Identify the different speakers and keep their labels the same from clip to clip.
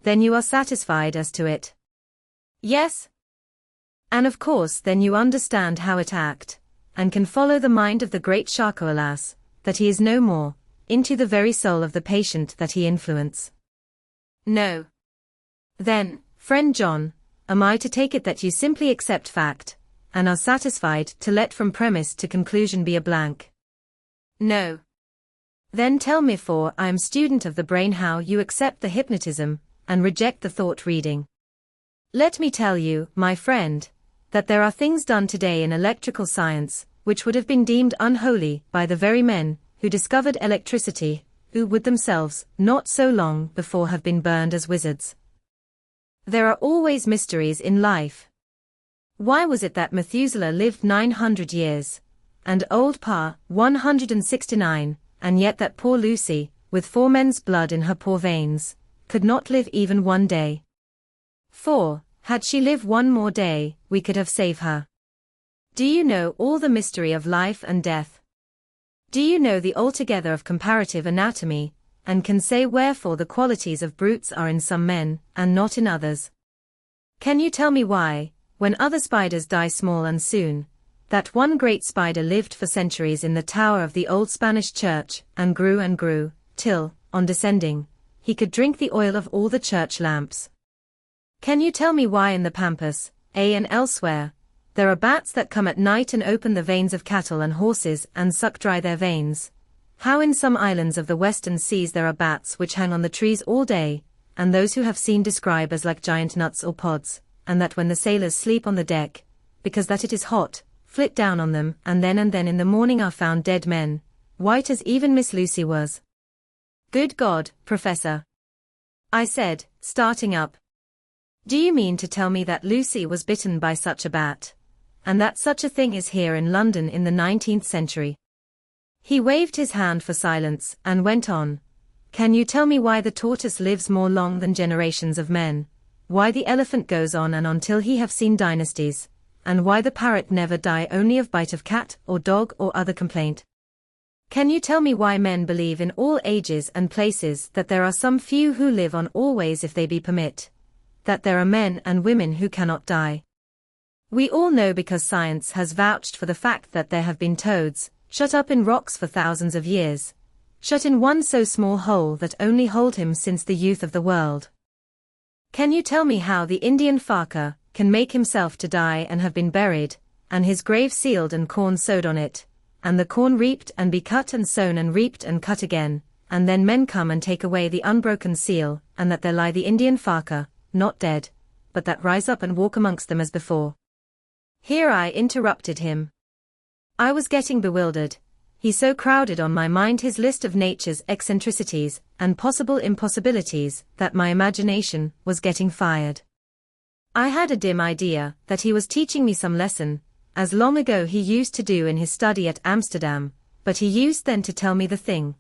Speaker 1: Then you are satisfied as to it? Yes. And of course then you understand how it act, and can follow the mind of the great Harker, alas, that he is no more, into the very soul of the patient that he influence. No. Then, friend John, am I to take it that you simply accept fact, and are satisfied to let from premise to conclusion be a blank? No. Then tell me, for I am student of the brain, how you accept the hypnotism, and reject the thought reading. Let me tell you, my friend, that there are things done today in electrical science, which would have been deemed unholy by the very men who discovered electricity, who would themselves, not so long before, have been burned as wizards. There are always mysteries in life. Why was it that Methuselah lived 900 years, and old Pa 169, and yet that poor Lucy, with 4 men's blood in her poor veins, could not live even 1 day? For, had she lived 1 more day, we could have saved her. Do you know all the mystery of life and death? Do you know the altogether of comparative anatomy, and can say wherefore the qualities of brutes are in some men, and not in others? Can you tell me why, when other spiders die small and soon, that one great spider lived for centuries in the tower of the old Spanish church, and grew, till, on descending, he could drink the oil of all the church lamps? Can you tell me why in the Pampas, and elsewhere, there are bats that come at night and open the veins of cattle and horses and suck dry their veins? How in some islands of the western seas there are bats which hang on the trees all day, and those who have seen describe as like giant nuts or pods, and that when the sailors sleep on the deck, because that it is hot, flit down on them, and then in the morning are found dead men, white as even Miss Lucy was? Good God, Professor! I said, starting up. Do you mean to tell me that Lucy was bitten by such a bat, and that such a thing is here in London in the 19th century? He waved his hand for silence, and went on. Can you tell me why the tortoise lives more long than generations of men, why the elephant goes on and on till he have seen dynasties, and why the parrot never die only of bite of cat or dog or other complaint? Can you tell me why men believe in all ages and places that there are some few who live on always if they be permit, that there are men and women who cannot die? We all know, because science has vouched for the fact, that there have been toads, shut up in rocks for thousands of years, shut in one so small hole that only hold him since the youth of the world. Can you tell me how the Indian Harker can make himself to die and have been buried, and his grave sealed and corn sowed on it, and the corn reaped and be cut and sown and reaped and cut again, and then men come and take away the unbroken seal, and that there lie the Indian Harker, not dead, but that rise up and walk amongst them as before? Here I interrupted him. I was getting bewildered. He so crowded on my mind his list of nature's eccentricities and possible impossibilities that my imagination was getting fired. I had a dim idea that he was teaching me some lesson, as long ago he used to do in his study at Amsterdam, but he used then to tell me the thing,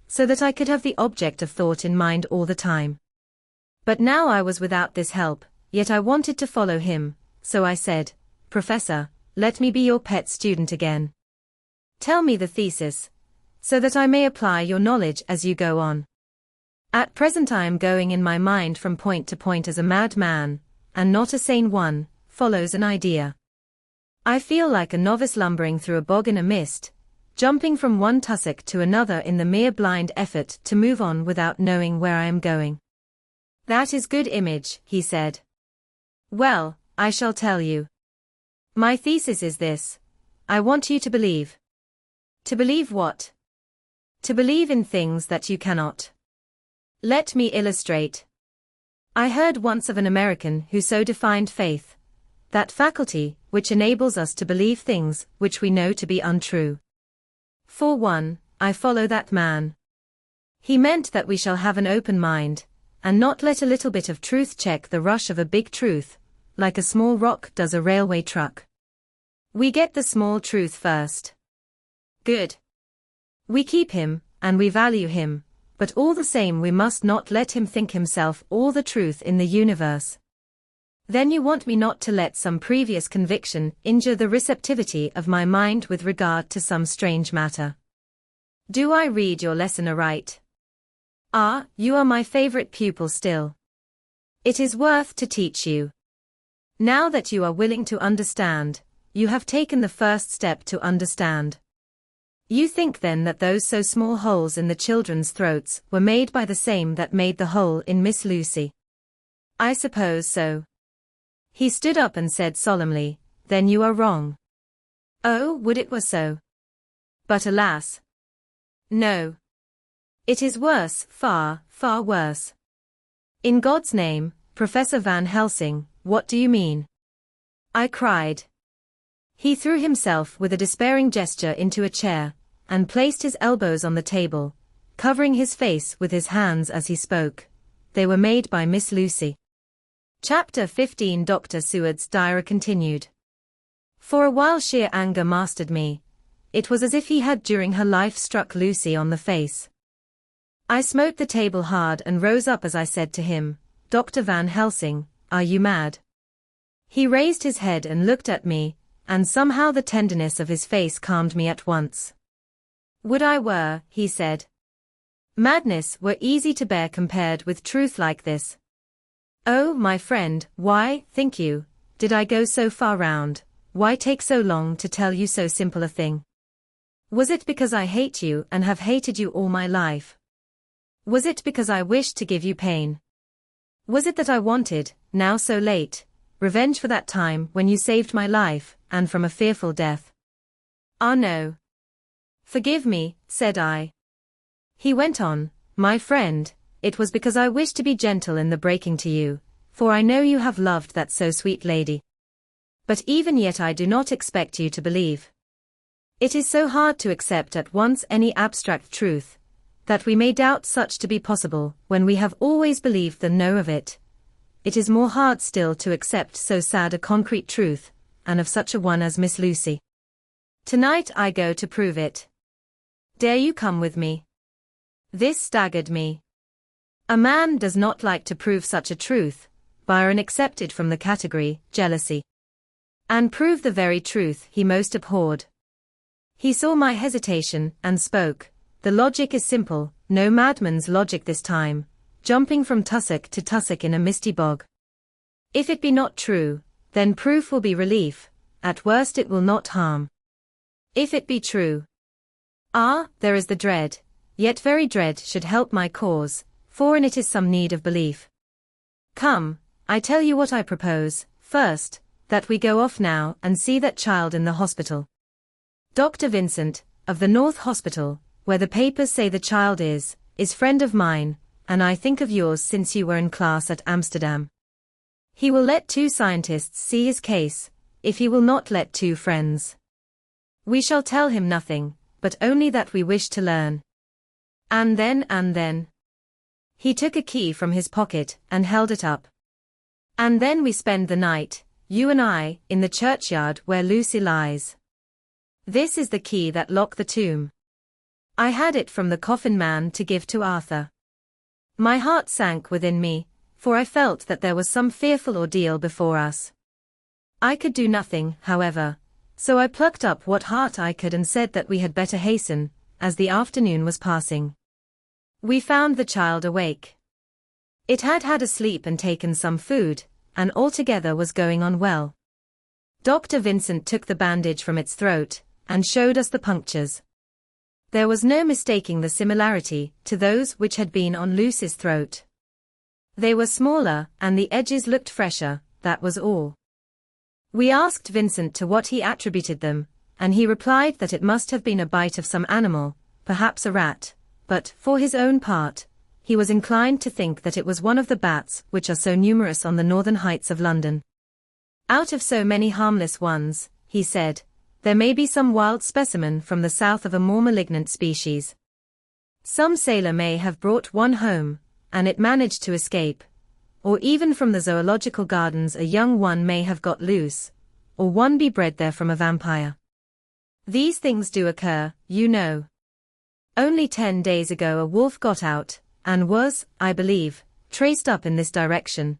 Speaker 1: so that I could have the object of thought in mind all the time. But now I was without this help, yet I wanted to follow him, so I said, Professor, let me be your pet student again. Tell me the thesis, so that I may apply your knowledge as you go on. At present I am going in my mind from point to point as a madman, and not a sane one, follows an idea. I feel like a novice lumbering through a bog in a mist, jumping from one tussock to another in the mere blind effort to move on without knowing where I am going. That is good image, he said. Well, I shall tell you. My thesis is this. I want you to believe. To believe what? To believe in things that you cannot. Let me illustrate. I heard once of an American who so defined faith, that faculty which enables us to believe things which we know to be untrue. For one, I follow that man. He meant that we shall have an open mind, and not let a little bit of truth check the rush of a big truth, like a small rock does a railway truck. We get the small truth first. Good. We keep him, and we value him, but all the same we must not let him think himself all the truth in the universe. Then you want me not to let some previous conviction injure the receptivity of my mind with regard to some strange matter. Do I read your lesson aright? Ah, you are my favorite pupil still. It is worth to teach you. Now that you are willing to understand, you have taken the first step to understand. You think then that those so small holes in the children's throats were made by the same that made the hole in Miss Lucy? I suppose so. He stood up and said solemnly, Then you are wrong. Oh, would it were so. But alas. No. It is worse, far, far worse. In God's name, Professor Van Helsing, what do you mean? I cried. He threw himself with a despairing gesture into a chair, and placed his elbows on the table, covering his face with his hands as he spoke. They were made by Miss Lucy. Chapter 15. Dr. Seward's diary continued. For a while sheer anger mastered me. It was as if he had during her life struck Lucy on the face. I smote the table hard and rose up as I said to him, Dr. Van Helsing, are you mad? He raised his head and looked at me, and somehow the tenderness of his face calmed me at once. Would I were, he said. Madness were easy to bear compared with truth like this. Oh, my friend, why, think you, did I go so far round, why take so long to tell you so simple a thing? Was it because I hate you and have hated you all my life? Was it because I wished to give you pain? Was it that I wanted, now so late, revenge for that time when you saved my life, and from a fearful death? Ah no. Forgive me, said I. He went on, my friend, it was because I wished to be gentle in the breaking to you, for I know you have loved that so sweet lady. But even yet I do not expect you to believe. It is so hard to accept at once any abstract truth, that we may doubt such to be possible when we have always believed the know of it. It is more hard still to accept so sad a concrete truth, and of such a one as Miss Lucy. Tonight I go to prove it. Dare you come with me? This staggered me. A man does not like to prove such a truth, Byron accepted from the category, jealousy. And prove the very truth he most abhorred. He saw my hesitation, and spoke. The logic is simple, no madman's logic this time, jumping from tussock to tussock in a misty bog. If it be not true, then proof will be relief, at worst it will not harm. If it be true. Ah, there is the dread, yet very dread should help my cause, for in it is some need of belief. Come, I tell you what I propose, first, that we go off now and see that child in the hospital. Dr. Vincent, of the North Hospital, where the papers say the child is friend of mine, and I think of yours since you were in class at Amsterdam. He will let 2 scientists see his case, if he will not let 2 friends. We shall tell him nothing, but only that we wish to learn. And then. He took a key from his pocket and held it up. And then we spend the night, you and I, in the churchyard where Lucy lies. This is the key that locked the tomb. I had it from the coffin man to give to Arthur. My heart sank within me, for I felt that there was some fearful ordeal before us. I could do nothing, however, so I plucked up what heart I could and said that we had better hasten, as the afternoon was passing. We found the child awake. It had had a sleep and taken some food, and altogether was going on well. Dr. Vincent took the bandage from its throat, and showed us the punctures. There was no mistaking the similarity to those which had been on Lucy's throat. They were smaller, and the edges looked fresher, that was all. We asked Vincent to what he attributed them, and he replied that it must have been a bite of some animal, perhaps a rat, but, for his own part, he was inclined to think that it was one of the bats which are so numerous on the northern heights of London. Out of so many harmless ones, he said, there may be some wild specimen from the south of a more malignant species. Some sailor may have brought one home, and it managed to escape. Or even from the zoological gardens a young one may have got loose, or one be bred there from a vampire. These things do occur, you know. Only 10 days ago a wolf got out, and was, I believe, traced up in this direction.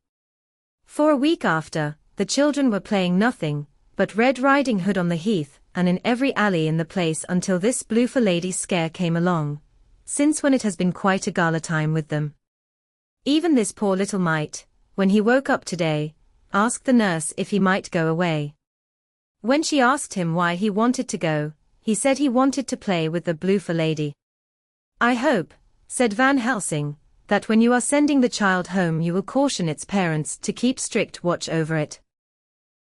Speaker 1: For a week after, the children were playing nothing but Red Riding Hood on the heath, and in every alley in the place until this Bloofer lady's scare came along, since when it has been quite a gala time with them. Even this poor little mite, when he woke up today, asked the nurse if he might go away. When she asked him why he wanted to go, he said he wanted to play with the Bloofer lady. I hope, said Van Helsing, that when you are sending the child home you will caution its parents to keep strict watch over it.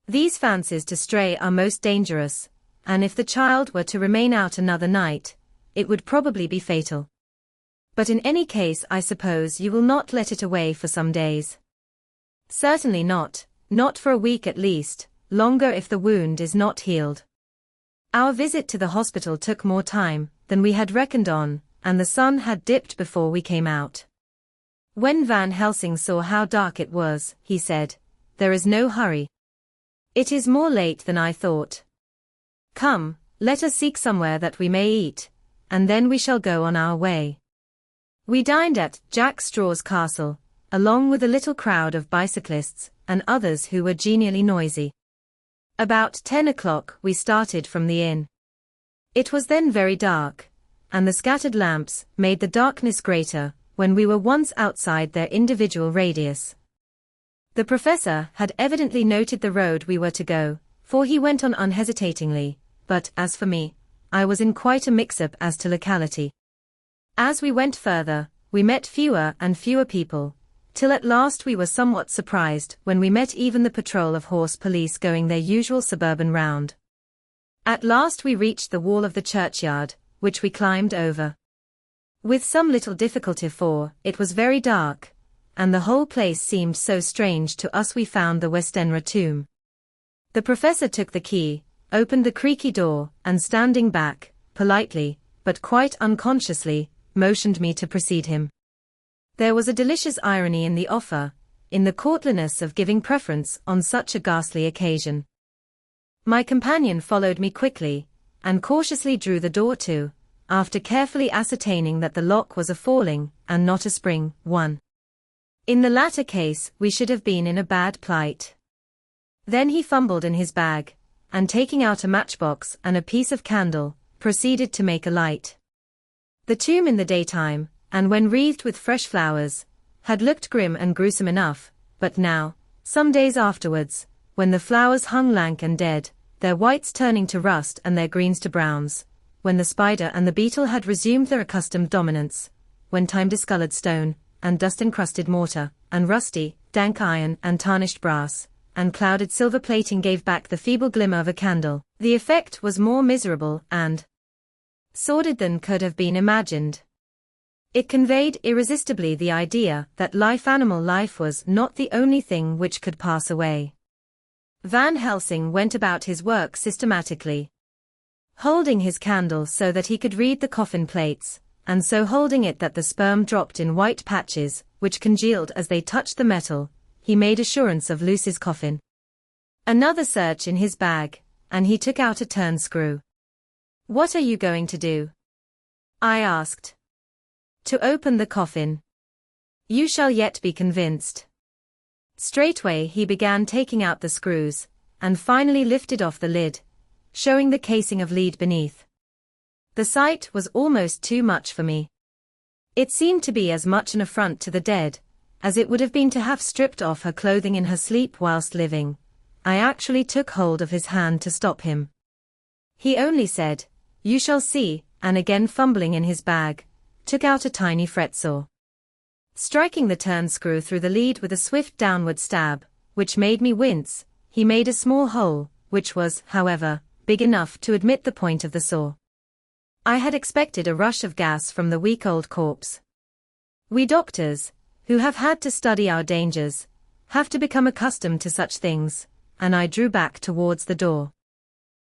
Speaker 1: These fancies to stray are most dangerous, and if the child were to remain out another night, it would probably be fatal. But in any case I suppose you will not let it away for some days. Certainly not for a week at least, longer if the wound is not healed. Our visit to the hospital took more time than we had reckoned on, and the sun had dipped before we came out. When Van Helsing saw how dark it was, he said, "There is no hurry. It is more late than I thought. Come, let us seek somewhere that we may eat, and then we shall go on our way." We dined at Jack Straw's castle, along with a little crowd of bicyclists and others who were genially noisy. About 10 o'clock we started from the inn. It was then very dark, and the scattered lamps made the darkness greater when we were once outside their individual radius. The professor had evidently noted the road we were to go, for he went on unhesitatingly, but as for me, I was in quite a mix-up as to locality. As we went further, we met fewer and fewer people, till at last we were somewhat surprised when we met even the patrol of horse police going their usual suburban round. At last we reached the wall of the churchyard, which we climbed over. With some little difficulty, for it was very dark, and the whole place seemed so strange to us. We found the Westenra tomb. The professor took the key, opened the creaky door, and standing back, politely, but quite unconsciously, motioned me to precede him. There was a delicious irony in the offer, in the courtliness of giving preference on such a ghastly occasion. My companion followed me quickly, and cautiously drew the door to, after carefully ascertaining that the lock was a falling, and not a spring, one. In the latter case we should have been in a bad plight. Then he fumbled in his bag, and taking out a matchbox and a piece of candle, proceeded to make a light. The tomb in the daytime, and when wreathed with fresh flowers, had looked grim and gruesome enough, but now, some days afterwards, when the flowers hung lank and dead, their whites turning to rust and their greens to browns, when the spider and the beetle had resumed their accustomed dominance, when time-discolored stone, and dust-encrusted mortar, and rusty, dank iron and tarnished brass, and clouded silver plating gave back the feeble glimmer of a candle, the effect was more miserable and sordid than could have been imagined. It conveyed irresistibly the idea that animal life was not the only thing which could pass away. Van Helsing went about his work systematically, holding his candle so that he could read the coffin plates, and so holding it that the sperm dropped in white patches, which congealed as they touched the metal. He made assurance of Lucy's coffin. Another search in his bag, and he took out a turn screw. "What are you going to do?" I asked. "To open the coffin. You shall yet be convinced." Straightway he began taking out the screws, and finally lifted off the lid, showing the casing of lead beneath. The sight was almost too much for me. It seemed to be as much an affront to the dead, as it would have been to have stripped off her clothing in her sleep whilst living. I actually took hold of his hand to stop him. He only said, "You shall see," and again fumbling in his bag, took out a tiny fretsaw. Striking the turn screw through the lead with a swift downward stab, which made me wince, he made a small hole, which was, however, big enough to admit the point of the saw. I had expected a rush of gas from the weak old corpse. We doctors, who have had to study our dangers, have to become accustomed to such things, and I drew back towards the door.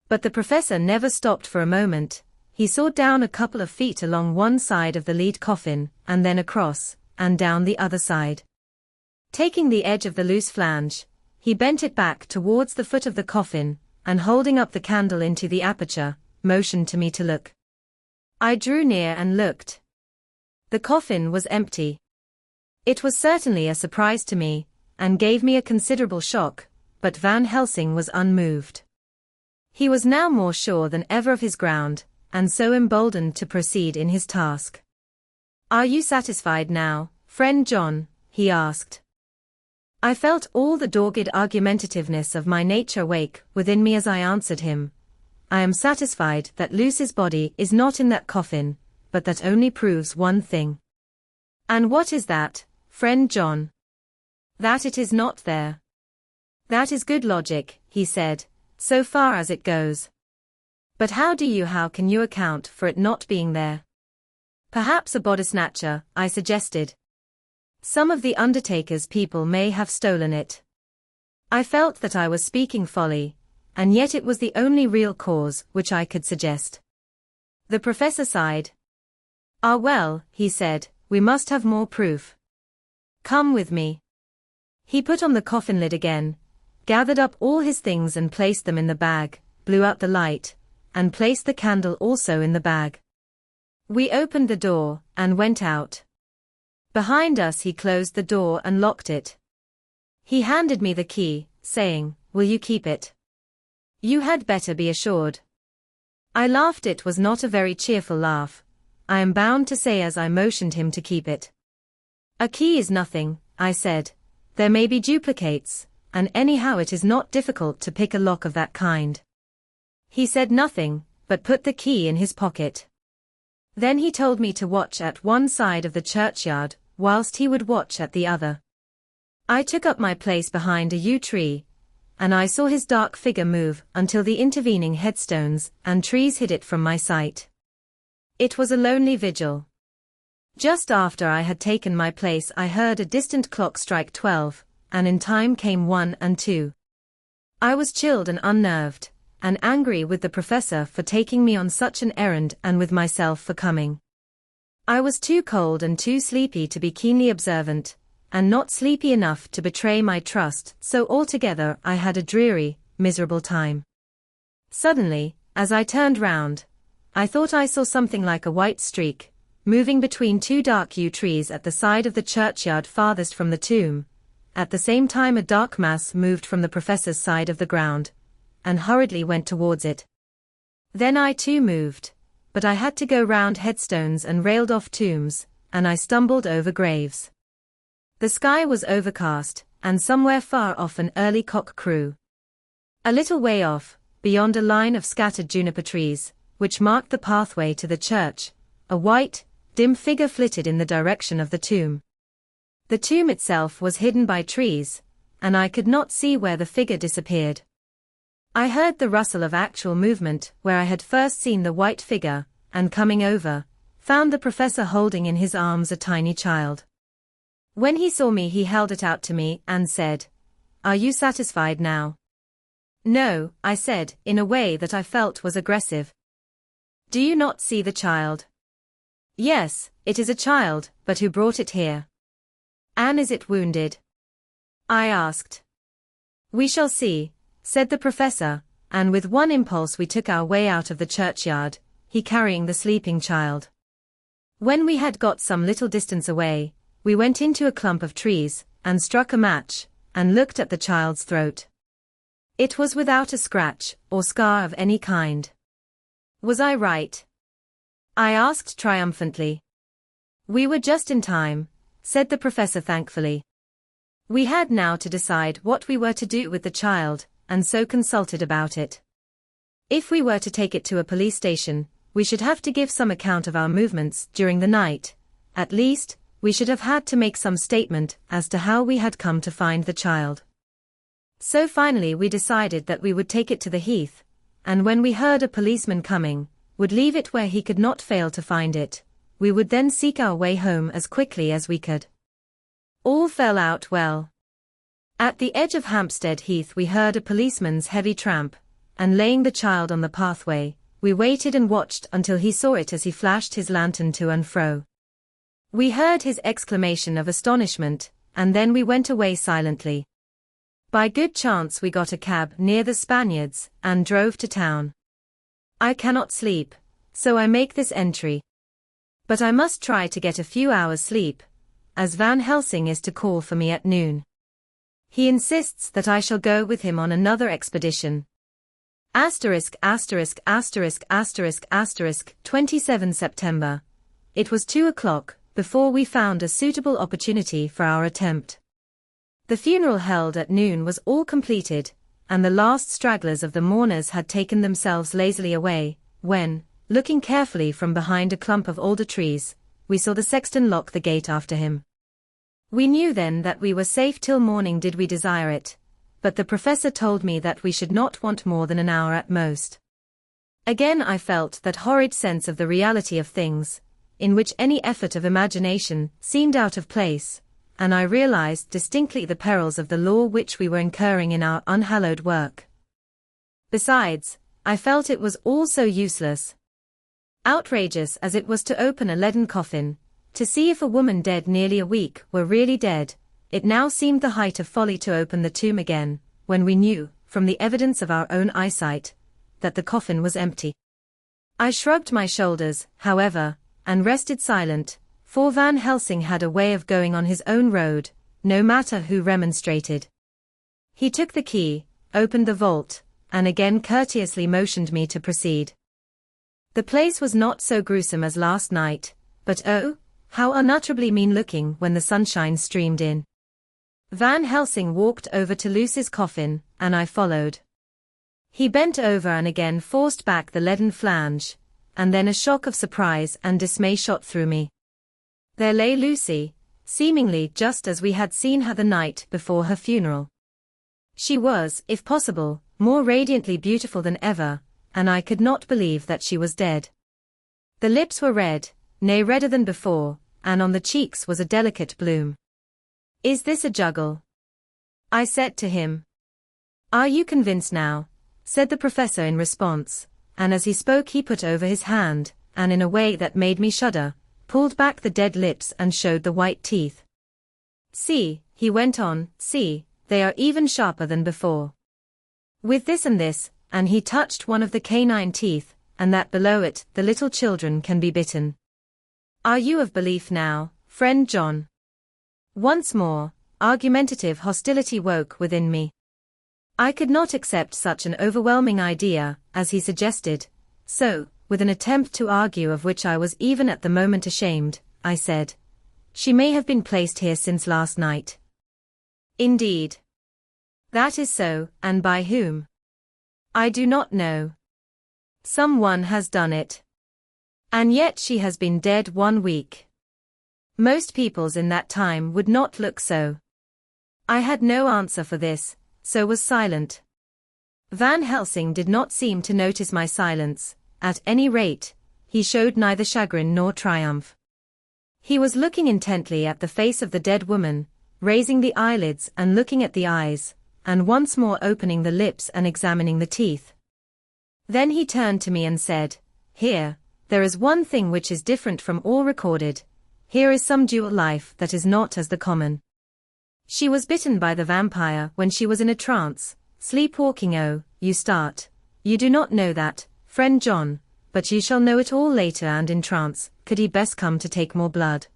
Speaker 1: But the professor never stopped for a moment. He sawed down a couple of feet along one side of the lead coffin, and then across, and down the other side. Taking the edge of the loose flange, he bent it back towards the foot of the coffin, and holding up the candle into the aperture, motioned to me to look. I drew near and looked. The coffin was empty. It was certainly a surprise to me, and gave me a considerable shock, but Van Helsing was unmoved. He was now more sure than ever of his ground, and so emboldened to proceed in his task. "Are you satisfied now, friend John?" he asked. I felt all the dogged argumentativeness of my nature wake within me as I answered him. I am satisfied that Lucy's body is not in that coffin, but that only proves one thing. And what is that, friend John? That it is not there. That is good logic, he said, so far as it goes. But how can you account for it not being there? Perhaps a body snatcher, I suggested. Some of the undertaker's people may have stolen it. I felt that I was speaking folly, and yet it was the only real cause which I could suggest. The professor sighed. Ah well, he said, we must have more proof. Come with me. He put on the coffin lid again, gathered up all his things and placed them in the bag, blew out the light, and placed the candle also in the bag. We opened the door, and went out. Behind us he closed the door and locked it. He handed me the key, saying, "Will you keep it? You had better be assured." I laughed. It was not a very cheerful laugh, I am bound to say, as I motioned him to keep it. "A key is nothing," I said. "There may be duplicates, and anyhow it is not difficult to pick a lock of that kind." He said nothing, but put the key in his pocket. Then he told me to watch at one side of the churchyard, whilst he would watch at the other. I took up my place behind a yew tree, and I saw his dark figure move until the intervening headstones and trees hid it from my sight. It was a lonely vigil. Just after I had taken my place I heard a distant clock strike 12, and in time came 1 and 2. I was chilled and unnerved, and angry with the professor for taking me on such an errand and with myself for coming. I was too cold and too sleepy to be keenly observant, and not sleepy enough to betray my trust, so altogether I had a dreary, miserable time. Suddenly, as I turned round, I thought I saw something like a white streak, moving between two dark yew trees at the side of the churchyard farthest from the tomb. At the same time a dark mass moved from the professor's side of the ground, and hurriedly went towards it. Then I too moved, but I had to go round headstones and railed off tombs, and I stumbled over graves. The sky was overcast, and somewhere far off an early cock crew. A little way off, beyond a line of scattered juniper trees, which marked the pathway to the church, a white, dim figure flitted in the direction of the tomb. The tomb itself was hidden by trees, and I could not see where the figure disappeared. I heard the rustle of actual movement where I had first seen the white figure, and coming over, found the professor holding in his arms a tiny child. When he saw me he held it out to me and said, "Are you satisfied now?" "No," I said, in a way that I felt was aggressive. "Do you not see the child?" "Yes, it is a child, but who brought it here?" "And is it wounded?" I asked. "We shall see," said the professor, and with one impulse we took our way out of the churchyard, he carrying the sleeping child. When we had got some little distance away, we went into a clump of trees, and struck a match, and looked at the child's throat. It was without a scratch or scar of any kind. Was I right? I asked triumphantly. "We were just in time," said the professor thankfully. We had now to decide what we were to do with the child, and so consulted about it. If we were to take it to a police station, we should have to give some account of our movements during the night. At least, we should have had to make some statement as to how we had come to find the child. So finally we decided that we would take it to the heath, and when we heard a policeman coming, would leave it where he could not fail to find it. We would then seek our way home as quickly as we could. All fell out well. At the edge of Hampstead Heath we heard a policeman's heavy tramp, and laying the child on the pathway, we waited and watched until he saw it as he flashed his lantern to and fro. We heard his exclamation of astonishment, and then we went away silently. By good chance we got a cab near the Spaniards, and drove to town. I cannot sleep, so I make this entry. But I must try to get a few hours' sleep, as Van Helsing is to call for me at noon. He insists that I shall go with him on another expedition. ******** 27 September. It was 2 o'clock before we found a suitable opportunity for our attempt. The funeral held at noon was all completed, and the last stragglers of the mourners had taken themselves lazily away, when, looking carefully from behind a clump of alder trees, we saw the sexton lock the gate after him. We knew then that we were safe till morning did we desire it, but the professor told me that we should not want more than an hour at most. Again I felt that horrid sense of the reality of things, in which any effort of imagination seemed out of place, and I realized distinctly the perils of the law which we were incurring in our unhallowed work. Besides, I felt it was all so useless. Outrageous as it was to open a leaden coffin, to see if a woman dead nearly a week were really dead, it now seemed the height of folly to open the tomb again, when we knew, from the evidence of our own eyesight, that the coffin was empty. I shrugged my shoulders, however, and rested silent, for Van Helsing had a way of going on his own road, no matter who remonstrated. He took the key, opened the vault, and again courteously motioned me to proceed. The place was not so gruesome as last night, but oh, how unutterably mean-looking when the sunshine streamed in. Van Helsing walked over to Lucy's coffin, and I followed. He bent over and again forced back the leaden flange, and then a shock of surprise and dismay shot through me. There lay Lucy, seemingly just as we had seen her the night before her funeral. She was, if possible, more radiantly beautiful than ever, and I could not believe that she was dead. The lips were red, nay redder than before, and on the cheeks was a delicate bloom. "Is this a juggle?" I said to him. "Are you convinced now?" said the professor in response, and as he spoke he put over his hand, and in a way that made me shudder, pulled back the dead lips and showed the white teeth. "See," he went on, "see, they are even sharper than before. With this, and he touched one of the canine teeth, and that below it, the little children can be bitten. Are you of belief now, friend John?" Once more, argumentative hostility woke within me. I could not accept such an overwhelming idea, as he suggested, so, with an attempt to argue of which I was even at the moment ashamed, I said, "She may have been placed here since last night." "Indeed." "That is so, and by whom?" "I do not know. Someone has done it. And yet she has been dead 1 week. Most peoples in that time would not look so." I had no answer for this, so was silent. Van Helsing did not seem to notice my silence, at any rate, he showed neither chagrin nor triumph. He was looking intently at the face of the dead woman, raising the eyelids and looking at the eyes, and once more opening the lips and examining the teeth. Then he turned to me and said, "Here, there is one thing which is different from all recorded. Here is some dual life that is not as the common. She was bitten by the vampire when she was in a trance, sleepwalking. Oh, you start. You do not know that, friend John, but you shall know it all later. And in trance, could he best come to take more blood?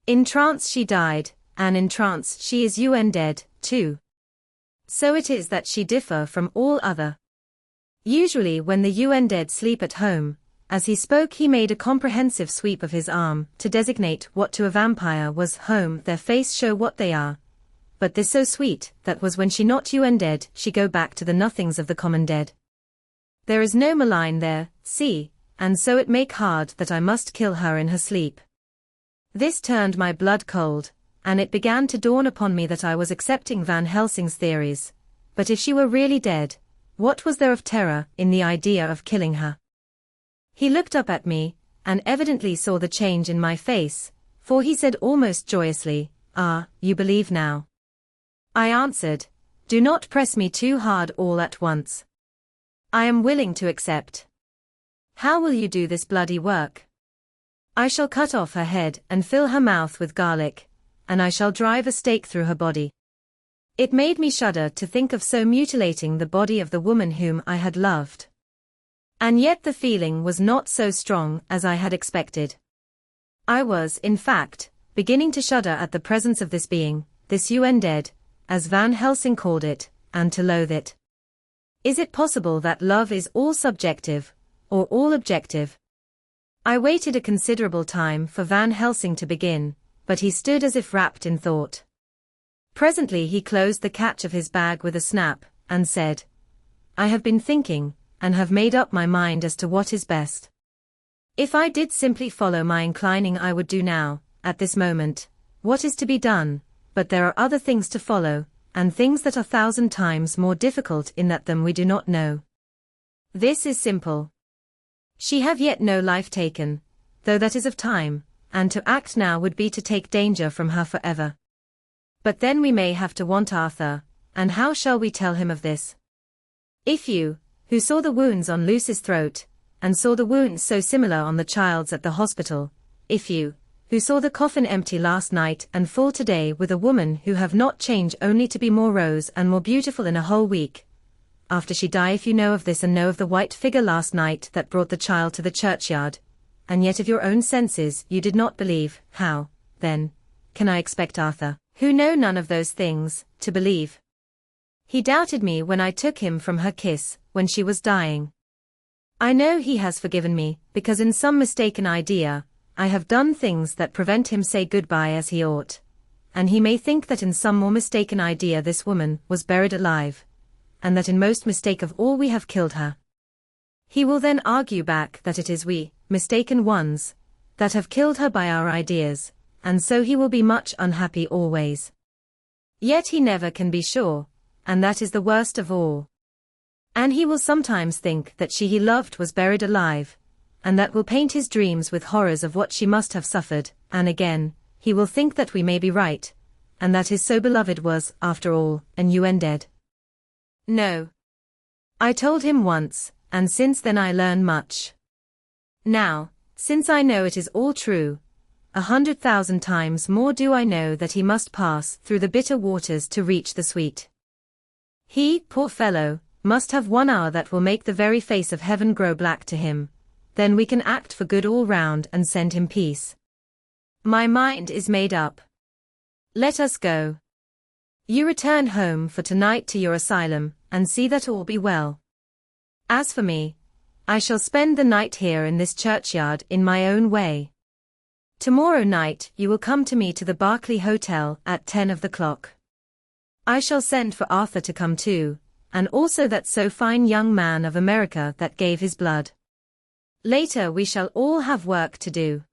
Speaker 1: In trance she died, and in trance she is undead, too. So it is that she differ from all other. Usually when the undead sleep at home," as he spoke he made a comprehensive sweep of his arm to designate what to a vampire was home, "their face show what they are. But this so sweet, that was when she not undead, she go back to the nothings of the common dead. There is no malign there, see, and so it make hard that I must kill her in her sleep." This turned my blood cold, and it began to dawn upon me that I was accepting Van Helsing's theories, but if she were really dead, what was there of terror in the idea of killing her? He looked up at me, and evidently saw the change in my face, for he said almost joyously, "Ah, you believe now." I answered, "Do not press me too hard all at once. I am willing to accept." "How will you do this bloody work?" "I shall cut off her head and fill her mouth with garlic, and I shall drive a stake through her body." It made me shudder to think of so mutilating the body of the woman whom I had loved. And yet the feeling was not so strong as I had expected. I was, in fact, beginning to shudder at the presence of this being, this undead, as Van Helsing called it, and to loathe it. Is it possible that love is all subjective, or all objective? I waited a considerable time for Van Helsing to begin, but he stood as if wrapped in thought. Presently he closed the catch of his bag with a snap, and said, "I have been thinking, and have made up my mind as to what is best. If I did simply follow my inclining I would do now, at this moment, what is to be done, but there are other things to follow, and things that are 1,000 times more difficult in that them we do not know. This is simple. She have yet no life taken, though that is of time, and to act now would be to take danger from her forever. But then we may have to want Arthur, and how shall we tell him of this? If you, who saw the wounds on Lucy's throat, and saw the wounds so similar on the child's at the hospital, if you, who saw the coffin empty last night and full today with a woman who have not changed only to be more rose and more beautiful in a whole week, after she die, if you know of this and know of the white figure last night that brought the child to the churchyard, and yet of your own senses you did not believe, how, then, can I expect Arthur, who know none of those things, to believe? He doubted me when I took him from her kiss, when she was dying. I know he has forgiven me, because in some mistaken idea, I have done things that prevent him say goodbye as he ought. And he may think that in some more mistaken idea this woman was buried alive, and that in most mistake of all we have killed her. He will then argue back that it is we, mistaken ones, that have killed her by our ideas, and so he will be much unhappy always. Yet he never can be sure, and that is the worst of all. And he will sometimes think that she he loved was buried alive, and that will paint his dreams with horrors of what she must have suffered, and again, he will think that we may be right, and that his so beloved was, after all, an undead. No. I told him once, and since then I learn much. Now, since I know it is all true, 100,000 times more do I know that he must pass through the bitter waters to reach the sweet. He, poor fellow, must have 1 hour that will make the very face of heaven grow black to him, then we can act for good all round and send him peace. My mind is made up. Let us go. You return home for tonight to your asylum, and see that all be well. As for me, I shall spend the night here in this churchyard in my own way. Tomorrow night you will come to me to the Berkeley Hotel at 10 of the clock. I shall send for Arthur to come too, and also that so fine young man of America that gave his blood. Later we shall all have work to do.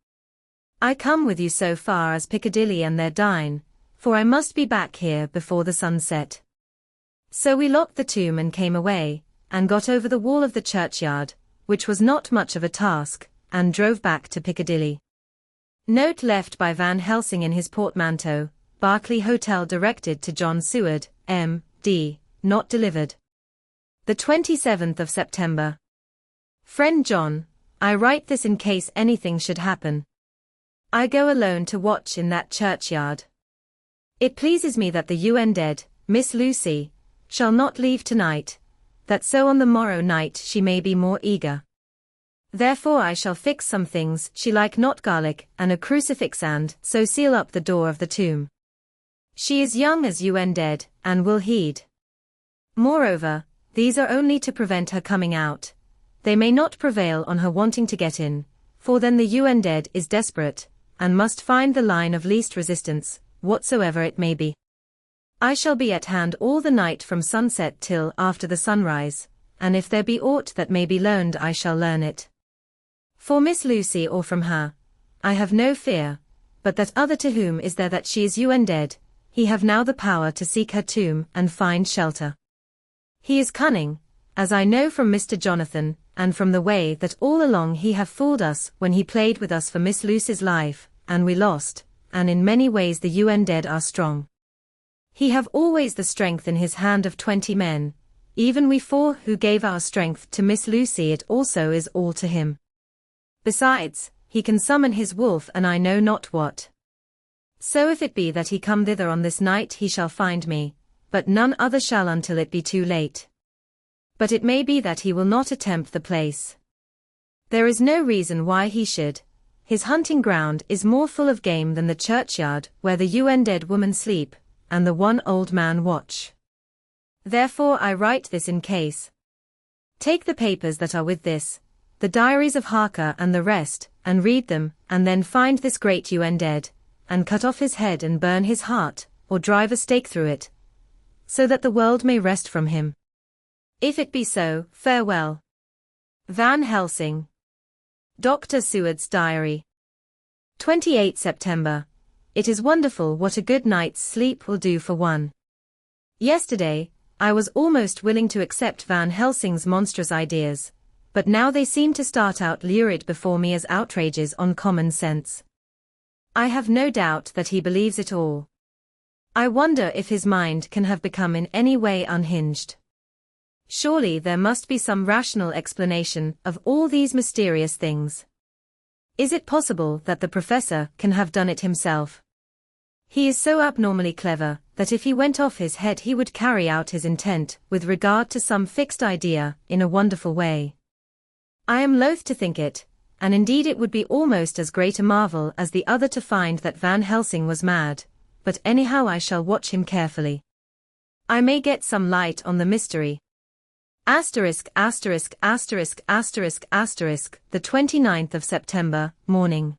Speaker 1: I come with you so far as Piccadilly and there dine, for I must be back here before the sun set. So we locked the tomb and came away, and got over the wall of the churchyard, which was not much of a task, and drove back to Piccadilly. Note left by Van Helsing in his portmanteau, Berkeley Hotel directed to John Seward, M.D., not delivered. The 27th of September. Friend John, I write this in case anything should happen. I go alone to watch in that churchyard. It pleases me that the undead, Miss Lucy, shall not leave tonight, that so on the morrow night she may be more eager. Therefore I shall fix some things she like not garlic and a crucifix and so seal up the door of the tomb. She is young as undead, and will heed. Moreover, these are only to prevent her coming out. They may not prevail on her wanting to get in, for then the undead is desperate, and must find the line of least resistance, whatsoever it may be. I shall be at hand all the night from sunset till after the sunrise, and if there be aught that may be learned I shall learn it. For Miss Lucy or from her, I have no fear, but that other to whom is there that she is undead, he have now the power to seek her tomb and find shelter. He is cunning, as I know from Mr. Jonathan, and from the way that all along he have fooled us when he played with us for Miss Lucy's life, and we lost, and in many ways the undead are strong. He have always the strength in his hand of 20 men, even we 4 who gave our strength to Miss Lucy it also is all to him. Besides, he can summon his wolf and I know not what. So if it be that he come thither on this night he shall find me, but none other shall until it be too late. But it may be that he will not attempt the place. There is no reason why he should. His hunting ground is more full of game than the churchyard where the undead woman sleep, and the one old man watch. Therefore I write this in case. Take the papers that are with this, the diaries of Harker and the rest, and read them, and then find this great undead, and cut off his head and burn his heart, or drive a stake through it, so that the world may rest from him. If it be so, farewell. Van Helsing. Dr. Seward's Diary. 28 September. It is wonderful what a good night's sleep will do for one. Yesterday, I was almost willing to accept Van Helsing's monstrous ideas, but now they seem to start out lurid before me as outrages on common sense. I have no doubt that he believes it all. I wonder if his mind can have become in any way unhinged. Surely there must be some rational explanation of all these mysterious things. Is it possible that the professor can have done it himself? He is so abnormally clever that if he went off his head he would carry out his intent with regard to some fixed idea in a wonderful way. I am loath to think it, and indeed it would be almost as great a marvel as the other to find that Van Helsing was mad, but anyhow I shall watch him carefully. I may get some light on the mystery. The 29th of September, morning.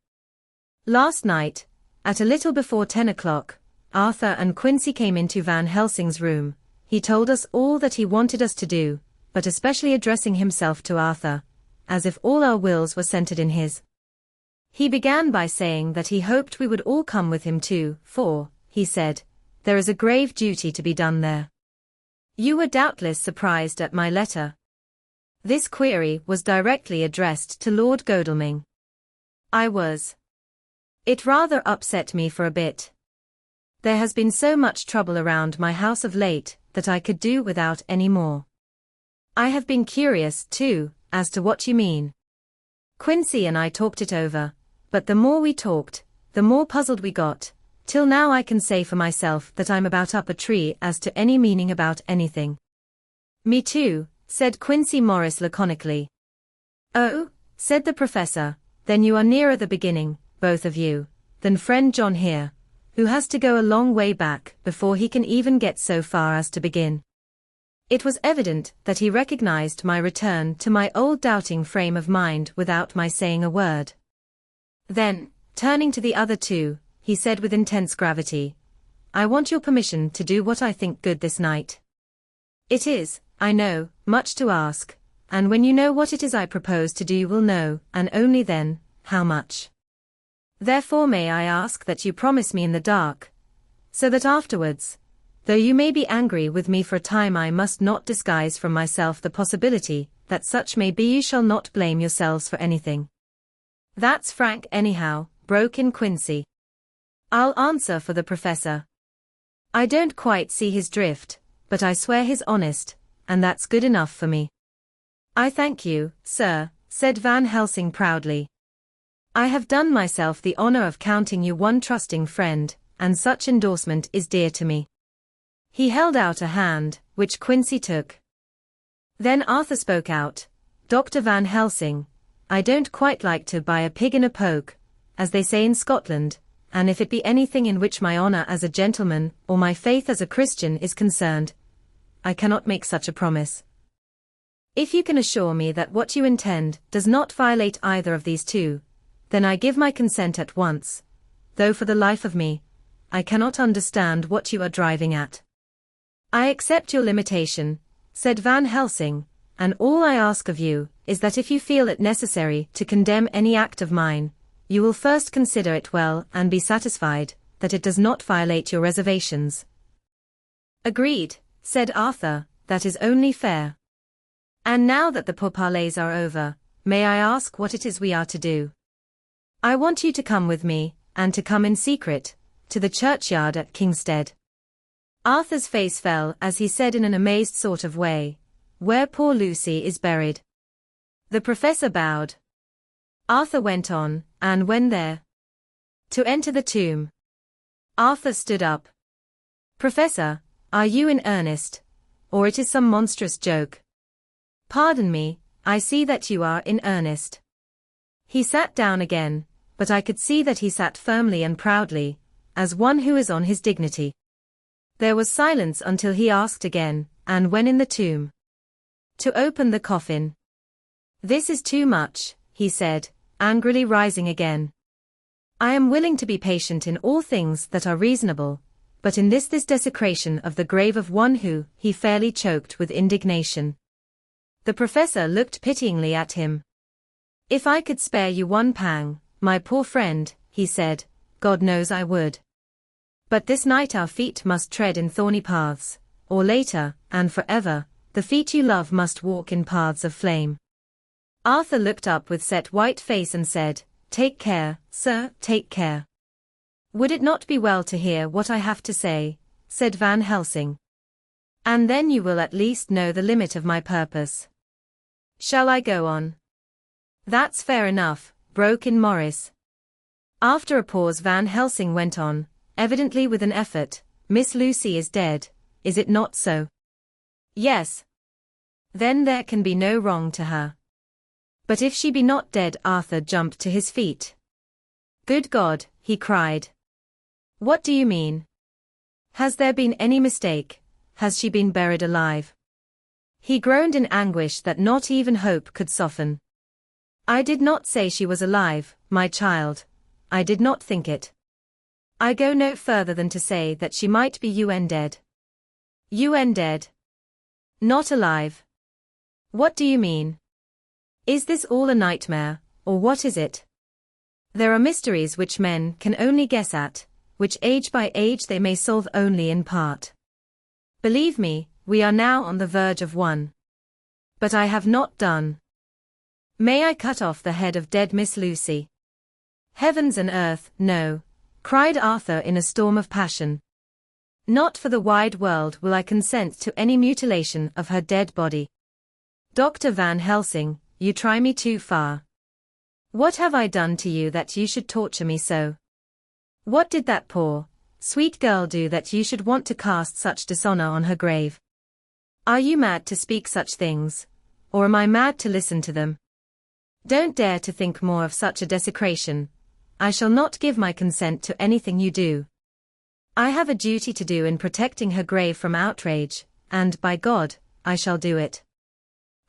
Speaker 1: Last night, at a little before 10 o'clock, Arthur and Quincy came into Van Helsing's room. He told us all that he wanted us to do, but especially addressing himself to Arthur, as if all our wills were centered in his. He began by saying that he hoped we would all come with him too, for, he said, there is a grave duty to be done there. You were doubtless surprised at my letter. This query was directly addressed to Lord Godalming. I was. It rather upset me for a bit. There has been so much trouble around my house of late that I could do without any more. I have been curious, too, as to what you mean. Quincy and I talked it over, but the more we talked, the more puzzled we got, till now I can say for myself that I'm about up a tree as to any meaning about anything. Me too, said Quincy Morris laconically. Oh, said the professor, then you are nearer the beginning, both of you, than friend John here, who has to go a long way back before he can even get so far as to begin. It was evident that he recognized my return to my old doubting frame of mind without my saying a word. Then, turning to the other two, he said with intense gravity, I want your permission to do what I think good this night. It is, I know, much to ask, and when you know what it is I propose to do you will know, and only then, how much. Therefore may I ask that you promise me in the dark, so that afterwards, though you may be angry with me for a time I must not disguise from myself the possibility that such may be you shall not blame yourselves for anything. That's frank anyhow, broke in Quincy. I'll answer for the professor. I don't quite see his drift, but I swear he's honest, and that's good enough for me. I thank you, sir, said Van Helsing proudly. I have done myself the honor of counting you one trusting friend, and such endorsement is dear to me. He held out a hand, which Quincy took. Then Arthur spoke out, Dr. Van Helsing, I don't quite like to buy a pig in a poke, as they say in Scotland, and if it be anything in which my honor as a gentleman or my faith as a Christian is concerned, I cannot make such a promise. If you can assure me that what you intend does not violate either of these two, then I give my consent at once, though for the life of me, I cannot understand what you are driving at. I accept your limitation, said Van Helsing, and all I ask of you is that if you feel it necessary to condemn any act of mine, you will first consider it well and be satisfied that it does not violate your reservations. Agreed, said Arthur, that is only fair. And now that the pourparlers are over, may I ask what it is we are to do? I want you to come with me, and to come in secret, to the churchyard at Kingstead. Arthur's face fell as he said in an amazed sort of way, where poor Lucy is buried. The professor bowed. Arthur went on, and when there? To enter the tomb. Arthur stood up. Professor, are you in earnest, or it is some monstrous joke? Pardon me, I see that you are in earnest. He sat down again, but I could see that he sat firmly and proudly, as one who is on his dignity. There was silence until he asked again, and when in the tomb? To open the coffin. This is too much, he said, angrily rising again. I am willing to be patient in all things that are reasonable, but in this desecration of the grave of one who, he fairly choked with indignation. The professor looked pityingly at him. "If I could spare you one pang, my poor friend," he said, "God knows I would. But this night our feet must tread in thorny paths, or later, and forever, the feet you love must walk in paths of flame." Arthur looked up with set white face and said, "Take care, sir, take care." "Would it not be well to hear what I have to say?" said Van Helsing. "And then you will at least know the limit of my purpose." "Shall I go on?" "That's fair enough," broke in Morris. After a pause Van Helsing went on, evidently with an effort, "Miss Lucy is dead, is it not so?" "Yes." "Then there can be no wrong to her." "But if she be not dead?" Arthur jumped to his feet. "Good God," he cried. "What do you mean? Has there been any mistake? Has she been buried alive?" He groaned in anguish that not even hope could soften. "I did not say she was alive, my child. I did not think it. I go no further than to say that she might be undead." "Undead? Not alive? What do you mean? Is this all a nightmare, or what is it?" "There are mysteries which men can only guess at, which age by age they may solve only in part. Believe me, we are now on the verge of one. But I have not done. May I cut off the head of dead Miss Lucy?" "Heavens and earth, no," cried Arthur in a storm of passion. "Not for the wide world will I consent to any mutilation of her dead body. Dr. Van Helsing, you try me too far. What have I done to you that you should torture me so? What did that poor, sweet girl do that you should want to cast such dishonor on her grave? Are you mad to speak such things, or am I mad to listen to them? Don't dare to think more of such a desecration. I shall not give my consent to anything you do. I have a duty to do in protecting her grave from outrage, and, by God, I shall do it."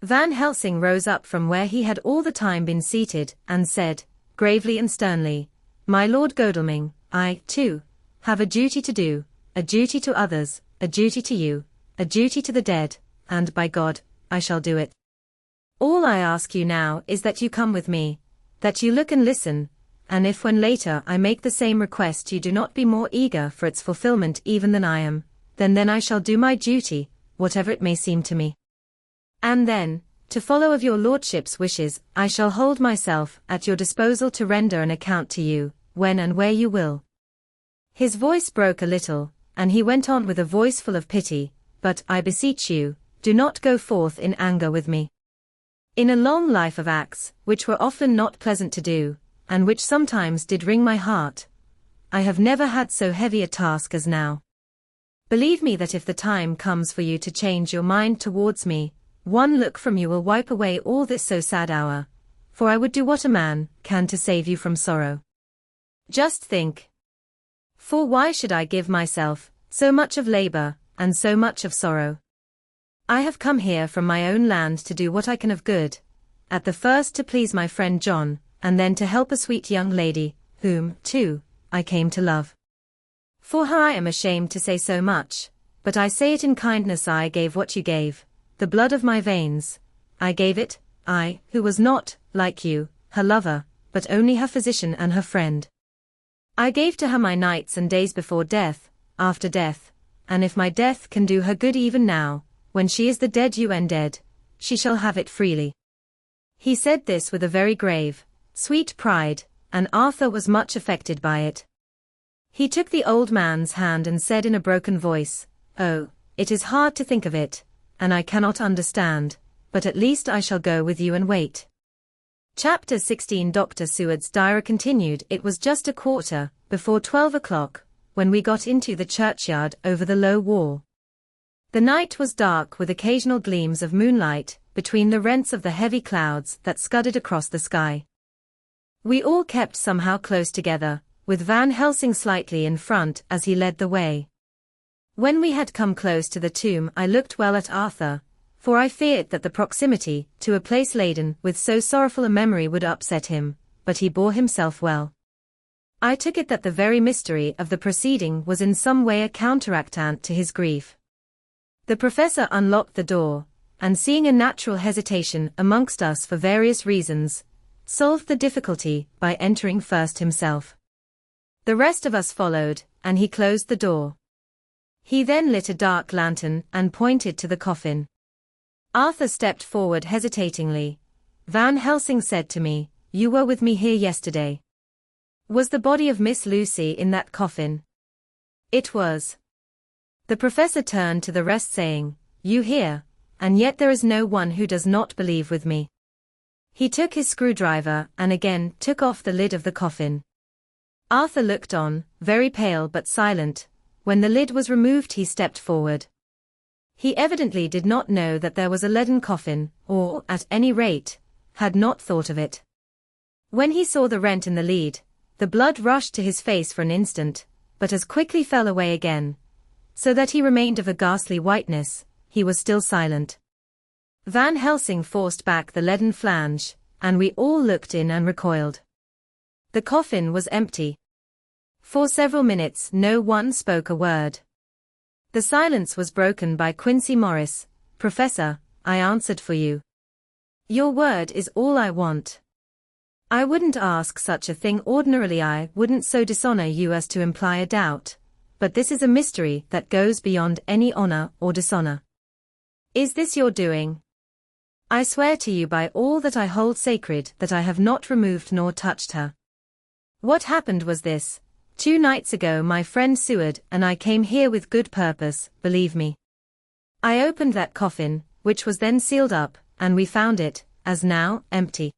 Speaker 1: Van Helsing rose up from where he had all the time been seated, and said, gravely and sternly, "My Lord Godalming, I, too, have a duty to do, a duty to others, a duty to you, a duty to the dead, and by God, I shall do it. All I ask you now is that you come with me, that you look and listen, and if when later I make the same request you do not be more eager for its fulfillment even than I am, then I shall do my duty, whatever it may seem to me. And then, to follow of your lordship's wishes, I shall hold myself at your disposal to render an account to you, when and where you will." His voice broke a little, and he went on with a voice full of pity, "But, I beseech you, do not go forth in anger with me. In a long life of acts, which were often not pleasant to do, and which sometimes did wring my heart, I have never had so heavy a task as now. Believe me that if the time comes for you to change your mind towards me, one look from you will wipe away all this so sad hour, for I would do what a man can to save you from sorrow. Just think. For why should I give myself so much of labor, and so much of sorrow? I have come here from my own land to do what I can of good, at the first to please my friend John, and then to help a sweet young lady, whom, too, I came to love. For her I am ashamed to say so much, but I say it in kindness. I gave what you gave, the blood of my veins. I gave it, I, who was not, like you, her lover, but only her physician and her friend. I gave to her my nights and days before death, after death, and if my death can do her good even now, when she is the dead undead, she shall have it freely." He said this with a very grave, sweet pride, and Arthur was much affected by it. He took the old man's hand and said in a broken voice, "Oh, it is hard to think of it, and I cannot understand, but at least I shall go with you and wait." Chapter 16. Dr. Seward's diary continued. It was just a quarter before 12 o'clock, when we got into the churchyard over the low wall. The night was dark with occasional gleams of moonlight between the rents of the heavy clouds that scudded across the sky. We all kept somehow close together, with Van Helsing slightly in front as he led the way. When we had come close to the tomb I looked well at Arthur, for I feared that the proximity to a place laden with so sorrowful a memory would upset him, but he bore himself well. I took it that the very mystery of the proceeding was in some way a counteractant to his grief. The professor unlocked the door, and seeing a natural hesitation amongst us for various reasons, solved the difficulty by entering first himself. The rest of us followed, and he closed the door. He then lit a dark lantern and pointed to the coffin. Arthur stepped forward hesitatingly. Van Helsing said to me, "You were with me here yesterday. Was the body of Miss Lucy in that coffin?" "It was." The professor turned to the rest saying, "You hear, and yet there is no one who does not believe with me." He took his screwdriver and again took off the lid of the coffin. Arthur looked on, very pale but silent. When the lid was removed he stepped forward. He evidently did not know that there was a leaden coffin, or, at any rate, had not thought of it. When he saw the rent in the lid, the blood rushed to his face for an instant, but as quickly fell away again, so that he remained of a ghastly whiteness. He was still silent. Van Helsing forced back the leaden flange, and we all looked in and recoiled. The coffin was empty. For several minutes no one spoke a word. The silence was broken by Quincy Morris. "Professor, I answered for you. Your word is all I want. I wouldn't ask such a thing ordinarily. I wouldn't so dishonor you as to imply a doubt, but this is a mystery that goes beyond any honor or dishonor. Is this your doing? I swear to you by all that I hold sacred that I have not removed nor touched her. What happened was this. 2 nights ago my friend Seward and I came here with good purpose, believe me. I opened that coffin, which was then sealed up, and we found it, as now, empty.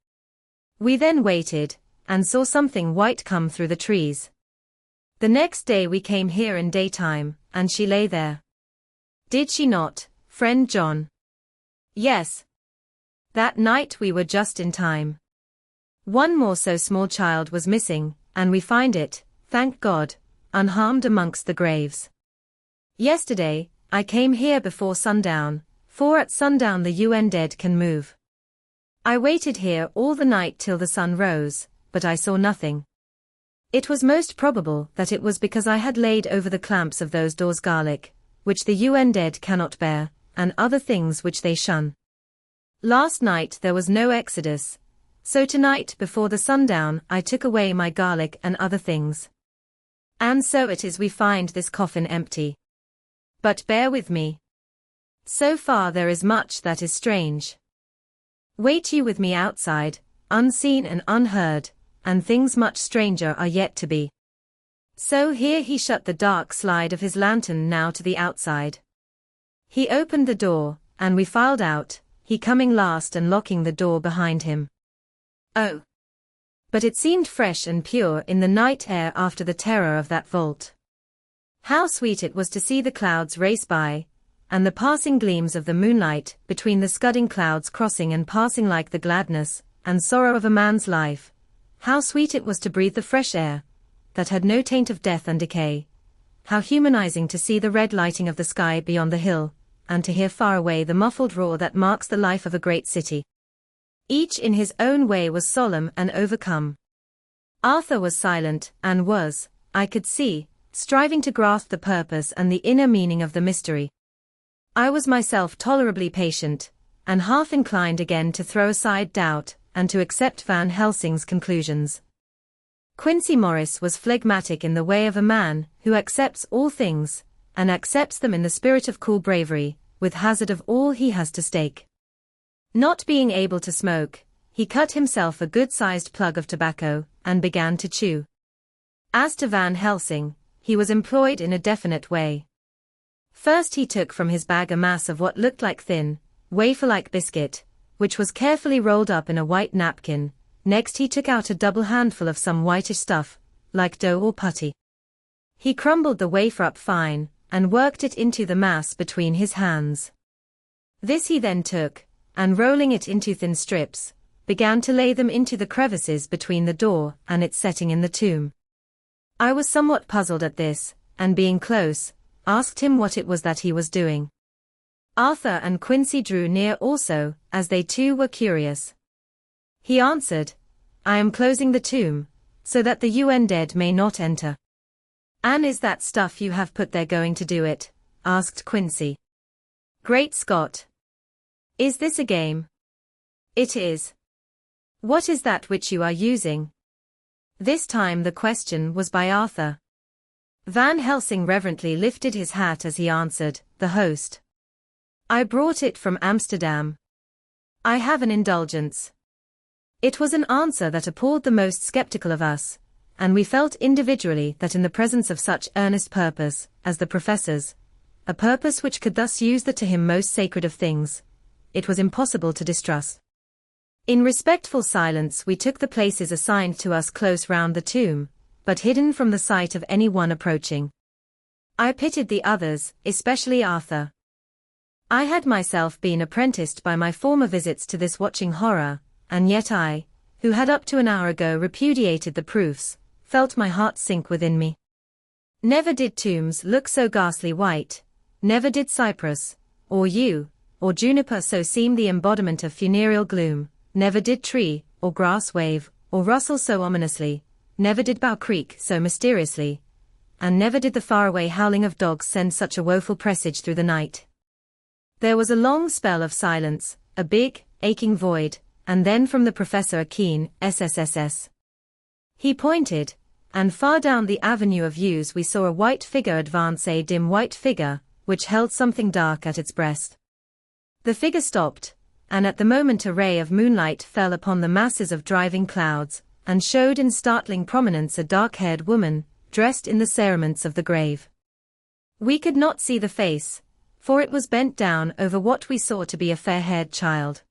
Speaker 1: We then waited, and saw something white come through the trees. The next day we came here in daytime, and she lay there. Did she not, friend John?" "Yes. That night we were just in time. One more so small child was missing, and we find it, thank God, unharmed amongst the graves. Yesterday, I came here before sundown, for at sundown the undead can move. I waited here all the night till the sun rose, but I saw nothing. It was most probable that it was because I had laid over the clamps of those doors garlic, which the undead cannot bear, and other things which they shun. Last night there was no exodus, so tonight before the sundown I took away my garlic and other things. And so it is we find this coffin empty. But bear with me. So far there is much that is strange. Wait you with me outside, unseen and unheard, and things much stranger are yet to be." So here he shut the dark slide of his lantern now to the outside. He opened the door, and we filed out, he coming last and locking the door behind him. Oh! But it seemed fresh and pure in the night air after the terror of that vault. How sweet it was to see the clouds race by, and the passing gleams of the moonlight between the scudding clouds crossing and passing like the gladness and sorrow of a man's life. How sweet it was to breathe the fresh air, that had no taint of death and decay. How humanizing to see the red lighting of the sky beyond the hill, and to hear far away the muffled roar that marks the life of a great city. Each in his own way was solemn and overcome. Arthur was silent, and was, I could see, striving to grasp the purpose and the inner meaning of the mystery. I was myself tolerably patient, and half inclined again to throw aside doubt, and to accept Van Helsing's conclusions. Quincy Morris was phlegmatic in the way of a man who accepts all things, and accepts them in the spirit of cool bravery, with hazard of all he has to stake. Not being able to smoke, he cut himself a good-sized plug of tobacco, and began to chew. As to Van Helsing, he was employed in a definite way. First he took from his bag a mass of what looked like thin, wafer-like biscuit, which was carefully rolled up in a white napkin. Next he took out a double handful of some whitish stuff, like dough or putty. He crumbled the wafer up fine, and worked it into the mass between his hands. This he then took, and rolling it into thin strips, began to lay them into the crevices between the door and its setting in the tomb. I was somewhat puzzled at this, and being close, asked him what it was that he was doing. Arthur and Quincy drew near also, as they too were curious. He answered, "I am closing the tomb, so that the undead may not enter. And is that stuff you have put there going to do it? Asked Quincy. Great Scott! Is this a game? It is. What is that which you are using? This time the question was by Arthur. Van Helsing reverently lifted his hat as he answered, the host. I brought it from Amsterdam. I have an indulgence. It was an answer that appalled the most skeptical of us, and we felt individually that in the presence of such earnest purpose, as the professor's, a purpose which could thus use the to him most sacred of things, it was impossible to distrust. In respectful silence we took the places assigned to us close round the tomb, but hidden from the sight of any one approaching. I pitied the others, especially Arthur. I had myself been apprenticed by my former visits to this watching horror, and yet I, who had up to an hour ago repudiated the proofs, felt my heart sink within me. Never did tombs look so ghastly white, never did cypress, or yew, or juniper so seem the embodiment of funereal gloom, never did tree, or grass wave, or rustle so ominously, never did bough creak so mysteriously, and never did the faraway howling of dogs send such a woeful presage through the night. There was a long spell of silence, a big, aching void, and then from the professor a keen SSSS. He pointed, and far down the avenue of yews we saw a white figure advance, a dim white figure, which held something dark at its breast. The figure stopped, and at the moment a ray of moonlight fell upon the masses of driving clouds, and showed in startling prominence a dark-haired woman, dressed in the cerements of the grave. We could not see the face, for it was bent down over what we saw to be a fair-haired child.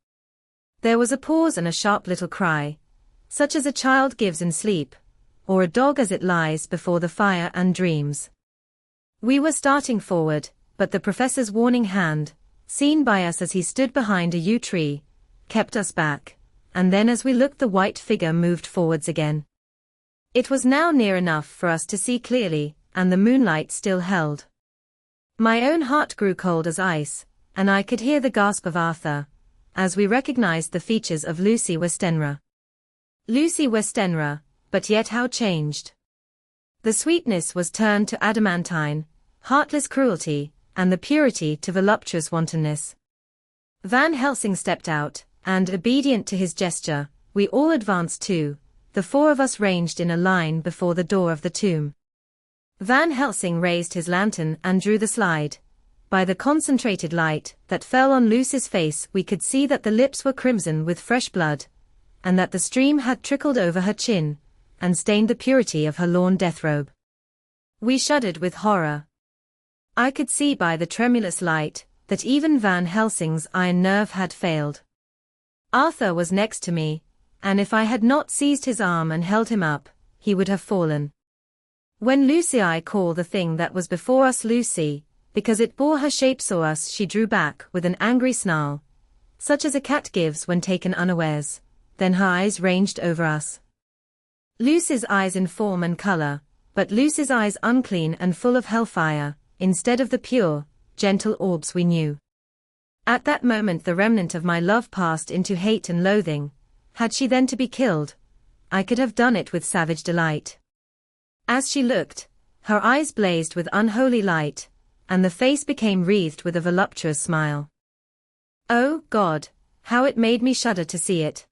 Speaker 1: There was a pause and a sharp little cry, such as a child gives in sleep, or a dog as it lies before the fire and dreams. We were starting forward, but the professor's warning hand, seen by us as he stood behind a yew tree, kept us back, and then as we looked the white figure moved forwards again. It was now near enough for us to see clearly, and the moonlight still held. My own heart grew cold as ice, and I could hear the gasp of Arthur, as we recognized the features of Lucy Westenra. Lucy Westenra, but yet how changed! The sweetness was turned to adamantine, heartless cruelty, and the purity to voluptuous wantonness. Van Helsing stepped out, and obedient to his gesture, we all advanced too, the four of us ranged in a line before the door of the tomb. Van Helsing raised his lantern and drew the slide. By the concentrated light that fell on Lucy's face we could see that the lips were crimson with fresh blood, and that the stream had trickled over her chin, and stained the purity of her lawn deathrobe. We shuddered with horror. I could see by the tremulous light that even Van Helsing's iron nerve had failed. Arthur was next to me, and if I had not seized his arm and held him up, he would have fallen. When Lucy I call the thing that was before us Lucy, because it bore her shape saw us, she drew back with an angry snarl, such as a cat gives when taken unawares, then her eyes ranged over us. Lucy's eyes in form and color, but Lucy's eyes unclean and full of hellfire, instead of the pure, gentle orbs we knew. At that moment the remnant of my love passed into hate and loathing. Had she then to be killed, I could have done it with savage delight. As she looked, her eyes blazed with unholy light, and the face became wreathed with a voluptuous smile. Oh, God, how it made me shudder to see it.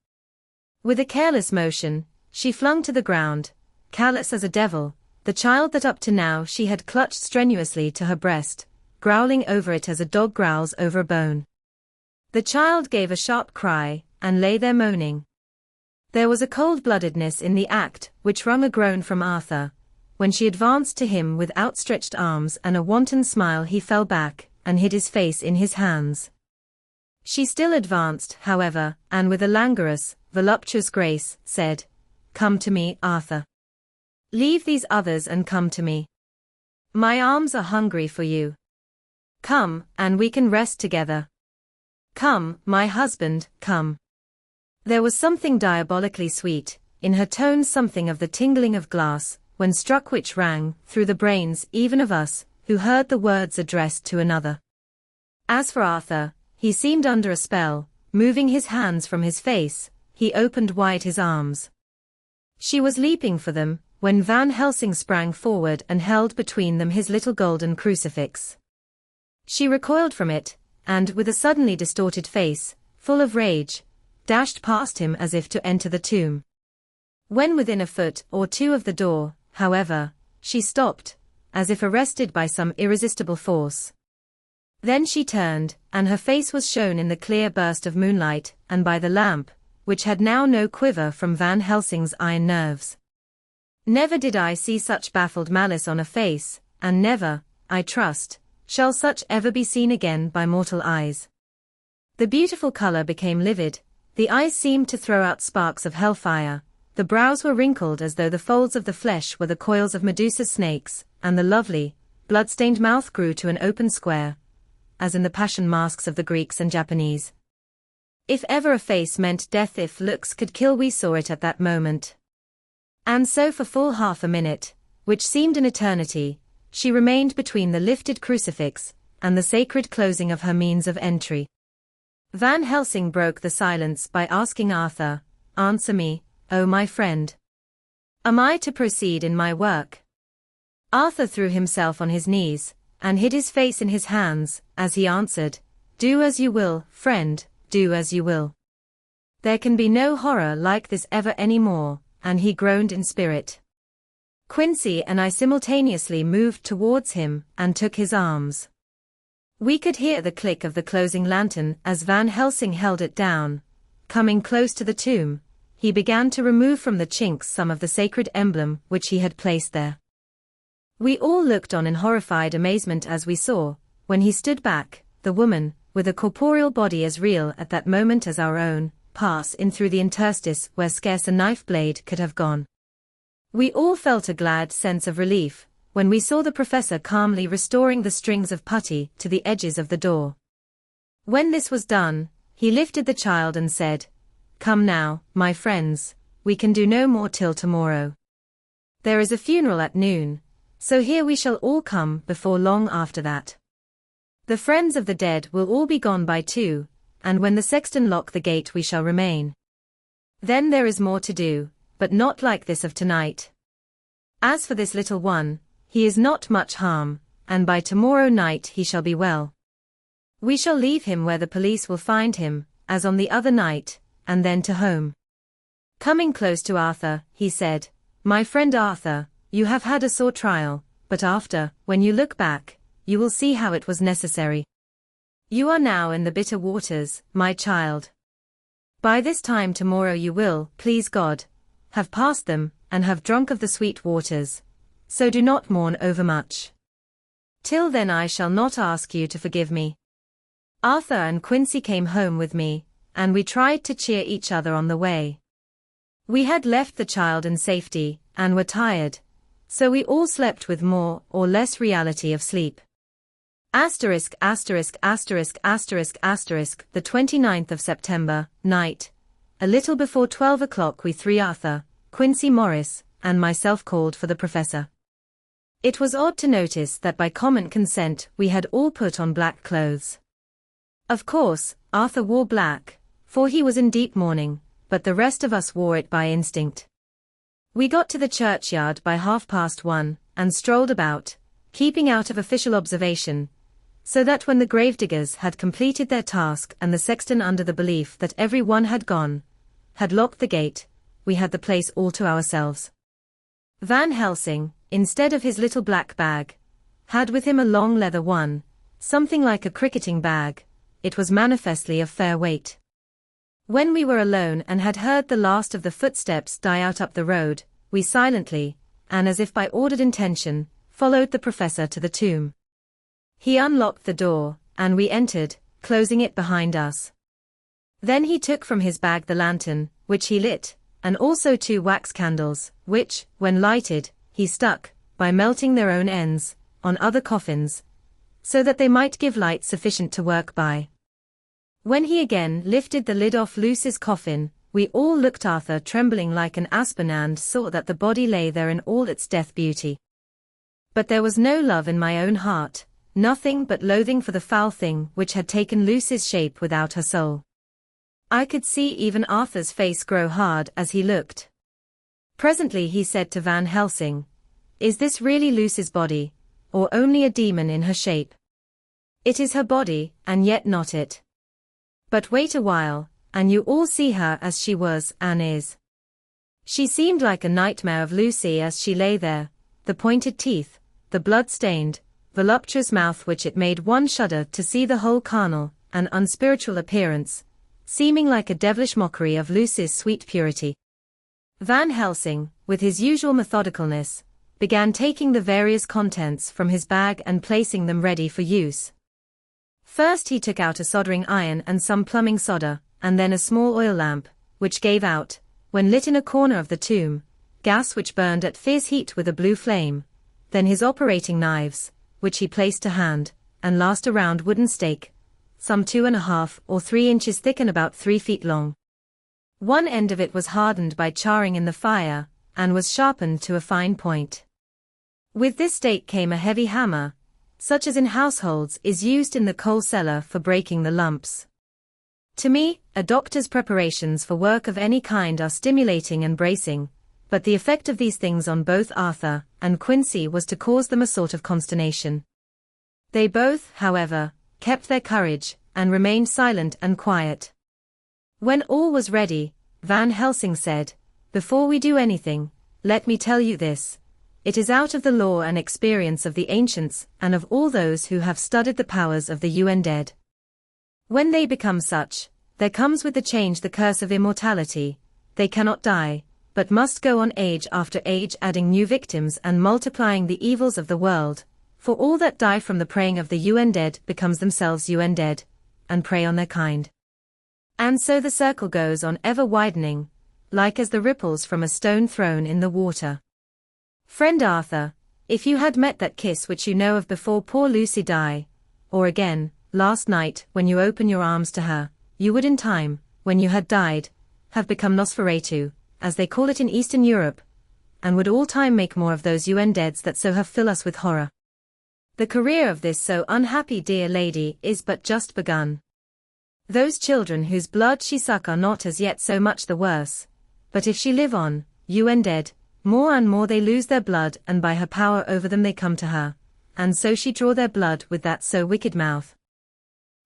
Speaker 1: With a careless motion, she flung to the ground, callous as a devil, the child that up to now she had clutched strenuously to her breast, growling over it as a dog growls over a bone. The child gave a sharp cry, and lay there moaning. There was a cold-bloodedness in the act which wrung a groan from Arthur. When she advanced to him with outstretched arms and a wanton smile he fell back, and hid his face in his hands. She still advanced, however, and with a languorous, voluptuous grace, said, "Come to me, Arthur. Leave these others and come to me. My arms are hungry for you. Come, and we can rest together. Come, my husband, come." There was something diabolically sweet in her tones, something of the tingling of glass, when struck, which rang through the brains even of us, who heard the words addressed to another. As for Arthur, he seemed under a spell, moving his hands from his face, he opened wide his arms. She was leaping for them, when Van Helsing sprang forward and held between them his little golden crucifix. She recoiled from it, and, with a suddenly distorted face, full of rage, dashed past him as if to enter the tomb. When within a foot or two of the door, however, she stopped, as if arrested by some irresistible force. Then she turned, and her face was shown in the clear burst of moonlight, and by the lamp, which had now no quiver from Van Helsing's iron nerves. Never did I see such baffled malice on a face, and never, I trust, shall such ever be seen again by mortal eyes. The beautiful color became livid, the eyes seemed to throw out sparks of hellfire, the brows were wrinkled as though the folds of the flesh were the coils of Medusa's snakes, and the lovely, blood-stained mouth grew to an open square, as in the passion masks of the Greeks and Japanese. If ever a face meant death, if looks could kill, we saw it at that moment. And so for full half a minute, which seemed an eternity, she remained between the lifted crucifix and the sacred closing of her means of entry. Van Helsing broke the silence by asking Arthur, "Answer me, O my friend. Am I to proceed in my work?" Arthur threw himself on his knees, and hid his face in his hands, as he answered, "Do as you will, friend, do as you will. There can be no horror like this ever any more," and he groaned in spirit. Quincy and I simultaneously moved towards him, and took his arms. We could hear the click of the closing lantern as Van Helsing held it down. Coming close to the tomb, he began to remove from the chinks some of the sacred emblem which he had placed there. We all looked on in horrified amazement as we saw, when he stood back, the woman, with a corporeal body as real at that moment as our own, pass in through the interstice where scarce a knife blade could have gone. We all felt a glad sense of relief, when we saw the professor calmly restoring the strings of putty to the edges of the door. When this was done, he lifted the child and said, "Come now, my friends, we can do no more till tomorrow. There is a funeral at noon, so here we shall all come before long after that. The friends of the dead will all be gone by 2, and when the sexton lock the gate we shall remain. Then there is more to do, but not like this of tonight. As for this little one, he is not much harm, and by tomorrow night he shall be well. We shall leave him where the police will find him, as on the other night, and then to home." Coming close to Arthur, he said, "My friend Arthur, you have had a sore trial, but after, when you look back, you will see how it was necessary. You are now in the bitter waters, my child. By this time tomorrow you will, please God, have passed them, and have drunk of the sweet waters, so do not mourn overmuch. Till then I shall not ask you to forgive me." Arthur and Quincy came home with me, and we tried to cheer each other on the way. We had left the child in safety, and were tired, so we all slept with more or less reality of sleep. *********** The 29th of September, night. A little before 12 o'clock we three, Arthur, Quincy Morris, and myself, called for the professor. It was odd to notice that by common consent we had all put on black clothes. Of course, Arthur wore black, for he was in deep mourning, but the rest of us wore it by instinct. We got to the churchyard by 1:30, and strolled about, keeping out of official observation, so that when the gravediggers had completed their task and the sexton, under the belief that every one had gone, had locked the gate, we had the place all to ourselves. Van Helsing, instead of his little black bag, had with him a long leather one, something like a cricketing bag. It was manifestly of fair weight. When we were alone and had heard the last of the footsteps die out up the road, we silently, and as if by ordered intention, followed the professor to the tomb. He unlocked the door, and we entered, closing it behind us. Then he took from his bag the lantern, which he lit, and also 2 wax candles, which, when lighted, he stuck, by melting their own ends, on other coffins, so that they might give light sufficient to work by. When he again lifted the lid off Lucy's coffin, we all looked, Arthur trembling like an aspen, and saw that the body lay there in all its death beauty. But there was no love in my own heart, nothing but loathing for the foul thing which had taken Lucy's shape without her soul. I could see even Arthur's face grow hard as he looked. Presently he said to Van Helsing, "Is this really Lucy's body, or only a demon in her shape?" "It is her body, and yet not it. But wait a while, and you all see her as she was and is." She seemed like a nightmare of Lucy as she lay there, the pointed teeth, the blood-stained, voluptuous mouth which it made one shudder to see the whole carnal and unspiritual appearance, seeming like a devilish mockery of Lucy's sweet purity. Van Helsing, with his usual methodicalness, began taking the various contents from his bag and placing them ready for use. First he took out a soldering iron and some plumbing solder, and then a small oil lamp, which gave out, when lit in a corner of the tomb, gas which burned at fierce heat with a blue flame, then his operating knives, which he placed to hand, and last a round wooden stake, some 2.5 or 3 inches thick and about 3 feet long. One end of it was hardened by charring in the fire, and was sharpened to a fine point. With this stake came a heavy hammer, such as in households is used in the coal cellar for breaking the lumps. To me, a doctor's preparations for work of any kind are stimulating and bracing, but the effect of these things on both Arthur and Quincy was to cause them a sort of consternation. They both, however, kept their courage, and remained silent and quiet. When all was ready, Van Helsing said, "Before we do anything, let me tell you this. It is out of the law and experience of the ancients and of all those who have studied the powers of the undead. When they become such, there comes with the change the curse of immortality. They cannot die, but must go on age after age adding new victims and multiplying the evils of the world, for all that die from the preying of the undead becomes themselves undead, and prey on their kind. And so the circle goes on ever widening, like as the ripples from a stone thrown in the water. Friend Arthur, if you had met that kiss which you know of before poor Lucy died, or again, last night when you open your arms to her, you would in time, when you had died, have become Nosferatu, as they call it in Eastern Europe, and would all time make more of those undeads that so have filled us with horror. The career of this so unhappy dear lady is but just begun. Those children whose blood she suck are not as yet so much the worse, but if she live on, undead, more and more they lose their blood and by her power over them they come to her, and so she draw their blood with that so wicked mouth.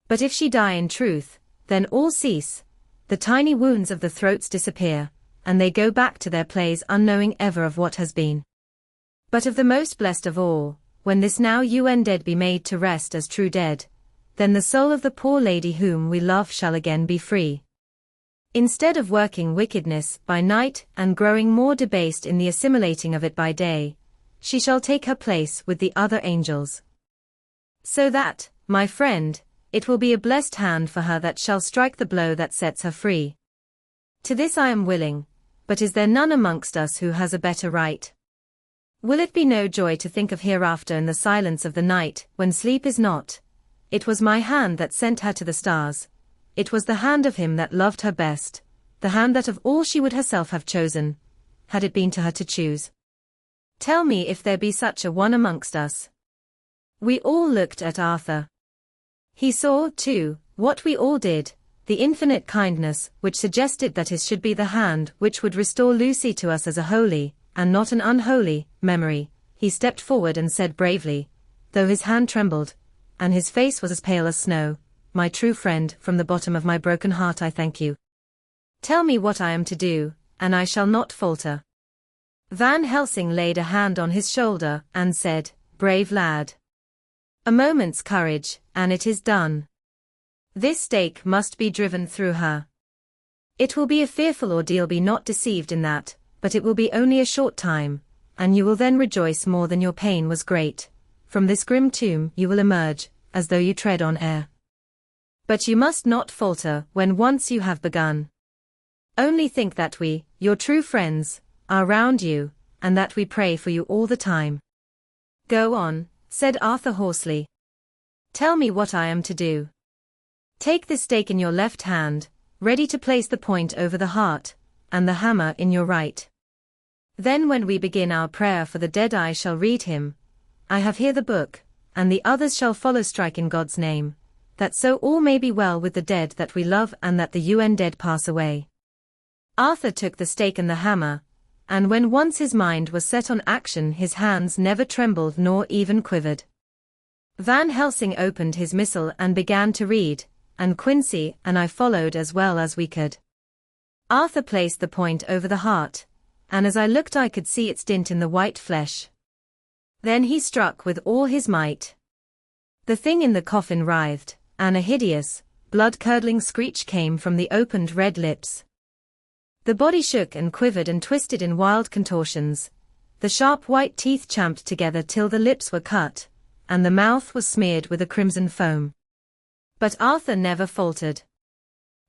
Speaker 1: But if she die in truth, then all cease, the tiny wounds of the throats disappear, and they go back to their plays unknowing ever of what has been. But of the most blessed of all, when this now undead be made to rest as true dead, then the soul of the poor lady whom we love shall again be free. Instead of working wickedness by night and growing more debased in the assimilating of it by day, she shall take her place with the other angels. So that, my friend, it will be a blessed hand for her that shall strike the blow that sets her free. To this I am willing, but is there none amongst us who has a better right? Will it be no joy to think of hereafter in the silence of the night, when sleep is not? It was my hand that sent her to the stars. It was the hand of him that loved her best, the hand that of all she would herself have chosen, had it been to her to choose. Tell me if there be such a one amongst us." We all looked at Arthur. He saw, too, what we all did, the infinite kindness which suggested that his should be the hand which would restore Lucy to us as a holy, and not an unholy, memory. He stepped forward and said bravely, though his hand trembled, and his face was as pale as snow, "My true friend, from the bottom of my broken heart I thank you. Tell me what I am to do, and I shall not falter." Van Helsing laid a hand on his shoulder and said, "Brave lad. A moment's courage, and it is done. This stake must be driven through her. It will be a fearful ordeal, be not deceived in that, but it will be only a short time, and you will then rejoice more than your pain was great. From this grim tomb you will emerge, as though you tread on air. But you must not falter when once you have begun. Only think that we, your true friends, are round you, and that we pray for you all the time." "Go on," said Arthur hoarsely. "Tell me what I am to do." "Take this stake in your left hand, ready to place the point over the heart, and the hammer in your right. Then when we begin our prayer for the dead I shall read him. I have here the book, and the others shall follow. Strike in God's name, that so all may be well with the dead that we love and that the undead pass away." Arthur took the stake and the hammer, and when once his mind was set on action his hands never trembled nor even quivered. Van Helsing opened his missal and began to read, and Quincy and I followed as well as we could. Arthur placed the point over the heart, and as I looked I could see its dint in the white flesh. Then he struck with all his might. The thing in the coffin writhed, and a hideous, blood-curdling screech came from the opened red lips. The body shook and quivered and twisted in wild contortions. The sharp white teeth champed together till the lips were cut, and the mouth was smeared with a crimson foam. But Arthur never faltered.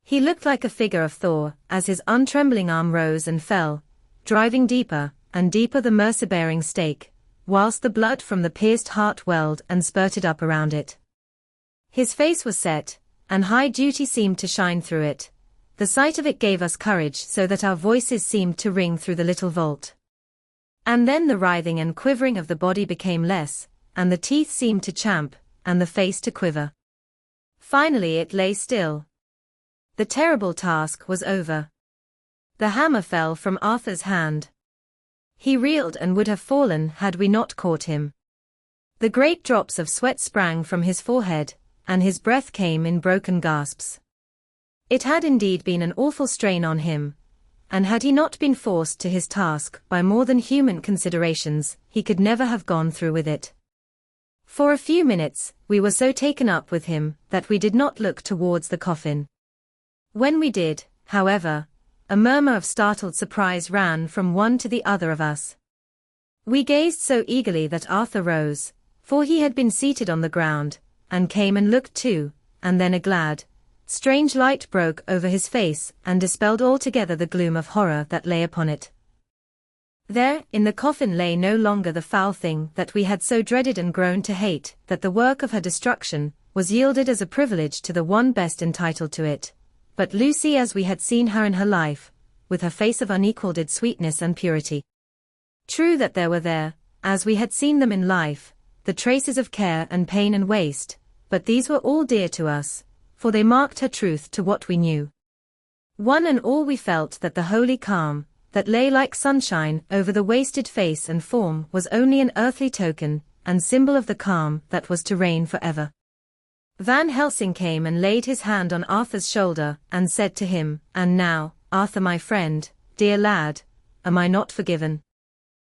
Speaker 1: He looked like a figure of Thor, as his untrembling arm rose and fell, driving deeper and deeper the mercy-bearing stake, whilst the blood from the pierced heart welled and spurted up around it. His face was set, and high duty seemed to shine through it. The sight of it gave us courage so that our voices seemed to ring through the little vault. And then the writhing and quivering of the body became less, and the teeth seemed to champ, and the face to quiver. Finally it lay still. The terrible task was over. The hammer fell from Arthur's hand. He reeled and would have fallen had we not caught him. The great drops of sweat sprang from his forehead, and his breath came in broken gasps. It had indeed been an awful strain on him, and had he not been forced to his task by more than human considerations, he could never have gone through with it. For a few minutes, we were so taken up with him that we did not look towards the coffin. When we did, however, a murmur of startled surprise ran from one to the other of us. We gazed so eagerly that Arthur rose, for he had been seated on the ground, and came and looked too, and then a glad, strange light broke over his face and dispelled altogether the gloom of horror that lay upon it. There, in the coffin lay no longer the foul thing that we had so dreaded and grown to hate, that the work of her destruction was yielded as a privilege to the one best entitled to it, but Lucy as we had seen her in her life, with her face of unequalled sweetness and purity. True that there were there, as we had seen them in life, the traces of care and pain and waste, but these were all dear to us, for they marked her truth to what we knew. One and all we felt that the holy calm, that lay like sunshine over the wasted face and form was only an earthly token, and symbol of the calm that was to reign forever. Van Helsing came and laid his hand on Arthur's shoulder, and said to him, "And now, Arthur my friend, dear lad, am I not forgiven?"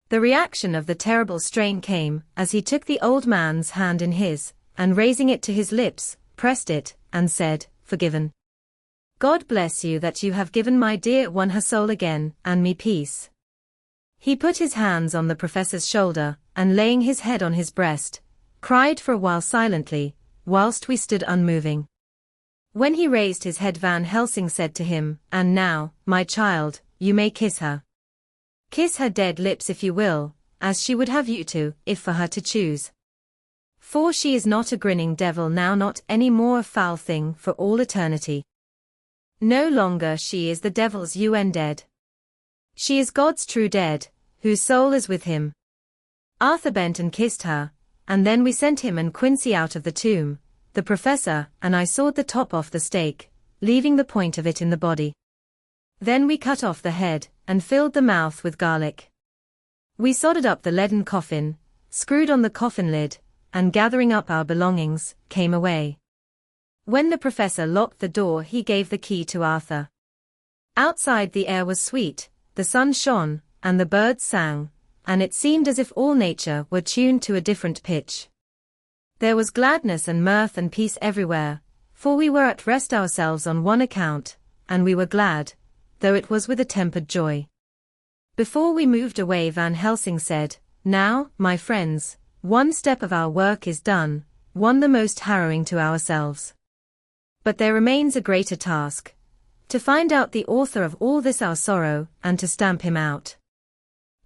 Speaker 1: The reaction of the terrible strain came, as he took the old man's hand in his, and raising it to his lips, pressed it, and said, "Forgiven. God bless you that you have given my dear one her soul again, and me peace." He put his hands on the professor's shoulder, and laying his head on his breast, cried for a while silently, whilst we stood unmoving. When he raised his head Van Helsing said to him, "And now, my child, you may kiss her. Kiss her dead lips if you will, as she would have you to, if for her to choose. For she is not a grinning devil now, not any more a foul thing for all eternity. No longer she is the devil's undead. She is God's true dead, whose soul is with him." Arthur bent and kissed her, and then we sent him and Quincy out of the tomb. The professor and I sawed the top off the stake, leaving the point of it in the body. Then we cut off the head, and filled the mouth with garlic. We sodded up the leaden coffin, screwed on the coffin lid, and gathering up our belongings, came away. When the professor locked the door he gave the key to Arthur. Outside the air was sweet, the sun shone, and the birds sang, and it seemed as if all nature were tuned to a different pitch. There was gladness and mirth and peace everywhere, for we were at rest ourselves on one account, and we were glad, though it was with a tempered joy. Before we moved away Van Helsing said, "Now, my friends, one step of our work is done, one the most harrowing to ourselves. But there remains a greater task, to find out the author of all this our sorrow, and to stamp him out.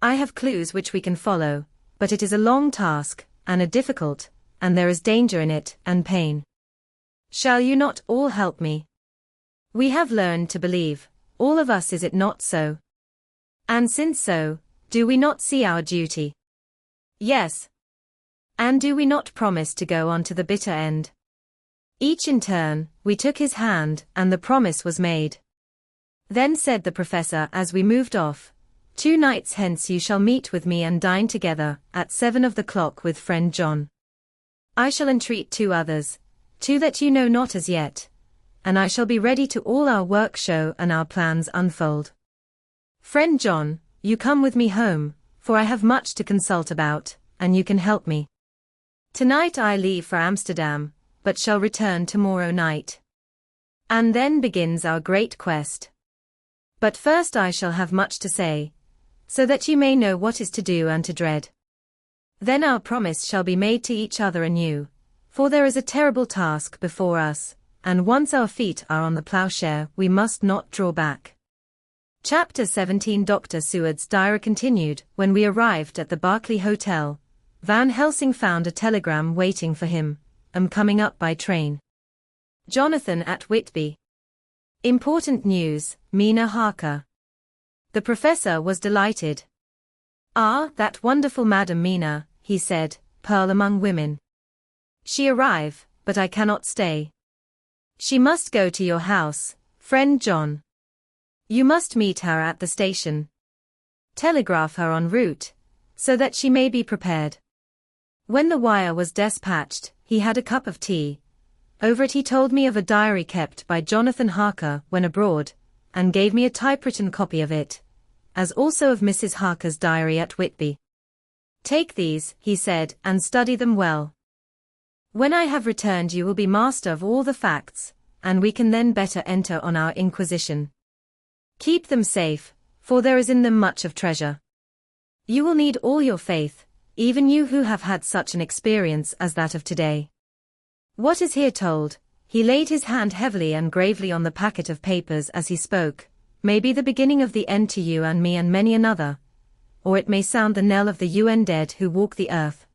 Speaker 1: I have clues which we can follow, but it is a long task, and a difficult, and there is danger in it, and pain. Shall you not all help me? We have learned to believe, all of us, is it not so? And since so, do we not see our duty? Yes. And do we not promise to go on to the bitter end?" Each in turn, we took his hand, and the promise was made. Then said the professor as we moved off, 2 nights hence you shall meet with me and dine together, at 7 of the clock with friend John. I shall entreat 2 others, 2 that you know not as yet, and I shall be ready to all our work show and our plans unfold. Friend John, you come with me home, for I have much to consult about, and you can help me. Tonight I leave for Amsterdam, but shall return tomorrow night. And then begins our great quest. But first I shall have much to say, so that you may know what is to do and to dread. Then our promise shall be made to each other anew, for there is a terrible task before us, and once our feet are on the ploughshare we must not draw back. Chapter 17. Dr. Seward's diary continued. When we arrived at the Berkeley Hotel, Van Helsing found a telegram waiting for him. Am coming up by train. Jonathan at Whitby. Important news, Mina Harker. The professor was delighted. Ah, that wonderful Madam Mina, he said, pearl among women. She arrive, but I cannot stay. She must go to your house, friend John. You must meet her at the station. Telegraph her en route, so that she may be prepared. When the wire was dispatched, he had a cup of tea. Over it he told me of a diary kept by Jonathan Harker when abroad, and gave me a typewritten copy of it, as also of Mrs. Harker's diary at Whitby. Take these, he said, and study them well. When I have returned you will be master of all the facts, and we can then better enter on our inquisition. Keep them safe, for there is in them much of treasure. You will need all your faith, even you who have had such an experience as that of today. What is here told, he laid his hand heavily and gravely on the packet of papers as he spoke, may be the beginning of the end to you and me and many another, or it may sound the knell of the undead who walk the earth.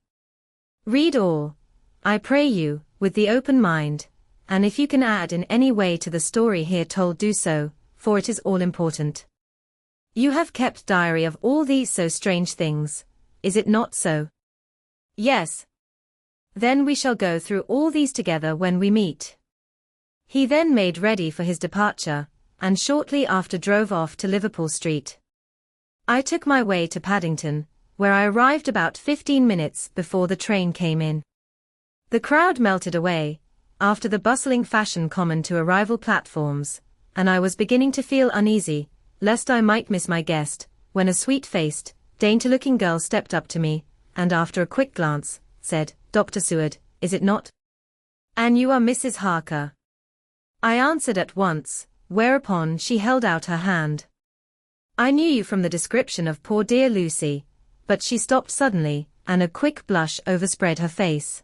Speaker 1: Read all, I pray you, with the open mind, and if you can add in any way to the story here told do so, for it is all important. You have kept diary of all these so strange things, is it not so? Yes. Then we shall go through all these together when we meet. He then made ready for his departure, and shortly after drove off to Liverpool Street. I took my way to Paddington, where I arrived about 15 minutes before the train came in. The crowd melted away, after the bustling fashion common to arrival platforms, and I was beginning to feel uneasy, lest I might miss my guest, when a sweet-faced, dainty-looking girl stepped up to me, and after a quick glance, said, Dr. Seward, is it not? And you are Mrs. Harker. I answered at once, whereupon she held out her hand. I knew you from the description of poor dear Lucy, but she stopped suddenly, and a quick blush overspread her face.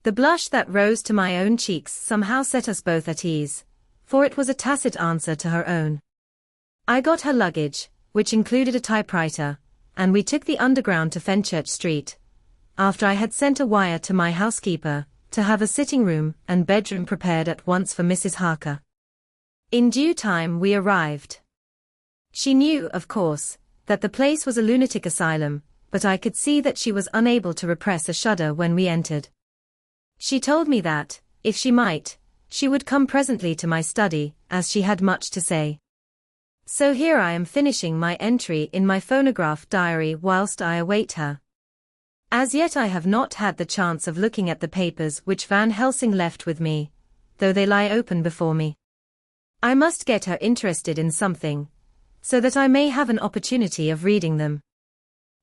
Speaker 1: The blush that rose to my own cheeks somehow set us both at ease, for it was a tacit answer to her own. I got her luggage, which included a typewriter, and we took the Underground to Fenchurch Street, after I had sent a wire to my housekeeper, to have a sitting room and bedroom prepared at once for Mrs. Harker. In due time we arrived. She knew, of course, that the place was a lunatic asylum, but I could see that she was unable to repress a shudder when we entered. She told me that, if she might, she would come presently to my study, as she had much to say. So here I am finishing my entry in my phonograph diary whilst I await her. As yet I have not had the chance of looking at the papers which Van Helsing left with me, though they lie open before me. I must get her interested in something, so that I may have an opportunity of reading them.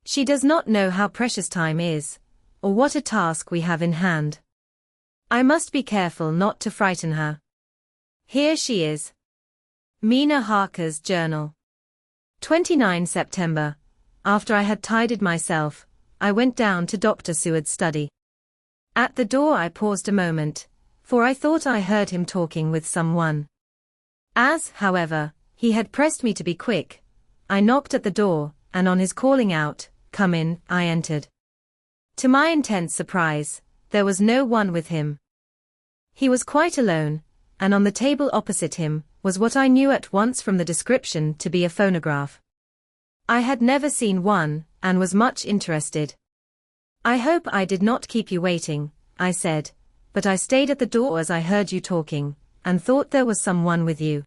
Speaker 1: She does not know how precious time is, or what a task we have in hand. I must be careful not to frighten her. Here she is. Mina Harker's Journal. 29 September. After I had tidied myself, I went down to Dr. Seward's study. At the door I paused a moment, for I thought I heard him talking with someone. As, however, he had pressed me to be quick, I knocked at the door, and on his calling out, "Come in," I entered. To my intense surprise, there was no one with him. He was quite alone, and on the table opposite him was what I knew at once from the description to be a phonograph. I had never seen one, and was much interested. "I hope I did not keep you waiting," I said, "but I stayed at the door as I heard you talking, and thought there was someone with you."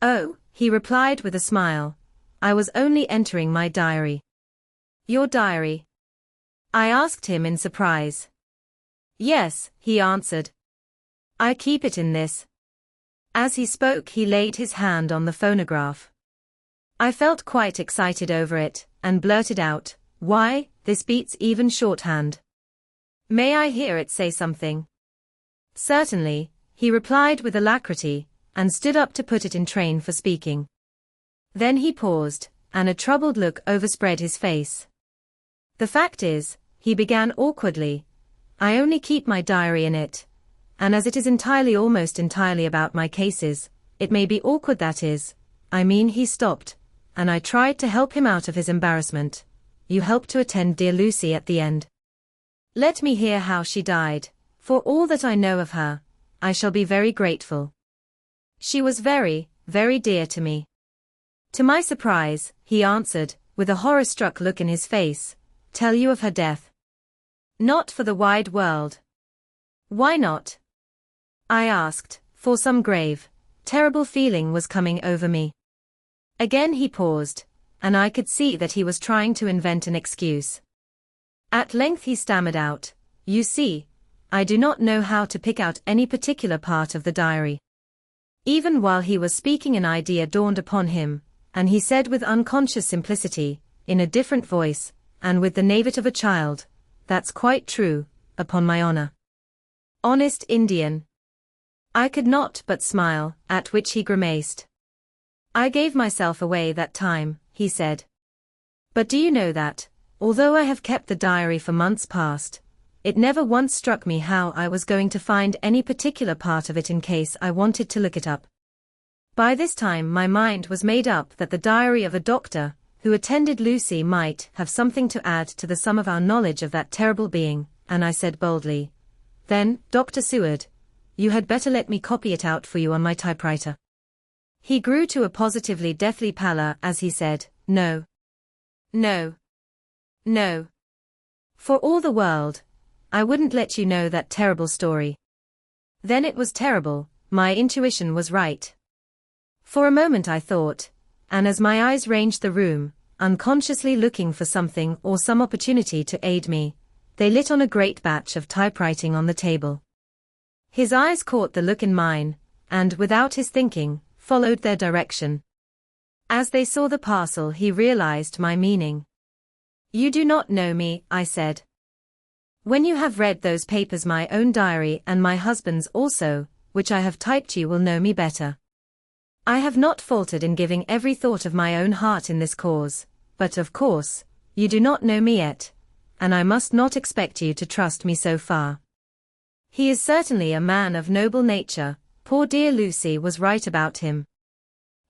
Speaker 1: "Oh," he replied with a smile, I was only entering my diary. Your diary? I asked him in surprise. Yes, he answered. I keep it in this. As he spoke, he laid his hand on the phonograph. I felt quite excited over it, and blurted out, "Why, this beats even shorthand. May I hear it say something?" "Certainly," he replied with alacrity, and stood up to put it in train for speaking. Then he paused, and a troubled look overspread his face. "The fact is," he began awkwardly, "I only keep my diary in it, and as it is almost entirely about my cases, it may be awkward, that is, I mean." He stopped, and I tried to help him out of his embarrassment. "You helped to attend dear Lucy at the end. Let me hear how she died. For all that I know of her, I shall be very grateful. She was very, very dear to me." To my surprise, he answered, with a horror-struck look in his face, "Tell you of her death? Not for the wide world." "Why not?" I asked, for some grave, terrible feeling was coming over me. Again he paused, and I could see that he was trying to invent an excuse. At length he stammered out, "You see, I do not know how to pick out any particular part of the diary." Even while he was speaking, an idea dawned upon him, and he said with unconscious simplicity, in a different voice, and with the naivete of a child, "That's quite true, upon my honor." Honest Indian. I could not but smile, at which he grimaced. "I gave myself away that time," he said. "But do you know that, although I have kept the diary for months past, it never once struck me how I was going to find any particular part of it in case I wanted to look it up. By this time my mind was made up that the diary of a doctor who attended Lucy might have something to add to the sum of our knowledge of that terrible being, and I said boldly, 'Then, Dr. Seward, you had better let me copy it out for you on my typewriter.' He grew to a positively deathly pallor as he said, 'No. No. No. For all the world, I wouldn't let you know that terrible story.' Then it was terrible, my intuition was right. For a moment I thought, and as my eyes ranged the room, unconsciously looking for something or some opportunity to aid me, they lit on a great batch of typewriting on the table. His eyes caught the look in mine, and, without his thinking, followed their direction. As they saw the parcel, he realized my meaning. "You do not know me," I said. "When you have read those papers, my own diary and my husband's also, which I have typed, you will know me better. I have not faltered in giving every thought of my own heart in this cause, but of course, you do not know me yet, and I must not expect you to trust me so far. He is certainly a man of noble nature, poor dear Lucy was right about him."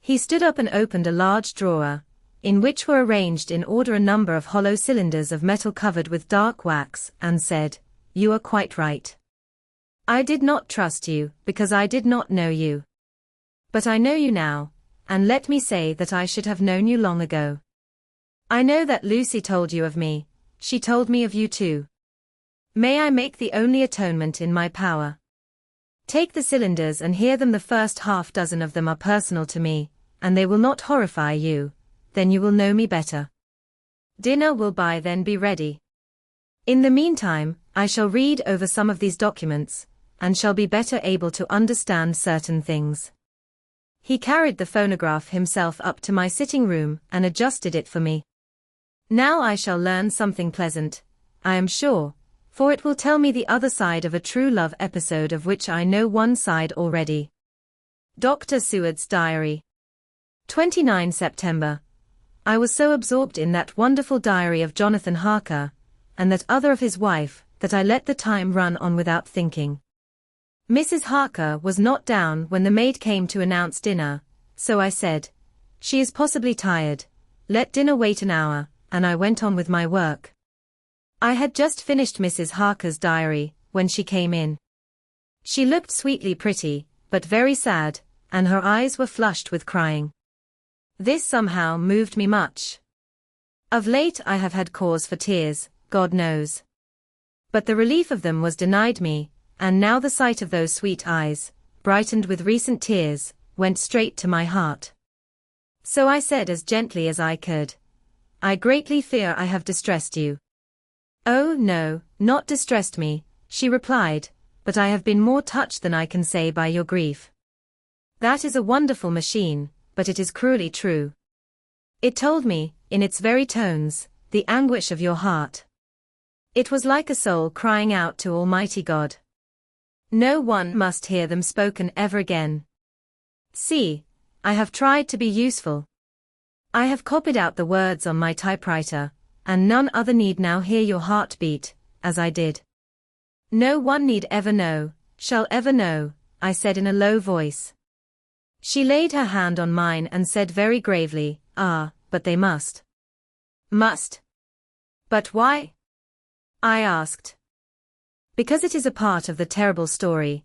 Speaker 1: He stood up and opened a large drawer, in which were arranged in order a number of hollow cylinders of metal covered with dark wax, and said, "You are quite right. I did not trust you, because I did not know you. But I know you now, and let me say that I should have known you long ago. I know that Lucy told you of me, she told me of you too. May I make the only atonement in my power? Take the cylinders and hear them. The first half dozen of them are personal to me, and they will not horrify you, then you will know me better. Dinner will by then be ready. In the meantime, I shall read over some of these documents, and shall be better able to understand certain things." He carried the phonograph himself up to my sitting room and adjusted it for me. "Now I shall learn something pleasant, I am sure, for it will tell me the other side of a true love episode of which I know one side already." Dr. Seward's Diary. 29 September. I was so absorbed in that wonderful diary of Jonathan Harker, and that other of his wife, that I let the time run on without thinking. Mrs. Harker was not down when the maid came to announce dinner, so I said, "She is possibly tired, let dinner wait an hour," and I went on with my work. I had just finished Mrs. Harker's diary, when she came in. She looked sweetly pretty, but very sad, and her eyes were flushed with crying. This somehow moved me much. Of late I have had cause for tears, God knows. But the relief of them was denied me, and now the sight of those sweet eyes, brightened with recent tears, went straight to my heart. So I said as gently as I could. I greatly fear I have distressed you. Oh no, not distressed me, she replied, but I have been more touched than I can say by your grief. That is a wonderful machine, but it is cruelly true. It told me, in its very tones, the anguish of your heart. It was like a soul crying out to Almighty God. No one must hear them spoken ever again. See, I have tried to be useful. I have copied out the words on my typewriter, and none other need now hear your heart beat, as I did. No one need ever know, shall ever know, I said in a low voice. She laid her hand on mine and said very gravely, ah, but they must. Must. But why? I asked. Because it is a part of the terrible story.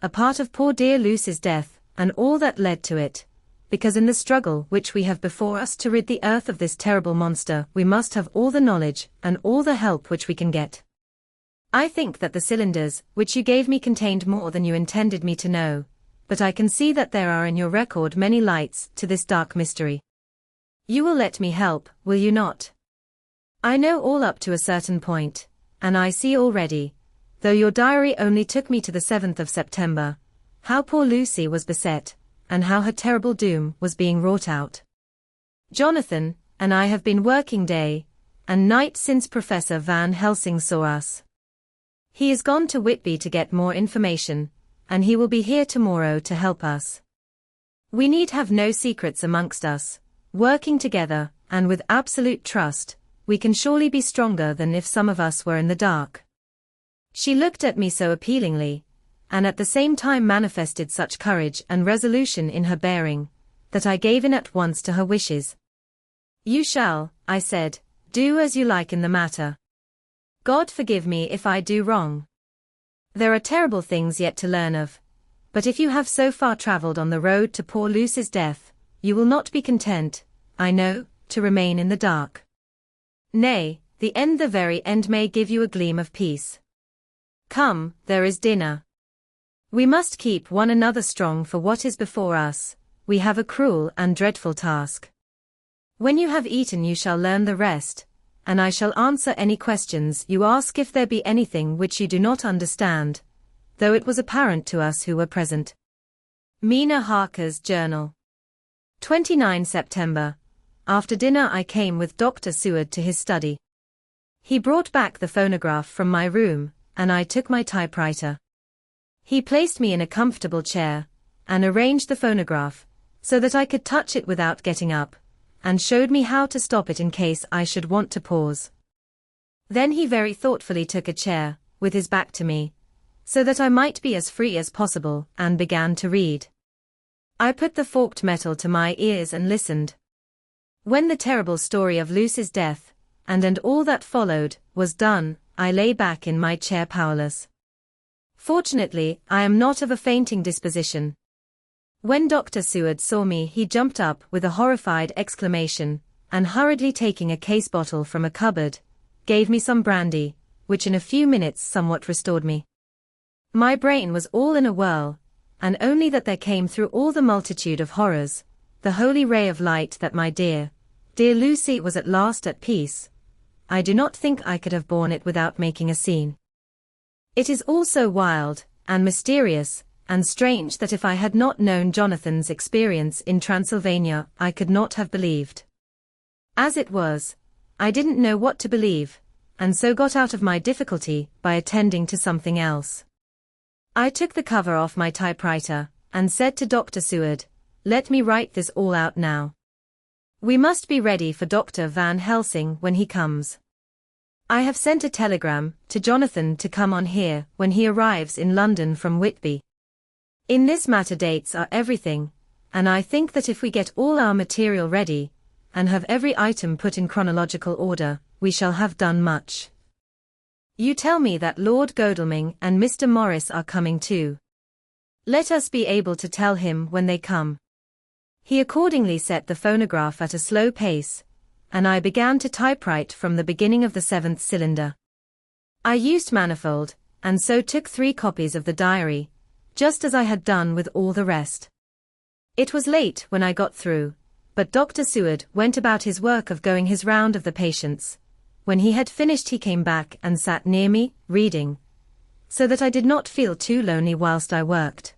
Speaker 1: A part of poor dear Lucy's death, and all that led to it. Because in the struggle which we have before us to rid the earth of this terrible monster, we must have all the knowledge, and all the help which we can get. I think that the cylinders, which you gave me contained more than you intended me to know, but I can see that there are in your record many lights to this dark mystery. You will let me help, will you not? I know all up to a certain point, and I see already, though your diary only took me to the 7th of September, how poor Lucy was beset, and how her terrible doom was being wrought out. Jonathan and I have been working day and night since Professor Van Helsing saw us. He is gone to Whitby to get more information, and he will be here tomorrow to help us. We need have no secrets amongst us. Working together, and with absolute trust, we can surely be stronger than if some of us were in the dark. She looked at me so appealingly, and at the same time manifested such courage and resolution in her bearing, that I gave in at once to her wishes. You shall, I said, do as you like in the matter. God forgive me if I do wrong. There are terrible things yet to learn of, but if you have so far travelled on the road to poor Lucy's death, you will not be content, I know, to remain in the dark. Nay, the very end may give you a gleam of peace. Come, there is dinner. We must keep one another strong for what is before us. We have a cruel and dreadful task. When you have eaten you shall learn the rest, and I shall answer any questions you ask if there be anything which you do not understand, though it was apparent to us who were present. Mina Harker's Journal. 29 September. After dinner I came with Dr. Seward to his study. He brought back the phonograph from my room, and I took my typewriter. He placed me in a comfortable chair, and arranged the phonograph, so that I could touch it without getting up, and showed me how to stop it in case I should want to pause. Then he very thoughtfully took a chair, with his back to me, so that I might be as free as possible, and began to read. I put the forked metal to my ears and listened. When the terrible story of Lucy's death, and all that followed, was done, I lay back in my chair powerless. Fortunately, I am not of a fainting disposition. When Dr. Seward saw me he jumped up with a horrified exclamation, and hurriedly taking a case bottle from a cupboard, gave me some brandy, which in a few minutes somewhat restored me. My brain was all in a whirl, and only that there came through all the multitude of horrors, the holy ray of light that my dear Lucy was at last at peace. I do not think I could have borne it without making a scene. It is all so wild, and mysterious, and strange that if I had not known Jonathan's experience in Transylvania, I could not have believed. As it was, I didn't know what to believe, and so got out of my difficulty by attending to something else. I took the cover off my typewriter, and said to Dr. Seward, "Let me write this all out now. We must be ready for Dr. Van Helsing when he comes. I have sent a telegram to Jonathan to come on here when he arrives in London from Whitby. In this matter dates are everything, and I think that if we get all our material ready, and have every item put in chronological order, we shall have done much. You tell me that Lord Godalming and Mr. Morris are coming too. Let us be able to tell him when they come." He accordingly set the phonograph at a slow pace, and I began to typewrite from the beginning of the 7th cylinder. I used manifold, and so took 3 copies of the diary, just as I had done with all the rest. It was late when I got through, but Dr. Seward went about his work of going his round of the patients. When he had finished he came back and sat near me, reading, so that I did not feel too lonely whilst I worked.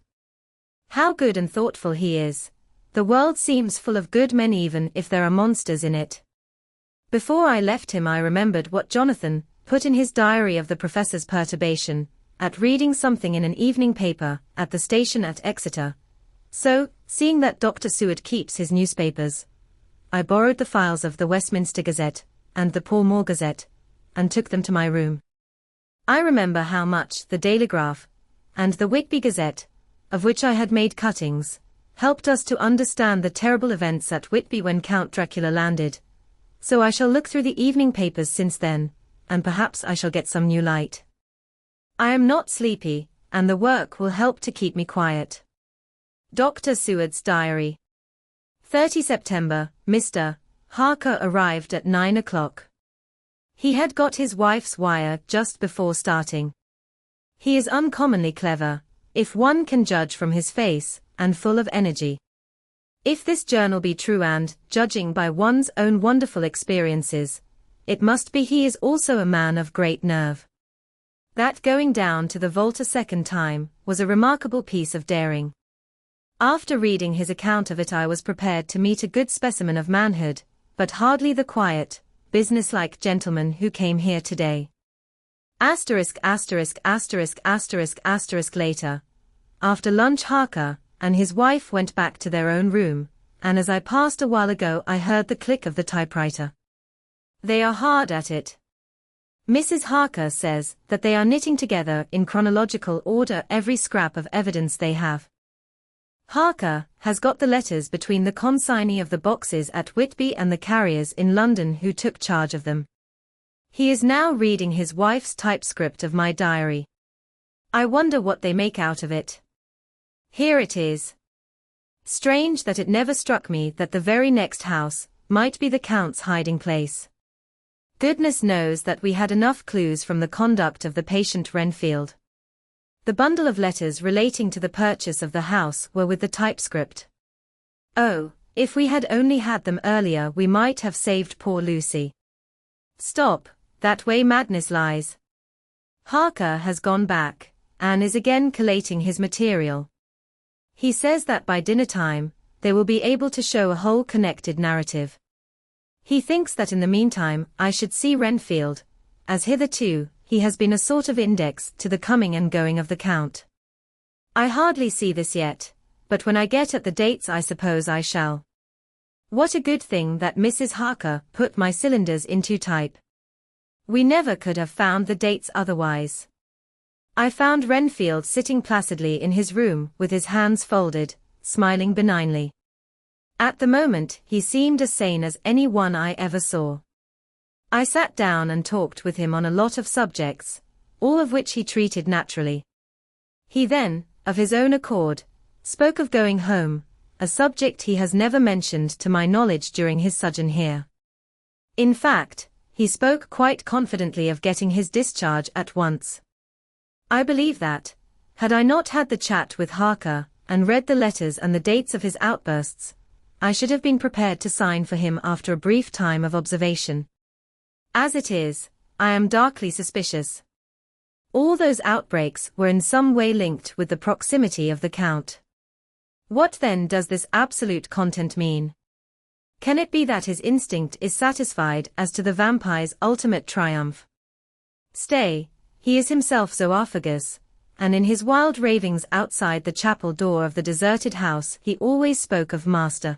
Speaker 1: How good and thoughtful he is. The world seems full of good men even if there are monsters in it. Before I left him I remembered what Jonathan put in his diary of the professor's perturbation at reading something in an evening paper at the station at Exeter. So, seeing that Dr. Seward keeps his newspapers, I borrowed the files of the Westminster Gazette and the Pall Mall Gazette, and took them to my room. I remember how much the Dailygraph and the Whitby Gazette, of which I had made cuttings, helped us to understand the terrible events at Whitby when Count Dracula landed. So I shall look through the evening papers since then, and perhaps I shall get some new light. I am not sleepy, and the work will help to keep me quiet. Dr. Seward's Diary. 30 September, Mr. Harker arrived at 9 o'clock. He had got his wife's wire just before starting. He is uncommonly clever, if one can judge from his face, and full of energy. If this journal be true and, judging by one's own wonderful experiences, it must be he is also a man of great nerve. That going down to the vault a second time was a remarkable piece of daring. After reading his account of it I was prepared to meet a good specimen of manhood, but hardly the quiet, businesslike gentleman who came here today. Later, after lunch Harker and his wife went back to their own room, and as I passed a while ago I heard the click of the typewriter. They are hard at it. Mrs. Harker says that they are knitting together in chronological order every scrap of evidence they have. Harker has got the letters between the consignee of the boxes at Whitby and the carriers in London who took charge of them. He is now reading his wife's typescript of my diary. I wonder what they make out of it. Here it is. Strange that it never struck me that the very next house might be the Count's hiding place. Goodness knows that we had enough clues from the conduct of the patient Renfield. The bundle of letters relating to the purchase of the house were with the typescript. Oh, if we had only had them earlier we might have saved poor Lucy. Stop, that way madness lies. Harker has gone back, and is again collating his material. He says that by dinner time, they will be able to show a whole connected narrative. He thinks that in the meantime I should see Renfield, as hitherto he has been a sort of index to the coming and going of the Count. I hardly see this yet, but when I get at the dates I suppose I shall. What a good thing that Mrs. Harker put my cylinders into type. We never could have found the dates otherwise. I found Renfield sitting placidly in his room with his hands folded, smiling benignly. At the moment he seemed as sane as any one I ever saw. I sat down and talked with him on a lot of subjects, all of which he treated naturally. He then, of his own accord, spoke of going home, a subject he has never mentioned to my knowledge during his sojourn here. In fact, he spoke quite confidently of getting his discharge at once. I believe that, had I not had the chat with Harker, and read the letters and the dates of his outbursts, I should have been prepared to sign for him after a brief time of observation. As it is, I am darkly suspicious. All those outbreaks were in some way linked with the proximity of the Count. What then does this absolute content mean? Can it be that his instinct is satisfied as to the vampire's ultimate triumph? Stay, he is himself zoophagus, and in his wild ravings outside the chapel door of the deserted house he always spoke of master.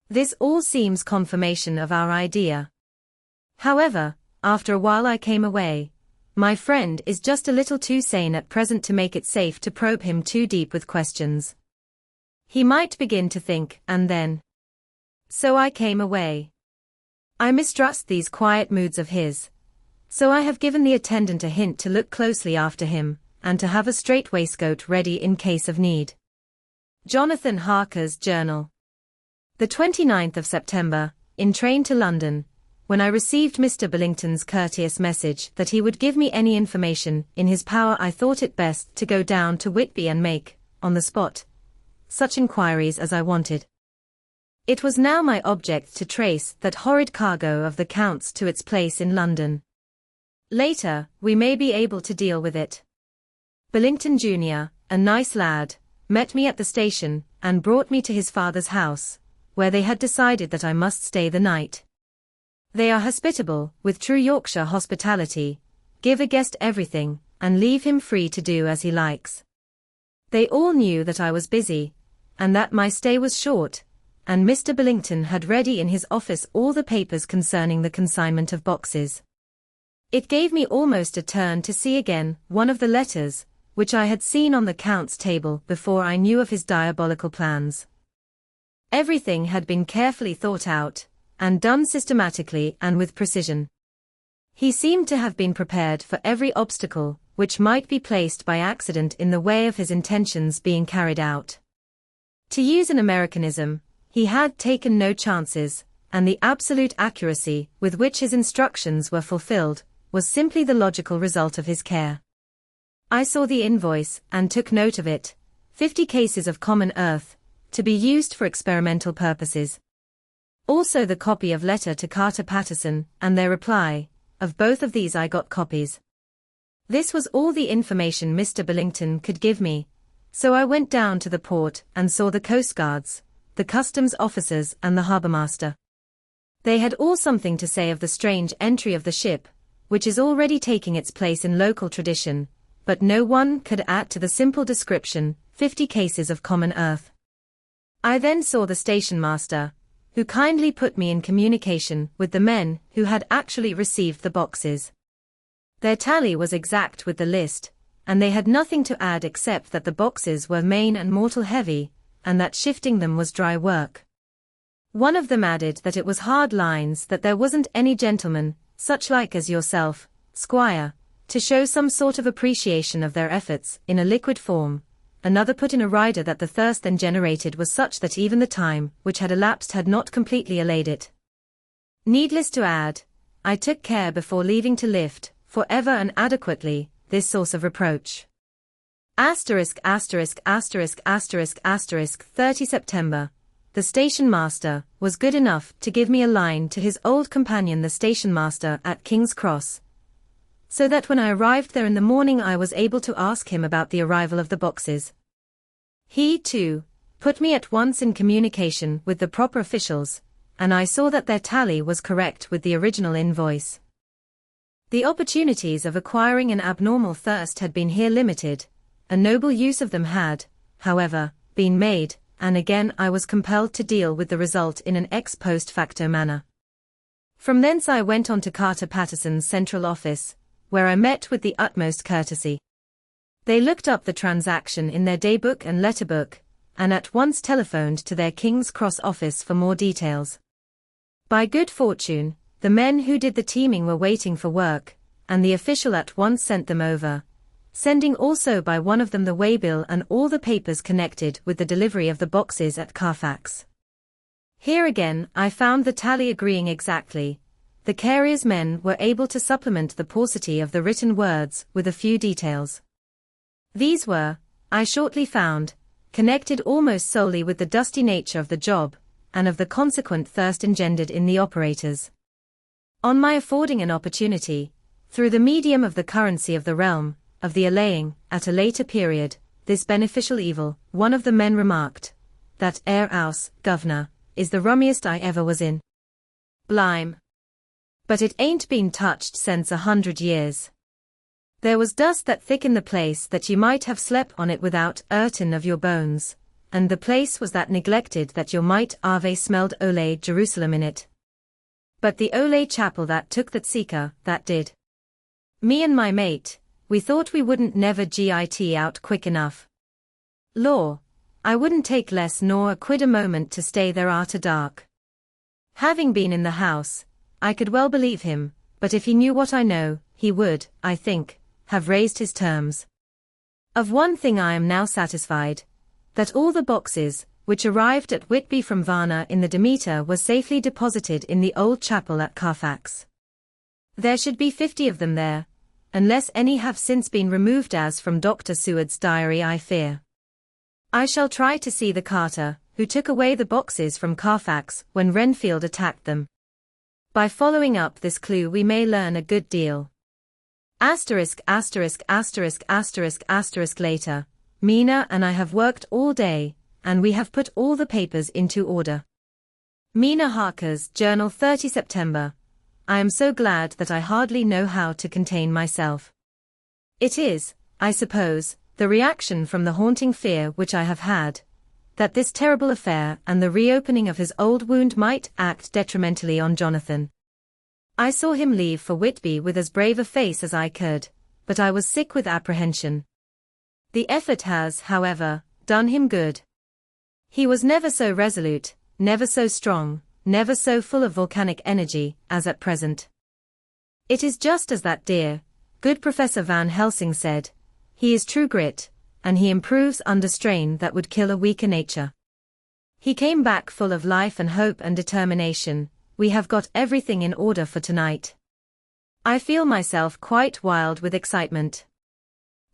Speaker 1: This all seems confirmation of our idea. However, after a while I came away. My friend is just a little too sane at present to make it safe to probe him too deep with questions. He might begin to think, and then. So I came away. I mistrust these quiet moods of his. So I have given the attendant a hint to look closely after him, and to have a strait waistcoat ready in case of need. Jonathan Harker's Journal. The 29th of September, in train to London, when I received Mr. Billington's courteous message that he would give me any information in his power I thought it best to go down to Whitby and make, on the spot, such inquiries as I wanted. It was now my object to trace that horrid cargo of the Count's to its place in London. Later, we may be able to deal with it. Billington Jr., a nice lad, met me at the station, and brought me to his father's house, where they had decided that I must stay the night. They are hospitable, with true Yorkshire hospitality, give a guest everything, and leave him free to do as he likes. They all knew that I was busy, and that my stay was short, and Mr. Billington had ready in his office all the papers concerning the consignment of boxes. It gave me almost a turn to see again one of the letters, which I had seen on the Count's table before I knew of his diabolical plans. Everything had been carefully thought out, and done systematically and with precision. He seemed to have been prepared for every obstacle which might be placed by accident in the way of his intentions being carried out. To use an Americanism, he had taken no chances, and the absolute accuracy with which his instructions were fulfilled was simply the logical result of his care. I saw the invoice and took note of it, 50 cases of common earth, to be used for experimental purposes. Also the copy of letter to Carter Paterson and their reply. Of both of these I got copies. This was all the information Mr. Billington could give me, so I went down to the port and saw the coastguards, the customs officers and the harbourmaster. They had all something to say of the strange entry of the ship, which is already taking its place in local tradition, but no one could add to the simple description, 50 cases of common earth. I then saw the station master, who kindly put me in communication with the men who had actually received the boxes. Their tally was exact with the list, and they had nothing to add except that the boxes were main and mortal heavy, and that shifting them was dry work. One of them added that it was hard lines, that there wasn't any gentleman, such like as yourself, squire, to show some sort of appreciation of their efforts in a liquid form. Another put in a rider that the thirst then generated was such that even the time which had elapsed had not completely allayed it. Needless to add, I took care before leaving to lift, for ever and adequately, this source of reproach. ********** 30 September. The station master was good enough to give me a line to his old companion the station master at King's Cross, so that when I arrived there in the morning I was able to ask him about the arrival of the boxes. He, too, put me at once in communication with the proper officials, and I saw that their tally was correct with the original invoice. The opportunities of acquiring an abnormal thirst had been here limited. A noble use of them had, however, been made, and again I was compelled to deal with the result in an ex post facto manner. From thence I went on to Carter Paterson's central office, where I met with the utmost courtesy. They looked up the transaction in their daybook and letterbook, and at once telephoned to their King's Cross office for more details. By good fortune, the men who did the teaming were waiting for work, and the official at once sent them over, sending also by one of them the waybill and all the papers connected with the delivery of the boxes at Carfax. Here again I found the tally agreeing exactly. The carrier's men were able to supplement the paucity of the written words with a few details. These were, I shortly found, connected almost solely with the dusty nature of the job, and of the consequent thirst engendered in the operators. On my affording an opportunity, through the medium of the currency of the realm, of the allaying, at a later period, this beneficial evil, one of the men remarked, "That 'ere 'ouse, governor, is the rummiest I ever was in. Blime. But it ain't been touched since 100 years. There was dust that thick in the place that you might have slept on it without 'urtin' of your bones, and the place was that neglected that you might 'ave smelled ole Jerusalem in it. But the ole chapel that took that seeker, that did. Me and my mate, we thought we wouldn't never git out quick enough. Law, I wouldn't take less nor a quid a moment to stay there arter dark. Having been in the house, I could well believe him, but if he knew what I know, he would, I think, have raised his terms. Of one thing I am now satisfied, that all the boxes, which arrived at Whitby from Varna in the Demeter were safely deposited in the old chapel at Carfax. There should be 50 of them there, unless any have since been removed as from Dr. Seward's diary I fear. I shall try to see the carter, who took away the boxes from Carfax when Renfield attacked them. By following up this clue we may learn a good deal. Later, Mina and I have worked all day, and we have put all the papers into order. Mina Harker's Journal 30 September. I am so glad that I hardly know how to contain myself. It is, I suppose, the reaction from the haunting fear which I have had, that this terrible affair and the reopening of his old wound might act detrimentally on Jonathan. I saw him leave for Whitby with as brave a face as I could, but I was sick with apprehension. The effort has, however, done him good. He was never so resolute, never so strong, never so full of volcanic energy, as at present. It is just as that dear, good Professor Van Helsing said, he is true grit, and he improves under strain that would kill a weaker nature. He came back full of life and hope and determination. We have got everything in order for tonight. I feel myself quite wild with excitement.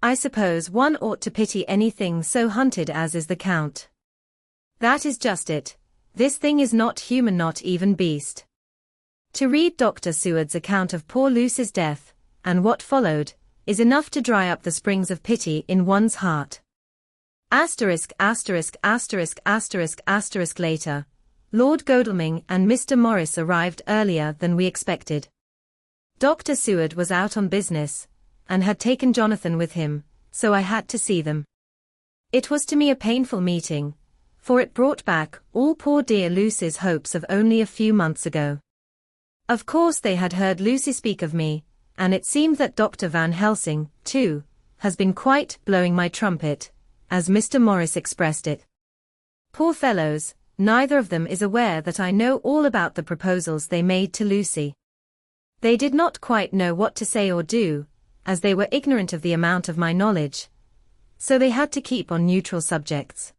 Speaker 1: I suppose one ought to pity anything so hunted as is the Count. That is just it. This thing is not human, not even beast. To read Dr. Seward's account of poor Lucy's death, and what followed, is enough to dry up the springs of pity in one's heart. Later, Lord Godalming and Mr. Morris arrived earlier than we expected. Dr. Seward was out on business, and had taken Jonathan with him, so I had to see them. It was to me a painful meeting, for it brought back all poor dear Lucy's hopes of only a few months ago. Of course they had heard Lucy speak of me, and it seemed that Dr. Van Helsing, too, has been quite blowing my trumpet, as Mr. Morris expressed it. Poor fellows, neither of them is aware that I know all about the proposals they made to Lucy. They did not quite know what to say or do, as they were ignorant of the amount of my knowledge, so they had to keep on neutral subjects.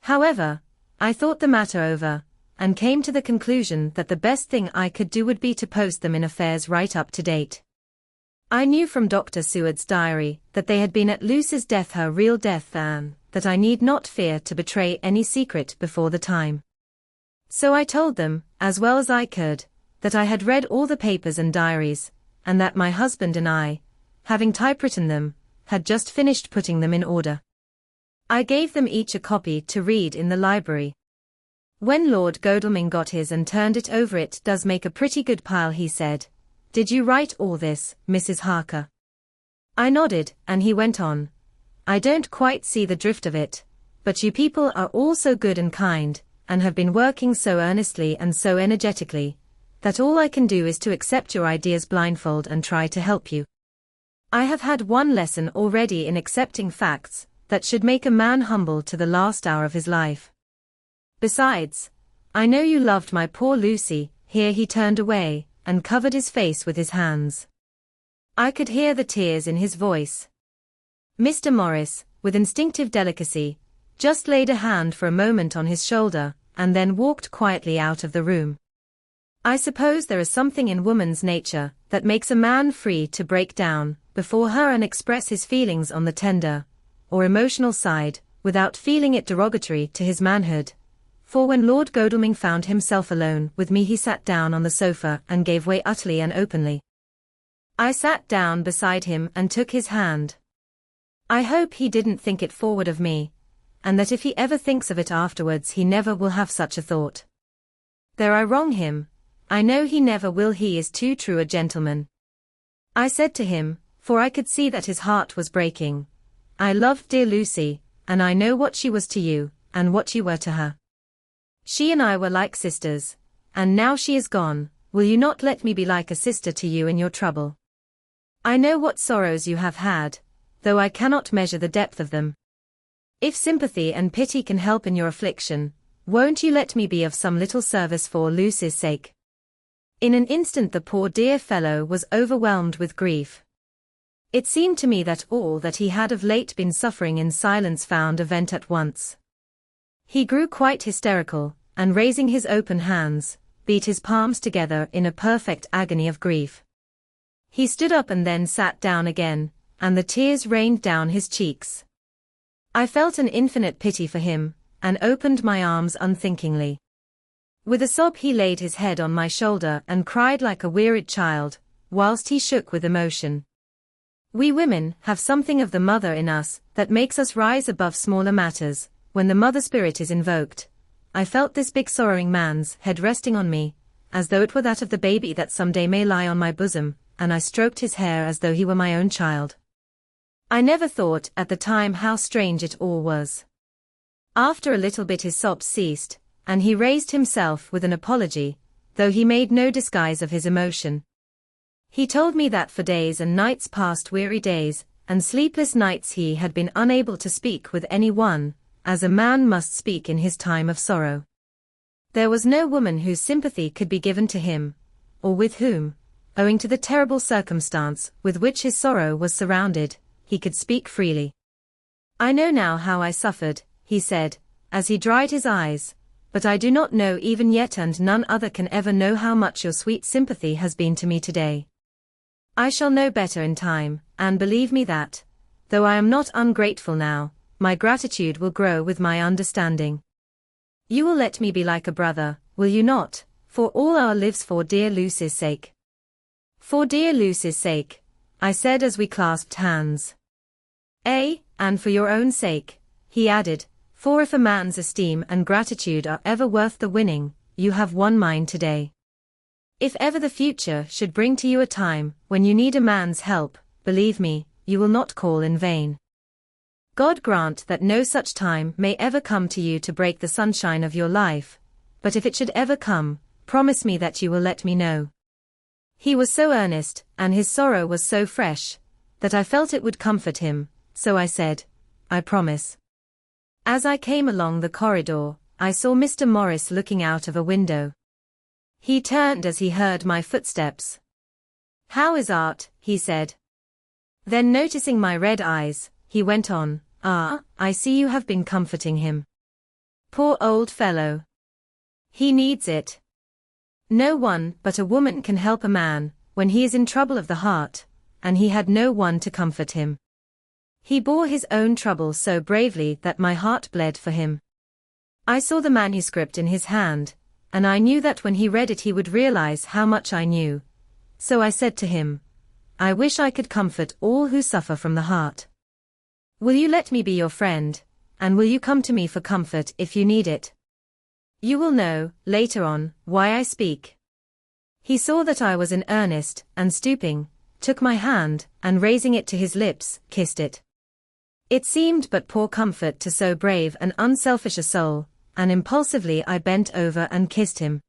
Speaker 1: However, I thought the matter over, and came to the conclusion that the best thing I could do would be to post them in affairs right up to date. I knew from Dr. Seward's diary that they had been at Lucy's death, her real death, and that I need not fear to betray any secret before the time. So I told them, as well as I could, that I had read all the papers and diaries, and that my husband and I, having typewritten them, had just finished putting them in order. I gave them each a copy to read in the library. When Lord Godalming got his and turned it over, it does make a pretty good pile, he said. Did you write all this, Mrs. Harker? I nodded, and he went on. I don't quite see the drift of it, but you people are all so good and kind, and have been working so earnestly and so energetically, that all I can do is to accept your ideas blindfold and try to help you. I have had one lesson already in accepting facts that should make a man humble to the last hour of his life. Besides, I know you loved my poor Lucy. Here he turned away, and covered his face with his hands. I could hear the tears in his voice. Mr. Morris, with instinctive delicacy, just laid a hand for a moment on his shoulder, and then walked quietly out of the room. I suppose there is something in woman's nature that makes a man free to break down before her and express his feelings on the tender, or emotional side, without feeling it derogatory to his manhood. For when Lord Godalming found himself alone with me, he sat down on the sofa and gave way utterly and openly. I sat down beside him and took his hand. I hope he didn't think it forward of me, and that if he ever thinks of it afterwards he never will have such a thought. There I wrong him. I know he never will. He is too true a gentleman. I said to him, for I could see that his heart was breaking, I loved dear Lucy, and I know what she was to you, and what you were to her. She and I were like sisters, and now she is gone. Will you not let me be like a sister to you in your trouble? I know what sorrows you have had, though I cannot measure the depth of them. If sympathy and pity can help in your affliction, won't you let me be of some little service for Lucy's sake? In an instant the poor dear fellow was overwhelmed with grief. It seemed to me that all that he had of late been suffering in silence found a vent at once. He grew quite hysterical, and raising his open hands, beat his palms together in a perfect agony of grief. He stood up and then sat down again, and the tears rained down his cheeks. I felt an infinite pity for him, and opened my arms unthinkingly. With a sob he laid his head on my shoulder and cried like a wearied child, whilst he shook with emotion. We women have something of the mother in us that makes us rise above smaller matters. When the mother spirit is invoked, I felt this big sorrowing man's head resting on me, as though it were that of the baby that someday may lie on my bosom, and I stroked his hair as though he were my own child. I never thought at the time how strange it all was. After a little bit his sobs ceased, and he raised himself with an apology, though he made no disguise of his emotion. He told me that for days and nights past weary days, and sleepless nights he had been unable to speak with any one, as a man must speak in his time of sorrow. There was no woman whose sympathy could be given to him, or with whom, owing to the terrible circumstance with which his sorrow was surrounded, he could speak freely. I know now how I suffered, he said, as he dried his eyes, but I do not know even yet, and none other can ever know how much your sweet sympathy has been to me today. I shall know better in time, and believe me that, though I am not ungrateful now, my gratitude will grow with my understanding. You will let me be like a brother, will you not, for all our lives, for dear Lucy's sake? For dear Lucy's sake, I said as we clasped hands. And for your own sake, he added, for if a man's esteem and gratitude are ever worth the winning, you have won mine today. If ever the future should bring to you a time when you need a man's help, believe me, you will not call in vain. God grant that no such time may ever come to you to break the sunshine of your life, but if it should ever come, promise me that you will let me know. He was so earnest, and his sorrow was so fresh, that I felt it would comfort him, so I said, I promise. As I came along the corridor, I saw Mr. Morris looking out of a window. He turned as he heard my footsteps. How is Art? He said. Then noticing my red eyes, he went on, I see you have been comforting him. Poor old fellow. He needs it. No one but a woman can help a man when he is in trouble of the heart, and he had no one to comfort him. He bore his own trouble so bravely that my heart bled for him. I saw the manuscript in his hand, and I knew that when he read it he would realize how much I knew. So I said to him, I wish I could comfort all who suffer from the heart. Will you let me be your friend, and will you come to me for comfort if you need it? You will know, later on, why I speak. He saw that I was in earnest, and stooping, took my hand, and raising it to his lips, kissed it. It seemed but poor comfort to so brave and unselfish a soul, and impulsively I bent over and kissed him.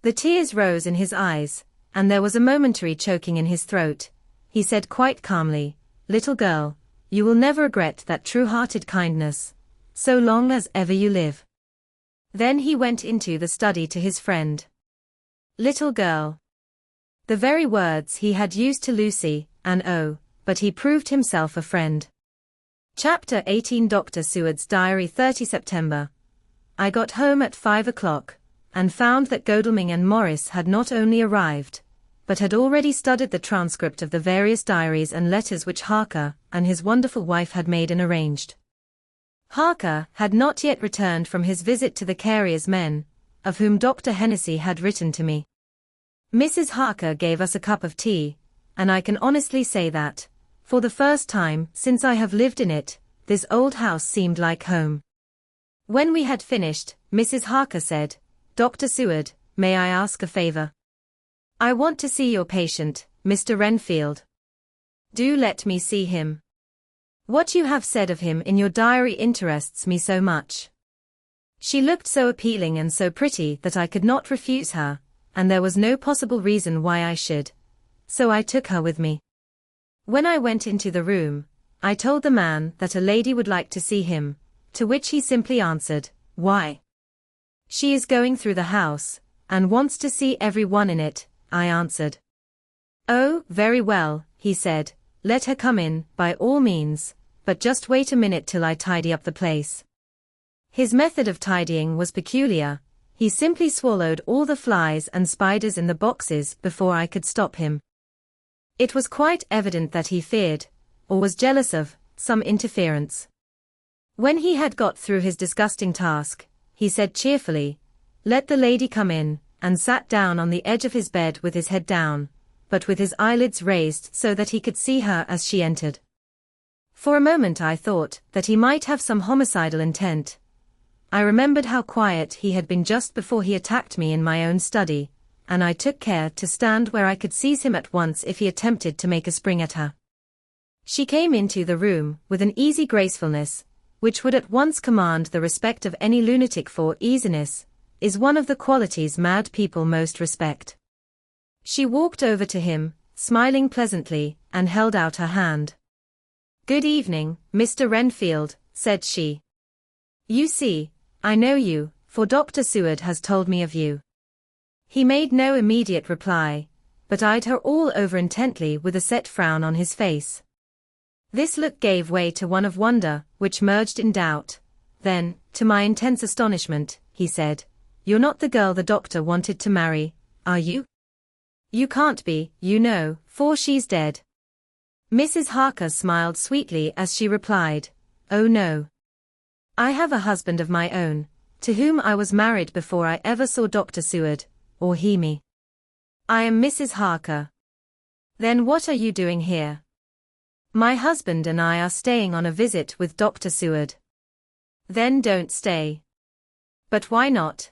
Speaker 1: The tears rose in his eyes, and there was a momentary choking in his throat. He said quite calmly, Little girl, you will never regret that true-hearted kindness, so long as ever you live. Then he went into the study to his friend. Little girl. The very words he had used to Lucy, and oh, but he proved himself a friend. Chapter 18 Dr. Seward's Diary 30 September. I got home at 5 o'clock, and found that Godalming and Morris had not only arrived, but had already studied the transcript of the various diaries and letters which Harker and his wonderful wife had made and arranged. Harker had not yet returned from his visit to the carrier's men, of whom Dr. Hennessy had written to me. Mrs. Harker gave us a cup of tea, and I can honestly say that, for the first time since I have lived in it, this old house seemed like home. When we had finished, Mrs. Harker said, Dr. Seward, may I ask a favor? I want to see your patient, Mr. Renfield. Do let me see him. What you have said of him in your diary interests me so much. She looked so appealing and so pretty that I could not refuse her, and there was no possible reason why I should. So I took her with me. When I went into the room, I told the man that a lady would like to see him, to which he simply answered, Why? She is going through the house, and wants to see every one in it, I answered. Oh, very well, he said, let her come in, by all means, but just wait a minute till I tidy up the place. His method of tidying was peculiar. He simply swallowed all the flies and spiders in the boxes before I could stop him. It was quite evident that he feared, or was jealous of, some interference. When he had got through his disgusting task, he said cheerfully, "Let the lady come in," and sat down on the edge of his bed with his head down, but with his eyelids raised so that he could see her as she entered. For a moment I thought that he might have some homicidal intent. I remembered how quiet he had been just before he attacked me in my own study, and I took care to stand where I could seize him at once if he attempted to make a spring at her. She came into the room with an easy gracefulness, which would at once command the respect of any lunatic, for easiness is one of the qualities mad people most respect. She walked over to him, smiling pleasantly, and held out her hand. "Good evening, Mr. Renfield," said she. "You see, I know you, for Dr. Seward has told me of you." He made no immediate reply, but eyed her all over intently with a set frown on his face. This look gave way to one of wonder, which merged in doubt. Then, to my intense astonishment, he said, "You're not the girl the doctor wanted to marry, are you?" "You can't be, you know, for she's dead." Mrs. Harker smiled sweetly as she replied, "Oh no. I have a husband of my own, to whom I was married before I ever saw Dr. Seward, or he me. I am Mrs. Harker." "Then what are you doing here?" "My husband and I are staying on a visit with Dr. Seward." "Then don't stay." "But why not?"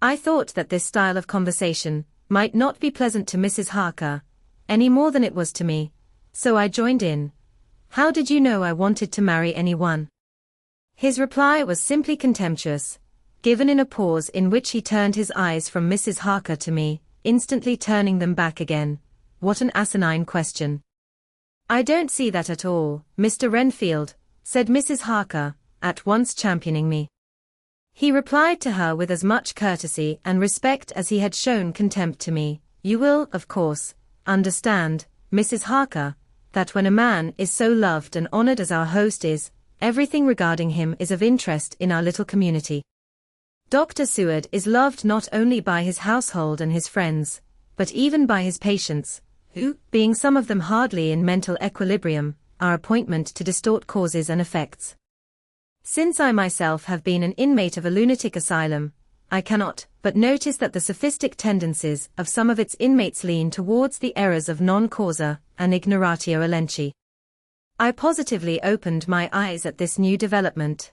Speaker 1: I thought that this style of conversation might not be pleasant to Mrs. Harker, any more than it was to me, so I joined in. "How did you know I wanted to marry anyone?" His reply was simply contemptuous, given in a pause in which he turned his eyes from Mrs. Harker to me, instantly turning them back again. What an asinine question. "I don't see that at all, Mr. Renfield," said Mrs. Harker, at once championing me. He replied to her with as much courtesy and respect as he had shown contempt to me. "You will, of course, understand, Mrs. Harker, that when a man is so loved and honored as our host is, everything regarding him is of interest in our little community. Dr. Seward is loved not only by his household and his friends, but even by his patients, who, being some of them hardly in mental equilibrium, are appointment to distort causes and effects. Since I myself have been an inmate of a lunatic asylum, I cannot but notice that the sophistic tendencies of some of its inmates lean towards the errors of non causa and ignoratio elenchi. I positively opened my eyes at this new development.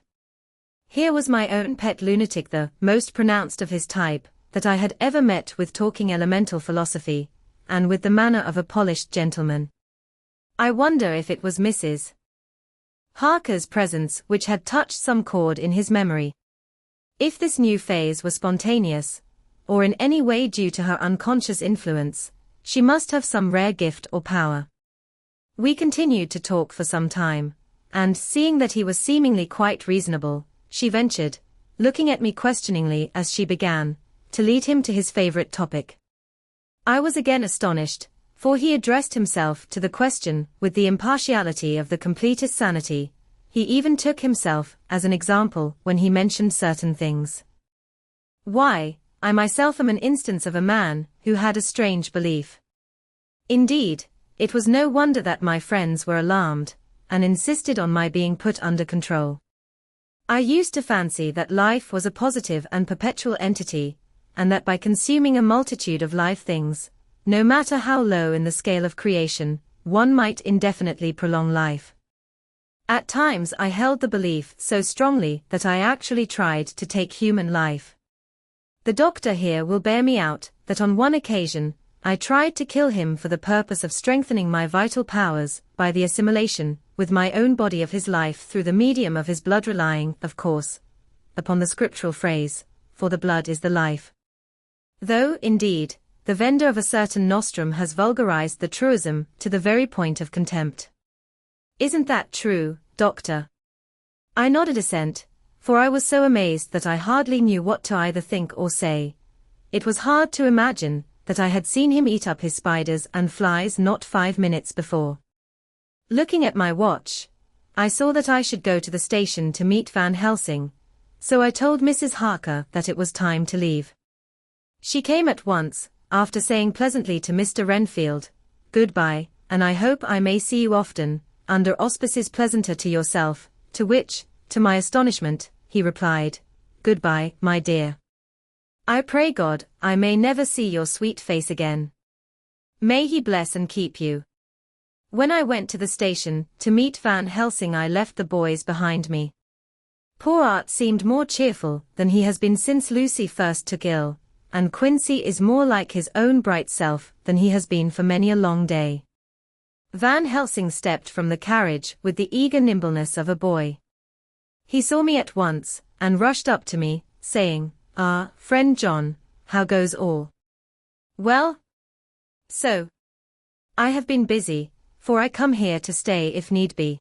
Speaker 1: Here was my own pet lunatic, the most pronounced of his type that I had ever met with, talking elemental philosophy, and with the manner of a polished gentleman. I wonder if it was Mrs. Harker's presence which had touched some chord in his memory. If this new phase was spontaneous, or in any way due to her unconscious influence, she must have some rare gift or power. We continued to talk for some time, and seeing that he was seemingly quite reasonable, she ventured, looking at me questioningly as she began, to lead him to his favorite topic. I was again astonished, for he addressed himself to the question with the impartiality of the completest sanity. He even took himself as an example when he mentioned certain things. "Why, I myself am an instance of a man who had a strange belief." Indeed, it was no wonder that my friends were alarmed, and insisted on my being put under control. I used to fancy that life was a positive and perpetual entity, and that by consuming a multitude of live things, no matter how low in the scale of creation, one might indefinitely prolong life. At times I held the belief so strongly that I actually tried to take human life. The doctor here will bear me out that on one occasion, I tried to kill him for the purpose of strengthening my vital powers by the assimilation with my own body of his life through the medium of his blood, relying, of course, upon the scriptural phrase, "For the blood is the life." Though, indeed, the vendor of a certain nostrum has vulgarized the truism to the very point of contempt. "Isn't that true, doctor?" I nodded assent, for I was so amazed that I hardly knew what to either think or say. It was hard to imagine that I had seen him eat up his spiders and flies not 5 minutes before. Looking at my watch, I saw that I should go to the station to meet Van Helsing, so I told Mrs. Harker that it was time to leave. She came at once, after saying pleasantly to Mr. Renfield, "Goodbye, and I hope I may see you often, under auspices pleasanter to yourself," to which, To my astonishment, he replied, "Goodbye, my dear. I pray God I may never see your sweet face again. May he bless and keep you." When I went to the station to meet Van Helsing, I left the boys behind me. Poor Art seemed more cheerful than he has been since Lucy first took ill, and Quincy is more like his own bright self than he has been for many a long day. Van Helsing stepped from the carriage with the eager nimbleness of a boy. He saw me at once, and rushed up to me, saying, "Ah, friend John, how goes all?" "Well, so. I have been busy, for I come here to stay if need be.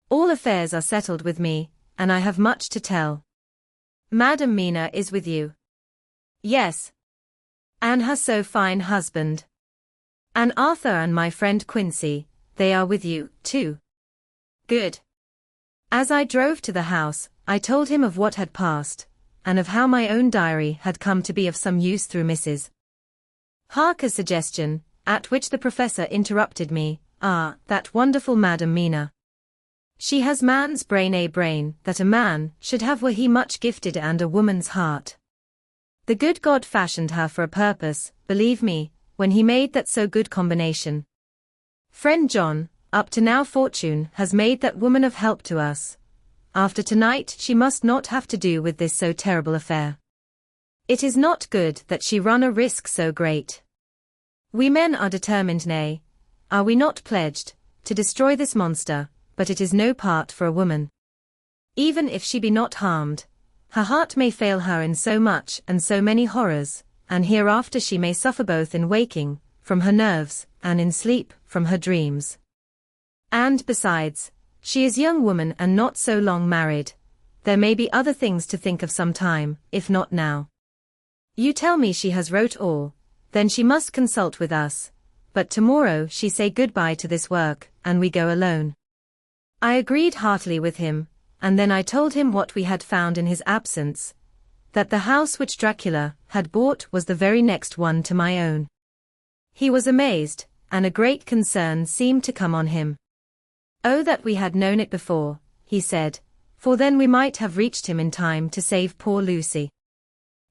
Speaker 1: All affairs are settled with me, and I have much to tell. Madam Mina is with you?" "Yes. And her so fine husband. And Arthur and my friend Quincy, they are with you, too." "Good." As I drove to the house, I told him of what had passed, and of how my own diary had come to be of some use through Mrs. Harker's suggestion, at which the professor interrupted me. "Ah, that wonderful Madam Mina. She has man's brain, a brain that a man should have were he much gifted, and a woman's heart. The good God fashioned her for a purpose, believe me, when he made that so good combination. Friend John, up to now fortune has made that woman of help to us. After tonight she must not have to do with this so terrible affair. It is not good that she run a risk so great. We men are determined, nay, are we not pledged, to destroy this monster, but it is no part for a woman. Even if she be not harmed, her heart may fail her in so much and so many horrors, and hereafter she may suffer both in waking, from her nerves, and in sleep, from her dreams. And besides, she is young woman and not so long married. There may be other things to think of some time, if not now. You tell me she has wrote all, then she must consult with us, but tomorrow she say goodbye to this work, and we go alone." I agreed heartily with him, and then I told him what we had found in his absence, that the house which Dracula had bought was the very next one to my own. He was amazed, and a great concern seemed to come on him. "Oh, that we had known it before," he said, "for then we might have reached him in time to save poor Lucy.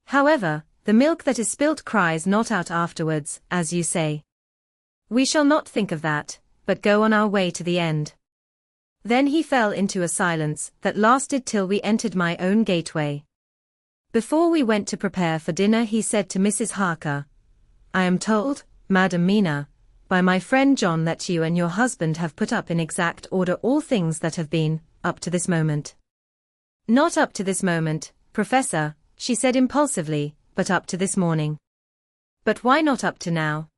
Speaker 1: However, the milk that is spilt cries not out afterwards, as you say. We shall not think of that, but go on our way to the end." Then he fell into a silence that lasted till we entered my own gateway. Before we went to prepare for dinner, he said to Mrs. Harker, "I am told, Madam Mina, by my friend John, that you and your husband have put up in exact order all things that have been, up to this moment." "Not up to this moment, Professor," she said impulsively, "but up to this morning." "But why not up to now?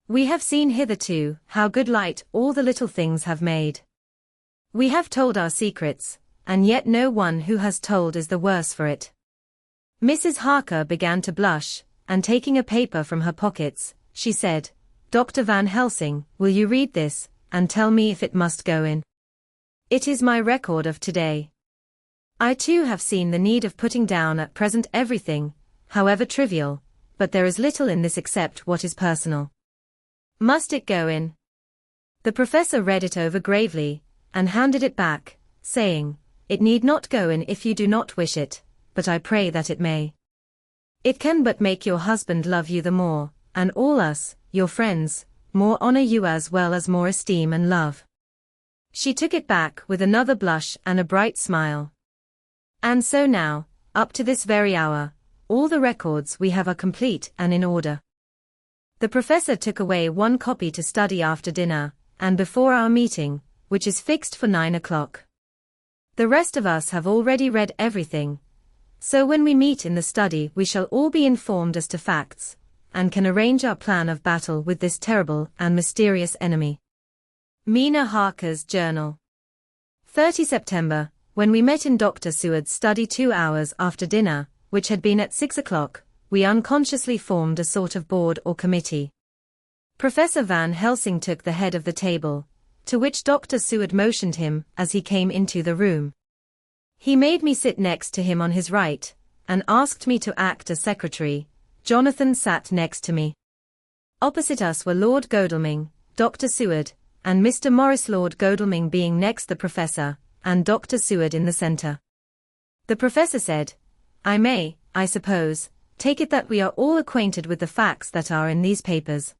Speaker 1: We have seen hitherto how good light all the little things have made. We have told our secrets, and yet no one who has told is the worse for it." Mrs. Harker began to blush, and taking a paper from her pockets, she said, "Dr. Van Helsing, will you read this, and tell me if it must go in? It is my record of today. I too have seen the need of putting down at present everything, however trivial, but there is little in this except what is personal. Must it go in?" The professor read it over gravely, and handed it back, saying, "It need not go in if you do not wish it, but I pray that it may. It can but make your husband love you the more, and all us, your friends, more honor you as well as more esteem and love." She took it back with another blush and a bright smile. "And so now, up to this very hour, all the records we have are complete and in order." The professor took away one copy to study after dinner, and before our meeting, which is fixed for 9 o'clock. The rest of us have already read everything, so when we meet in the study we shall all be informed as to facts, and can arrange our plan of battle with this terrible and mysterious enemy. Mina Harker's Journal. 30 September, when we met in Dr. Seward's study 2 hours after dinner, which had been at 6 o'clock, we unconsciously formed a sort of board or committee. Professor Van Helsing took the head of the table, to which Dr. Seward motioned him as he came into the room. He made me sit next to him on his right, and asked me to act as secretary. Jonathan sat next to me. Opposite us were Lord Godalming, Dr. Seward, and Mr. Morris. Lord Godalming being next the professor, and Dr. Seward in the center. The professor said, "I may, I suppose, take it that we are all acquainted with the facts that are in these papers."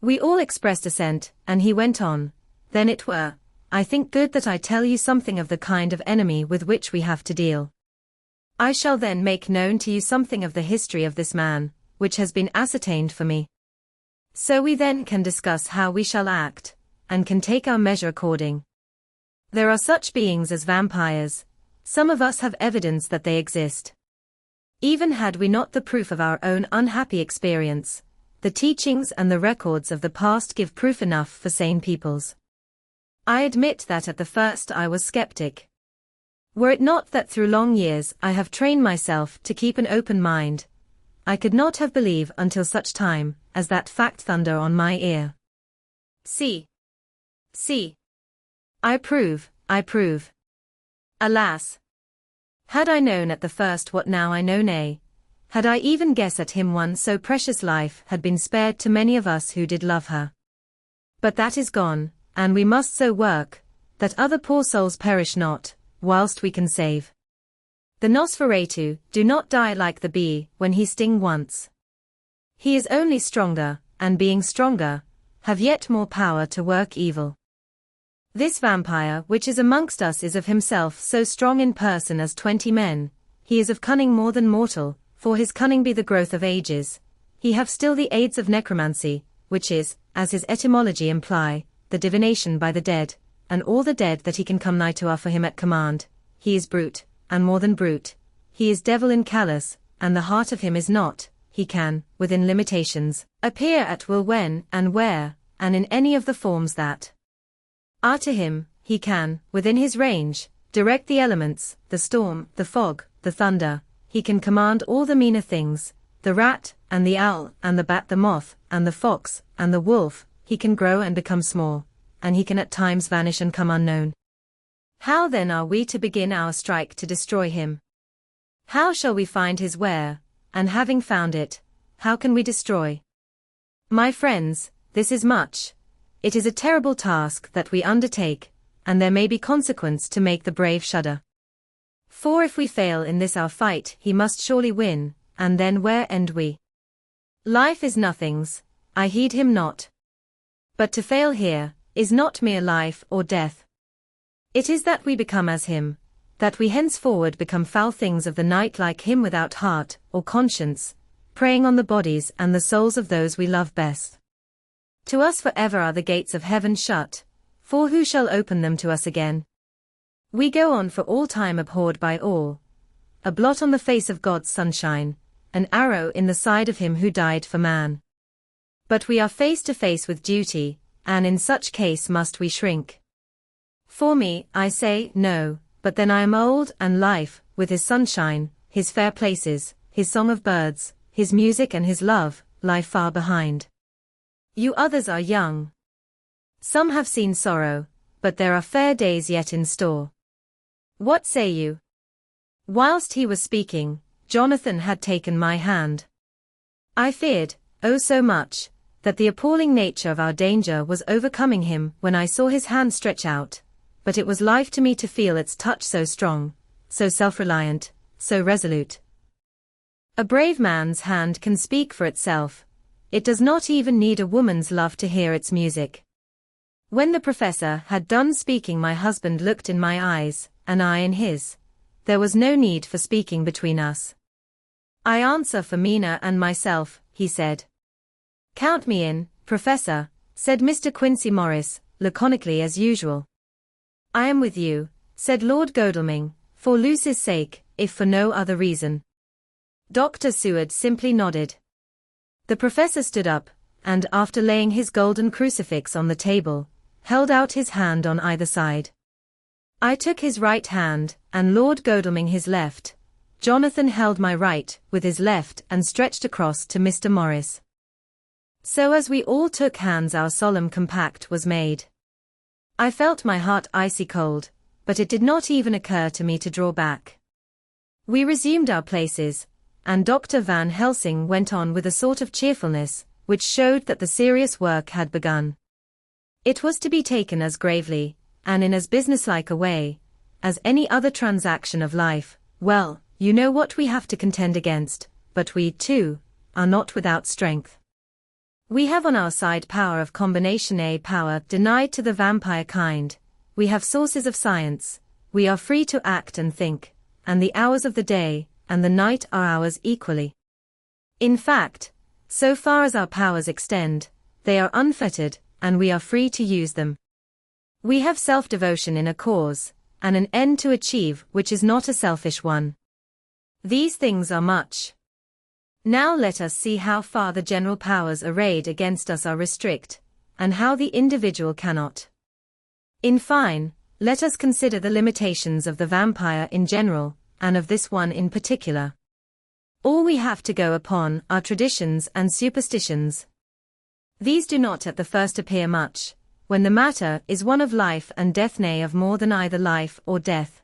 Speaker 1: We all expressed assent, and he went on, "Then it were, I think, good that I tell you something of the kind of enemy with which we have to deal. I shall then make known to you something of the history of this man, which has been ascertained for me. So we then can discuss how we shall act, and can take our measure according. There are such beings as vampires. Some of us have evidence that they exist. Even had we not the proof of our own unhappy experience, the teachings and the records of the past give proof enough for sane peoples. I admit that at the first I was skeptic. Were it not that through long years I have trained myself to keep an open mind, I could not have believed until such time as that fact thunder on my ear. See. I prove. Alas! Had I known at the first what now I know, nay, had I even guessed at him one so precious life had been spared to many of us who did love her. But that is gone, and we must so work, that other poor souls perish not, whilst we can save. The Nosferatu do not die like the bee when he sting once. He is only stronger, and being stronger, have yet more power to work evil. This vampire which is amongst us is of himself so strong in person as 20 men, he is of cunning more than mortal, for his cunning be the growth of ages. He have still the aids of necromancy, which is, as his etymology imply, the divination by the dead, and all the dead that he can come nigh to are for him at command. He is brute, and more than brute. He is devil in callous, and the heart of him is not. He can, within limitations, appear at will when and where, and in any of the forms that are to him. He can, within his range, direct the elements, the storm, the fog, the thunder. He can command all the meaner things, the rat, and the owl, and the bat, the moth, and the fox, and the wolf. He can grow and become small, and he can at times vanish and come unknown. How then are we to begin our strike to destroy him? How shall we find his where, and having found it, how can we destroy? My friends, this is much. It is a terrible task that we undertake, and there may be consequence to make the brave shudder. For if we fail in this our fight, he must surely win, and then where end we? Life is nothing's, I heed him not. But to fail here, is not mere life or death. It is that we become as him, that we henceforward become foul things of the night like him, without heart or conscience, preying on the bodies and the souls of those we love best. To us forever are the gates of heaven shut, for who shall open them to us again? We go on for all time abhorred by all, a blot on the face of God's sunshine, an arrow in the side of him who died for man. But we are face to face with duty, and in such case must we shrink. For me, I say, no, but then I am old, and life, with his sunshine, his fair places, his song of birds, his music and his love, lie far behind. You others are young. Some have seen sorrow, but there are fair days yet in store. What say you? Whilst he was speaking, Jonathan had taken my hand. I feared, oh so much, that the appalling nature of our danger was overcoming him when I saw his hand stretch out, but it was life to me to feel its touch, so strong, so self-reliant, so resolute. A brave man's hand can speak for itself. It does not even need a woman's love to hear its music. When the professor had done speaking, my husband looked in my eyes, and I in his. There was no need for speaking between us. I answer for Mina and myself, he said. Count me in, Professor, said Mr. Quincy Morris, laconically as usual. I am with you, said Lord Godalming, for Lucy's sake, if for no other reason. Dr. Seward simply nodded. The professor stood up, and after laying his golden crucifix on the table, held out his hand on either side. I took his right hand, and Lord Godalming his left. Jonathan held my right, with his left, and stretched across to Mr. Morris. So as we all took hands, our solemn compact was made. I felt my heart icy cold, but it did not even occur to me to draw back. We resumed our places, and Dr. Van Helsing went on with a sort of cheerfulness, which showed that the serious work had begun. It was to be taken as gravely, and in as businesslike a way, as any other transaction of life, well, you know what we have to contend against, but we, too, are not without strength. We have on our side power of combination, a power denied to the vampire kind. We have sources of science. We are free to act and think, and the hours of the day and the night are ours equally. In fact, so far as our powers extend, they are unfettered, and we are free to use them. We have self-devotion in a cause, and an end to achieve which is not a selfish one. These things are much. Now let us see how far the general powers arrayed against us are restrict, and how the individual cannot. In fine, let us consider the limitations of the vampire in general, and of this one in particular. All we have to go upon are traditions and superstitions. These do not at the first appear much, when the matter is one of life and death, nay, of more than either life or death.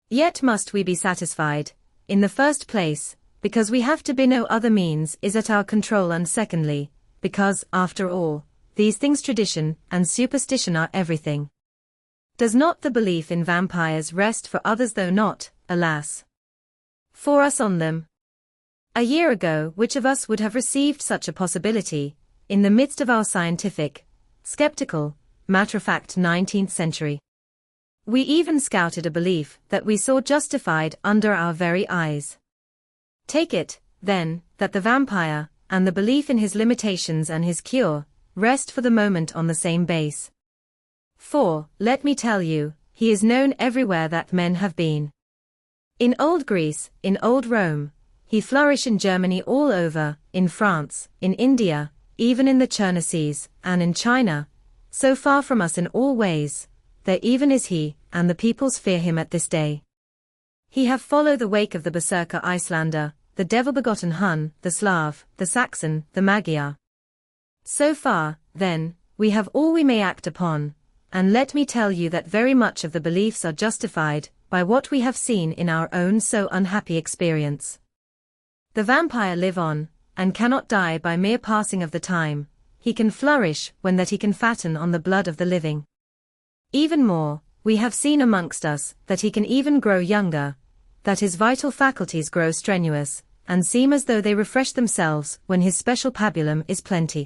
Speaker 1: Yet must we be satisfied, in the first place, because we have to be no other means is at our control, and secondly, because, after all, these things, tradition and superstition, are everything. Does not the belief in vampires rest for others, though not, alas, for us, on them? A year ago, which of us would have received such a possibility, in the midst of our scientific, skeptical, matter-of-fact 19th century? We even scouted a belief that we saw justified under our very eyes. Take it, then, that the vampire, and the belief in his limitations and his cure, rest for the moment on the same base. For, let me tell you, he is known everywhere that men have been. In old Greece, in old Rome, he flourished in Germany, all over, in France, in India, even in the Chernassees, and in China, so far from us in all ways, there even is he, and the peoples fear him at this day. He have followed the wake of the berserker Icelander, the devil-begotten Hun, the Slav, the Saxon, the Magyar. So far, then, we have all we may act upon, and let me tell you that very much of the beliefs are justified by what we have seen in our own so unhappy experience. The vampire live on, and cannot die by mere passing of the time. He can flourish when that he can fatten on the blood of the living. Even more, we have seen amongst us that he can even grow younger, that his vital faculties grow strenuous, and seem as though they refresh themselves when his special pabulum is plenty.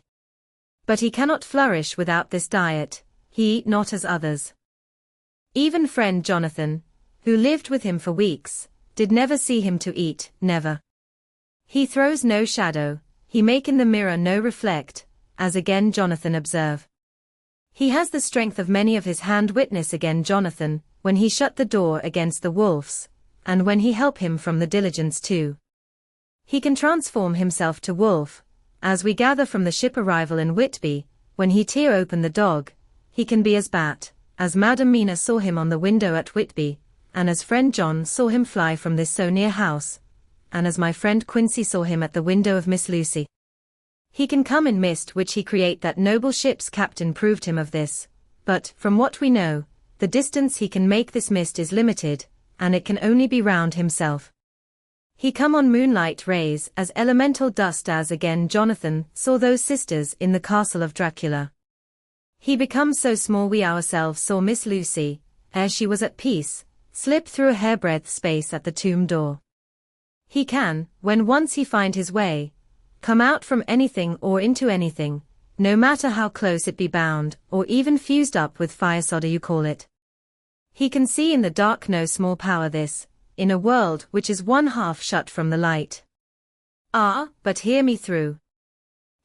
Speaker 1: But he cannot flourish without this diet, he eat not as others. Even friend Jonathan, who lived with him for weeks, did never see him to eat, never. He throws no shadow, he make in the mirror no reflect, as again Jonathan observe. He has the strength of many of his hand witness again Jonathan, when he shut the door against the wolves, and when he help him from the diligence too. He can transform himself to wolf, as we gather from the ship arrival in Whitby, when he tear open the dog, he can be as bat, as Madam Mina saw him on the window at Whitby, and as friend John saw him fly from this so near house, and as my friend Quincy saw him at the window of Miss Lucy. He can come in mist which he create, that noble ship's captain proved him of this, but, from what we know, the distance he can make this mist is limited, and it can only be round himself. He come on moonlight rays as elemental dust, as again Jonathan saw those sisters in the castle of Dracula. He becomes so small we ourselves saw Miss Lucy, ere she was at peace, slip through a hairbreadth space at the tomb door. He can, when once he find his way, come out from anything or into anything, no matter how close it be bound, or even fused up with fire solder you call it. He can see in the dark, no small power this, in a world which is one half shut from the light. Ah, but hear me through.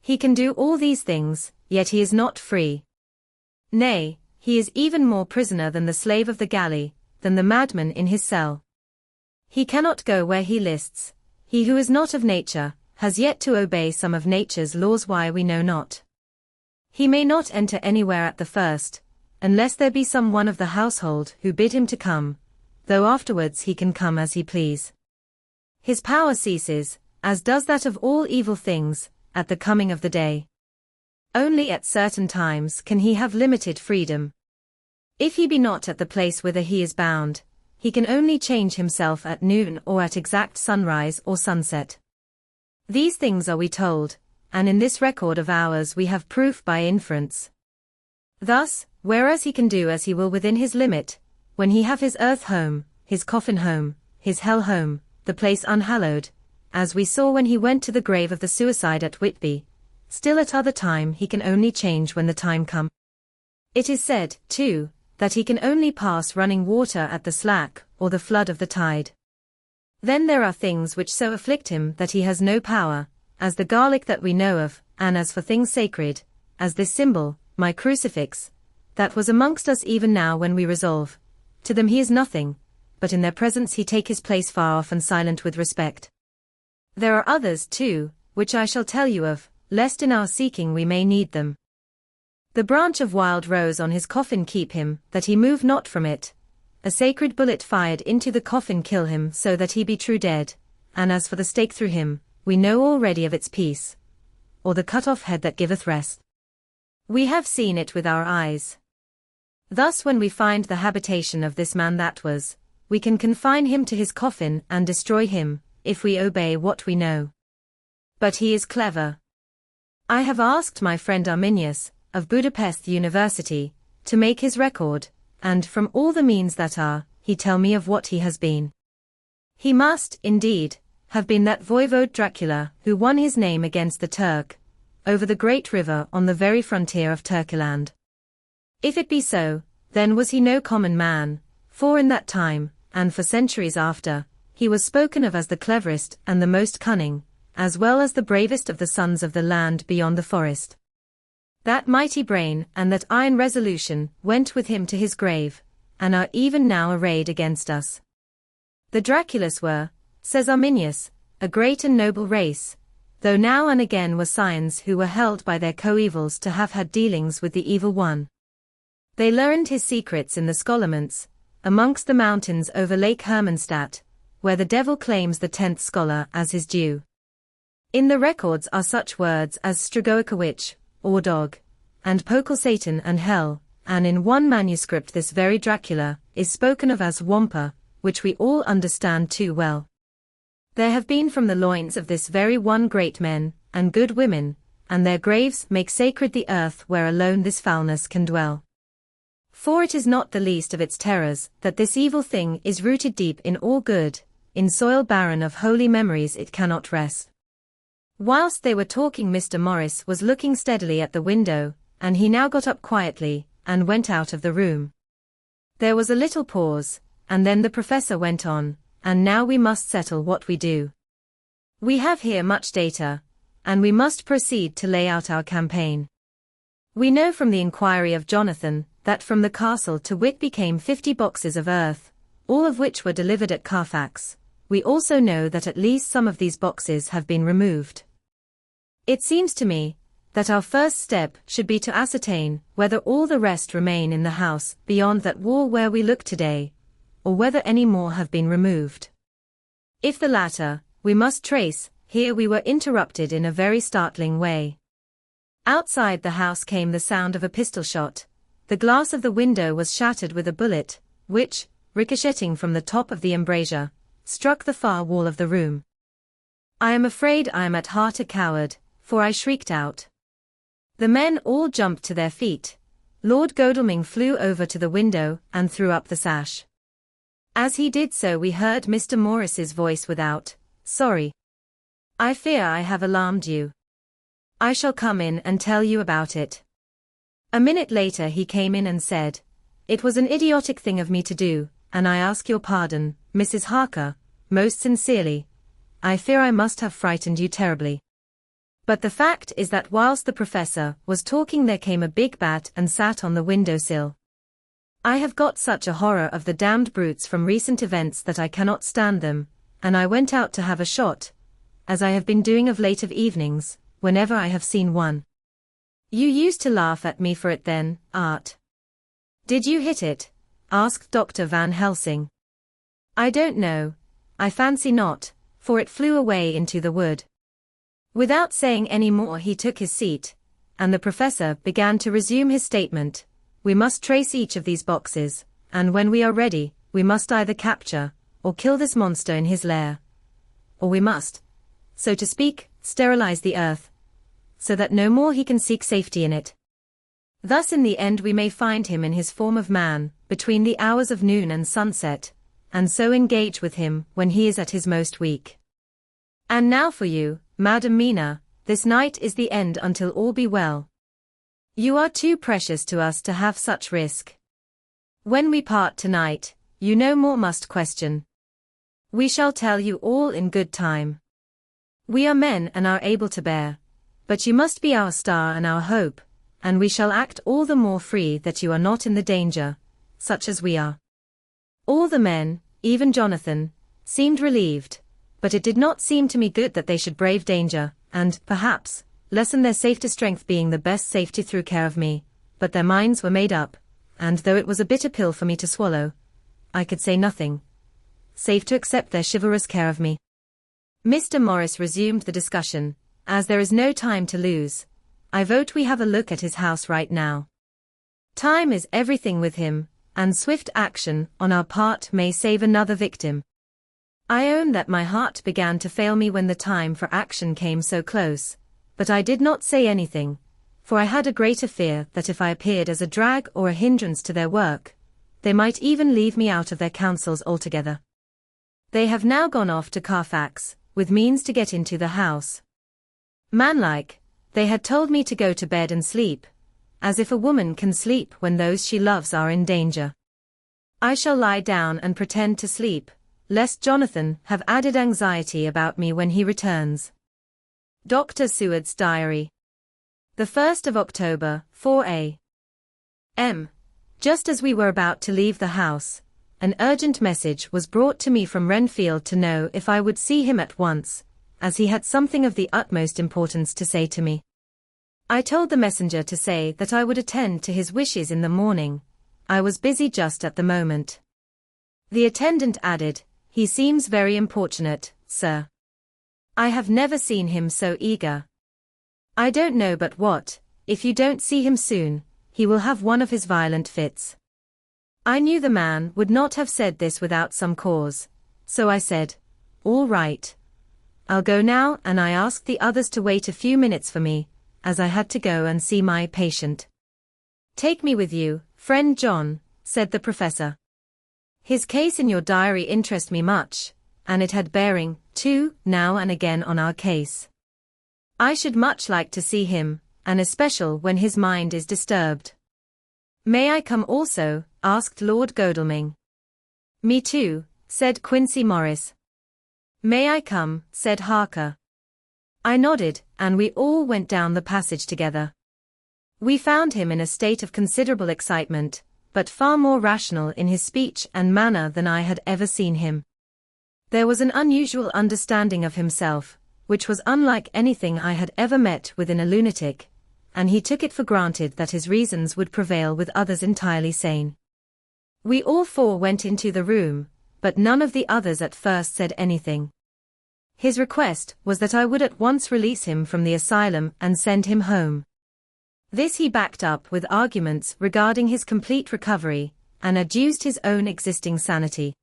Speaker 1: He can do all these things, yet he is not free. Nay, he is even more prisoner than the slave of the galley, than the madman in his cell. He cannot go where he lists. He who is not of nature, has yet to obey some of nature's laws, why we know not. He may not enter anywhere at the first, unless there be some one of the household who bid him to come, though afterwards he can come as he please. His power ceases, as does that of all evil things, at the coming of the day. Only at certain times can he have limited freedom. If he be not at the place whither he is bound, he can only change himself at noon or at exact sunrise or sunset. These things are we told, and in this record of ours we have proof by inference. Thus, whereas he can do as he will within his limit, when he have his earth home, his coffin home, his hell home, the place unhallowed, as we saw when he went to the grave of the suicide at Whitby, still at other time he can only change when the time come. It is said, too, that he can only pass running water at the slack, or the flood of the tide. Then there are things which so afflict him that he has no power, as the garlic that we know of, and as for things sacred, as this symbol, my crucifix, that was amongst us even now when we resolve, to them he is nothing, but in their presence he take his place far off and silent with respect. There are others, too, which I shall tell you of, lest in our seeking we may need them. The branch of wild rose on his coffin keep him, that he move not from it. A sacred bullet fired into the coffin kill him so that he be true dead, and as for the stake through him, we know already of its peace, or the cut-off head that giveth rest. We have seen it with our eyes. Thus when we find the habitation of this man that was, we can confine him to his coffin and destroy him, if we obey what we know. But he is clever. I have asked my friend Arminius, of Budapest University, to make his record, and from all the means that are, he tell me of what he has been. He must, indeed, have been that voivode Dracula who won his name against the Turk, over the great river on the very frontier of Turkeyland. If it be so, then was he no common man, for in that time, and for centuries after, he was spoken of as the cleverest and the most cunning, as well as the bravest of the sons of the land beyond the forest. That mighty brain and that iron resolution went with him to his grave, and are even now arrayed against us. The Draculas were, says Arminius, a great and noble race, though now and again were scions who were held by their coevals to have had dealings with the evil one. They learned his secrets in the scholarments, amongst the mountains over Lake Hermannstadt, where the devil claims the 10th scholar as his due. In the records are such words as Stragoica witch, or dog, and Pokal Satan and hell, and in one manuscript this very Dracula is spoken of as Wampa, which we all understand too well. There have been from the loins of this very one great men, and good women, and their graves make sacred the earth where alone this foulness can dwell. For it is not the least of its terrors that this evil thing is rooted deep in all good, in soil barren of holy memories it cannot rest. Whilst they were talking Mr. Morris was looking steadily at the window, and he now got up quietly, and went out of the room. There was a little pause, and then the professor went on, and now we must settle what we do. We have here much data, and we must proceed to lay out our campaign. We know from the inquiry of Jonathan, that from the castle to Whitby came 50 boxes of earth, all of which were delivered at Carfax. We also know that at least some of these boxes have been removed. It seems to me that our first step should be to ascertain whether all the rest remain in the house beyond that wall where we look today, or whether any more have been removed. If the latter, we must trace. Here we were interrupted in a very startling way. Outside the house came the sound of a pistol shot. The glass of the window was shattered with a bullet, which, ricocheting from the top of the embrasure, struck the far wall of the room. I am afraid I am at heart a coward, for I shrieked out. The men all jumped to their feet. Lord Godalming flew over to the window and threw up the sash. As he did so we heard Mr. Morris's voice without, "Sorry. I fear I have alarmed you. I shall come in and tell you about it." A minute later he came in and said, "It was an idiotic thing of me to do, and I ask your pardon, Mrs. Harker, most sincerely. I fear I must have frightened you terribly. But the fact is that whilst the professor was talking there came a big bat and sat on the window-sill. I have got such a horror of the damned brutes from recent events that I cannot stand them, and I went out to have a shot, as I have been doing of late of evenings, whenever I have seen one." "You used to laugh at me for it then, Art." "Did you hit it?" asked Dr. Van Helsing. "I don't know. I fancy not, for it flew away into the wood." Without saying any more he took his seat, and the professor began to resume his statement. "We must trace each of these boxes, and when we are ready, we must either capture, or kill this monster in his lair. Or we must, so to speak, sterilize the earth, so that no more he can seek safety in it. Thus in the end we may find him in his form of man, between the hours of noon and sunset, and so engage with him when he is at his most weak. And now for you, Madam Mina, this night is the end until all be well. You are too precious to us to have such risk. When we part tonight, you no more must question. We shall tell you all in good time. We are men and are able to bear, but you must be our star and our hope, and we shall act all the more free that you are not in the danger, such as we are. All the men, even Jonathan, seemed relieved, but it did not seem to me good that they should brave danger, and, perhaps, lessen their safety, strength being the best safety through care of me, but their minds were made up, and though it was a bitter pill for me to swallow, I could say nothing, save to accept their chivalrous care of me. Mr. Morris resumed the discussion. As there is no time to lose, I vote we have a look at his house right now. Time is everything with him, and swift action on our part may save another victim. I own that my heart began to fail me when the time for action came so close, but I did not say anything, for I had a greater fear that if I appeared as a drag or a hindrance to their work, they might even leave me out of their counsels altogether. They have now gone off to Carfax, with means to get into the house. Manlike, they had told me to go to bed and sleep, as if a woman can sleep when those she loves are in danger. I shall lie down and pretend to sleep, lest Jonathan have added anxiety about me when he returns. Dr. Seward's Diary. The 1st of October, 4 a.m. Just as we were about to leave the house, an urgent message was brought to me from Renfield to know if I would see him at once, as he had something of the utmost importance to say to me. I told the messenger to say that I would attend to his wishes in the morning. I was busy just at the moment. The attendant added, "He seems very importunate, sir. I have never seen him so eager. I don't know but what, if you don't see him soon, he will have one of his violent fits." I knew the man would not have said this without some cause, so I said, "All right. I'll go now," and I asked the others to wait a few minutes for me, as I had to go and see my patient. "Take me with you, friend John," said the professor. "His case in your diary interests me much, and it had bearing, too, now and again on our case. I should much like to see him, and especially when his mind is disturbed." "May I come also?" asked Lord Godalming. "Me too," said Quincy Morris. "May I come?" said Harker. I nodded, and we all went down the passage together. We found him in a state of considerable excitement, but far more rational in his speech and manner than I had ever seen him. There was an unusual understanding of himself, which was unlike anything I had ever met with in a lunatic, and he took it for granted that his reasons would prevail with others entirely sane. We all four went into the room, but none of the others at first said anything. His request was that I would at once release him from the asylum and send him home. This he backed up with arguments regarding his complete recovery, and adduced his own existing sanity.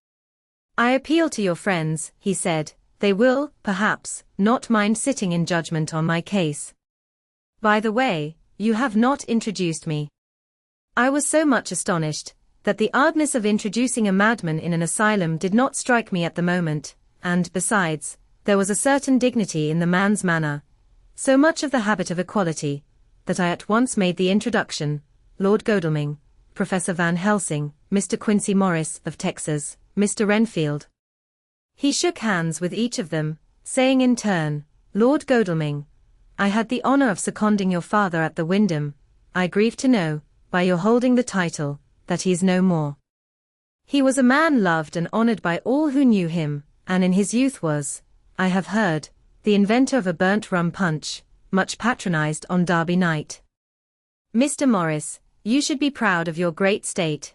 Speaker 1: "I appeal to your friends," he said, "they will, perhaps, not mind sitting in judgment on my case. By the way, you have not introduced me." I was so much astonished, that the oddness of introducing a madman in an asylum did not strike me at the moment, and, besides, there was a certain dignity in the man's manner, so much of the habit of equality, that I at once made the introduction: Lord Godalming, Professor Van Helsing, Mr. Quincy Morris of Texas, Mr. Renfield. He shook hands with each of them, saying in turn, "Lord Godalming, I had the honor of seconding your father at the Wyndham. I grieve to know, by your holding the title, that he is no more. He was a man loved and honored by all who knew him, and in his youth was, I have heard, the inventor of a burnt rum punch, much patronized on Derby night. Mr. Morris, you should be proud of your great state.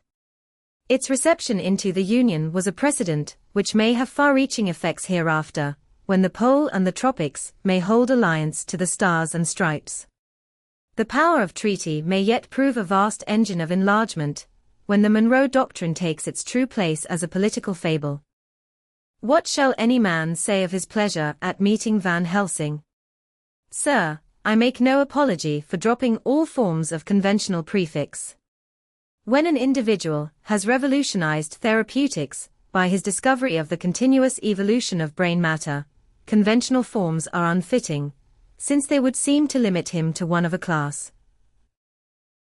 Speaker 1: Its reception into the Union was a precedent, which may have far-reaching effects hereafter, when the pole and the tropics may hold alliance to the stars and stripes. The power of treaty may yet prove a vast engine of enlargement, when the Monroe Doctrine takes its true place as a political fable. What shall any man say of his pleasure at meeting Van Helsing? Sir, I make no apology for dropping all forms of conventional prefix. When an individual has revolutionized therapeutics by his discovery of the continuous evolution of brain matter, conventional forms are unfitting, since they would seem to limit him to one of a class.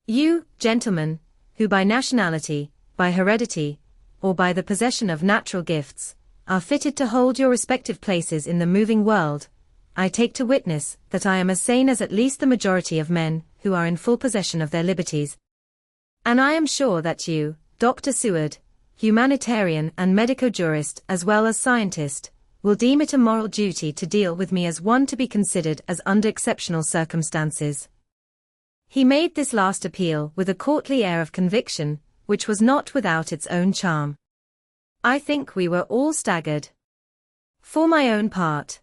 Speaker 1: You, gentlemen, who by nationality, by heredity, or by the possession of natural gifts, are fitted to hold your respective places in the moving world, I take to witness that I am as sane as at least the majority of men who are in full possession of their liberties. And I am sure that you, Dr. Seward, humanitarian and medico-jurist as well as scientist, will deem it a moral duty to deal with me as one to be considered as under exceptional circumstances. He made this last appeal with a courtly air of conviction, which was not without its own charm. I think we were all staggered. For my own part,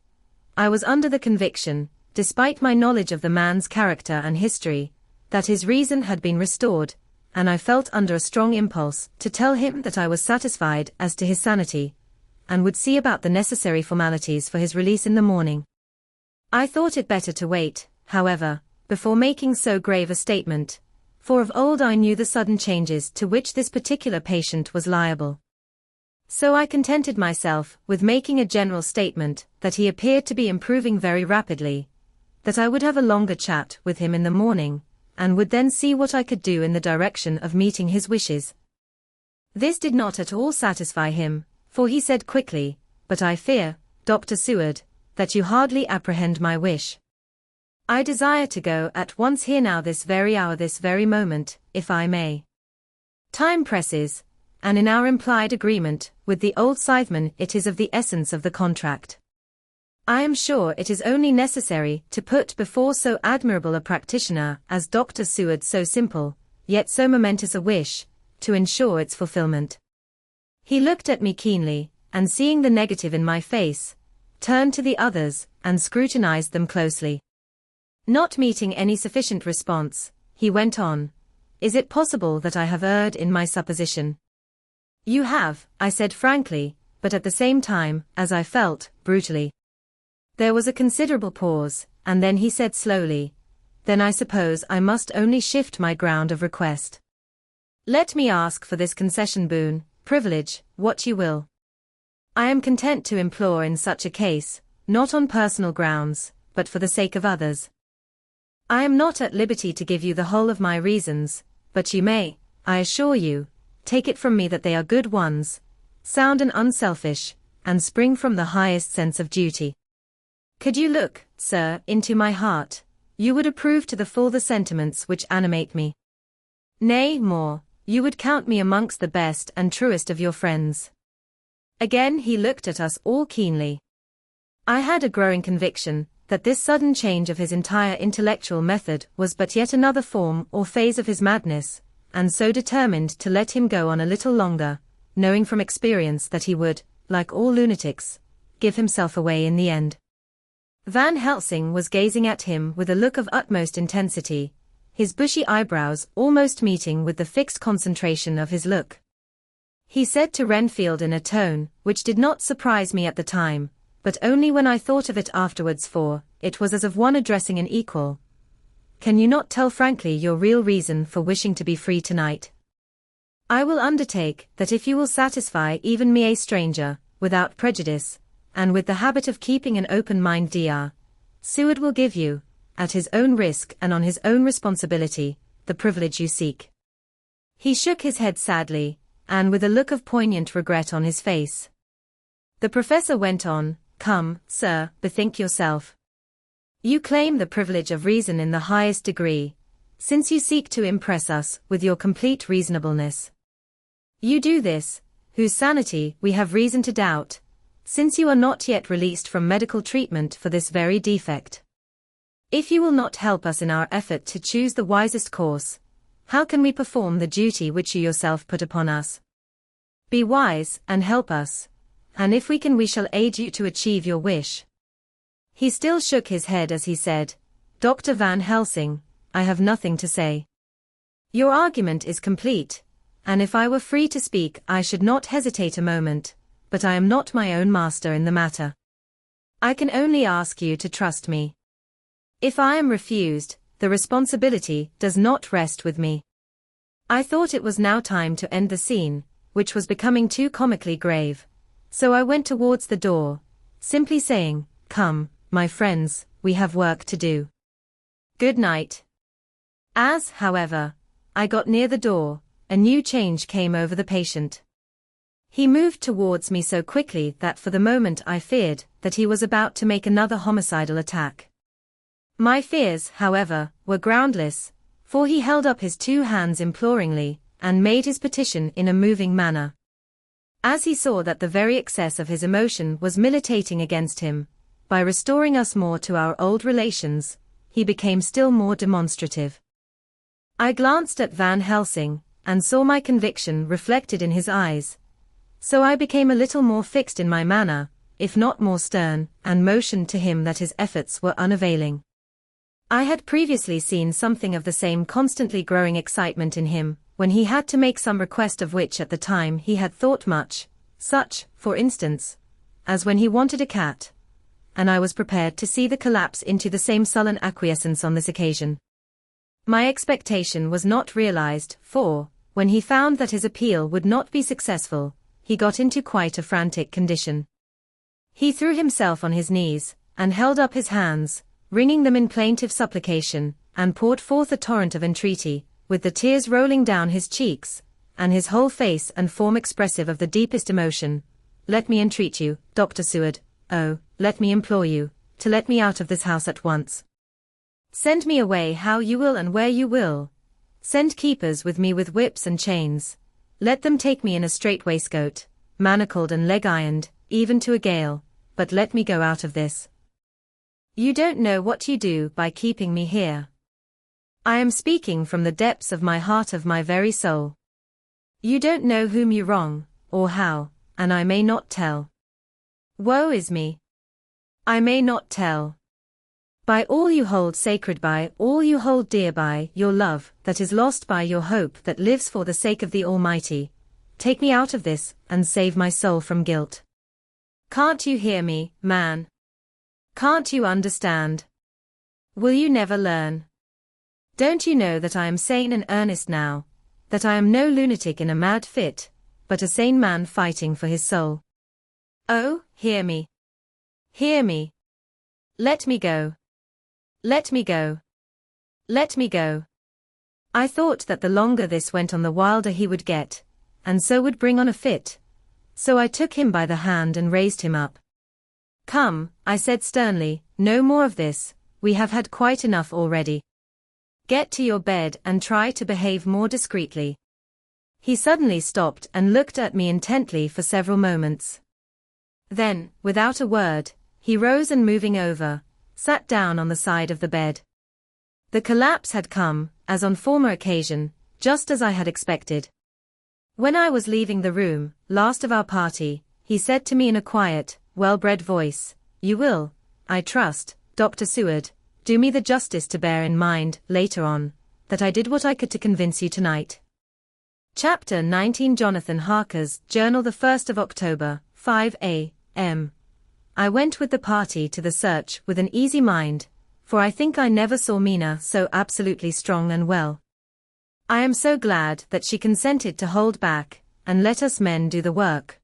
Speaker 1: I was under the conviction, despite my knowledge of the man's character and history, that his reason had been restored, and I felt under a strong impulse to tell him that I was satisfied as to his sanity, and would see about the necessary formalities for his release in the morning. I thought it better to wait, however, before making so grave a statement, for of old I knew the sudden changes to which this particular patient was liable. So I contented myself with making a general statement that he appeared to be improving very rapidly, that I would have a longer chat with him in the morning, and would then see what I could do in the direction of meeting his wishes. This did not at all satisfy him, for he said quickly, "But I fear, Dr. Seward, that you hardly apprehend my wish. I desire to go at once here now this very hour this very moment, if I may. Time presses, and in our implied agreement with the old scytheman it is of the essence of the contract. I am sure it is only necessary to put before so admirable a practitioner as Dr. Seward so simple, yet so momentous a wish, to ensure its fulfillment." He looked at me keenly, and seeing the negative in my face, turned to the others, and scrutinized them closely. Not meeting any sufficient response, he went on, "Is it possible that I have erred in my supposition?" "You have," I said frankly, but at the same time, as I felt, brutally. There was a considerable pause, and then he said slowly, "Then I suppose I must only shift my ground of request. Let me ask for this concession boon, privilege, what you will. I am content to implore in such a case, not on personal grounds, but for the sake of others. I am not at liberty to give you the whole of my reasons, but you may, I assure you, take it from me that they are good ones, sound and unselfish, and spring from the highest sense of duty. Could you look, sir, into my heart, you would approve to the full the sentiments which animate me. Nay, more, you would count me amongst the best and truest of your friends." Again he looked at us all keenly. I had a growing conviction that this sudden change of his entire intellectual method was but yet another form or phase of his madness, and so determined to let him go on a little longer, knowing from experience that he would, like all lunatics, give himself away in the end. Van Helsing was gazing at him with a look of utmost intensity, his bushy eyebrows almost meeting with the fixed concentration of his look. He said to Renfield in a tone which did not surprise me at the time, but only when I thought of it afterwards, for it was as of one addressing an equal, "Can you not tell frankly your real reason for wishing to be free tonight? I will undertake that if you will satisfy even me, a stranger, without prejudice, and with the habit of keeping an open mind, Dr. Seward will give you, at his own risk and on his own responsibility, the privilege you seek." He shook his head sadly, and with a look of poignant regret on his face. The professor went on, "Come, sir, bethink yourself. You claim the privilege of reason in the highest degree, since you seek to impress us with your complete reasonableness. You do this, whose sanity we have reason to doubt, since you are not yet released from medical treatment for this very defect. If you will not help us in our effort to choose the wisest course, how can we perform the duty which you yourself put upon us? Be wise, and help us, and if we can we shall aid you to achieve your wish." He still shook his head as he said, "Dr. Van Helsing, I have nothing to say. Your argument is complete, and if I were free to speak I should not hesitate a moment, but I am not my own master in the matter. I can only ask you to trust me. If I am refused, the responsibility does not rest with me. I thought it was now time to end the scene, which was becoming too comically grave. So I went towards the door, simply saying, "Come, my friends, we have work to do. Good night." As, however, I got near the door, a new change came over the patient. He moved towards me so quickly that for the moment I feared that he was about to make another homicidal attack. My fears, however, were groundless, for he held up his two hands imploringly, and made his petition in a moving manner. As he saw that the very excess of his emotion was militating against him, by restoring us more to our old relations, he became still more demonstrative. I glanced at Van Helsing, and saw my conviction reflected in his eyes. So I became a little more fixed in my manner, if not more stern, and motioned to him that his efforts were unavailing. I had previously seen something of the same constantly growing excitement in him, when he had to make some request of which at the time he had thought much, such, for instance, as when he wanted a cat. And I was prepared to see the collapse into the same sullen acquiescence on this occasion. My expectation was not realized, for, when he found that his appeal would not be successful, he got into quite a frantic condition. He threw himself on his knees, and held up his hands, wringing them in plaintive supplication, and poured forth a torrent of entreaty, with the tears rolling down his cheeks, and his whole face and form expressive of the deepest emotion. "Let me entreat you, Dr. Seward, oh, let me implore you, to let me out of this house at once. Send me away how you will and where you will. Send keepers with me with whips and chains. Let them take me in a strait waistcoat, manacled and leg-ironed, even to a gale, but let me go out of this. You don't know what you do by keeping me here. I am speaking from the depths of my heart, of my very soul. You don't know whom you wrong, or how, and I may not tell. Woe is me! I may not tell. By all you hold sacred, by all you hold dear, by your love that is lost, by your hope that lives for the sake of the Almighty, take me out of this, and save my soul from guilt. Can't you hear me, man? Can't you understand? Will you never learn? Don't you know that I am sane and earnest now, that I am no lunatic in a mad fit, but a sane man fighting for his soul? Oh, hear me. Hear me. Let me go. Let me go. Let me go. I thought that the longer this went on the wilder he would get, and so would bring on a fit. So I took him by the hand and raised him up. Come, I said sternly, no more of this, we have had quite enough already. Get to your bed and try to behave more discreetly. He suddenly stopped and looked at me intently for several moments. Then, without a word, he rose and moving over, sat down on the side of the bed. The collapse had come, as on former occasion, just as I had expected. When I was leaving the room, last of our party, he said to me in a quiet, well-bred voice, "You will, I trust, Dr. Seward, do me the justice to bear in mind, later on, that I did what I could to convince you tonight." Chapter 19. Jonathan Harker's Journal, the 1st of October, 5 a.m. I went with the party to the search with an easy mind, for I think I never saw Mina so absolutely strong and well. I am so glad that she consented to hold back, and let us men do the work.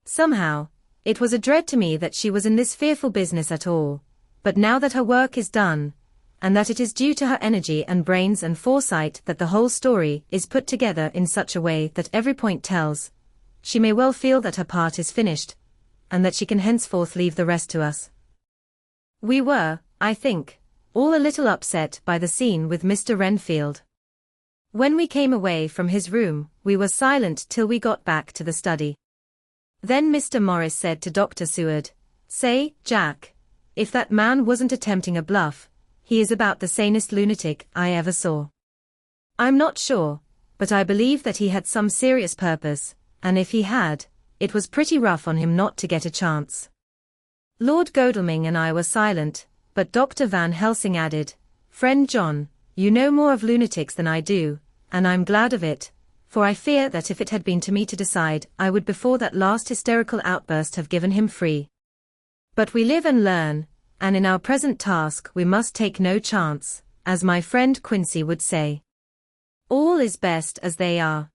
Speaker 1: Somehow, it was a dread to me that she was in this fearful business at all, but now that her work is done, and that it is due to her energy and brains and foresight that the whole story is put together in such a way that every point tells, she may well feel that her part is finished, and that she can henceforth leave the rest to us. We were, I think, all a little upset by the scene with Mr. Renfield. When we came away from his room, we were silent till we got back to the study. Then Mr. Morris said to Dr. Seward, "Say, Jack, if that man wasn't attempting a bluff, he is about the sanest lunatic I ever saw. I'm not sure, but I believe that he had some serious purpose, and if he had, it was pretty rough on him not to get a chance." Lord Godalming and I were silent, but Dr. Van Helsing added, "Friend John, you know more of lunatics than I do, and I'm glad of it, for I fear that if it had been to me to decide, I would before that last hysterical outburst have given him free. But we live and learn, and in our present task we must take no chance, as my friend Quincy would say. All is best as they are.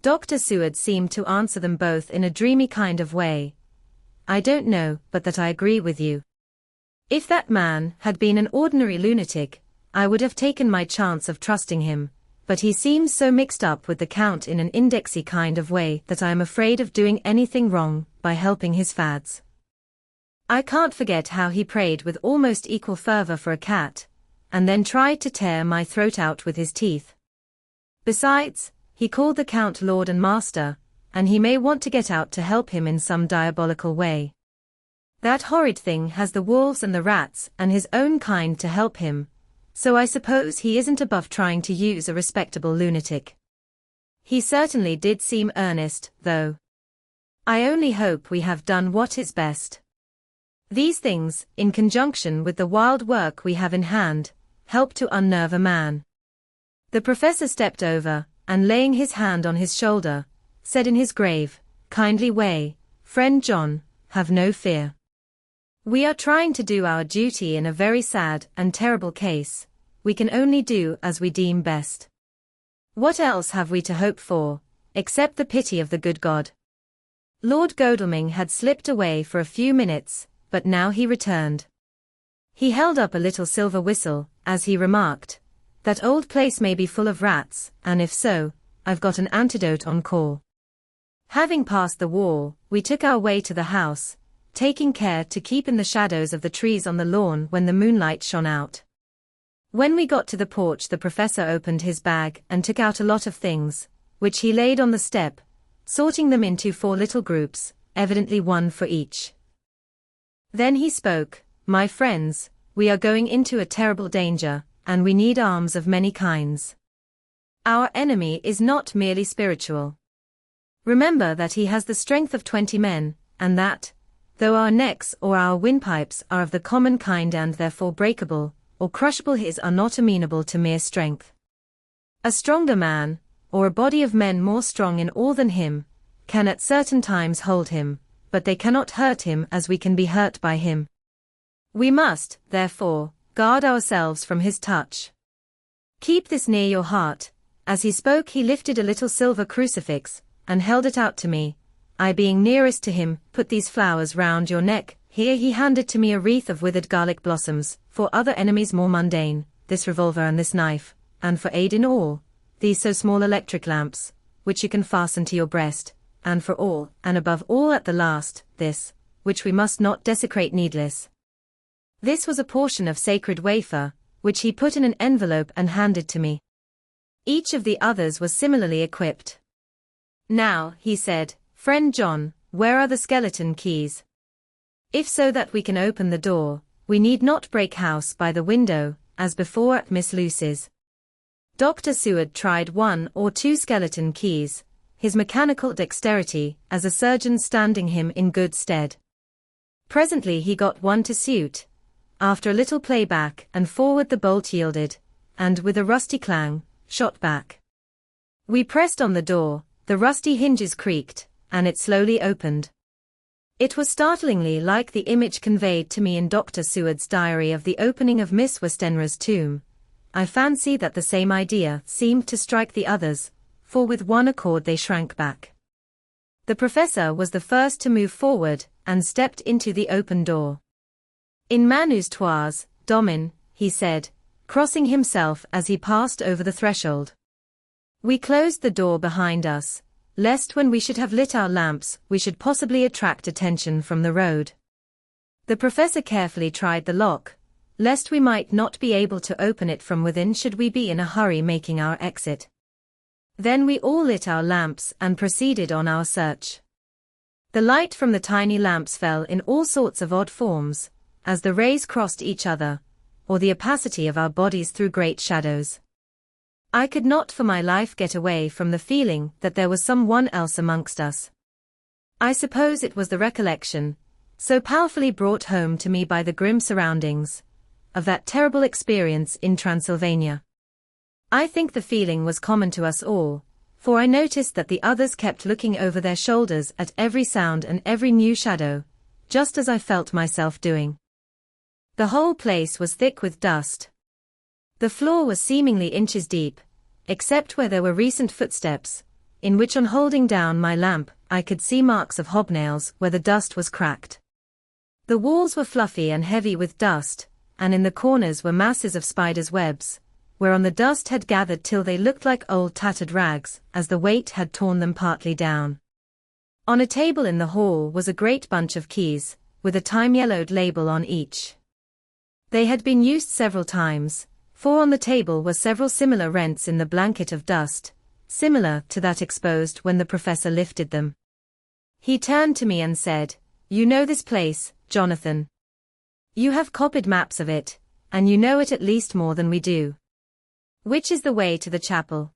Speaker 1: Dr. Seward seemed to answer them both in a dreamy kind of way. I don't know, but that I agree with you. If that man had been an ordinary lunatic, I would have taken my chance of trusting him, but he seems so mixed up with the Count in an indexy kind of way that I am afraid of doing anything wrong by helping his fads. I can't forget how he prayed with almost equal fervor for a cat, and then tried to tear my throat out with his teeth. Besides, he called the Count Lord and Master, and he may want to get out to help him in some diabolical way. That horrid thing has the wolves and the rats and his own kind to help him, so I suppose he isn't above trying to use a respectable lunatic. He certainly did seem earnest, though. I only hope we have done what is best. These things, in conjunction with the wild work we have in hand, help to unnerve a man. The professor stepped over, and laying his hand on his shoulder, said in his grave, kindly way, "Friend John, have no fear. We are trying to do our duty in a very sad and terrible case. We can only do as we deem best. What else have we to hope for, except the pity of the good God?" Lord Godalming had slipped away for a few minutes, but now he returned. He held up a little silver whistle, as he remarked, "That old place may be full of rats, and if so, I've got an antidote on call." Having passed the wall, we took our way to the house, taking care to keep in the shadows of the trees on the lawn when the moonlight shone out. When we got to the porch, the professor opened his bag and took out a lot of things, which he laid on the step, sorting them into 4 little groups, evidently one for each. Then he spoke, "My friends, we are going into a terrible danger, and we need arms of many kinds. Our enemy is not merely spiritual. Remember that he has the strength of 20 men, and that, though our necks or our windpipes are of the common kind and therefore breakable, or crushable, his are not amenable to mere strength. A stronger man, or a body of men more strong in all than him, can at certain times hold him, but they cannot hurt him as we can be hurt by him. We must, therefore, guard ourselves from his touch. Keep this near your heart." As he spoke he lifted a little silver crucifix, and held it out to me. I being nearest to him, "Put these flowers round your neck." Here he handed to me a wreath of withered garlic blossoms, for other enemies more mundane, this revolver and this knife, and for aid in all, these so small electric lamps, which you can fasten to your breast, and for all, and above all at the last, this, which we must not desecrate needless. This was a portion of sacred wafer, which he put in an envelope and handed to me. Each of the others was similarly equipped. "Now," he said, "Friend John, where are the skeleton keys? If so that we can open the door, we need not break house by the window, as before at Miss Lucy's." Dr. Seward tried 1 or 2 skeleton keys, his mechanical dexterity as a surgeon standing him in good stead. Presently he got one to suit. After a little play back and forward the bolt yielded, and with a rusty clang, shot back. We pressed on the door, the rusty hinges creaked, and it slowly opened. It was startlingly like the image conveyed to me in Dr. Seward's diary of the opening of Miss Westenra's tomb. I fancy that the same idea seemed to strike the others, for with one accord they shrank back. The professor was the first to move forward, and stepped into the open door. "In manus tuas, Domin," he said, crossing himself as he passed over the threshold. We closed the door behind us, lest when we should have lit our lamps we should possibly attract attention from the road. The professor carefully tried the lock, lest we might not be able to open it from within should we be in a hurry making our exit. Then we all lit our lamps and proceeded on our search. The light from the tiny lamps fell in all sorts of odd forms, as the rays crossed each other, or the opacity of our bodies threw great shadows. I could not for my life get away from the feeling that there was someone else amongst us. I suppose it was the recollection, so powerfully brought home to me by the grim surroundings, of that terrible experience in Transylvania. I think the feeling was common to us all, for I noticed that the others kept looking over their shoulders at every sound and every new shadow, just as I felt myself doing. The whole place was thick with dust. The floor was seemingly inches deep, except where there were recent footsteps, in which on holding down my lamp I could see marks of hobnails where the dust was cracked. The walls were fluffy and heavy with dust, and in the corners were masses of spiders' webs, whereon the dust had gathered till they looked like old tattered rags, as the weight had torn them partly down. On a table in the hall was a great bunch of keys, with a time-yellowed label on each. They had been used several times, for on the table were several similar rents in the blanket of dust, similar to that exposed when the professor lifted them. He turned to me and said, "You know this place, Jonathan. You have copied maps of it, and you know it at least more than we do. Which is the way to the chapel?"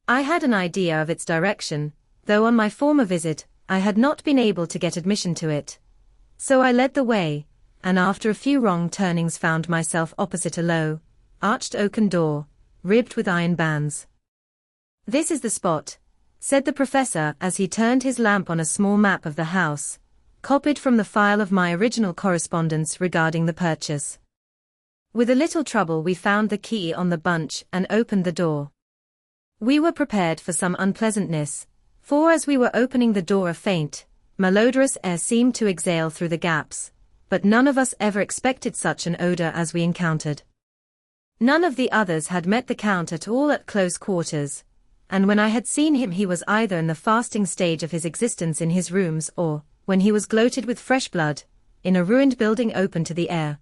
Speaker 1: I had an idea of its direction, though on my former visit I had not been able to get admission to it. So I led the way, and after a few wrong turnings found myself opposite a low, arched oaken door, ribbed with iron bands. "This is the spot," said the professor as he turned his lamp on a small map of the house, copied from the file of my original correspondence regarding the purchase. With a little trouble we found the key on the bunch and opened the door. We were prepared for some unpleasantness, for as we were opening the door a faint, malodorous air seemed to exhale through the gaps, but none of us ever expected such an odor as we encountered. None of the others had met the Count at all at close quarters, and when I had seen him he was either in the fasting stage of his existence in his rooms or, when he was gloated with fresh blood, in a ruined building open to the air.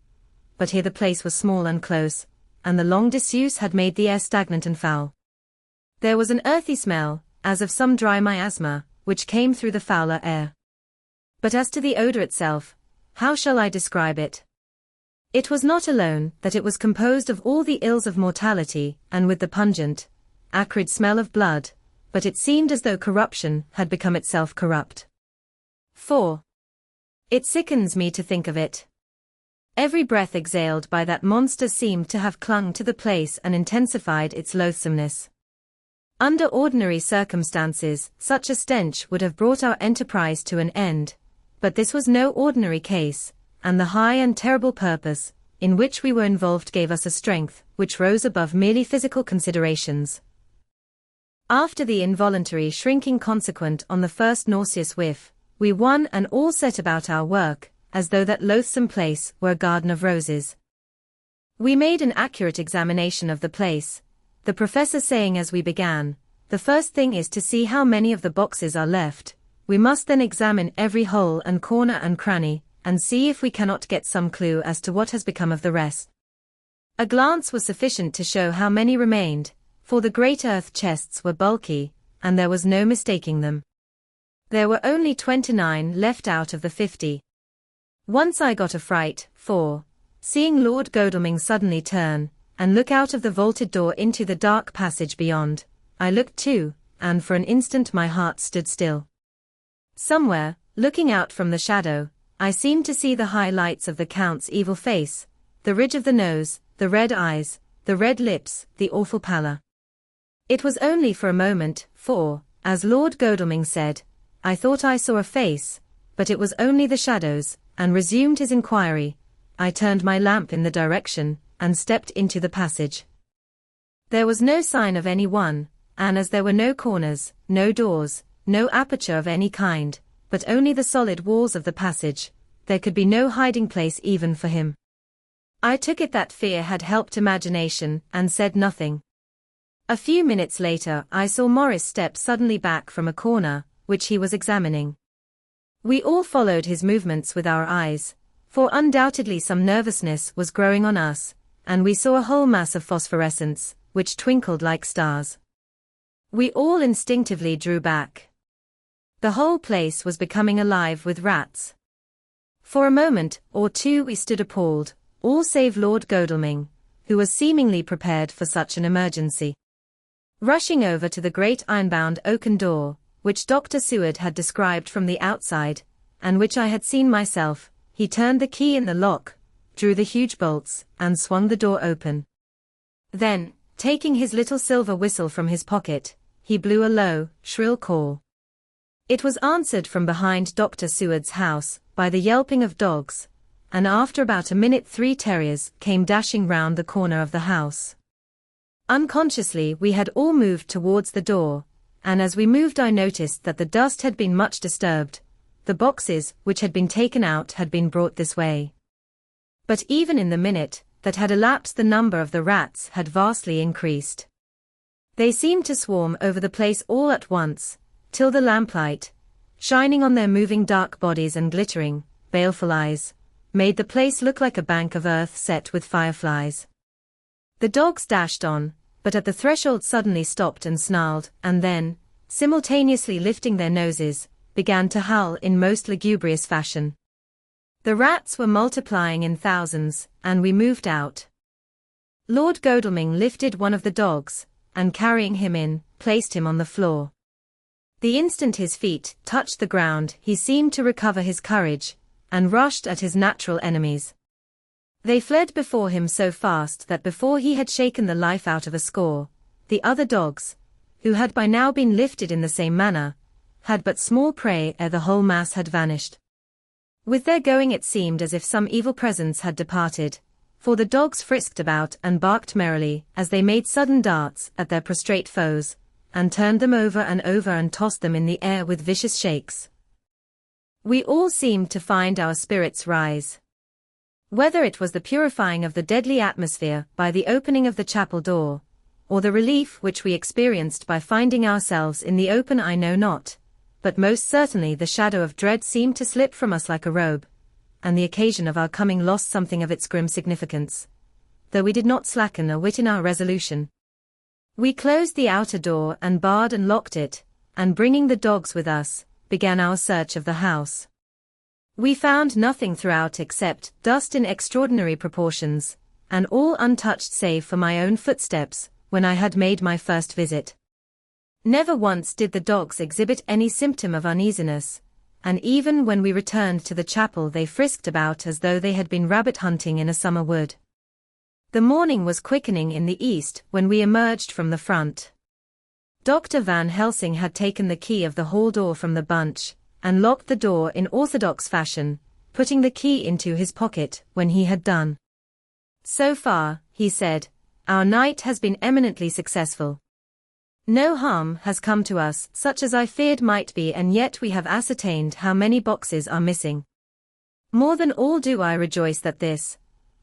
Speaker 1: But here the place was small and close, and the long disuse had made the air stagnant and foul. There was an earthy smell, as of some dry miasma, which came through the fouler air. But as to the odor itself, how shall I describe it? It was not alone that it was composed of all the ills of mortality, and with the pungent, acrid smell of blood, but it seemed as though corruption had become itself corrupt. 4. It sickens me to think of it. Every breath exhaled by that monster seemed to have clung to the place and intensified its loathsomeness. Under ordinary circumstances, such a stench would have brought our enterprise to an end, but this was no ordinary case, and the high and terrible purpose in which we were involved gave us a strength which rose above merely physical considerations. After the involuntary shrinking consequent on the first nauseous whiff, we one and all set about our work, as though that loathsome place were a garden of roses. We made an accurate examination of the place, the professor saying as we began, "The first thing is to see how many of the boxes are left. We must then examine every hole and corner and cranny, and see if we cannot get some clue as to what has become of the rest." A glance was sufficient to show how many remained, for the great earth chests were bulky, and there was no mistaking them. There were only 29 left out of the 50. Once I got a fright, for, seeing Lord Godalming suddenly turn, and look out of the vaulted door into the dark passage beyond, I looked too, and for an instant my heart stood still. Somewhere, looking out from the shadow, I seemed to see the high lights of the Count's evil face, the ridge of the nose, the red eyes, the red lips, the awful pallor. It was only for a moment, for, as Lord Godalming said, I thought I saw a face, but it was only the shadows, and resumed his inquiry. I turned my lamp in the direction, and stepped into the passage. There was no sign of any one, and as there were no corners, no doors, no aperture of any kind, but only the solid walls of the passage, there could be no hiding place even for him. I took it that fear had helped imagination, and said nothing. A few minutes later I saw Morris step suddenly back from a corner, which he was examining. We all followed his movements with our eyes, for undoubtedly some nervousness was growing on us, and we saw a whole mass of phosphorescence, which twinkled like stars. We all instinctively drew back. The whole place was becoming alive with rats. For a moment or two we stood appalled, all save Lord Godalming, who was seemingly prepared for such an emergency. Rushing over to the great ironbound oaken door, which Dr. Seward had described from the outside, and which I had seen myself, he turned the key in the lock, drew the huge bolts, and swung the door open. Then, taking his little silver whistle from his pocket, he blew a low, shrill call. It was answered from behind Dr. Seward's house, by the yelping of dogs, and after about a minute 3 terriers came dashing round the corner of the house. Unconsciously we had all moved towards the door, and as we moved I noticed that the dust had been much disturbed. The boxes which had been taken out had been brought this way. But even in the minute that had elapsed the number of the rats had vastly increased. They seemed to swarm over the place all at once, till the lamplight, shining on their moving dark bodies and glittering, baleful eyes, made the place look like a bank of earth set with fireflies. The dogs dashed on, but at the threshold suddenly stopped and snarled, and then, simultaneously lifting their noses, began to howl in most lugubrious fashion. The rats were multiplying in thousands, and we moved out. Lord Godalming lifted one of the dogs, and carrying him in, placed him on the floor. The instant his feet touched the ground he seemed to recover his courage, and rushed at his natural enemies. They fled before him so fast that before he had shaken the life out of a score, the other dogs, who had by now been lifted in the same manner, had but small prey ere the whole mass had vanished. With their going it seemed as if some evil presence had departed, for the dogs frisked about and barked merrily as they made sudden darts at their prostrate foes, and turned them over and tossed them in the air with vicious shakes. We all seemed to find our spirits rise. Whether it was the purifying of the deadly atmosphere by the opening of the chapel door, or the relief which we experienced by finding ourselves in the open I know not, but most certainly the shadow of dread seemed to slip from us like a robe, and the occasion of our coming lost something of its grim significance, though we did not slacken a whit in our resolution. We closed the outer door and barred and locked it, and bringing the dogs with us, began our search of the house. We found nothing throughout except dust in extraordinary proportions, and all untouched save for my own footsteps, when I had made my first visit. Never once did the dogs exhibit any symptom of uneasiness, and even when we returned to the chapel they frisked about as though they had been rabbit hunting in a summer wood. The morning was quickening in the east when we emerged from the front. Dr. Van Helsing had taken the key of the hall door from the bunch, and locked the door in orthodox fashion, putting the key into his pocket when he had done. So far, he said, our night has been eminently successful. No harm has come to us such as I feared might be, and yet we have ascertained how many boxes are missing. More than all do I rejoice that this,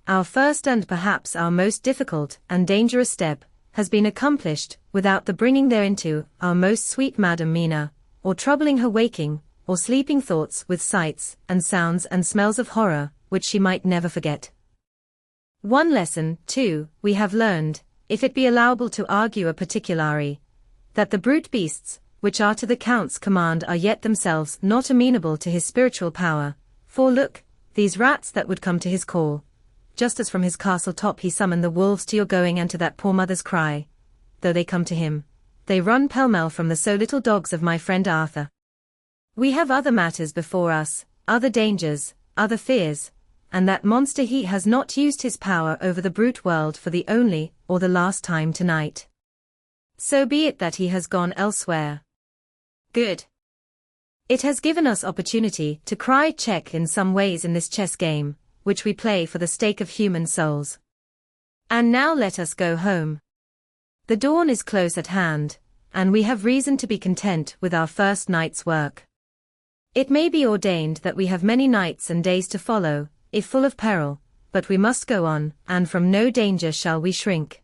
Speaker 1: our first and perhaps our most difficult and dangerous step, has been accomplished without the bringing thereinto our most sweet Madam Mina, or troubling her waking or sleeping thoughts with sights and sounds and smells of horror, which she might never forget. One lesson, too, we have learned, if it be allowable to argue a particulari, that the brute beasts, which are to the Count's command, are yet themselves not amenable to his spiritual power, for look, these rats that would come to his call, just as from his castle top he summoned the wolves to your going, and to that poor mother's cry, though they come to him, they run pell-mell from the so little dogs of my friend Arthur. We have other matters before us, other dangers, other fears, and that monster he has not used his power over the brute world for the only or the last time tonight. So be it that he has gone elsewhere. Good. It has given us opportunity to cry check in some ways in this chess game, which we play for the stake of human souls. And now let us go home. The dawn is close at hand, and we have reason to be content with our first night's work. It may be ordained that we have many nights and days to follow, if full of peril, but we must go on, and from no danger shall we shrink.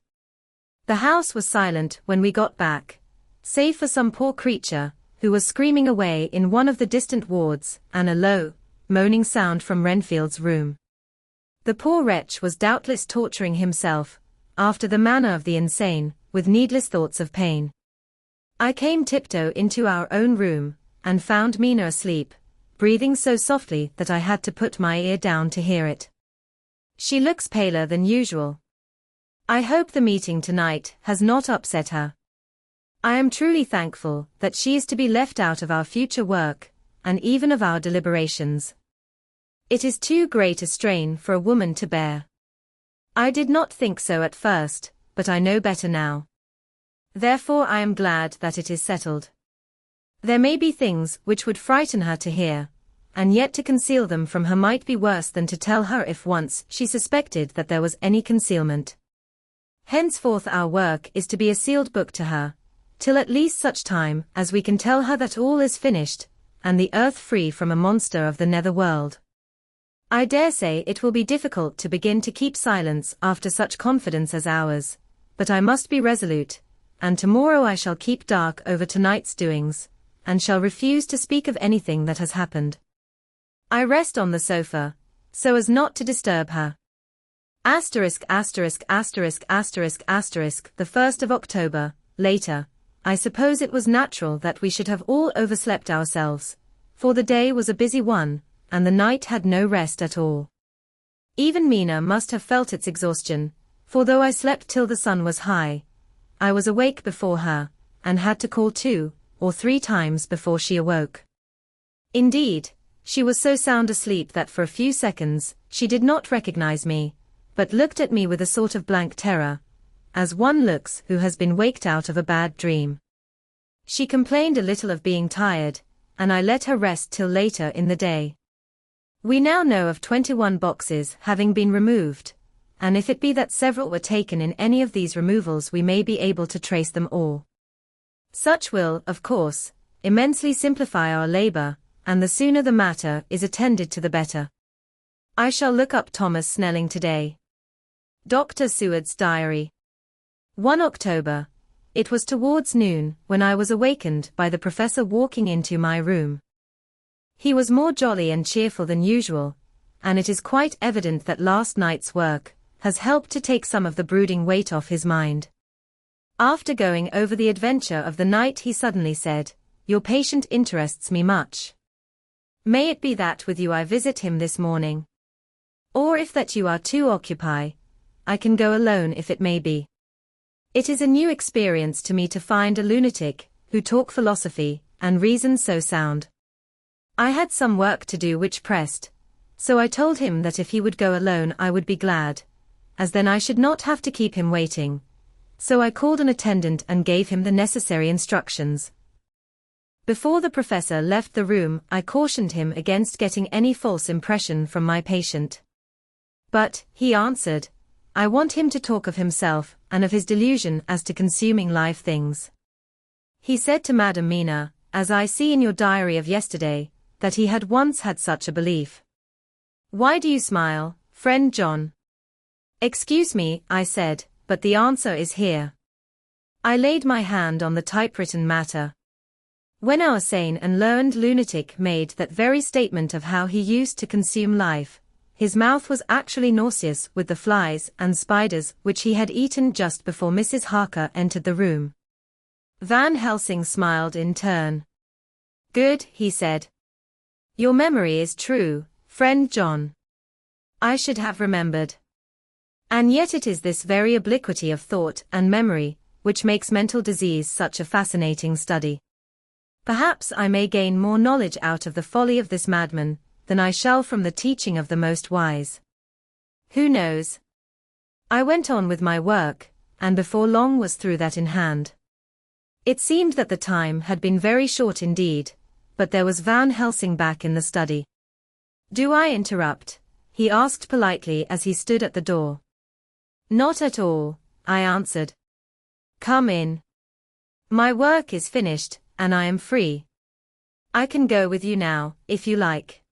Speaker 1: The house was silent when we got back, save for some poor creature, who was screaming away in one of the distant wards, and a low, moaning sound from Renfield's room. The poor wretch was doubtless torturing himself, after the manner of the insane, with needless thoughts of pain. I came tiptoe into our own room, and found Mina asleep, breathing so softly that I had to put my ear down to hear it. She looks paler than usual. I hope the meeting tonight has not upset her. I am truly thankful that she is to be left out of our future work, and even of our deliberations. It is too great a strain for a woman to bear. I did not think so at first, but I know better now. Therefore I am glad that it is settled. There may be things which would frighten her to hear, and yet to conceal them from her might be worse than to tell her if once she suspected that there was any concealment. Henceforth our work is to be a sealed book to her, till at least such time as we can tell her that all is finished, and the earth free from a monster of the nether world. I dare say it will be difficult to begin to keep silence after such confidence as ours, but I must be resolute, and tomorrow I shall keep dark over tonight's doings, and shall refuse to speak of anything that has happened. I rest on the sofa, so as not to disturb her. ************** The 1st of October, later. I suppose it was natural that we should have all overslept ourselves, for the day was a busy one, and the night had no rest at all. Even Mina must have felt its exhaustion, for though I slept till the sun was high, I was awake before her, and had to call 2 or 3 times before she awoke. Indeed, she was so sound asleep that for a few seconds she did not recognize me, but looked at me with a sort of blank terror, as one looks who has been waked out of a bad dream. She complained a little of being tired, and I let her rest till later in the day. We now know of 21 boxes having been removed, and if it be that several were taken in any of these removals we may be able to trace them all. Such will, of course, immensely simplify our labor, and the sooner the matter is attended to the better. I shall look up Thomas Snelling today. Dr. Seward's Diary. 1 October. It was towards noon when I was awakened by the professor walking into my room. He was more jolly and cheerful than usual, and it is quite evident that last night's work has helped to take some of the brooding weight off his mind. After going over the adventure of the night he suddenly said, "Your patient interests me much. May it be that with you I visit him this morning? Or if that you are too occupied, I can go alone if it may be. It is a new experience to me to find a lunatic who talk philosophy and reason so sound. I had some work to do which pressed, so I told him that if he would go alone I would be glad, as then I should not have to keep him waiting. So I called an attendant and gave him the necessary instructions. Before the professor left the room I cautioned him against getting any false impression from my patient. But, he answered, I want him to talk of himself and of his delusion as to consuming live things. He said to Madam Mina, as I see in your diary of yesterday, that he had once had such a belief. Why do you smile, friend John? Excuse me, I said, but the answer is here. I laid my hand on the typewritten matter. When our sane and learned lunatic made that very statement of how he used to consume life, his mouth was actually nauseous with the flies and spiders which he had eaten just before Mrs. Harker entered the room. Van Helsing smiled in turn. Good, he said. Your memory is true, friend John. I should have remembered. And yet it is this very obliquity of thought and memory which makes mental disease such a fascinating study. Perhaps I may gain more knowledge out of the folly of this madman than I shall from the teaching of the most wise. Who knows? I went on with my work, and before long was through that in hand. It seemed that the time had been very short indeed, but there was Van Helsing back in the study. Do I interrupt? He asked politely as he stood at the door. Not at all, I answered. Come in. My work is finished, and I am free. I can go with you now, if you like.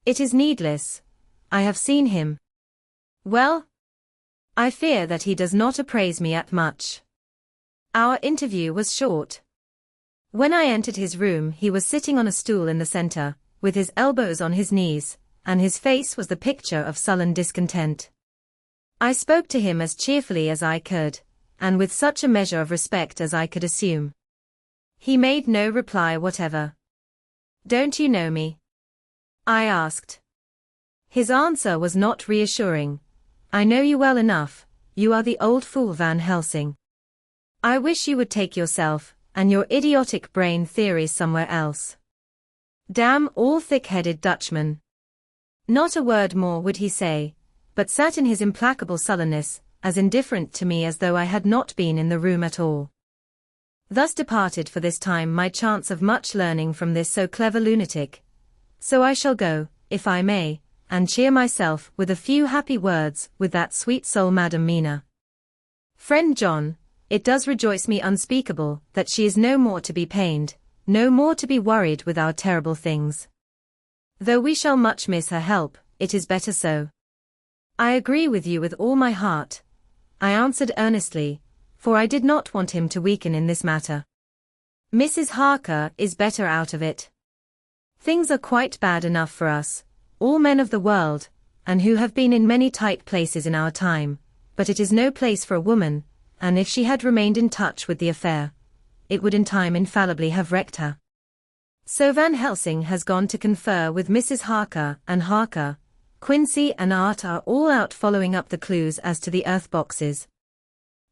Speaker 1: It is needless. I have seen him. Well? I fear that he does not appraise me at much. Our interview was short. When I entered his room he was sitting on a stool in the center, with his elbows on his knees, and his face was the picture of sullen discontent. I spoke to him as cheerfully as I could, and with such a measure of respect as I could assume. He made no reply whatever. Don't you know me? I asked. His answer was not reassuring. I know you well enough, you are the old fool Van Helsing. I wish you would take yourself and your idiotic brain theories somewhere else. Damn all thick-headed Dutchman. Not a word more would he say, but sat in his implacable sullenness, as indifferent to me as though I had not been in the room at all. Thus departed for this time my chance of much learning from this so clever lunatic. So I shall go, if I may, and cheer myself with a few happy words with that sweet soul Madam Mina. Friend John, it does rejoice me unspeakable that she is no more to be pained, no more to be worried with our terrible things. Though we shall much miss her help, it is better so. I agree with you with all my heart, I answered earnestly, for I did not want him to weaken in this matter. Mrs. Harker is better out of it. Things are quite bad enough for us, all men of the world, and who have been in many tight places in our time, but it is no place for a woman, and if she had remained in touch with the affair, it would in time infallibly have wrecked her. So Van Helsing has gone to confer with Mrs. Harker, and Harker, Quincy and Art are all out following up the clues as to the earth boxes.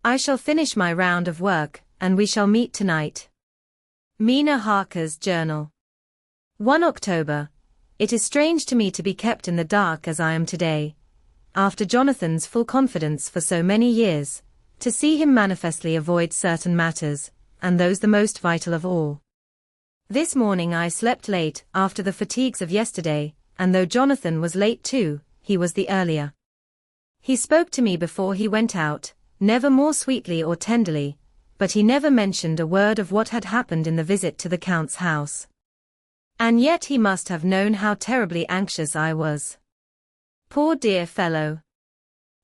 Speaker 1: I shall finish my round of work, and we shall meet tonight. Mina Harker's Journal. 1 October. It is strange to me to be kept in the dark as I am today, after Jonathan's full confidence for so many years, to see him manifestly avoid certain matters, and those the most vital of all. This morning I slept late after the fatigues of yesterday, and though Jonathan was late too, he was the earlier. He spoke to me before he went out, never more sweetly or tenderly, but he never mentioned a word of what had happened in the visit to the Count's house. And yet he must have known how terribly anxious I was. Poor dear fellow.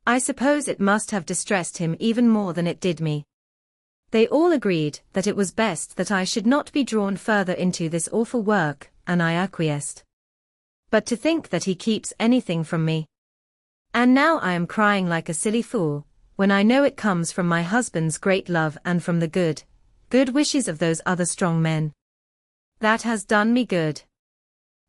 Speaker 1: I suppose it must have distressed him even more than it did me. They all agreed that it was best that I should not be drawn further into this awful work, and I acquiesced. But to think that he keeps anything from me. And now I am crying like a silly fool, when I know it comes from my husband's great love and from the good wishes of those other strong men. That has done me good.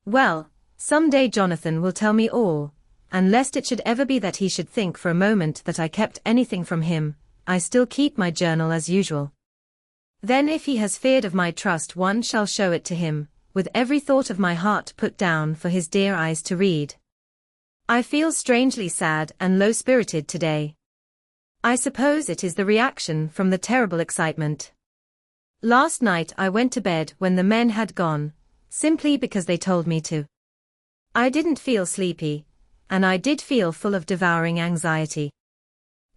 Speaker 1: Well, some day Jonathan will tell me all, and lest it should ever be that he should think for a moment that I kept anything from him, I still keep my journal as usual. Then if he has feared of my trust, one shall show it to him, with every thought of my heart put down for his dear eyes to read. I feel strangely sad and low-spirited today. I suppose it is the reaction from the terrible excitement. Last night I went to bed when the men had gone, simply because they told me to. I didn't feel sleepy, and I did feel full of devouring anxiety.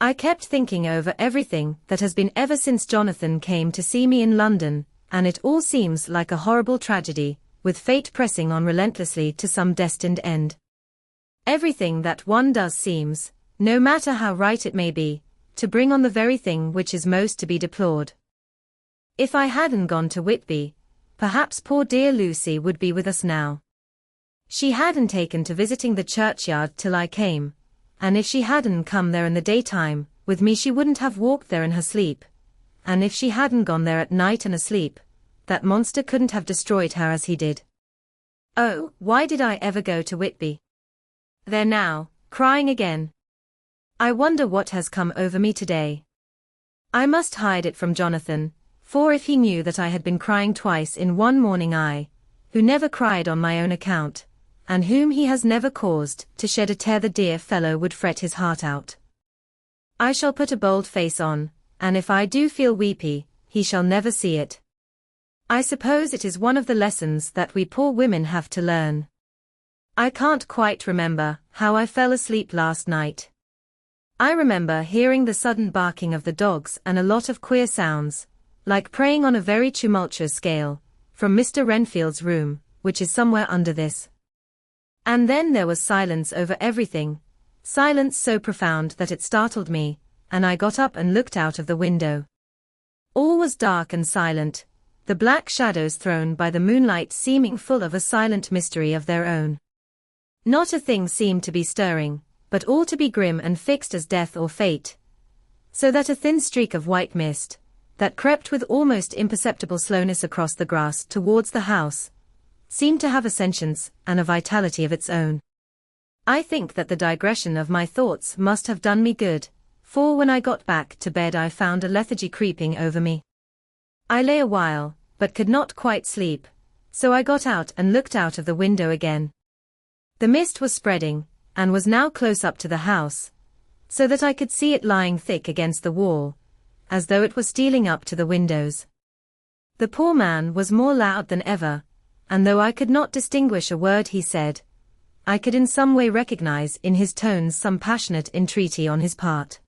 Speaker 1: I kept thinking over everything that has been ever since Jonathan came to see me in London, and it all seems like a horrible tragedy, with fate pressing on relentlessly to some destined end. Everything that one does seems, no matter how right it may be, to bring on the very thing which is most to be deplored. If I hadn't gone to Whitby, perhaps poor dear Lucy would be with us now. She hadn't taken to visiting the churchyard till I came, and if she hadn't come there in the daytime, with me she wouldn't have walked there in her sleep, and if she hadn't gone there at night and asleep, that monster couldn't have destroyed her as he did. Oh, why did I ever go to Whitby? There now, crying again. I wonder what has come over me today. I must hide it from Jonathan, for if he knew that I had been crying twice in one morning, I, who never cried on my own account, and whom he has never caused to shed a tear, the dear fellow would fret his heart out. I shall put a bold face on, and if I do feel weepy, he shall never see it. I suppose it is one of the lessons that we poor women have to learn. I can't quite remember how I fell asleep last night. I remember hearing the sudden barking of the dogs and a lot of queer sounds, like praying on a very tumultuous scale, from Mr. Renfield's room, which is somewhere under this. And then there was silence over everything, silence so profound that it startled me, and I got up and looked out of the window. All was dark and silent, the black shadows thrown by the moonlight seeming full of a silent mystery of their own. Not a thing seemed to be stirring, but all to be grim and fixed as death or fate, so that a thin streak of white mist, that crept with almost imperceptible slowness across the grass towards the house, seemed to have a sentience and a vitality of its own. I think that the digression of my thoughts must have done me good, for when I got back to bed I found a lethargy creeping over me. I lay a while, but could not quite sleep, so I got out and looked out of the window again. The mist was spreading, and was now close up to the house, so that I could see it lying thick against the wall, as though it were stealing up to the windows. The poor man was more loud than ever, and though I could not distinguish a word he said, I could in some way recognize in his tones some passionate entreaty on his part.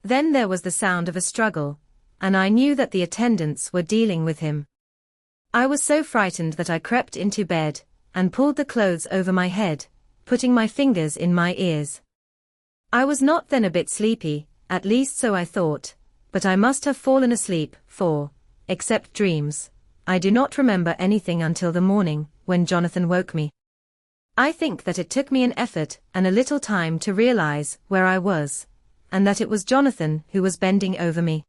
Speaker 1: Then there was the sound of a struggle, and I knew that the attendants were dealing with him. I was so frightened that I crept into bed, and pulled the clothes over my head, putting my fingers in my ears. I was not then a bit sleepy, at least so I thought, but I must have fallen asleep, for, except dreams, I do not remember anything until the morning, when Jonathan woke me. I think that it took me an effort and a little time to realize where I was, and that it was Jonathan who was bending over me.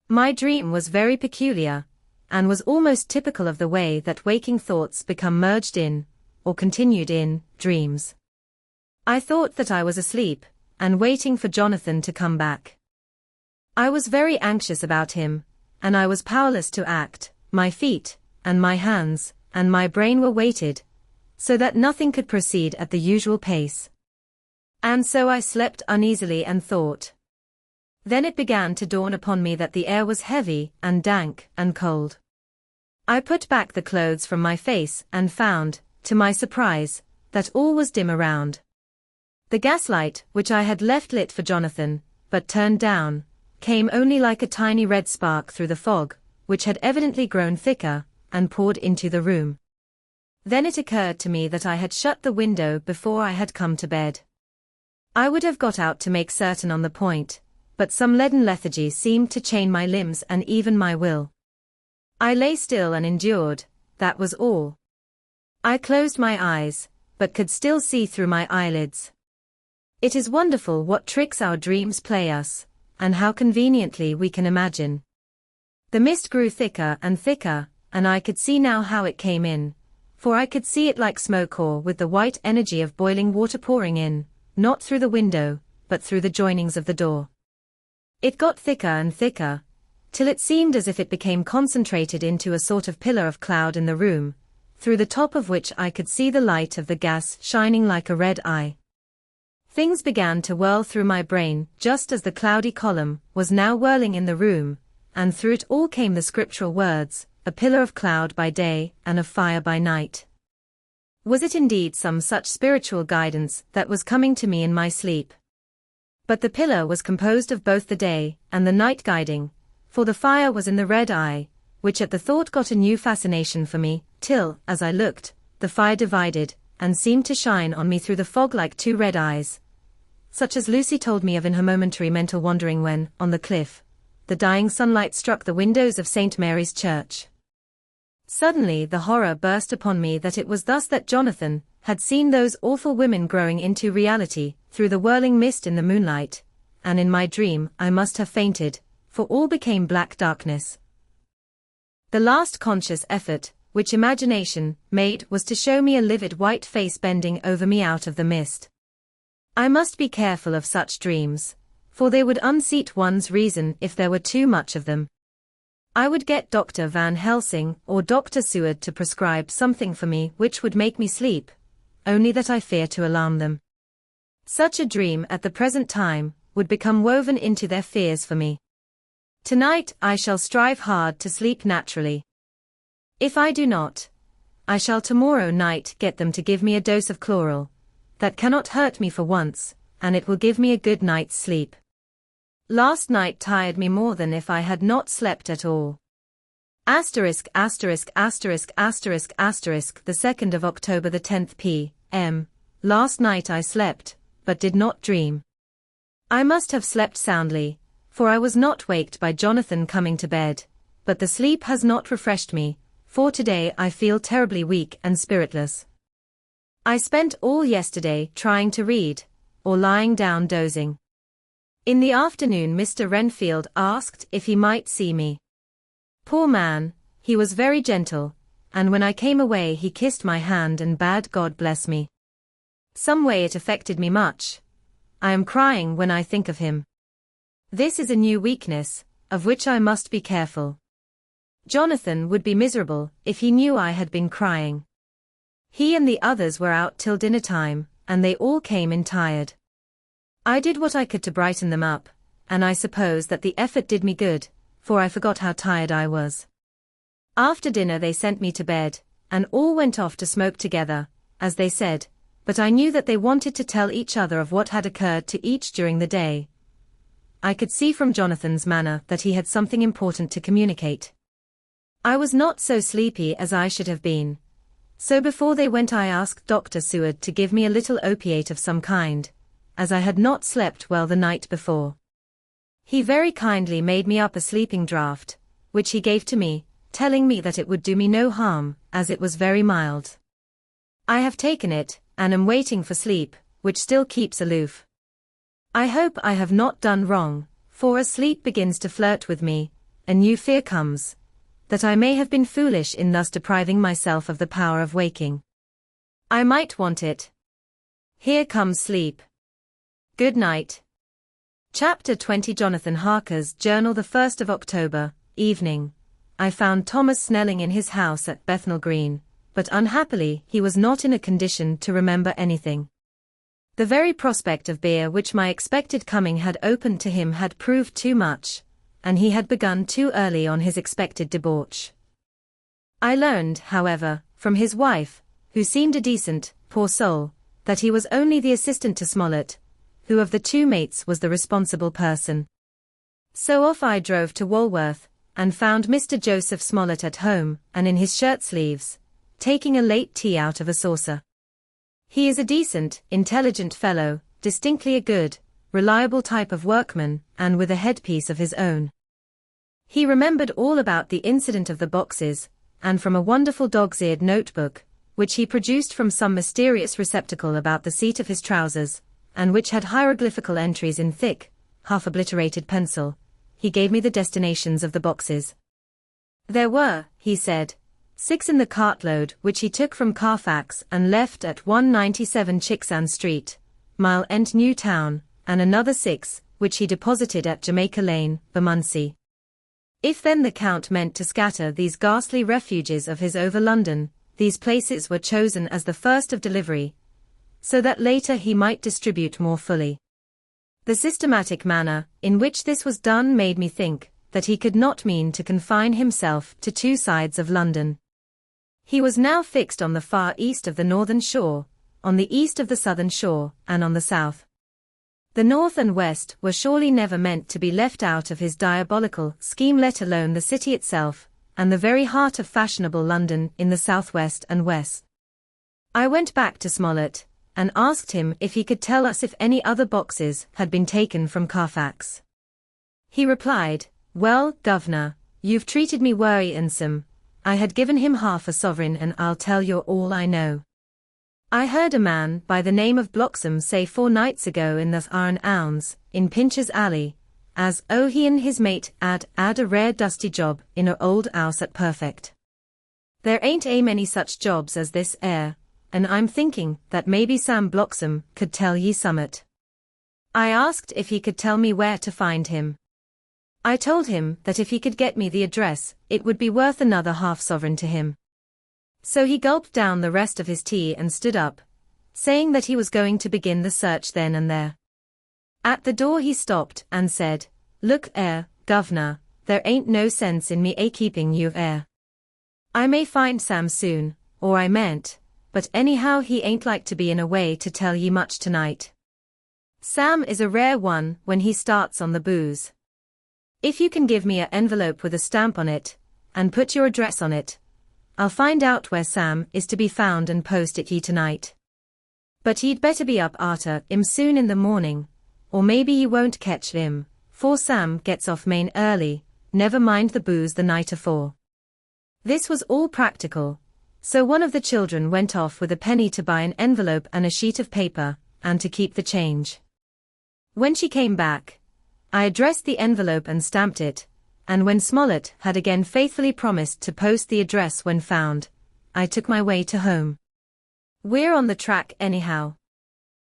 Speaker 1: My dream was very peculiar, and was almost typical of the way that waking thoughts become merged in, or continued in, dreams. I thought that I was asleep, and waiting for Jonathan to come back. I was very anxious about him, and I was powerless to act. My feet, and my hands, and my brain were weighted, so that nothing could proceed at the usual pace. And so I slept uneasily and thought. Then it began to dawn upon me that the air was heavy, and dank, and cold. I put back the clothes from my face and found, to my surprise, that all was dim around. The gaslight, which I had left lit for Jonathan, but turned down, came only like a tiny red spark through the fog, which had evidently grown thicker, and poured into the room. Then it occurred to me that I had shut the window before I had come to bed. I would have got out to make certain on the point, but some leaden lethargy seemed to chain my limbs and even my will. I lay still and endured, that was all. I closed my eyes, but could still see through my eyelids. It is wonderful what tricks our dreams play us, and how conveniently we can imagine. The mist grew thicker, and I could see now how it came in, for I could see it like smoke or with the white energy of boiling water pouring in, not through the window, but through the joinings of the door. It got thicker and thicker, till it seemed as if it became concentrated into a sort of pillar of cloud in the room, through the top of which I could see the light of the gas shining like a red eye. Things began to whirl through my brain just as the cloudy column was now whirling in the room, and through it all came the scriptural words, a pillar of cloud by day and of fire by night. Was it indeed some such spiritual guidance that was coming to me in my sleep? But the pillar was composed of both the day and the night guiding, for the fire was in the red eye, which at the thought got a new fascination for me, till, as I looked, the fire divided, and seemed to shine on me through the fog like two red eyes, such as Lucy told me of in her momentary mental wandering when, on the cliff, the dying sunlight struck the windows of St. Mary's Church. Suddenly the horror burst upon me that it was thus that Jonathan had seen those awful women growing into reality, through the whirling mist in the moonlight, and in my dream I must have fainted, for all became black darkness. The last conscious effort, which imagination made, was to show me a livid white face bending over me out of the mist. I must be careful of such dreams, for they would unseat one's reason if there were too much of them. I would get Dr. Van Helsing or Dr. Seward to prescribe something for me which would make me sleep, only that I fear to alarm them. Such a dream at the present time would become woven into their fears for me. Tonight I shall strive hard to sleep naturally. If I do not, I shall tomorrow night get them to give me a dose of chloral. That cannot hurt me for once, and it will give me a good night's sleep. Last night tired me more than if I had not slept at all. Asterisk asterisk asterisk asterisk asterisk the 2nd of October the 10th p.m. Last night I slept, but did not dream. I must have slept soundly, for I was not waked by Jonathan coming to bed, but the sleep has not refreshed me, for today I feel terribly weak and spiritless. I spent all yesterday trying to read, or lying down dozing. In the afternoon Mr. Renfield asked if he might see me. Poor man, he was very gentle, and when I came away he kissed my hand and bade God bless me. Some way it affected me much. I am crying when I think of him. This is a new weakness, of which I must be careful. Jonathan would be miserable if he knew I had been crying. He and the others were out till dinner time, and they all came in tired. I did what I could to brighten them up, and I suppose that the effort did me good, for I forgot how tired I was. After dinner they sent me to bed, and all went off to smoke together, as they said, but I knew that they wanted to tell each other of what had occurred to each during the day. I could see from Jonathan's manner that he had something important to communicate. I was not so sleepy as I should have been. So before they went I asked Dr. Seward to give me a little opiate of some kind, as I had not slept well the night before. He very kindly made me up a sleeping draught, which he gave to me, telling me that it would do me no harm, as it was very mild. I have taken it, and am waiting for sleep, which still keeps aloof. I hope I have not done wrong, for as sleep begins to flirt with me, a new fear comes, that I may have been foolish in thus depriving myself of the power of waking. I might want it. Here comes sleep. Good night. Chapter 20 Jonathan Harker's Journal. The 1st of October, evening. I found Thomas Snelling in his house at Bethnal Green, but unhappily he was not in a condition to remember anything. The very prospect of beer which my expected coming had opened to him had proved too much, and he had begun too early on his expected debauch. I learned, however, from his wife, who seemed a decent, poor soul, that he was only the assistant to Smollett, who of the two mates was the responsible person. So off I drove to Walworth, and found Mr. Joseph Smollett at home, and in his shirt sleeves, taking a late tea out of a saucer. He is a decent, intelligent fellow, distinctly a good, reliable type of workman, and with a headpiece of his own. He remembered all about the incident of the boxes, and from a wonderful dog's-eared notebook, which he produced from some mysterious receptacle about the seat of his trousers, and which had hieroglyphical entries in thick, half-obliterated pencil, he gave me the destinations of the boxes. There were, he said, 6 in the cartload which he took from Carfax and left at 197 Chicksand Street, Mile End New Town, and another 6, which he deposited at Jamaica Lane, Bermondsey. If then the Count meant to scatter these ghastly refuges of his over London, these places were chosen as the first of delivery, so that later he might distribute more fully. The systematic manner in which this was done made me think that he could not mean to confine himself to 2 sides of London. He was now fixed on the far east of the northern shore, on the east of the southern shore, and on the south. The north and west were surely never meant to be left out of his diabolical scheme, let alone the city itself, and the very heart of fashionable London in the southwest and west. I went back to Smollett, and asked him if he could tell us if any other boxes had been taken from Carfax. He replied, "Well, governor, you've treated me wery handsome. I had given him half a sovereign, and I'll tell you all I know. I heard a man by the name of Bloxham say 4 nights ago in the Iron Ounds, in Pincher's Alley, as he and his mate 'ad a rare dusty job in a old 'ouse at Perfect. There ain't many such jobs as this 'ere, and I'm thinking that maybe Sam Bloxham could tell ye summat." I asked if he could tell me where to find him. I told him that if he could get me the address, it would be worth another half-sovereign to him. So he gulped down the rest of his tea and stood up, saying that he was going to begin the search then and there. At the door he stopped and said, "Look 'ere, governor, there ain't no sense in me keeping you 'ere. I may find Sam soon, or I mayn't, but anyhow he ain't like to be in a way to tell ye much tonight. Sam is a rare one when he starts on the booze. If you can give me a envelope with a stamp on it, and put your address on it, I'll find out where Sam is to be found and post it ye tonight. But ye'd better be up arter 'im soon in the morning, or maybe ye won't catch 'im, for Sam gets off main early, never mind the booze the night afore." This was all practical, so one of the children went off with a penny to buy an envelope and a sheet of paper, and to keep the change. When she came back, I addressed the envelope and stamped it, and when Smollett had again faithfully promised to post the address when found, I took my way to home. We're on the track anyhow.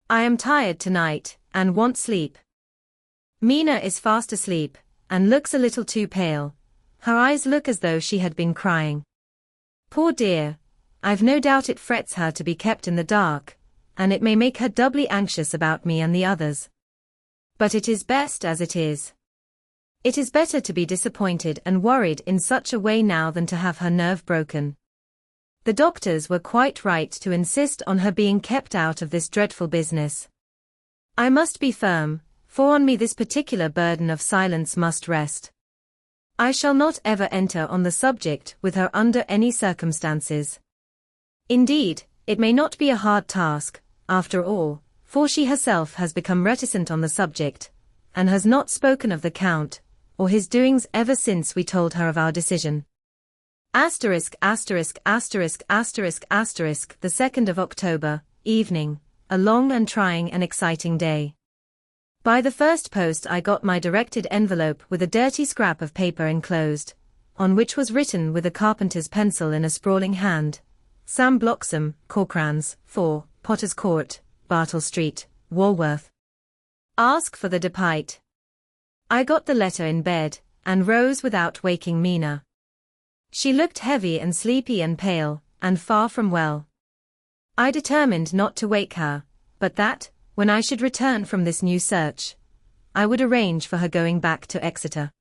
Speaker 1: I am tired tonight, and want sleep. Mina is fast asleep, and looks a little too pale. Her eyes look as though she had been crying. Poor dear, I've no doubt it frets her to be kept in the dark, and it may make her doubly anxious about me and the others. But it is best as it is. It is better to be disappointed and worried in such a way now than to have her nerve broken. The doctors were quite right to insist on her being kept out of this dreadful business. I must be firm, for on me this particular burden of silence must rest. I shall not ever enter on the subject with her under any circumstances. Indeed, it may not be a hard task, after all, for she herself has become reticent on the subject, and has not spoken of the Count, or his doings ever since we told her of our decision. ********** The 2nd of October, evening, a long and trying and exciting day. By the first post I got my directed envelope with a dirty scrap of paper enclosed, on which was written with a carpenter's pencil in a sprawling hand, Sam Bloxham, Corcrans, 4, Potter's Court, Bartle Street, Walworth. Ask for the Depite. I got the letter in bed, and rose without waking Mina. She looked heavy and sleepy and pale, and far from well. I determined not to wake her, but that, when I should return from this new search, I would arrange for her going back to Exeter.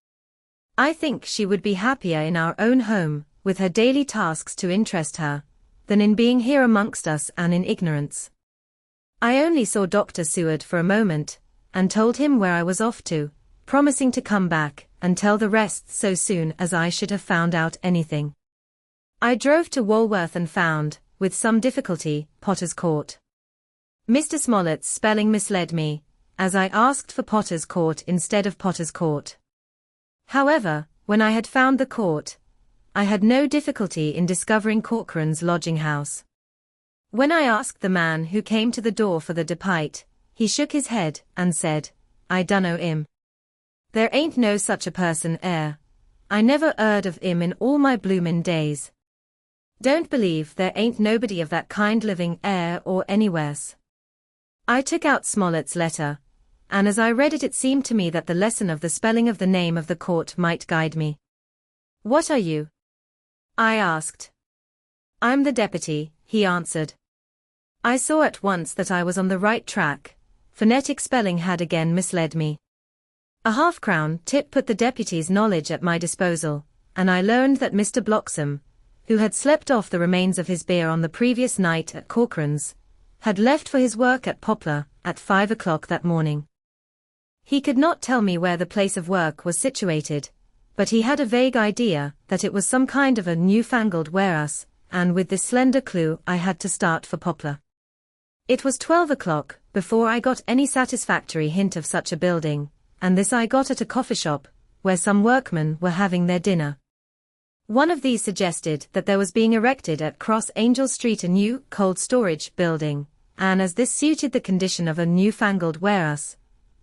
Speaker 1: I think she would be happier in our own home, with her daily tasks to interest her, than in being here amongst us and in ignorance. I only saw Dr. Seward for a moment, and told him where I was off to, promising to come back and tell the rest so soon as I should have found out anything. I drove to Walworth and found, with some difficulty, Potter's Court. Mr. Smollett's spelling misled me, as I asked for Potter's Court instead of Potter's Court. However, when I had found the court, I had no difficulty in discovering Corcoran's lodging-house. When I asked the man who came to the door for the Depite, he shook his head and said, "I dunno 'im. There ain't no such a person 'ere. I never 'eard of 'im in all my bloomin' days. Don't believe there ain't nobody of that kind living 'ere or anywheres." I took out Smollett's letter, and as I read it seemed to me that the lesson of the spelling of the name of the court might guide me. "What are you?" I asked. "I'm the deputy," he answered. I saw at once that I was on the right track. Phonetic spelling had again misled me. A half-crown tip put the deputy's knowledge at my disposal, and I learned that Mr. Bloxham, who had slept off the remains of his beer on the previous night at Corcoran's, had left for his work at Poplar at 5 o'clock that morning. He could not tell me where the place of work was situated, but he had a vague idea that it was some kind of a newfangled warehouse, and with this slender clue I had to start for Poplar. It was 12 o'clock before I got any satisfactory hint of such a building, and this I got at a coffee shop, where some workmen were having their dinner. One of these suggested that there was being erected at Cross Angel Street a new cold storage building, and as this suited the condition of a newfangled warehouse,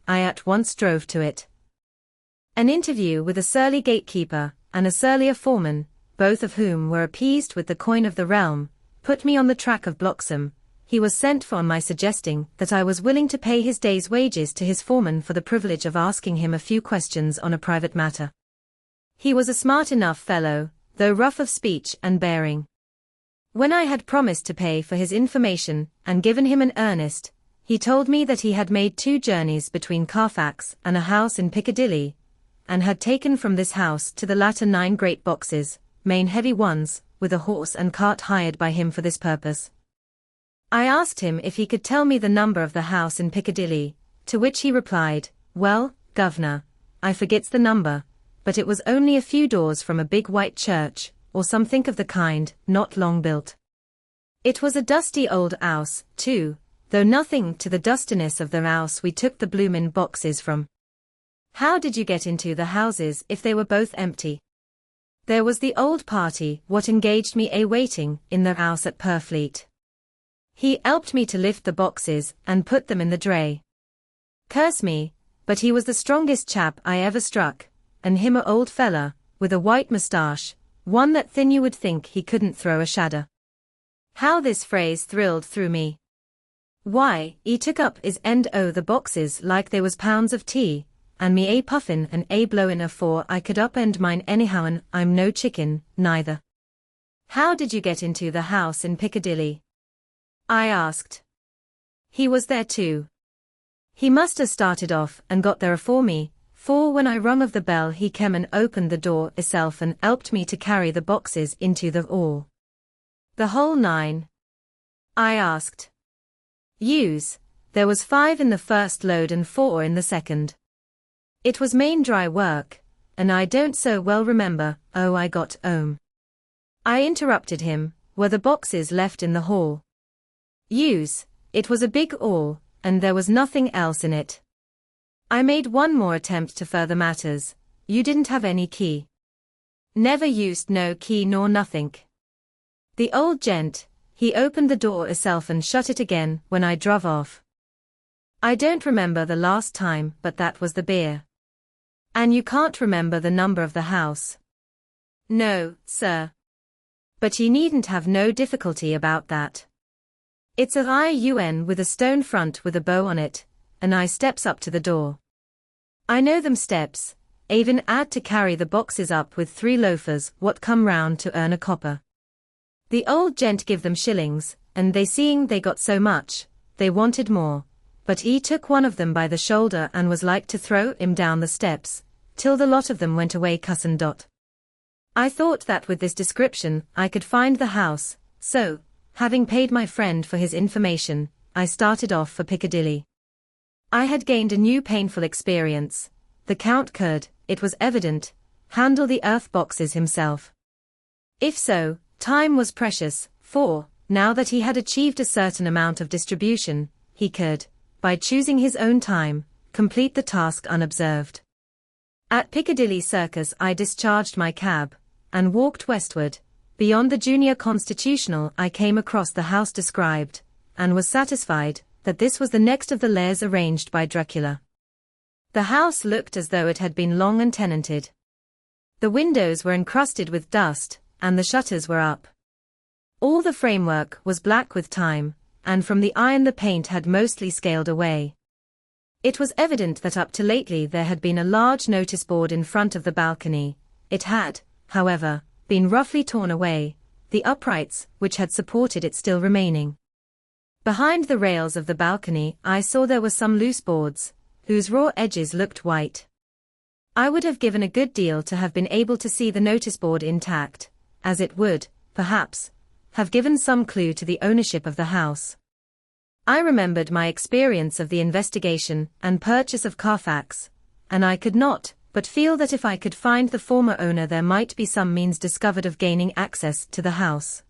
Speaker 1: I at once drove to it. An interview with a surly gatekeeper and a surlier foreman, both of whom were appeased with the coin of the realm, put me on the track of Bloxham. He was sent for on my suggesting that I was willing to pay his day's wages to his foreman for the privilege of asking him a few questions on a private matter. He was a smart enough fellow, though rough of speech and bearing. When I had promised to pay for his information and given him an earnest, he told me that he had made 2 journeys between Carfax and a house in Piccadilly, and had taken from this house to the latter 9 great boxes, main heavy ones, with a horse and cart hired by him for this purpose. I asked him if he could tell me the number of the house in Piccadilly, to which he replied, "Well, governor, I forgets the number, but it was only a few doors from a big white church, or something of the kind, not long built. It was a dusty old house, too, though nothing to the dustiness of the house we took the bloomin' boxes from." "How did you get into the houses if they were both empty?" "There was the old party what engaged me waiting in the house at Purfleet. He helped me to lift the boxes and put them in the dray. Curse me, but he was the strongest chap I ever struck, and him a old fella, with a white moustache, one that thin you would think he couldn't throw a shadder." How this phrase thrilled through me. Why, he took up his end o' the boxes like they was pounds of tea, and me puffin' and blowin' afore I could upend mine anyhow, and I'm no chicken, neither. "How did you get into the house in Piccadilly?" I asked. "He was there too. He must have started off and got there afore me, for when I rung of the bell he came and opened the door hisself and helped me to carry the boxes into the hall. The whole 9? I asked. Use. There was 5 in the first load and 4 in the second. It was main dry work, and I don't so well remember. Oh, I got 'ome. I interrupted him. Were the boxes left in the hall? Use. It was a big all, and there was nothing else in it. I made one more attempt to further matters. You didn't have any key? Never used no key nor nothink. The old gent, he opened the door hisself and shut it again when I druv off. I don't remember the last time, but that was the beer. And you can't remember the number of the house? No, sir. But ye needn't have no difficulty about that. It's a IUN with a stone front with a bow on it, and I steps up to the door. I know them steps, even 'ad to carry the boxes up with 3 loafers what come round to earn a copper. The old gent give them shillings, and they seeing they got so much, they wanted more, but he took one of them by the shoulder and was like to throw him down the steps, till the lot of them went away cussin'. I thought that with this description I could find the house, so, having paid my friend for his information, I started off for Piccadilly. I had gained a new painful experience. The Count could, it was evident, handle the earth boxes himself. If so, time was precious, for, now that he had achieved a certain amount of distribution, he could, by choosing his own time, complete the task unobserved. At Piccadilly Circus I discharged my cab, and walked westward. Beyond the Junior Constitutional I came across the house described, and was satisfied that this was the next of the lairs arranged by Dracula. The house looked as though it had been long untenanted. The windows were encrusted with dust, and the shutters were up. All the framework was black with time, and from the iron the paint had mostly scaled away. It was evident that up to lately there had been a large notice board in front of the balcony. It had, however, been roughly torn away, the uprights which had supported it still remaining. Behind the rails of the balcony I saw there were some loose boards, whose raw edges looked white. I would have given a good deal to have been able to see the notice board intact, as it would, perhaps, have given some clue to the ownership of the house. I remembered my experience of the investigation and purchase of Carfax, and I could not but feel that if I could find the former owner there might be some means discovered of gaining access to the house.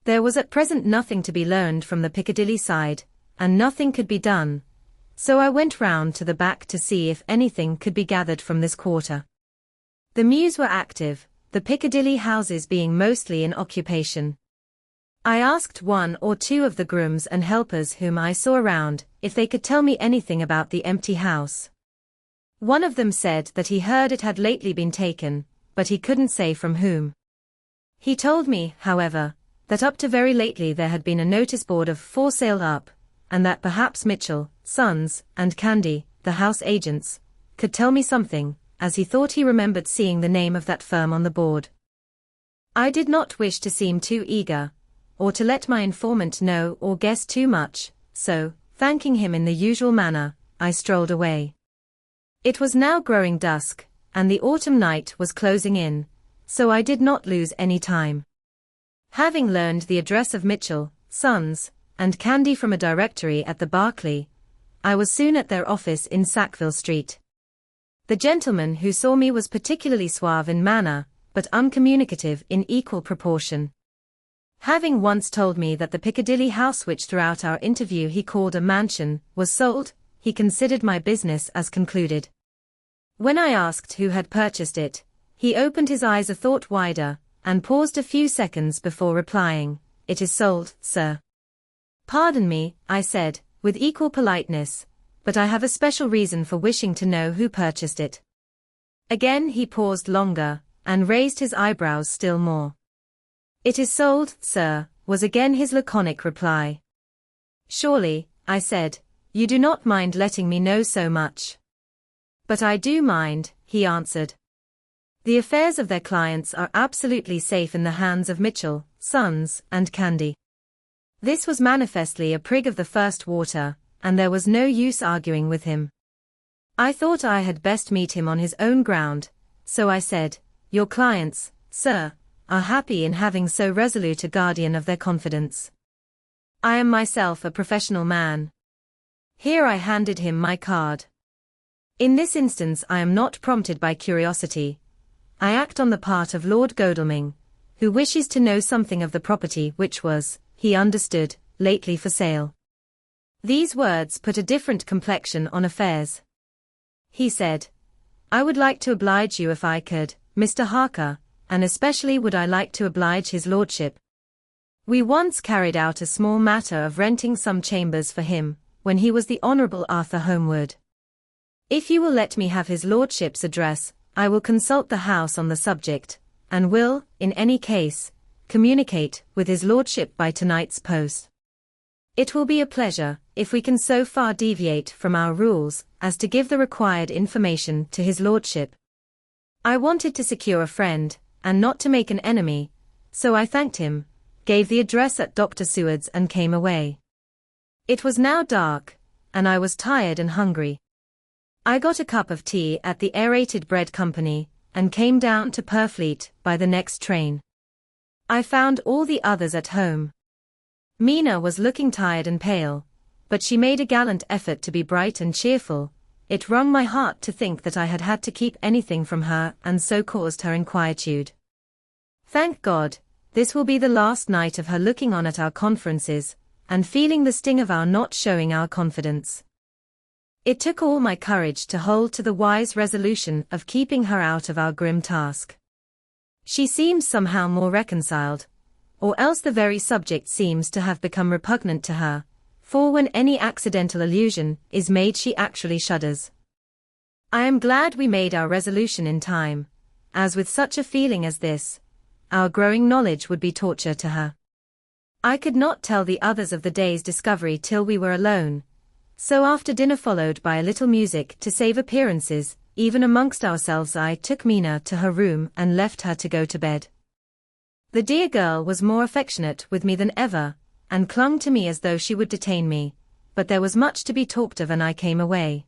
Speaker 1: There was at present nothing to be learned from the Piccadilly side, and nothing could be done, so I went round to the back to see if anything could be gathered from this quarter. The mews were active, the Piccadilly houses being mostly in occupation. I asked 1 or 2 of the grooms and helpers whom I saw around if they could tell me anything about the empty house. One of them said that he heard it had lately been taken, but he couldn't say from whom. He told me, however, that up to very lately there had been a notice board of for sale up, and that perhaps Mitchell, Sons, and Candy, the house agents, could tell me something, as he thought he remembered seeing the name of that firm on the board. I did not wish to seem too eager, or to let my informant know or guess too much, so, thanking him in the usual manner, I strolled away. It was now growing dusk, and the autumn night was closing in, so I did not lose any time. Having learned the address of Mitchell, Sons, and Candy from a directory at the Berkeley, I was soon at their office in Sackville Street. The gentleman who saw me was particularly suave in manner, but uncommunicative in equal proportion. Having once told me that the Piccadilly house which throughout our interview he called a mansion, was sold, he considered my business as concluded. When I asked who had purchased it, he opened his eyes a thought wider, and paused a few seconds before replying, "It is sold, sir." "Pardon me," I said, with equal politeness, "but I have a special reason for wishing to know who purchased it." Again he paused longer, and raised his eyebrows still more. "It is sold, sir," was again his laconic reply. "Surely," I said, "you do not mind letting me know so much?" "But I do mind," he answered. "The affairs of their clients are absolutely safe in the hands of Mitchell, Sons, and Candy." This was manifestly a prig of the first water, and there was no use arguing with him. I thought I had best meet him on his own ground, so I said, "Your clients, sir, are happy in having so resolute a guardian of their confidence. I am myself a professional man. Here I handed him my card. In this instance I am not prompted by curiosity. I act on the part of Lord Godalming, who wishes to know something of the property which was, he understood, lately for sale. These words put a different complexion on affairs. He said, I would like to oblige you if I could, Mr. Harker, and especially would I like to oblige his lordship. We once carried out a small matter of renting some chambers for him, when he was the Honourable Arthur Homewood. If you will let me have his lordship's address, I will consult the house on the subject, and will, in any case, communicate with his lordship by tonight's post. It will be a pleasure, if we can so far deviate from our rules, as to give the required information to his lordship. I wanted to secure a friend, and not to make an enemy, so I thanked him, gave the address at Dr. Seward's and came away. It was now dark, and I was tired and hungry. I got a cup of tea at the Aerated Bread Company, and came down to Purfleet by the next train. I found all the others at home. Mina was looking tired and pale, but she made a gallant effort to be bright and cheerful. It wrung my heart to think that I had had to keep anything from her and so caused her inquietude. Thank God, this will be the last night of her looking on at our conferences, and feeling the sting of our not showing our confidence. It took all my courage to hold to the wise resolution of keeping her out of our grim task. She seems somehow more reconciled, or else the very subject seems to have become repugnant to her, for when any accidental allusion is made she actually shudders. I am glad we made our resolution in time, as with such a feeling as this, our growing knowledge would be torture to her. I could not tell the others of the day's discovery till we were alone, so after dinner followed by a little music to save appearances, even amongst ourselves I took Mina to her room and left her to go to bed. The dear girl was more affectionate with me than ever, and clung to me as though she would detain me, but there was much to be talked of and I came away.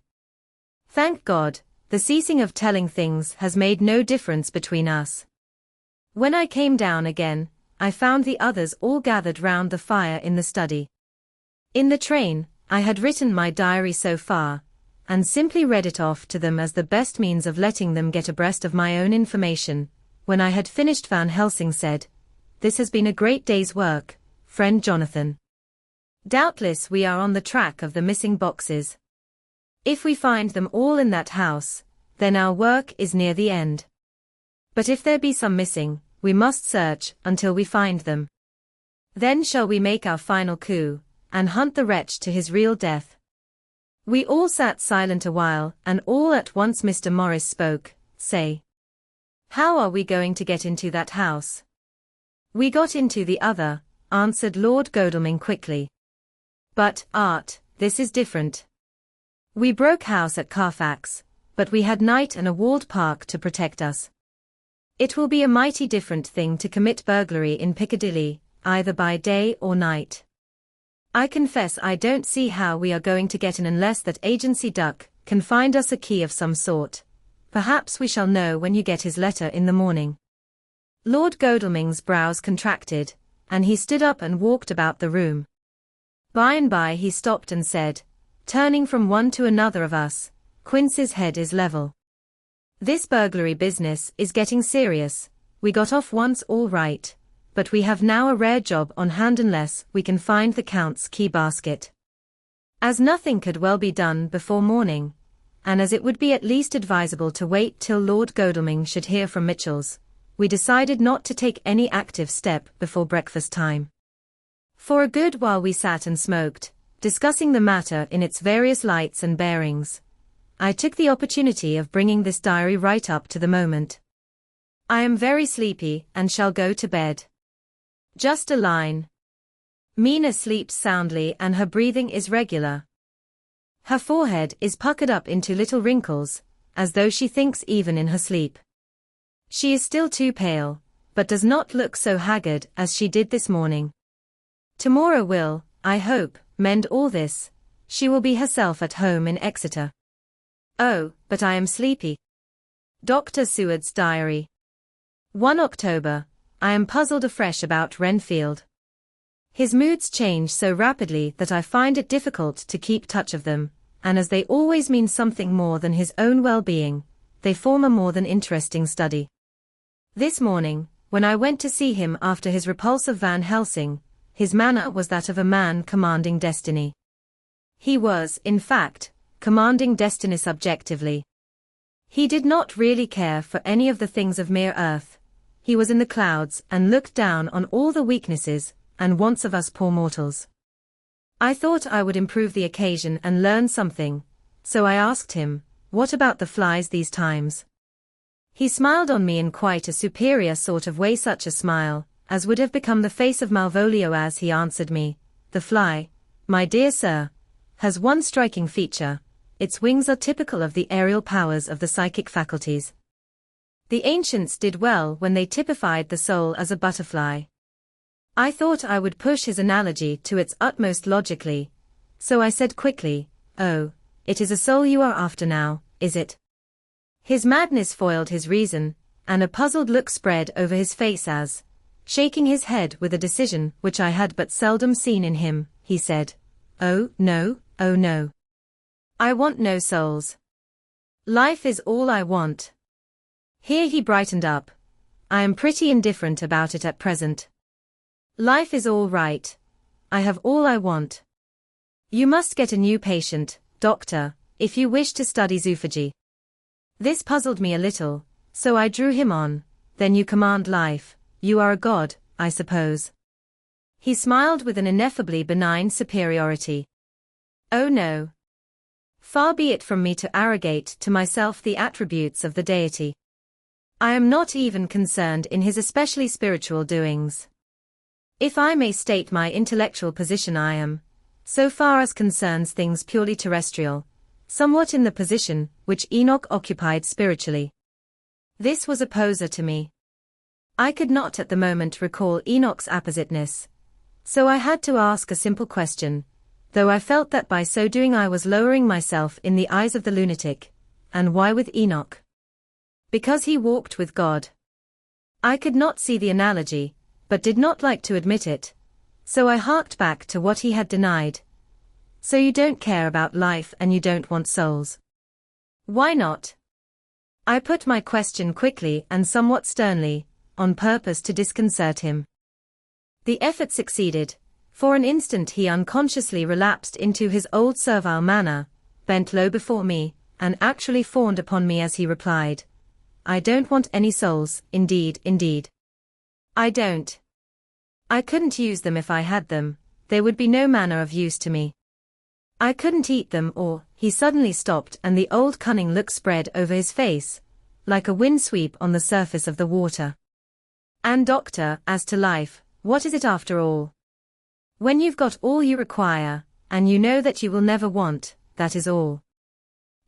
Speaker 1: Thank God, the ceasing of telling things has made no difference between us. When I came down again, I found the others all gathered round the fire in the study. In the train, I had written my diary so far, and simply read it off to them as the best means of letting them get abreast of my own information. When I had finished, Van Helsing said, "This has been a great day's work, friend Jonathan. Doubtless we are on the track of the missing boxes. If we find them all in that house, then our work is near the end. But if there be some missing, we must search until we find them. Then shall we make our final coup, and hunt the wretch to his real death." We all sat silent a while, and all at once Mr. Morris spoke. "Say, how are we going to get into that house?" "We got into the other," answered Lord Godalming quickly. "But, Art, this is different. We broke house at Carfax, but we had night and a walled park to protect us. It will be a mighty different thing to commit burglary in Piccadilly, either by day or night. I confess I don't see how we are going to get in unless that agency duck can find us a key of some sort. Perhaps we shall know when you get his letter in the morning." Lord Godalming's brows contracted, and he stood up and walked about the room. By and by he stopped and said, turning from one to another of us, "Quince's head is level. This burglary business is getting serious. We got off once all right, but we have now a rare job on hand unless we can find the Count's key basket. As nothing could well be done before morning, and as it would be at least advisable to wait till Lord Godalming should hear from Mitchell's, we decided not to take any active step before breakfast time. For a good while we sat and smoked, discussing the matter in its various lights and bearings. I took the opportunity of bringing this diary right up to the moment. I am very sleepy and shall go to bed. Just a line. Mina sleeps soundly and her breathing is regular. Her forehead is puckered up into little wrinkles, as though she thinks even in her sleep. She is still too pale, but does not look so haggard as she did this morning. Tomorrow will, I hope, mend all this. She will be herself at home in Exeter. Oh, but I am sleepy. Dr. Seward's Diary. 1 October. I am puzzled afresh about Renfield. His moods change so rapidly that I find it difficult to keep touch of them, and as they always mean something more than his own well-being, they form a more than interesting study. This morning, when I went to see him after his repulse of Van Helsing, his manner was that of a man commanding destiny. He was, in fact, commanding destiny subjectively. He did not really care for any of the things of mere earth. He was in the clouds and looked down on all the weaknesses and wants of us poor mortals. I thought I would improve the occasion and learn something, so I asked him, "What about the flies these times?" He smiled on me in quite a superior sort of way, such a smile as would have become the face of Malvolio as he answered me, "The fly, my dear sir, has one striking feature. Its wings are typical of the aerial powers of the psychic faculties. The ancients did well when they typified the soul as a butterfly." I thought I would push his analogy to its utmost logically, so I said quickly, "Oh, it is a soul you are after now, is it?" His madness foiled his reason, and a puzzled look spread over his face as, shaking his head with a decision which I had but seldom seen in him, he said, "Oh no, oh no. I want no souls. Life is all I want." Here he brightened up. "I am pretty indifferent about it at present. Life is all right. I have all I want. You must get a new patient, doctor, if you wish to study zoophagy." This puzzled me a little, so I drew him on. "Then you command life, you are a god, I suppose." He smiled with an ineffably benign superiority. "Oh no. Far be it from me to arrogate to myself the attributes of the deity. I am not even concerned in his especially spiritual doings. If I may state my intellectual position, I am, so far as concerns things purely terrestrial, somewhat in the position which Enoch occupied spiritually." This was a poser to me. I could not at the moment recall Enoch's appositeness, so I had to ask a simple question, though I felt that by so doing I was lowering myself in the eyes of the lunatic. "And why with Enoch?" "Because he walked with God." I could not see the analogy, but did not like to admit it, so I harked back to what he had denied. "So you don't care about life and you don't want souls?" "Why not?" I put my question quickly and somewhat sternly, on purpose to disconcert him. The effort succeeded. For an instant he unconsciously relapsed into his old servile manner, bent low before me, and actually fawned upon me as he replied, "I don't want any souls, indeed, indeed. I don't. I couldn't use them if I had them, they would be no manner of use to me. I couldn't eat them or—" He suddenly stopped and the old cunning look spread over his face, like a wind sweep on the surface of the water. "And doctor, as to life, what is it after all? When you've got all you require, and you know that you will never want, that is all.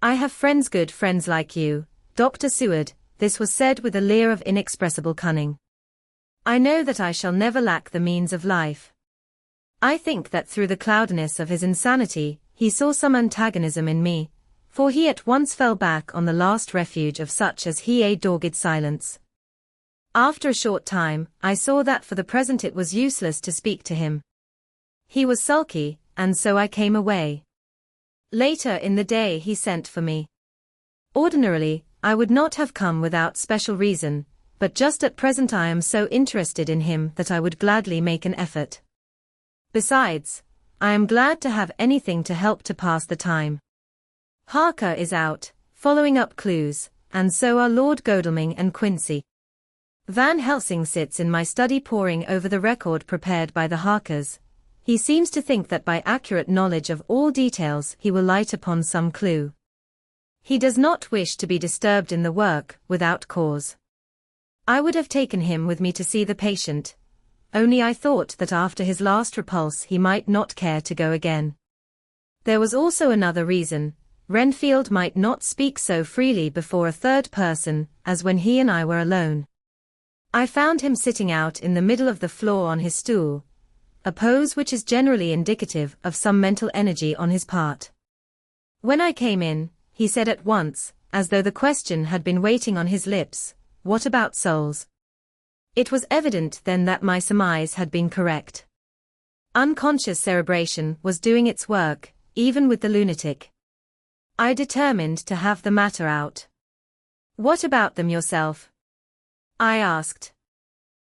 Speaker 1: I have friends, good friends like you, Dr. Seward." This was said with a leer of inexpressible cunning. "I know that I shall never lack the means of life." I think that through the cloudiness of his insanity, he saw some antagonism in me, for he at once fell back on the last refuge of such as he, a dogged silence. After a short time, I saw that for the present it was useless to speak to him. He was sulky, and so I came away. Later in the day he sent for me. Ordinarily, I would not have come without special reason, but just at present I am so interested in him that I would gladly make an effort. Besides, I am glad to have anything to help to pass the time. Harker is out, following up clues, and so are Lord Godalming and Quincy. Van Helsing sits in my study poring over the record prepared by the Harkers. He seems to think that by accurate knowledge of all details he will light upon some clue. He does not wish to be disturbed in the work without cause. I would have taken him with me to see the patient, only I thought that after his last repulse he might not care to go again. There was also another reason. Renfield might not speak so freely before a third person as when he and I were alone. I found him sitting out in the middle of the floor on his stool, a pose which is generally indicative of some mental energy on his part. When I came in, he said at once, as though the question had been waiting on his lips, "What about souls?" It was evident then that my surmise had been correct. Unconscious cerebration was doing its work, even with the lunatic. I determined to have the matter out. "What about them yourself?" I asked.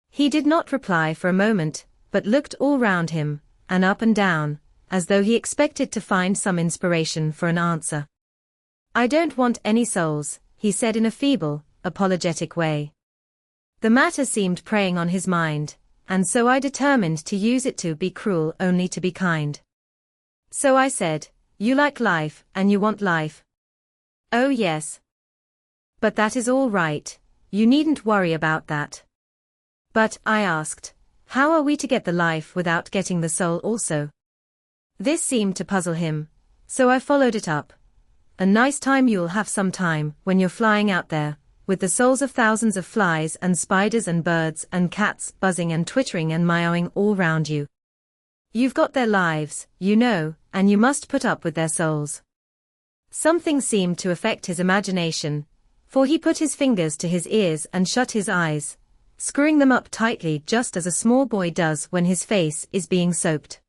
Speaker 1: He did not reply for a moment, but looked all round him, and up and down, as though he expected to find some inspiration for an answer. "I don't want any souls," he said in a feeble, apologetic way. The matter seemed preying on his mind, and so I determined to use it to be cruel only to be kind. So I said, "You like life, and you want life." "Oh yes. But that is all right, you needn't worry about that." "But," I asked, "how are we to get the life without getting the soul also?" This seemed to puzzle him, so I followed it up. "A nice time you'll have some time, when you're flying out there, with the souls of thousands of flies and spiders and birds and cats buzzing and twittering and meowing all round you. You've got their lives, you know, and you must put up with their souls." Something seemed to affect his imagination, for he put his fingers to his ears and shut his eyes, screwing them up tightly just as a small boy does when his face is being soaped.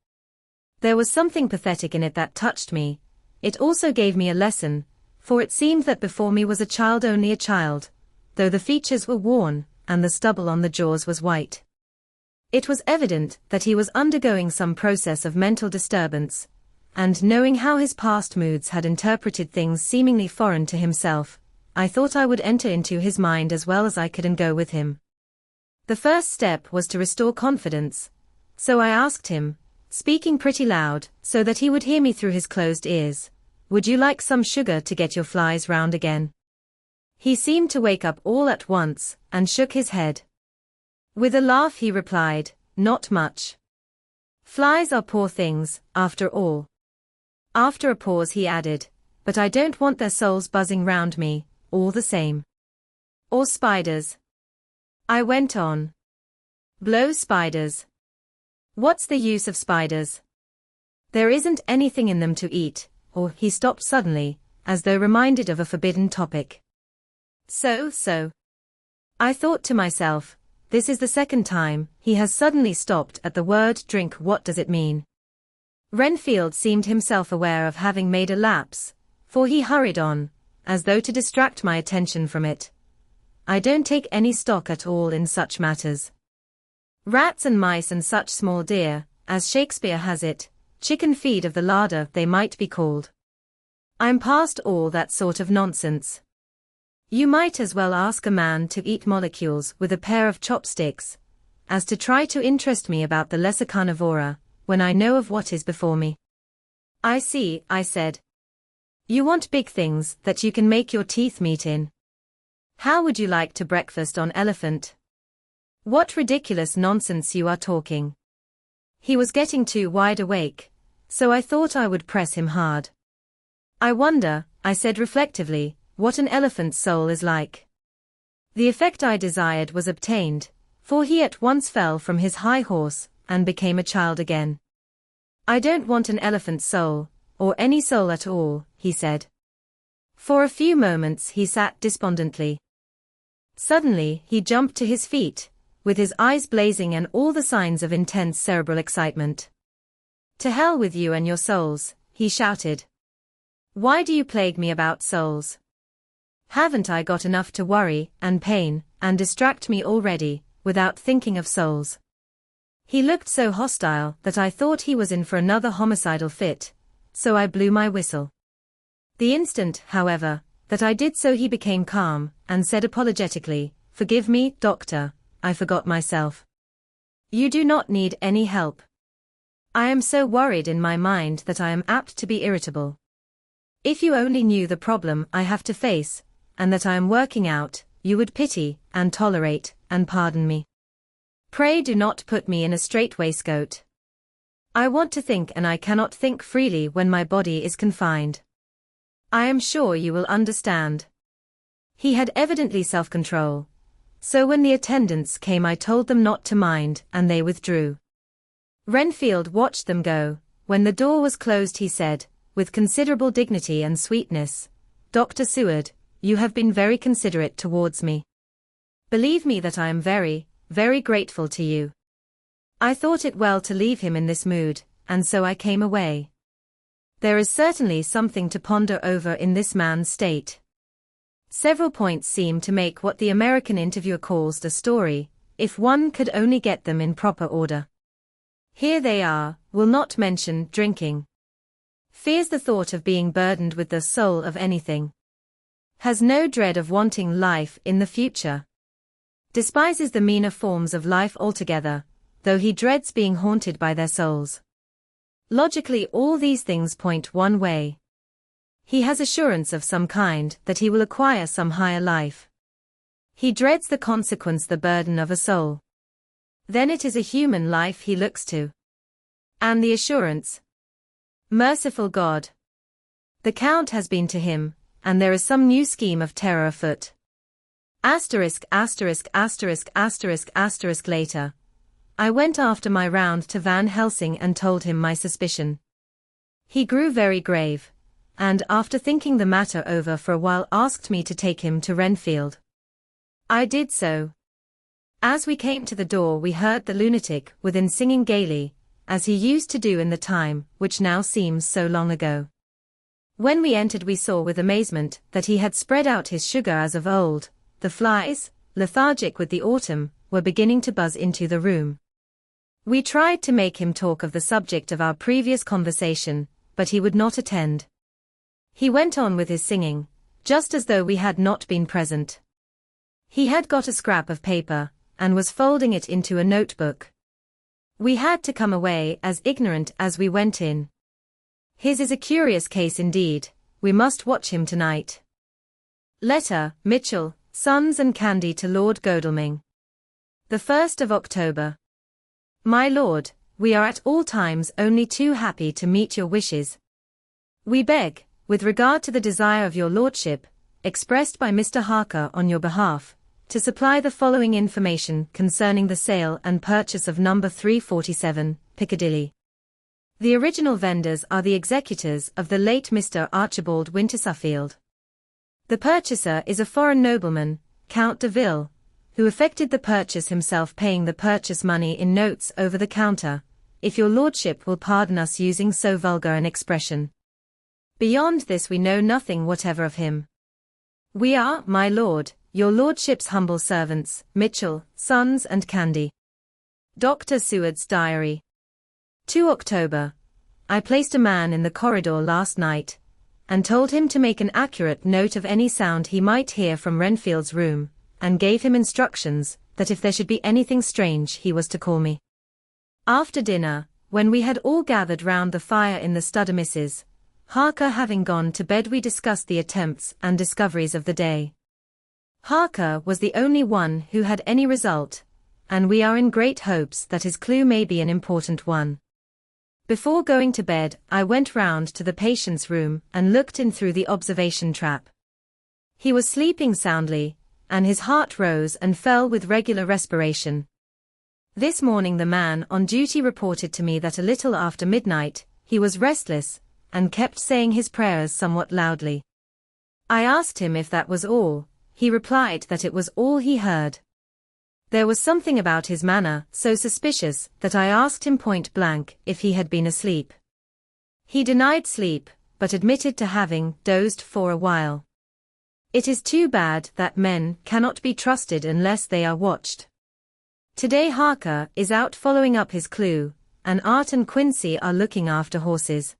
Speaker 1: There was something pathetic in it that touched me. It also gave me a lesson, for it seemed that before me was a child, only a child, though the features were worn, and the stubble on the jaws was white. It was evident that he was undergoing some process of mental disturbance, and knowing how his past moods had interpreted things seemingly foreign to himself, I thought I would enter into his mind as well as I could and go with him. The first step was to restore confidence, so I asked him, speaking pretty loud, so that he would hear me through his closed ears, "Would you like some sugar to get your flies round again?" He seemed to wake up all at once, and shook his head. With a laugh he replied, "Not much. Flies are poor things, after all." After a pause he added, "But I don't want their souls buzzing round me, all the same." "Or spiders?" I went on. "Blow spiders. What's the use of spiders? There isn't anything in them to eat." Or he stopped suddenly, as though reminded of a forbidden topic. So. I thought to myself, this is the second time he has suddenly stopped at the word drink. What does it mean? Renfield seemed himself aware of having made a lapse, for he hurried on, as though to distract my attention from it. "I don't take any stock at all in such matters. Rats and mice and such small deer, as Shakespeare has it, chicken feed of the larder they might be called. I'm past all that sort of nonsense. You might as well ask a man to eat molecules with a pair of chopsticks, as to try to interest me about the lesser carnivora, when I know of what is before me." "I see," I said. "You want big things that you can make your teeth meet in. How would you like to breakfast on elephant?" "What ridiculous nonsense you are talking." He was getting too wide awake, so I thought I would press him hard. "I wonder," I said reflectively, "what an elephant's soul is like." The effect I desired was obtained, for he at once fell from his high horse, and became a child again. "I don't want an elephant's soul, or any soul at all," he said. For a few moments he sat despondently. Suddenly he jumped to his feet, with his eyes blazing and all the signs of intense cerebral excitement. "To hell with you and your souls," he shouted. "Why do you plague me about souls? Haven't I got enough to worry, and pain, and distract me already, without thinking of souls?" He looked so hostile that I thought he was in for another homicidal fit, so I blew my whistle. The instant, however, that I did so he became calm, and said apologetically, "Forgive me, doctor, I forgot myself. You do not need any help. I am so worried in my mind that I am apt to be irritable. If you only knew the problem I have to face, and that I am working out, you would pity, and tolerate, and pardon me. Pray do not put me in a strait waistcoat. I want to think, and I cannot think freely when my body is confined. I am sure you will understand." He had evidently self-control, so when the attendants came I told them not to mind, and they withdrew. Renfield watched them go. When the door was closed he said, with considerable dignity and sweetness, "Dr. Seward, you have been very considerate towards me. Believe me that I am very, very grateful to you. I thought it well to leave him in this mood, and so I came away. There is certainly something to ponder over in this man's state. Several points seem to make what the American interviewer calls the story, if one could only get them in proper order. Here they are: will not mention drinking. Fears the thought of being burdened with the soul of anything. Has no dread of wanting life in the future. Despises the meaner forms of life altogether, though he dreads being haunted by their souls. Logically, all these things point one way. He has assurance of some kind that he will acquire some higher life. He dreads the consequence, the burden of a soul. Then it is a human life he looks to. And the assurance? Merciful God! The Count has been to him, and there is some new scheme of terror afoot. Later. I went after my round to Van Helsing and told him my suspicion. He grew very grave, and after thinking the matter over for a while asked me to take him to Renfield. I did so. As we came to the door we heard the lunatic within singing gaily, as he used to do in the time which now seems so long ago. When we entered we saw with amazement that he had spread out his sugar as of old. The flies, lethargic with the autumn, were beginning to buzz into the room. We tried to make him talk of the subject of our previous conversation, but he would not attend. He went on with his singing, just as though we had not been present. He had got a scrap of paper, and was folding it into a notebook. We had to come away as ignorant as we went in. His is a curious case indeed. We must watch him tonight. Letter, Mitchell, Sons and Candy to Lord Godalming. The 1st of October. My Lord, we are at all times only too happy to meet your wishes. We beg, with regard to the desire of your Lordship, expressed by Mr. Harker on your behalf, to supply the following information concerning the sale and purchase of number 347, Piccadilly. The original vendors are the executors of the late Mr. Archibald Wintersuffield. The purchaser is a foreign nobleman, Count de Ville, who effected the purchase himself, paying the purchase money in notes over the counter, if your Lordship will pardon us using so vulgar an expression. Beyond this we know nothing whatever of him. We are, my Lord, your Lordship's humble servants, Mitchell, Sons and Candy. Dr. Seward's Diary. 2 October. I placed a man in the corridor last night, and told him to make an accurate note of any sound he might hear from Renfield's room, and gave him instructions that if there should be anything strange he was to call me. After dinner, when we had all gathered round the fire in the study, Mrs. Harker having gone to bed, we discussed the attempts and discoveries of the day. Harker was the only one who had any result, and we are in great hopes that his clue may be an important one. Before going to bed, I went round to the patient's room and looked in through the observation trap. He was sleeping soundly, and his heart rose and fell with regular respiration. This morning the man on duty reported to me that a little after midnight, he was restless, and kept saying his prayers somewhat loudly. I asked him if that was all. He replied that it was all he heard. There was something about his manner so suspicious that I asked him point blank if he had been asleep. He denied sleep, but admitted to having dozed for a while. It is too bad that men cannot be trusted unless they are watched. Today Harker is out following up his clue, and Art and Quincy are looking after horses.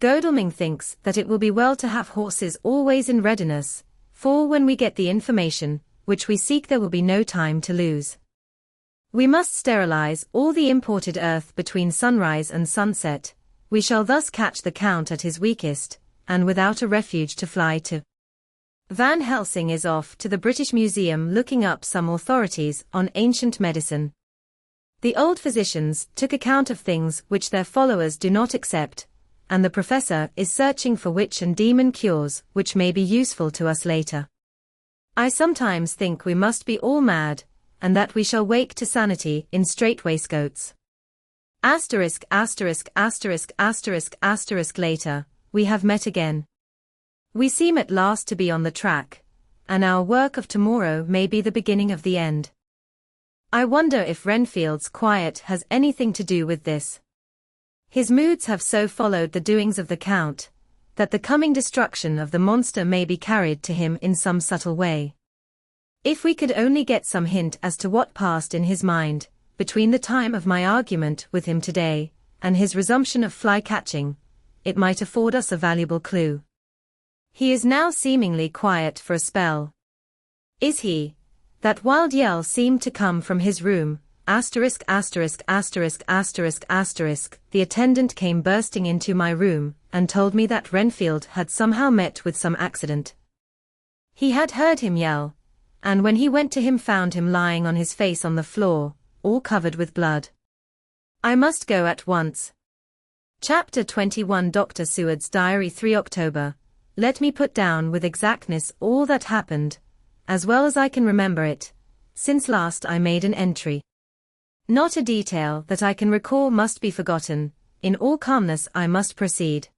Speaker 1: Godalming thinks that it will be well to have horses always in readiness, for when we get the information which we seek there will be no time to lose. We must sterilize all the imported earth between sunrise and sunset. We shall thus catch the Count at his weakest, and without a refuge to fly to. Van Helsing is off to the British Museum looking up some authorities on ancient medicine. The old physicians took account of things which their followers do not accept, and the professor is searching for witch and demon cures which may be useful to us later. I sometimes think we must be all mad, and that we shall wake to sanity in strait waistcoats. Later, we have met again. We seem at last to be on the track, and our work of tomorrow may be the beginning of the end. I wonder if Renfield's quiet has anything to do with this. His moods have so followed the doings of the Count, that the coming destruction of the monster may be carried to him in some subtle way. If we could only get some hint as to what passed in his mind, between the time of my argument with him today, and his resumption of fly-catching, it might afford us a valuable clue. He is now seemingly quiet for a spell. Is he? That wild yell seemed to come from his room, ************. The attendant came bursting into my room, and told me that Renfield had somehow met with some accident. He had heard him yell, and when he went to him found him lying on his face on the floor, all covered with blood. I must go at once. Chapter 21 Dr. Seward's Diary 3 October. Let me put down with exactness all that happened, as well as I can remember it, since last I made an entry. Not a detail that I can recall must be forgotten. In all calmness I must proceed.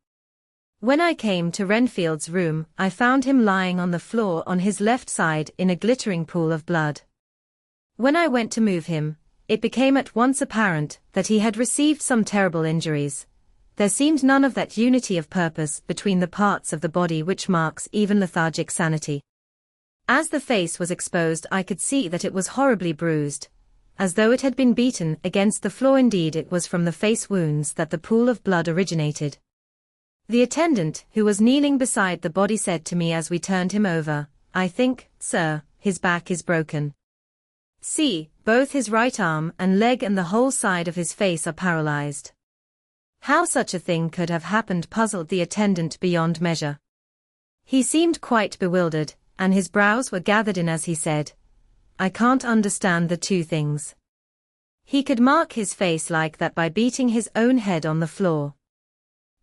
Speaker 1: When I came to Renfield's room, I found him lying on the floor on his left side in a glittering pool of blood. When I went to move him, it became at once apparent that he had received some terrible injuries. There seemed none of that unity of purpose between the parts of the body which marks even lethargic sanity. As the face was exposed, I could see that it was horribly bruised, as though it had been beaten against the floor. Indeed, it was from the face wounds that the pool of blood originated. The attendant, who was kneeling beside the body, said to me as we turned him over, "I think, sir, his back is broken. See, both his right arm and leg and the whole side of his face are paralyzed." How such a thing could have happened puzzled the attendant beyond measure. He seemed quite bewildered, and his brows were gathered in as he said, "I can't understand the two things. He could mark his face like that by beating his own head on the floor.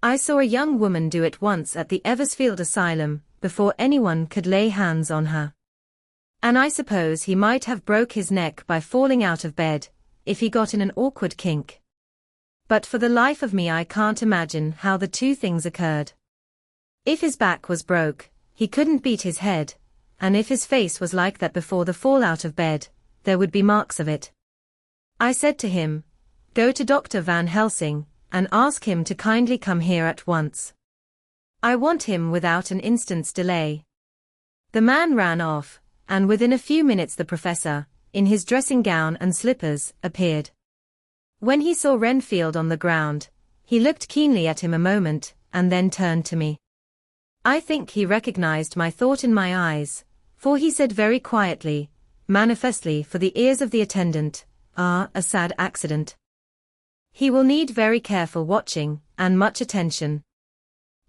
Speaker 1: I saw a young woman do it once at the Eversfield Asylum, before anyone could lay hands on her. And I suppose he might have broke his neck by falling out of bed, if he got in an awkward kink. But for the life of me I can't imagine how the two things occurred. If his back was broke, he couldn't beat his head, and if his face was like that before the fall out of bed, there would be marks of it. I said to him, 'Go to Dr. Van Helsing, and ask him to kindly come here at once. I want him without an instant's delay.' The man ran off, and within a few minutes the professor, in his dressing gown and slippers, appeared. When he saw Renfield on the ground, he looked keenly at him a moment, and then turned to me. I think he recognized my thought in my eyes, for he said very quietly, manifestly for the ears of the attendant, "Ah, a sad accident. He will need very careful watching, and much attention.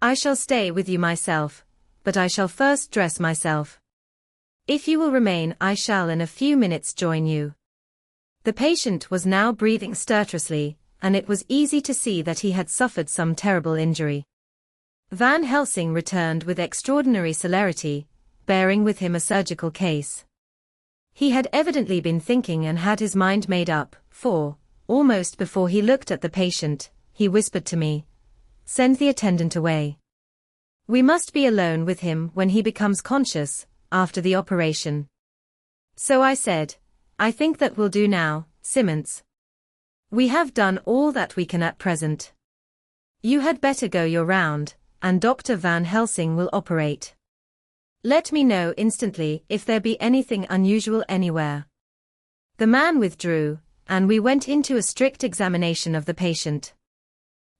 Speaker 1: I shall stay with you myself, but I shall first dress myself. If you will remain, I shall in a few minutes join you." The patient was now breathing stertorously, and it was easy to see that he had suffered some terrible injury. Van Helsing returned with extraordinary celerity, bearing with him a surgical case. He had evidently been thinking and had his mind made up, for, almost before he looked at the patient, he whispered to me, "Send the attendant away. We must be alone with him when he becomes conscious, after the operation." So I said, "I think that will do now, Simmons. We have done all that we can at present. You had better go your round, and Dr. Van Helsing will operate. Let me know instantly if there be anything unusual anywhere." The man withdrew, and we went into a strict examination of the patient.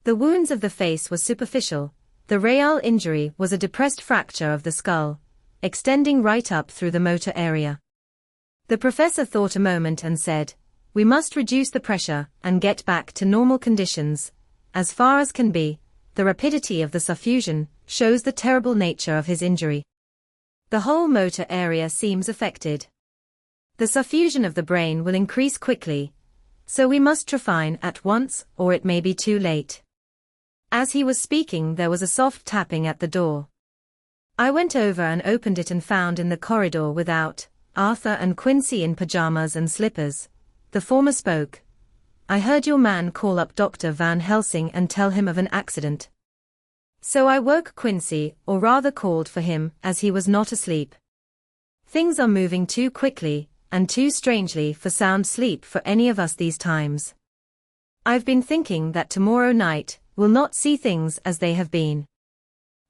Speaker 1: The wounds of the face were superficial. The real injury was a depressed fracture of the skull, extending right up through the motor area. The professor thought a moment and said, "We must reduce the pressure and get back to normal conditions, as far as can be. The rapidity of the suffusion shows the terrible nature of his injury. The whole motor area seems affected. The suffusion of the brain will increase quickly, so we must trephine at once, or it may be too late." As he was speaking, there was a soft tapping at the door. I went over and opened it and found in the corridor without, Arthur and Quincy in pajamas and slippers. The former spoke. "I heard your man call up Dr. Van Helsing and tell him of an accident. So I woke Quincy, or rather called for him, as he was not asleep. Things are moving too quickly, and too strangely for sound sleep for any of us these times. I've been thinking that tomorrow night we'll not see things as they have been.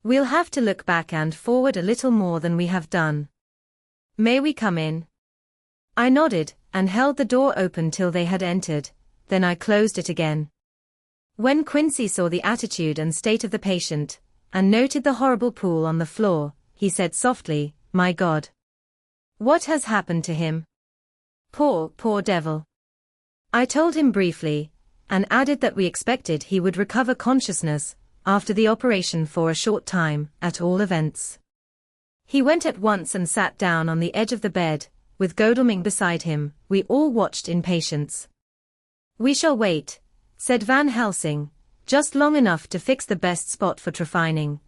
Speaker 1: We'll have to look back and forward a little more than we have done. May we come in? I nodded, and held the door open till they had entered, then I closed it again. When Quincy saw the attitude and state of the patient, and noted the horrible pool on the floor, he said softly, "My God! What has happened to him? Poor devil." I told him briefly, and added that we expected he would recover consciousness after the operation for a short time, at all events. He went at once and sat down on the edge of the bed, with Godalming beside him. We all watched in patience. "We shall wait," said Van Helsing, "just long enough to fix the best spot for trephining,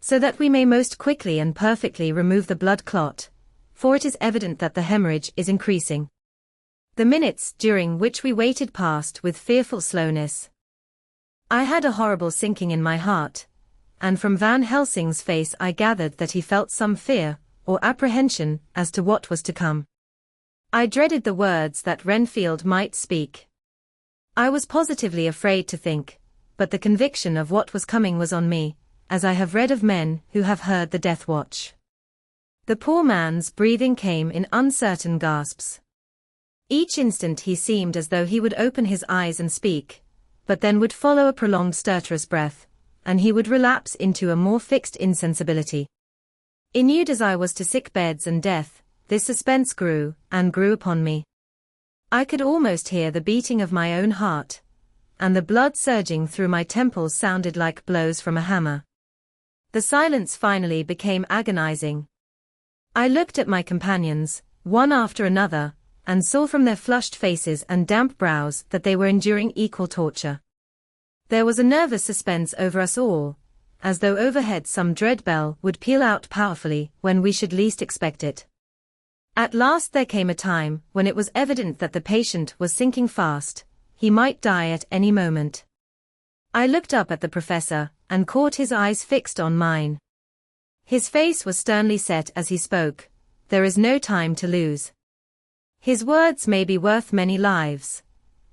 Speaker 1: so that we may most quickly and perfectly remove the blood clot, for it is evident that the hemorrhage is increasing." The minutes during which we waited passed with fearful slowness. I had a horrible sinking in my heart, and from Van Helsing's face I gathered that he felt some fear or apprehension as to what was to come. I dreaded the words that Renfield might speak. I was positively afraid to think, but the conviction of what was coming was on me, as I have read of men who have heard the death watch. The poor man's breathing came in uncertain gasps. Each instant he seemed as though he would open his eyes and speak, but then would follow a prolonged stertorous breath, and he would relapse into a more fixed insensibility. Inured as I was to sick beds and death, this suspense grew and grew upon me. I could almost hear the beating of my own heart, and the blood surging through my temples sounded like blows from a hammer. The silence finally became agonizing. I looked at my companions, one after another, and saw from their flushed faces and damp brows that they were enduring equal torture. There was a nervous suspense over us all, as though overhead some dread bell would peal out powerfully when we should least expect it. At last there came a time when it was evident that the patient was sinking fast. He might die at any moment. I looked up at the professor, and caught his eyes fixed on mine. His face was sternly set as he spoke. "There is no time to lose. His words may be worth many lives.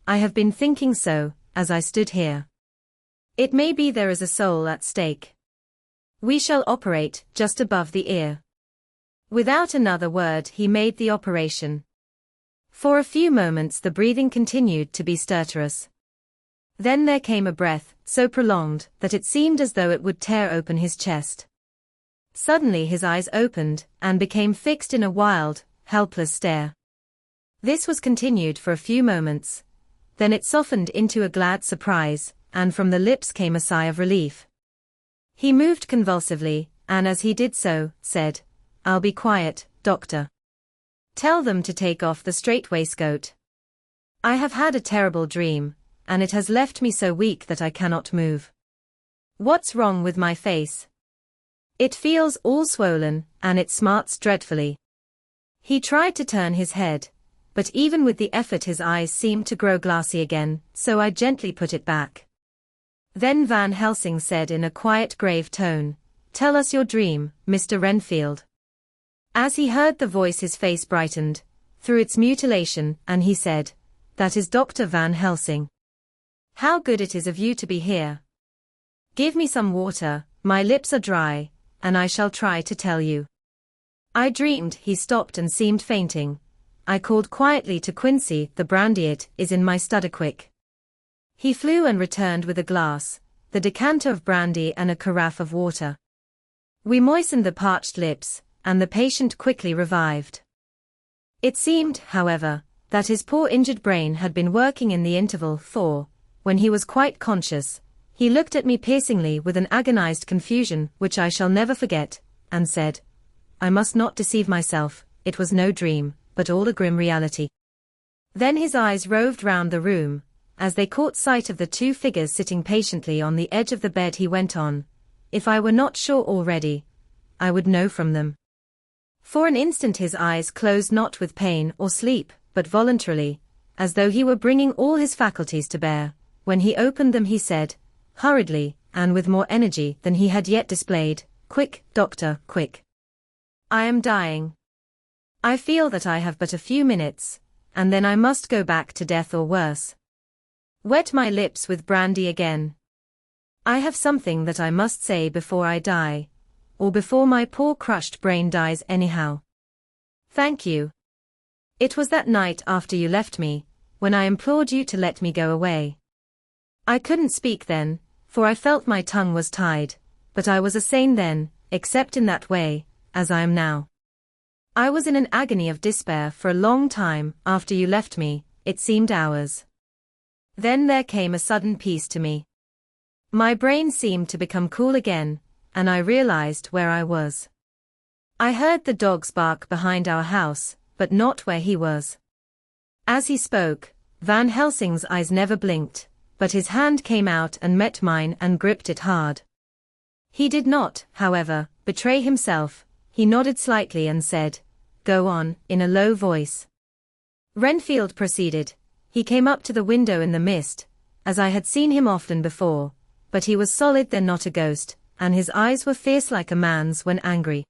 Speaker 1: I have been thinking so, as I stood here. It may be there is a soul at stake. We shall operate just above the ear." Without another word he made the operation. For a few moments the breathing continued to be stertorous. Then there came a breath, so prolonged that it seemed as though it would tear open his chest. Suddenly his eyes opened, and became fixed in a wild, helpless stare. This was continued for a few moments. Then it softened into a glad surprise, and from the lips came a sigh of relief. He moved convulsively, and as he did so, said, "I'll be quiet, doctor. Tell them to take off the straitwaistcoat. I have had a terrible dream, and it has left me so weak that I cannot move. What's wrong with my face? It feels all swollen, and it smarts dreadfully." He tried to turn his head, but even with the effort his eyes seemed to grow glassy again, so I gently put it back. Then Van Helsing said in a quiet grave tone, "Tell us your dream, Mr. Renfield." As he heard the voice his face brightened, through its mutilation, and he said, "That is Dr. Van Helsing. How good it is of you to be here. Give me some water, my lips are dry, and I shall try to tell you. I dreamed." He stopped and seemed fainting. I called quietly to Quincy, "The brandy, it is in my study, quick." He flew and returned with a glass, the decanter of brandy and a carafe of water. We moistened the parched lips, and the patient quickly revived. It seemed, however, that his poor injured brain had been working in the interval, for, when he was quite conscious, he looked at me piercingly with an agonized confusion which I shall never forget, and said, "I must not deceive myself, it was no dream, but all a grim reality." Then his eyes roved round the room. As they caught sight of the two figures sitting patiently on the edge of the bed, he went on, "If I were not sure already, I would know from them." For an instant his eyes closed, not with pain or sleep, but voluntarily, as though he were bringing all his faculties to bear. When he opened them he said, hurriedly, and with more energy than he had yet displayed, "Quick, doctor, quick. I am dying. I feel that I have but a few minutes, and then I must go back to death or worse. Wet my lips with brandy again. I have something that I must say before I die, or before my poor crushed brain dies anyhow. Thank you. It was that night after you left me, when I implored you to let me go away. I couldn't speak then, for I felt my tongue was tied, but I was as sane then, except in that way, as I am now. I was in an agony of despair for a long time after you left me, it seemed hours. Then there came a sudden peace to me. My brain seemed to become cool again, and I realized where I was. I heard the dogs bark behind our house, but not where he was. As he spoke, Van Helsing's eyes never blinked, but his hand came out and met mine and gripped it hard. He did not, however, betray himself. He nodded slightly and said, "Go on," in a low voice. Renfield proceeded. He came up to the window in the mist, as I had seen him often before, but he was solid then, not a ghost, and his eyes were fierce like a man's when angry.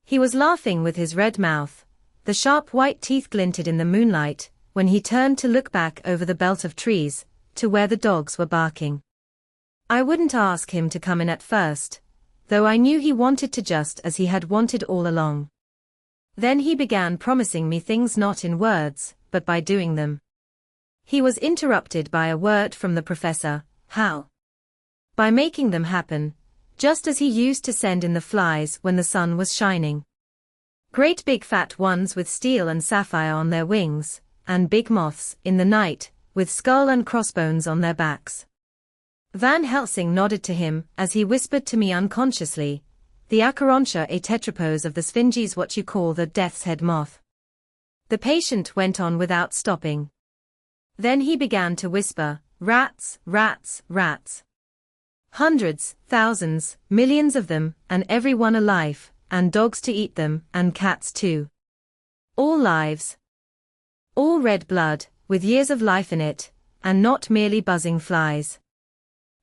Speaker 1: He was laughing with his red mouth. The sharp white teeth glinted in the moonlight, when he turned to look back over the belt of trees, to where the dogs were barking. I wouldn't ask him to come in at first, though I knew he wanted to, just as he had wanted all along. Then he began promising me things not in words, but by doing them. He was interrupted by a word from the professor. How? By making them happen, just as he used to send in the flies when the sun was shining. Great big fat ones with steel and sapphire on their wings, and big moths, in the night, with skull and crossbones on their backs. Van Helsing nodded to him as he whispered to me unconsciously, "The Acherontia a tetrapose of the Sphinges, what you call the death's head moth." The patient went on without stopping. Then he began to whisper, "Rats, rats, rats. Hundreds, thousands, millions of them, and every one alive, and dogs to eat them, and cats too. All lives. All red blood, with years of life in it, and not merely buzzing flies."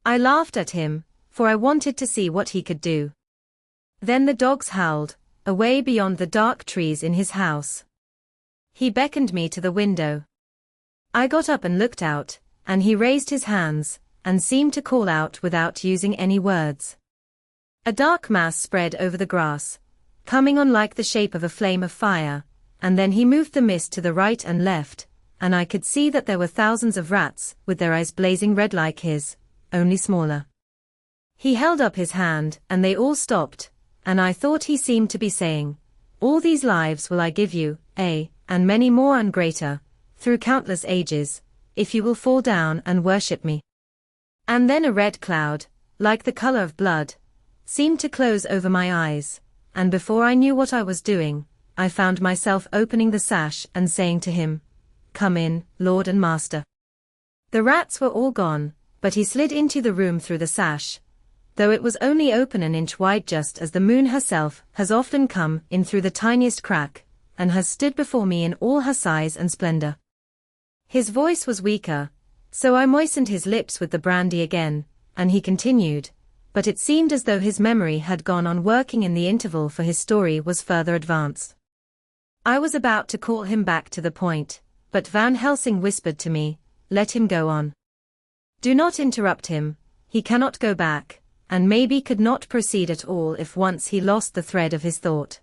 Speaker 1: I laughed at him, for I wanted to see what he could do. Then the dogs howled, away beyond the dark trees in his house. He beckoned me to the window. I got up and looked out, and he raised his hands, and seemed to call out without using any words. A dark mass spread over the grass, coming on like the shape of a flame of fire, and then he moved the mist to the right and left, and I could see that there were thousands of rats, with their eyes blazing red like his, only smaller. He held up his hand, and they all stopped, and I thought he seemed to be saying, "All these lives will I give you, and many more and greater, through countless ages, if you will fall down and worship me." And then a red cloud, like the color of blood, seemed to close over my eyes, and before I knew what I was doing, I found myself opening the sash and saying to him, "Come in, Lord and Master." The rats were all gone, but he slid into the room through the sash, though it was only open an inch wide, just as the moon herself has often come in through the tiniest crack, and has stood before me in all her size and splendor. His voice was weaker, so I moistened his lips with the brandy again, and he continued, but it seemed as though his memory had gone on working in the interval, for his story was further advanced. I was about to call him back to the point, but Van Helsing whispered to me, "Let him go on. Do not interrupt him, he cannot go back, and maybe could not proceed at all if once he lost the thread of his thought."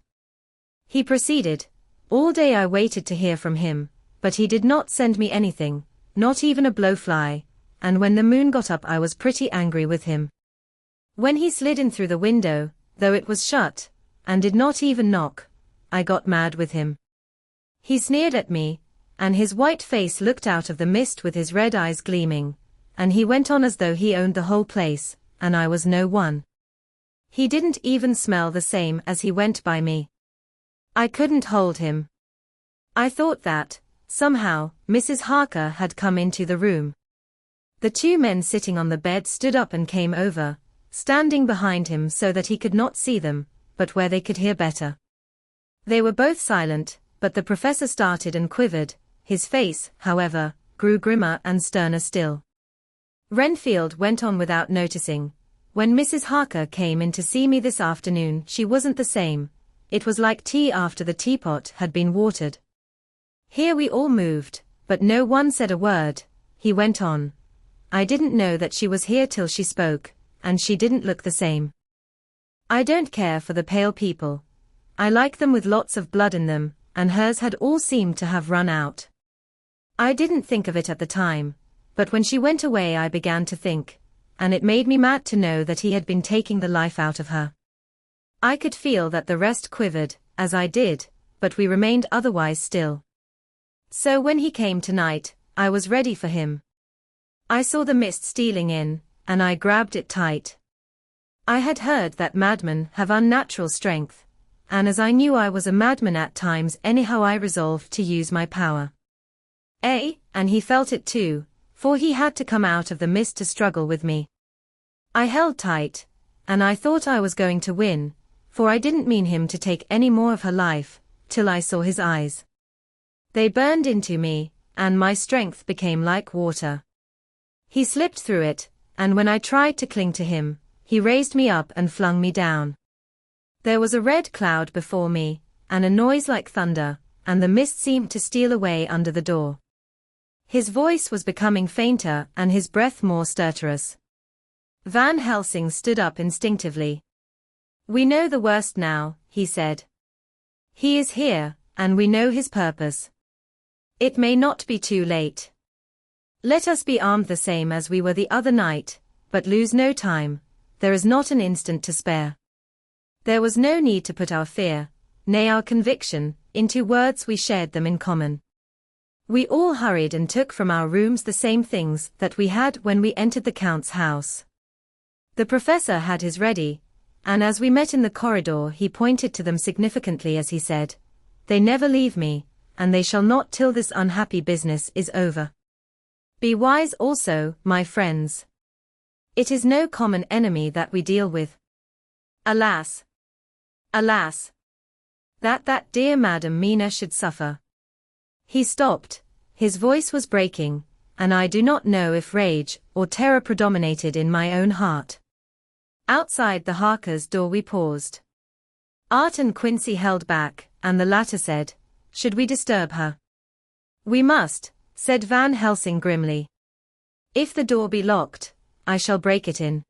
Speaker 1: He proceeded. All day I waited to hear from him, but he did not send me anything, not even a blowfly, and when the moon got up I was pretty angry with him. When he slid in through the window, though it was shut, and did not even knock, I got mad with him. He sneered at me, and his white face looked out of the mist with his red eyes gleaming, and he went on as though he owned the whole place, and I was no one. He didn't even smell the same as he went by me. I couldn't hold him. I thought that, somehow, Mrs. Harker had come into the room. The two men sitting on the bed stood up and came over, standing behind him so that he could not see them, but where they could hear better. They were both silent, but the professor started and quivered. His face, however, grew grimmer and sterner still. Renfield went on without noticing. "When Mrs. Harker came in to see me this afternoon, she wasn't the same. it was like tea after the teapot had been watered. Here we all moved, but no one said a word. He went on. I didn't know that she was here till she spoke, and she didn't look the same. I don't care for the pale people. I like them with lots of blood in them, and hers had all seemed to have run out. I didn't think of it at the time, but when she went away I began to think, and it made me mad to know that he had been taking the life out of her. I could feel that the rest quivered, as I did, but we remained otherwise still. So when he came tonight, I was ready for him. I saw the mist stealing in, and I grabbed it tight. I had heard that madmen have unnatural strength, and as I knew I was a madman at times anyhow I resolved to use my power. And he felt it too, for he had to come out of the mist to struggle with me. I held tight, and I thought I was going to win, for I didn't mean him to take any more of her life, till I saw his eyes. They burned into me, and my strength became like water. He slipped through it, and when I tried to cling to him, he raised me up and flung me down. There was a red cloud before me, and a noise like thunder, and the mist seemed to steal away under the door. His voice was becoming fainter and his breath more stertorous. Van Helsing stood up instinctively. We know the worst now, he said. He is here, and we know his purpose. It may not be too late. Let us be armed the same as we were the other night, but lose no time. There is not an instant to spare. There was no need to put our fear, nay our conviction, into words. We shared them in common. We all hurried and took from our rooms the same things that we had when we entered the Count's house. The professor had his ready, and as we met in the corridor he pointed to them significantly as he said, They never leave me, and they shall not till this unhappy business is over. Be wise also, my friends. It is no common enemy that we deal with. Alas! Alas! That dear Madam Mina should suffer. He stopped, his voice was breaking, and I do not know if rage or terror predominated in my own heart. Outside the Harker's door we paused. Art and Quincy held back, and the latter said, Should we disturb her? We must, said Van Helsing grimly. If the door be locked, I shall break it in.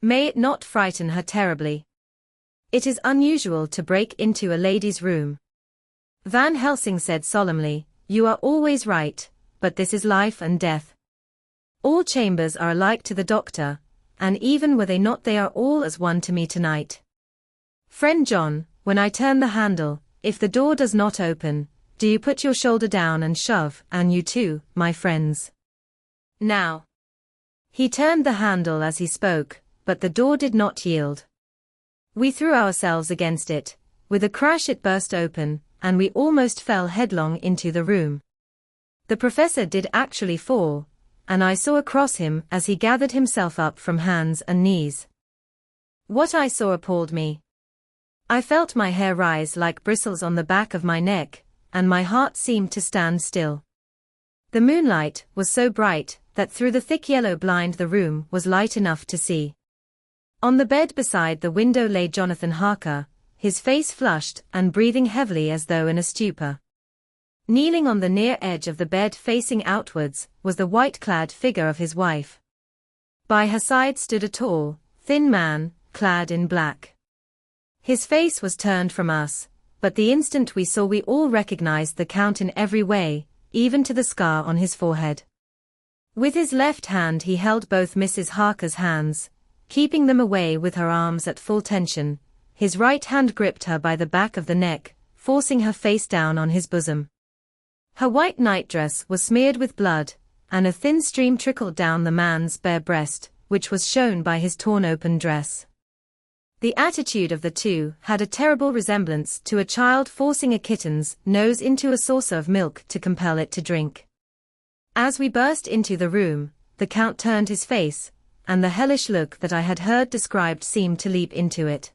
Speaker 1: May it not frighten her terribly. It is unusual to break into a lady's room. Van Helsing said solemnly, You are always right, but this is life and death. All chambers are alike to the doctor, and even were they not they are all as one to me tonight. Friend John, when I turn the handle, if the door does not open, do you put your shoulder down and shove, and you too, my friends. Now. He turned the handle as he spoke, but the door did not yield. We threw ourselves against it. With a crash it burst open, and we almost fell headlong into the room. The professor did actually fall, and I saw across him as he gathered himself up from hands and knees. What I saw appalled me. I felt my hair rise like bristles on the back of my neck, and my heart seemed to stand still. The moonlight was so bright that through the thick yellow blind the room was light enough to see. On the bed beside the window lay Jonathan Harker, his face flushed and breathing heavily as though in a stupor. Kneeling on the near edge of the bed facing outwards was the white-clad figure of his wife. By her side stood a tall, thin man, clad in black. His face was turned from us, but the instant we saw we all recognized the Count in every way, even to the scar on his forehead. With his left hand he held both Mrs. Harker's hands, keeping them away with her arms at full tension. His right hand gripped her by the back of the neck, forcing her face down on his bosom. Her white nightdress was smeared with blood, and a thin stream trickled down the man's bare breast, which was shown by his torn-open dress. The attitude of the two had a terrible resemblance to a child forcing a kitten's nose into a saucer of milk to compel it to drink. As we burst into the room, the Count turned his face, and the hellish look that I had heard described seemed to leap into it.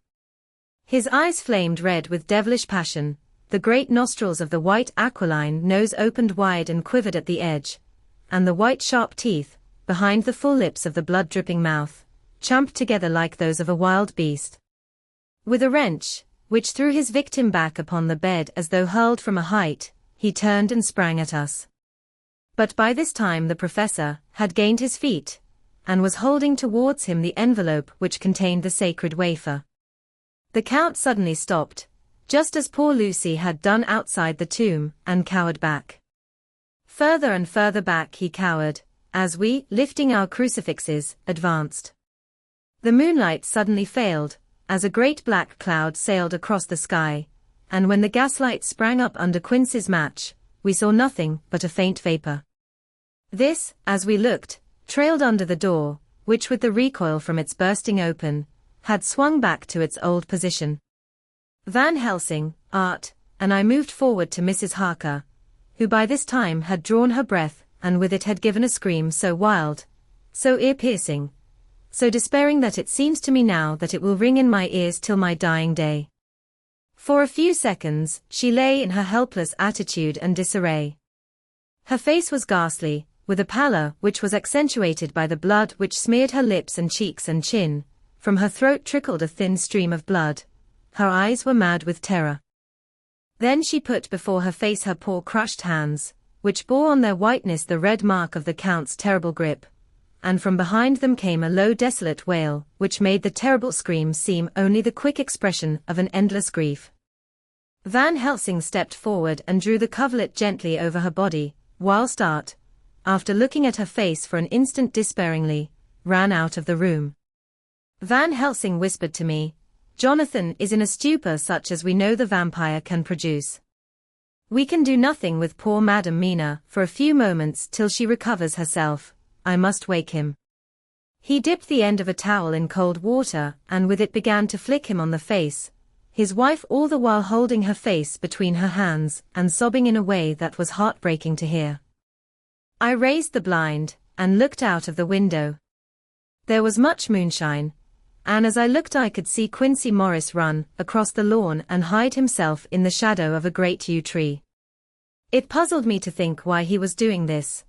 Speaker 1: His eyes flamed red with devilish passion, the great nostrils of the white aquiline nose opened wide and quivered at the edge, and the white sharp teeth, behind the full lips of the blood-dripping mouth, champed together like those of a wild beast. With a wrench, which threw his victim back upon the bed as though hurled from a height. He turned and sprang at us. But by this time the professor had gained his feet, and was holding towards him the envelope which contained the sacred wafer. The Count suddenly stopped, just as poor Lucy had done outside the tomb, and cowered back. Further and further back he cowered, as we, lifting our crucifixes, advanced. The moonlight suddenly failed, as a great black cloud sailed across the sky, and when the gaslight sprang up under Quince's match, we saw nothing but a faint vapor. This, as we looked, trailed under the door, which with the recoil from its bursting open, had swung back to its old position. Van Helsing, Art, and I moved forward to Mrs. Harker, who by this time had drawn her breath, and with it had given a scream so wild, so ear-piercing, so despairing that it seems to me now that it will ring in my ears till my dying day. For a few seconds, she lay in her helpless attitude and disarray. Her face was ghastly, with a pallor which was accentuated by the blood which smeared her lips and cheeks and chin. From her throat trickled a thin stream of blood. Her eyes were mad with terror. Then she put before her face her poor crushed hands, which bore on their whiteness the red mark of the Count's terrible grip, and from behind them came a low desolate wail, which made the terrible scream seem only the quick expression of an endless grief. Van Helsing stepped forward and drew the coverlet gently over her body, whilst Art, after looking at her face for an instant despairingly, ran out of the room. Van Helsing whispered to me, "Jonathan is in a stupor such as we know the vampire can produce. We can do nothing with poor Madam Mina for a few moments till she recovers herself. I must wake him." He dipped the end of a towel in cold water and with it began to flick him on the face, his wife all the while holding her face between her hands and sobbing in a way that was heartbreaking to hear. I raised the blind and looked out of the window. There was much moonshine, and as I looked I could see Quincey Morris run across the lawn and hide himself in the shadow of a great yew tree. It puzzled me to think why he was doing this,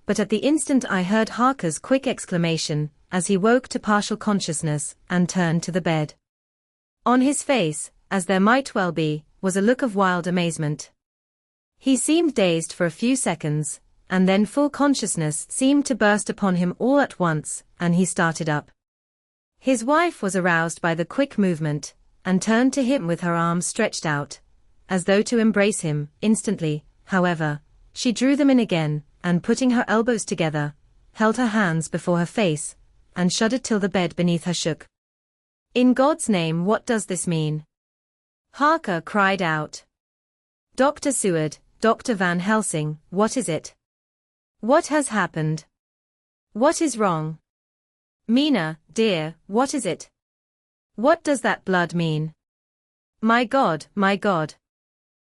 Speaker 1: but at the instant I heard Harker's quick exclamation, as he woke to partial consciousness and turned to the bed. On his face, as there might well be, was a look of wild amazement. He seemed dazed for a few seconds, and then full consciousness seemed to burst upon him all at once, and he started up. His wife was aroused by the quick movement, and turned to him with her arms stretched out, as though to embrace him. Instantly, however, she drew them in again, and putting her elbows together, held her hands before her face, and shuddered till the bed beneath her shook. "In God's name, what does this mean?" Harker cried out. "Dr. Seward, Dr. Van Helsing, what is it? What has happened? What is wrong? Mina, dear, what is it? What does that blood mean? My God, my God!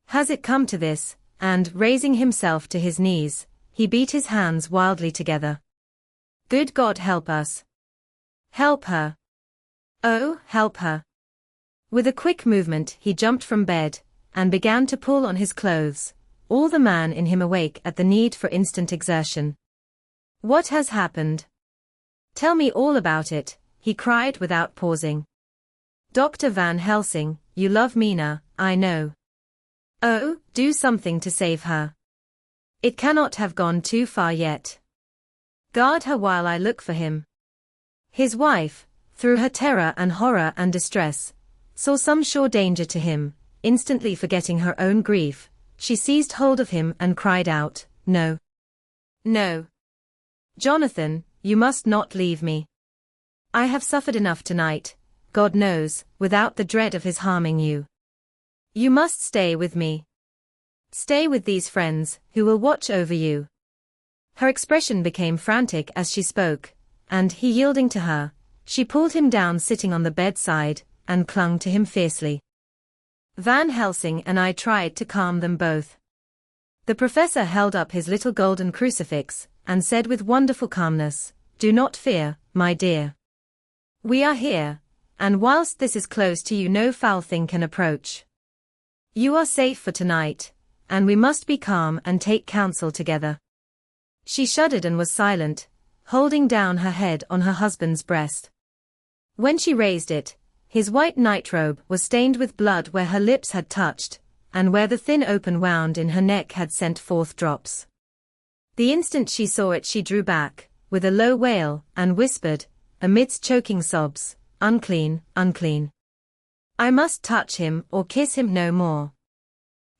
Speaker 1: Has it come to this?" And, raising himself to his knees, he beat his hands wildly together. "Good God, help us! Help her! Oh, help her!" With a quick movement he jumped from bed, and began to pull on his clothes, all the man in him awake at the need for instant exertion. "What has happened? Tell me all about it," he cried without pausing. "Dr. Van Helsing, you love Mina, I know. Oh, do something to save her. It cannot have gone too far yet. Guard her while I look for him." His wife, through her terror and horror and distress, saw some sure danger to him. Instantly forgetting her own grief, she seized hold of him and cried out, "No. No. Jonathan, you must not leave me. I have suffered enough tonight, God knows, without the dread of his harming you. You must stay with me. Stay with these friends, who will watch over you." Her expression became frantic as she spoke, and, he yielding to her, she pulled him down sitting on the bedside, and clung to him fiercely. Van Helsing and I tried to calm them both. The professor held up his little golden crucifix, and said with wonderful calmness, "Do not fear, my dear. We are here, and whilst this is close to you no foul thing can approach. You are safe for tonight, and we must be calm and take counsel together." She shuddered and was silent, holding down her head on her husband's breast. When she raised it, His white nightrobe was stained with blood where her lips had touched, and where the thin open wound in her neck had sent forth drops. The instant she saw it she drew back, with a low wail, and whispered, amidst choking sobs, "Unclean, unclean. I must touch him or kiss him no more.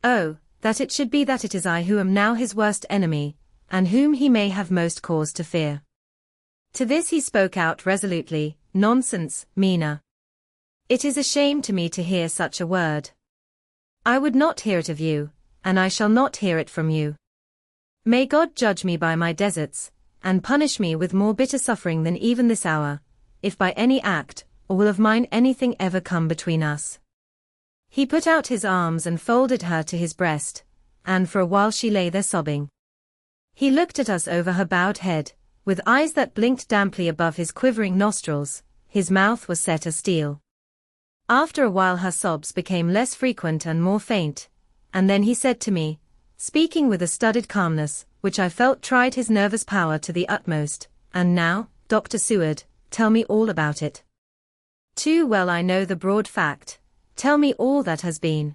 Speaker 1: Oh, that it should be that it is I who am now his worst enemy, and whom he may have most cause to fear." To this he spoke out resolutely, "Nonsense, Mina. It is a shame to me to hear such a word. I would not hear it of you, and I shall not hear it from you. May God judge me by my deserts, and punish me with more bitter suffering than even this hour, if by any act, or will of mine anything ever come between us." He put out his arms and folded her to his breast, and for a while she lay there sobbing. He looked at us over her bowed head, with eyes that blinked damply above his quivering nostrils. His mouth was set as steel. After a while her sobs became less frequent and more faint, and then he said to me, speaking with a studied calmness, which I felt tried his nervous power to the utmost, "And now, Dr. Seward, tell me all about it. Too well I know the broad fact. Tell me all that has been."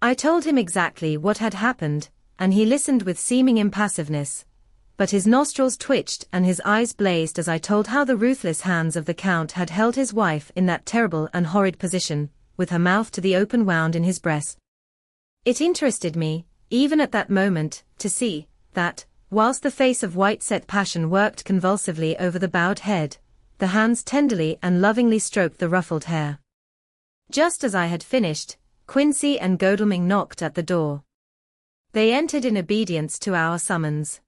Speaker 1: I told him exactly what had happened, and he listened with seeming impassiveness, but his nostrils twitched and his eyes blazed as I told how the ruthless hands of the Count had held his wife in that terrible and horrid position, with her mouth to the open wound in his breast. It interested me, even at that moment, to see that, whilst the face of white-set passion worked convulsively over the bowed head, the hands tenderly and lovingly stroked the ruffled hair. Just as I had finished, Quincy and Godalming knocked at the door. They entered in obedience to our summons.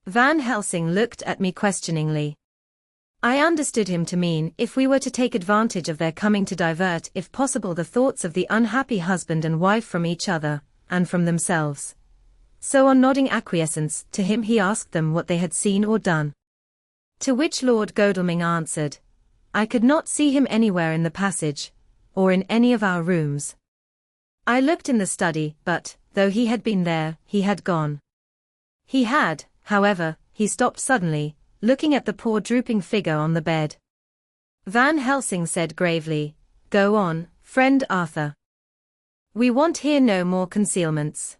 Speaker 1: Van Helsing looked at me questioningly. I understood him to mean if we were to take advantage of their coming to divert if possible the thoughts of the unhappy husband and wife from each other, and from themselves. So on nodding acquiescence to him he asked them what they had seen or done. To which Lord Godalming answered, "I could not see him anywhere in the passage, or in any of our rooms. I looked in the study, but, though he had been there, he had gone. He had, however," he stopped suddenly, looking at the poor drooping figure on the bed. Van Helsing said gravely, "Go on, friend Arthur. We want here no more concealments.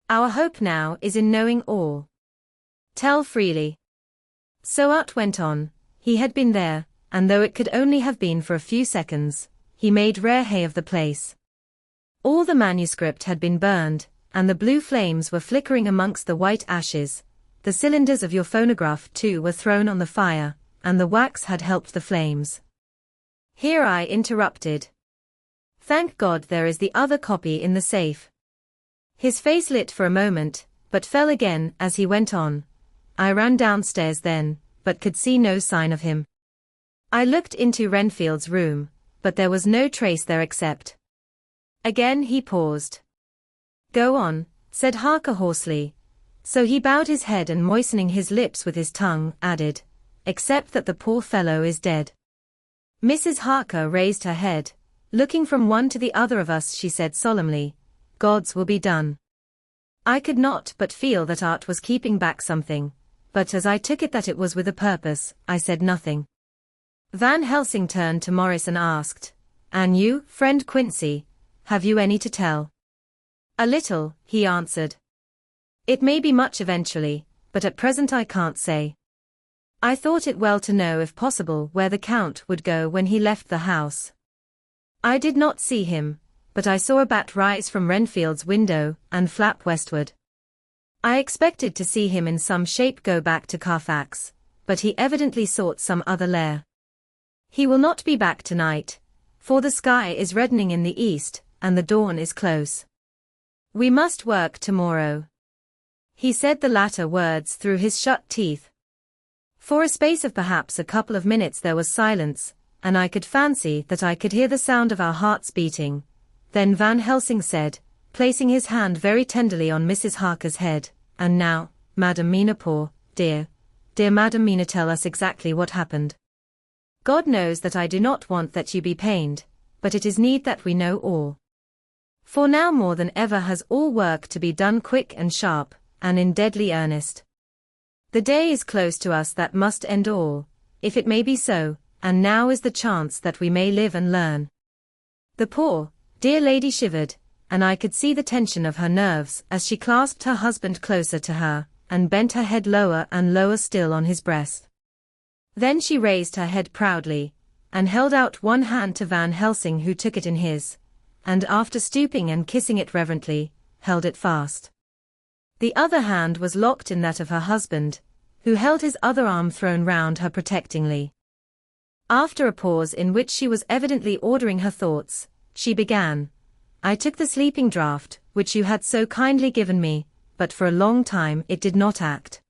Speaker 1: Our hope now is in knowing all. Tell freely." So Art went on. He had been there, and though it could only have been for a few seconds, he made rare hay of the place. All the manuscript had been burned, and the blue flames were flickering amongst the white ashes. The cylinders of your phonograph too were thrown on the fire, and the wax had helped the flames. Here I interrupted. "Thank God there is the other copy in the safe." His face lit for a moment, but fell again as he went on. I ran downstairs then, but could see no sign of him. I looked into Renfield's room, but there was no trace there except. Again he paused. "Go on," said Harker hoarsely. So he bowed his head and moistening his lips with his tongue, added, "Except that the poor fellow is dead." Mrs. Harker raised her head. Looking from one to the other of us she said solemnly, "God's will be done." I could not but feel that Art was keeping back something, but as I took it that it was with a purpose, I said nothing. Van Helsing turned to Morris and asked, "And you, friend Quincy, have you any to tell?" "A little," he answered. "It may be much eventually, but at present I can't say. I thought it well to know if possible where the Count would go when he left the house. I did not see him, but I saw a bat rise from Renfield's window and flap westward. I expected to see him in some shape go back to Carfax, but he evidently sought some other lair. He will not be back tonight, for the sky is reddening in the east, and the dawn is close. We must work tomorrow." He said the latter words through his shut teeth. For a space of perhaps a couple of minutes there was silence, and I could fancy that I could hear the sound of our hearts beating. Then Van Helsing said, placing his hand very tenderly on Mrs. Harker's head, "And now, Madam Mina, poor, dear Madam Mina, tell us exactly what happened. God knows that I do not want that you be pained, but it is need that we know all. For now more than ever has all work to be done quick and sharp, and in deadly earnest. The day is close to us that must end all, if it may be so, and now is the chance that we may live and learn." The poor, dear lady shivered, and I could see the tension of her nerves as she clasped her husband closer to her, and bent her head lower and lower still on his breast. Then she raised her head proudly, and held out one hand to Van Helsing, who took it in his, and after stooping and kissing it reverently, held it fast. The other hand was locked in that of her husband, who held his other arm thrown round her protectingly. After a pause in which she was evidently ordering her thoughts, she began, "I took the sleeping draught, which you had so kindly given me, but for a long time it did not act.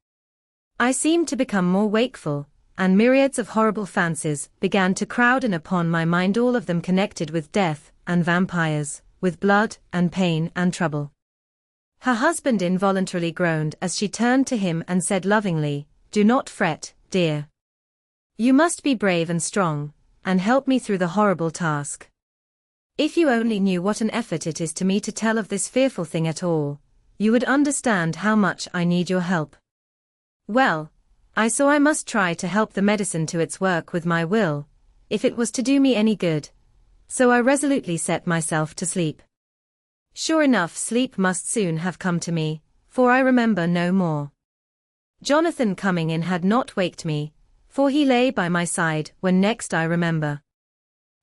Speaker 1: I seemed to become more wakeful, and myriads of horrible fancies began to crowd in upon my mind, all of them connected with death and vampires, with blood and pain and trouble." Her husband involuntarily groaned as she turned to him and said lovingly, "Do not fret, dear. You must be brave and strong, and help me through the horrible task. If you only knew what an effort it is to me to tell of this fearful thing at all, you would understand how much I need your help." Well, I saw I must try to help the medicine to its work with my will, if it was to do me any good, so I resolutely set myself to sleep. Sure enough, sleep must soon have come to me, for I remember no more. Jonathan coming in had not waked me, for he lay by my side when next I remember.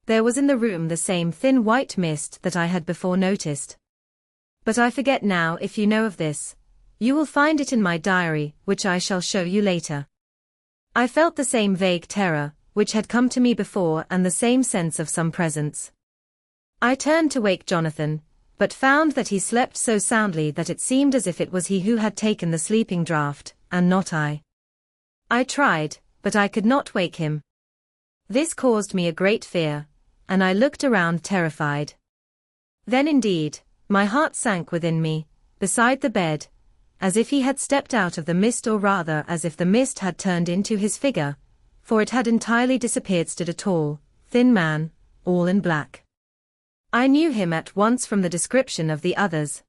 Speaker 1: There was in the room the same thin white mist that I had before noticed. But I forget now. If you know of this, you will find it in my diary, which I shall show you later. I felt the same vague terror, which had come to me before, and the same sense of some presence. I turned to wake Jonathan, but found that he slept so soundly that it seemed as if it was he who had taken the sleeping draught, and not I. I tried, but I could not wake him. This caused me a great fear, and I looked around terrified. Then indeed, my heart sank within me, beside the bed, as if he had stepped out of the mist, or rather as if the mist had turned into his figure, for it had entirely disappeared. Stood a tall, thin man, all in black. I knew him at once from the description of the others.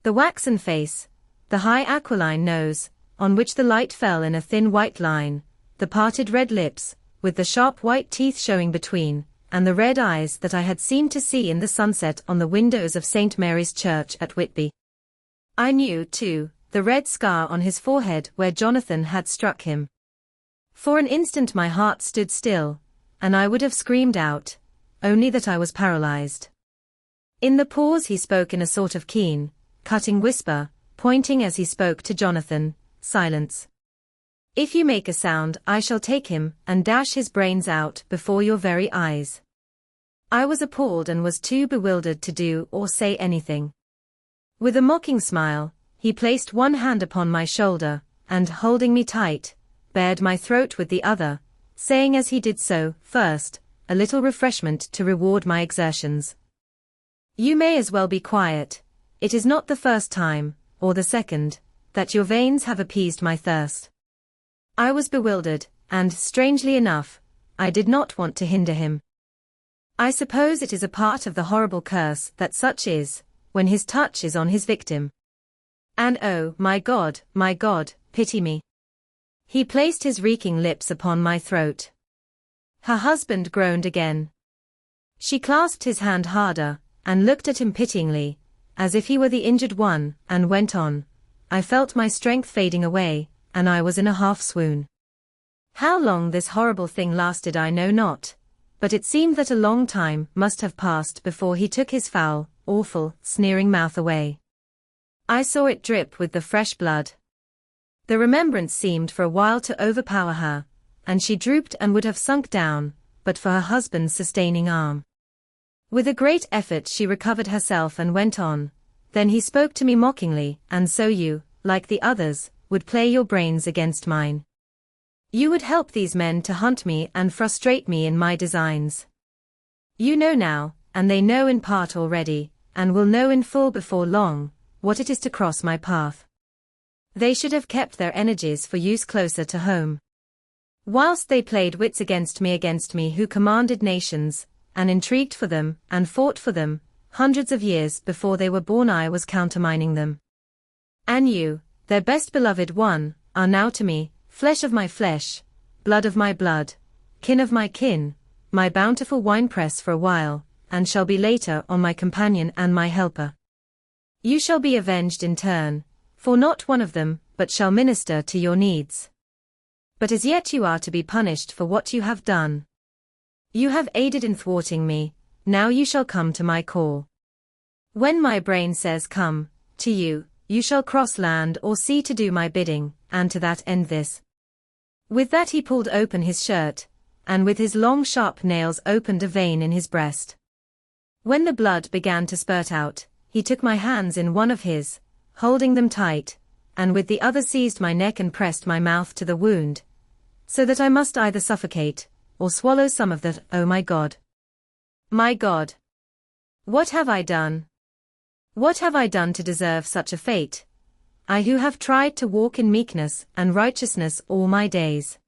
Speaker 1: The waxen face, the high aquiline nose, on which the light fell in a thin white line, the parted red lips, with the sharp white teeth showing between, and the red eyes that I had seemed to see in the sunset on the windows of St. Mary's Church at Whitby. I knew, too, the red scar on his forehead where Jonathan had struck him. For an instant my heart stood still, and I would have screamed out, only that I was paralyzed. In the pause he spoke in a sort of keen, cutting whisper, pointing as he spoke to Jonathan, "Silence. If you make a sound I shall take him and dash his brains out before your very eyes." I was appalled and was too bewildered to do or say anything. With a mocking smile, he placed one hand upon my shoulder, and holding me tight, bared my throat with the other, saying as he did so, "First, a little refreshment to reward my exertions. You may as well be quiet. It is not the first time, or the second, that your veins have appeased my thirst." I was bewildered, and, strangely enough, I did not want to hinder him. I suppose it is a part of the horrible curse that such is, when his touch is on his victim. And oh, my God, pity me. He placed his reeking lips upon my throat. Her husband groaned again. She clasped his hand harder, and looked at him pityingly, as if he were the injured one, and went on. I felt my strength fading away, and I was in a half swoon. How long this horrible thing lasted I know not, but it seemed that a long time must have passed before he took his foul, awful, sneering mouth away. I saw it drip with the fresh blood. The remembrance seemed for a while to overpower her, and she drooped and would have sunk down, but for her husband's sustaining arm. With a great effort she recovered herself and went on. Then he spoke to me mockingly, "And so you, like the others, would play your brains against mine. You would help these men to hunt me and frustrate me in my designs. You know now, and they know in part already, and will know in full before long, what it is to cross my path. They should have kept their energies for use closer to home. Whilst they played wits against me who commanded nations, and intrigued for them, and fought for them, hundreds of years before they were born I was countermining them. And you, their best beloved one, are now to me, flesh of my flesh, blood of my blood, kin of my kin, my bountiful winepress for a while, and shall be later on my companion and my helper. You shall be avenged in turn, for not one of them, but shall minister to your needs. But as yet you are to be punished for what you have done. You have aided in thwarting me, now you shall come to my call. When my brain says come, to you, you shall cross land or sea to do my bidding, and to that end this. With that he pulled open his shirt, and with his long sharp nails opened a vein in his breast. When the blood began to spurt out, he took my hands in one of his, holding them tight, and with the other seized my neck and pressed my mouth to the wound, so that I must either suffocate, or swallow some of that. Oh my God! My God! What have I done? What have I done to deserve such a fate? I who have tried to walk in meekness and righteousness all my days.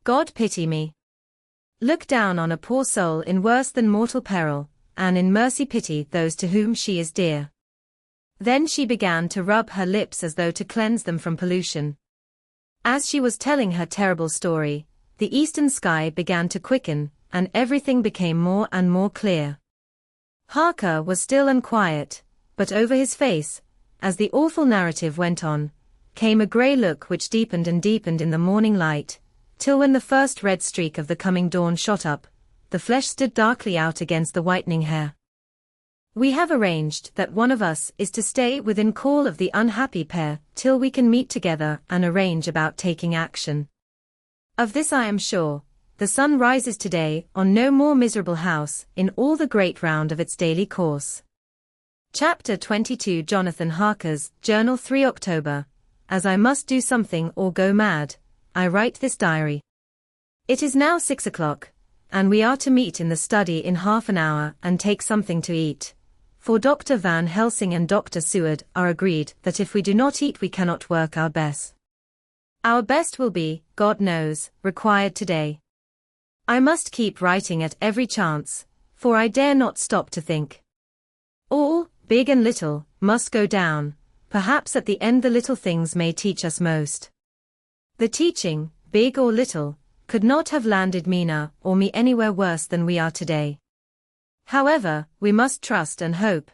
Speaker 1: God pity me. Look down on a poor soul in worse than mortal peril, and in mercy pity those to whom she is dear. Then she began to rub her lips as though to cleanse them from pollution. As she was telling her terrible story, the eastern sky began to quicken, and everything became more and more clear. Harker was still and quiet, but over his face, as the awful narrative went on, came a grey look which deepened and deepened in the morning light, till when the first red streak of the coming dawn shot up, the flesh stood darkly out against the whitening hair. We have arranged that one of us is to stay within call of the unhappy pair till we can meet together and arrange about taking action. Of this I am sure, the sun rises today on no more miserable house in all the great round of its daily course. Chapter 22 Jonathan Harker's Journal 3 October. As I must do something or go mad, I write this diary. It is now 6 o'clock, and we are to meet in the study in half an hour and take something to eat. For Dr. Van Helsing and Dr. Seward are agreed that if we do not eat we cannot work our best. Our best will be, God knows, required today. I must keep writing at every chance, for I dare not stop to think. All, big and little, must go down, perhaps at the end the little things may teach us most. The teaching, big or little, could not have landed Mina or me anywhere worse than we are today. However, we must trust and hope.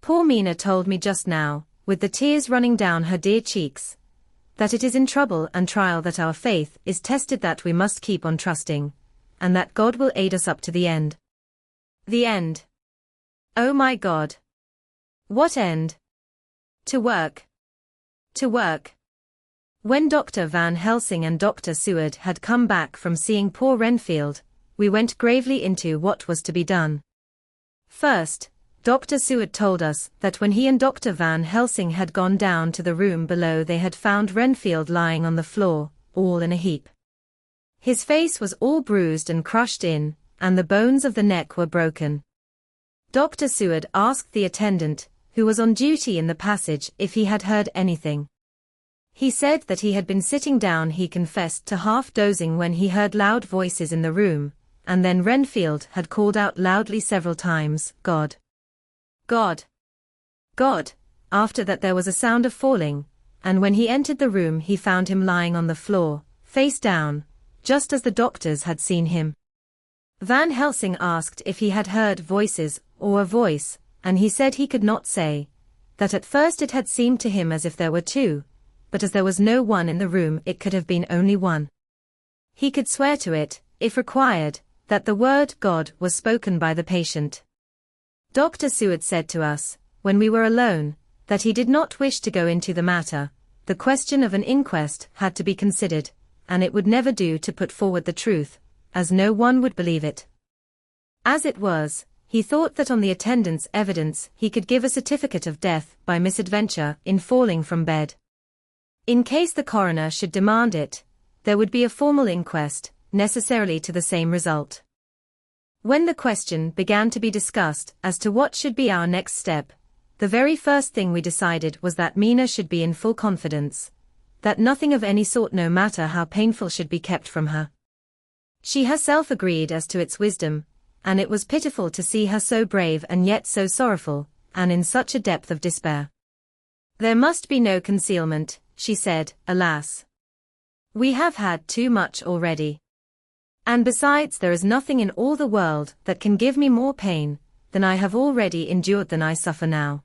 Speaker 1: Poor Mina told me just now, with the tears running down her dear cheeks, that it is in trouble and trial that our faith is tested, that we must keep on trusting, and that God will aid us up to the end. The end. Oh my God! What end? To work. To work. When Dr. Van Helsing and Dr. Seward had come back from seeing poor Renfield, we went gravely into what was to be done. First, Dr. Seward told us that when he and Dr. Van Helsing had gone down to the room below they had found Renfield lying on the floor, all in a heap. His face was all bruised and crushed in, and the bones of the neck were broken. Dr. Seward asked the attendant, who was on duty in the passage, if he had heard anything. He said that he had been sitting down, he confessed to half dozing when he heard loud voices in the room, and then Renfield had called out loudly several times, God! God! God! After that there was a sound of falling, and when he entered the room he found him lying on the floor, face down, just as the doctors had seen him. Van Helsing asked if he had heard voices, or a voice, and he said he could not say, that at first it had seemed to him as if there were two, but as there was no one in the room it could have been only one. He could swear to it, if required, that the word God was spoken by the patient. Dr. Seward said to us, when we were alone, that he did not wish to go into the matter. The question of an inquest had to be considered, and it would never do to put forward the truth, as no one would believe it. As it was, he thought that on the attendant's evidence he could give a certificate of death by misadventure in falling from bed. In case the coroner should demand it, there would be a formal inquest, necessarily to the same result. When the question began to be discussed as to what should be our next step, the very first thing we decided was that Mina should be in full confidence, that nothing of any sort, no matter how painful, should be kept from her. She herself agreed as to its wisdom, and it was pitiful to see her so brave and yet so sorrowful, and in such a depth of despair. There must be no concealment, she said, alas. We have had too much already. And besides, there is nothing in all the world that can give me more pain than I have already endured than I suffer now.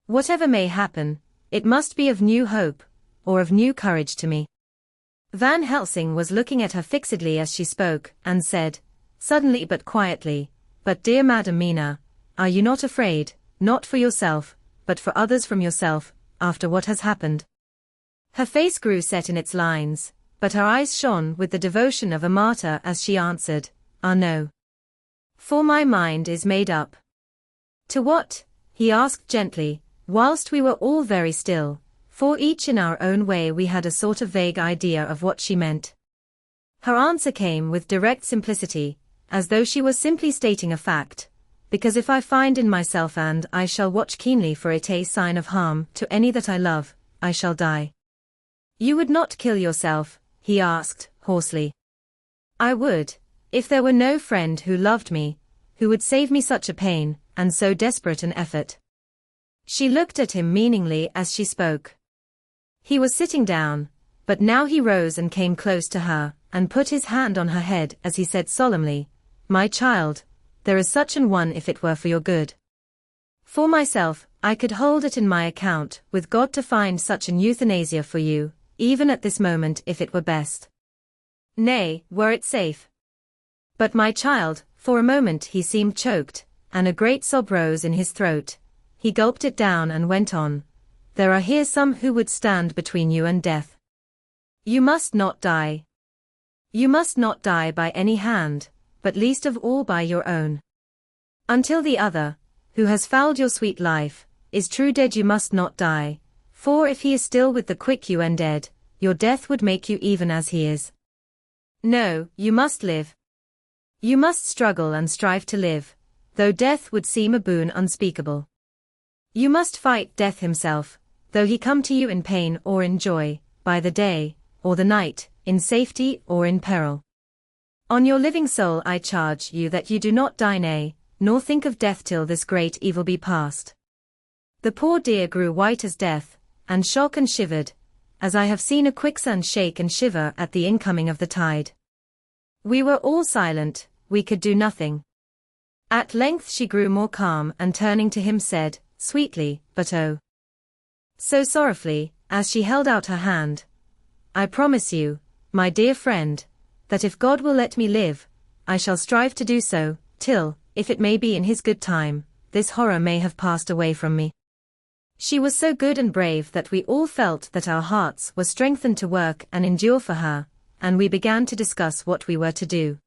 Speaker 1: Whatever may happen, it must be of new hope, or of new courage to me." Van Helsing was looking at her fixedly as she spoke, and said, suddenly but quietly, "But dear Madam Mina, are you not afraid, not for yourself, but for others from yourself, after what has happened?" Her face grew set in its lines, but her eyes shone with the devotion of a martyr as she answered, "Ah no. For my mind is made up." "To what?" he asked gently, whilst we were all very still, for each in our own way we had a sort of vague idea of what she meant. Her answer came with direct simplicity, as though she was simply stating a fact, "Because if I find in myself, and I shall watch keenly for it, a sign of harm to any that I love, I shall die." "You would not kill yourself?" he asked, hoarsely. "I would, if there were no friend who loved me, who would save me such a pain, and so desperate an effort." She looked at him meaningly as she spoke. He was sitting down, but now he rose and came close to her, and put his hand on her head as he said solemnly, "My child, there is such an one if it were for your good. For myself, I could hold it in my account with God to find such an euthanasia for you, even at this moment, if it were best. Nay, were it safe. But my child," for a moment he seemed choked, and a great sob rose in his throat. He gulped it down and went on, "There are here some who would stand between you and death. You must not die. You must not die by any hand, but least of all by your own. Until the other, who has fouled your sweet life, is true dead, you must not die, for if he is still with the quick you undead, your death would make you even as he is. No, you must live. You must struggle and strive to live, though death would seem a boon unspeakable. You must fight death himself, though he come to you in pain or in joy, by the day, or the night, in safety or in peril. On your living soul I charge you that you do not die, nay, nor think of death till this great evil be past." The poor dear grew white as death, and shook and shivered, as I have seen a quicksand shake and shiver at the incoming of the tide. We were all silent, we could do nothing. At length she grew more calm and turning to him said, sweetly, but oh, so sorrowfully, as she held out her hand, "I promise you, my dear friend, that if God will let me live, I shall strive to do so, till, if it may be in his good time, this horror may have passed away from me." She was so good and brave that we all felt that our hearts were strengthened to work and endure for her, and we began to discuss what we were to do.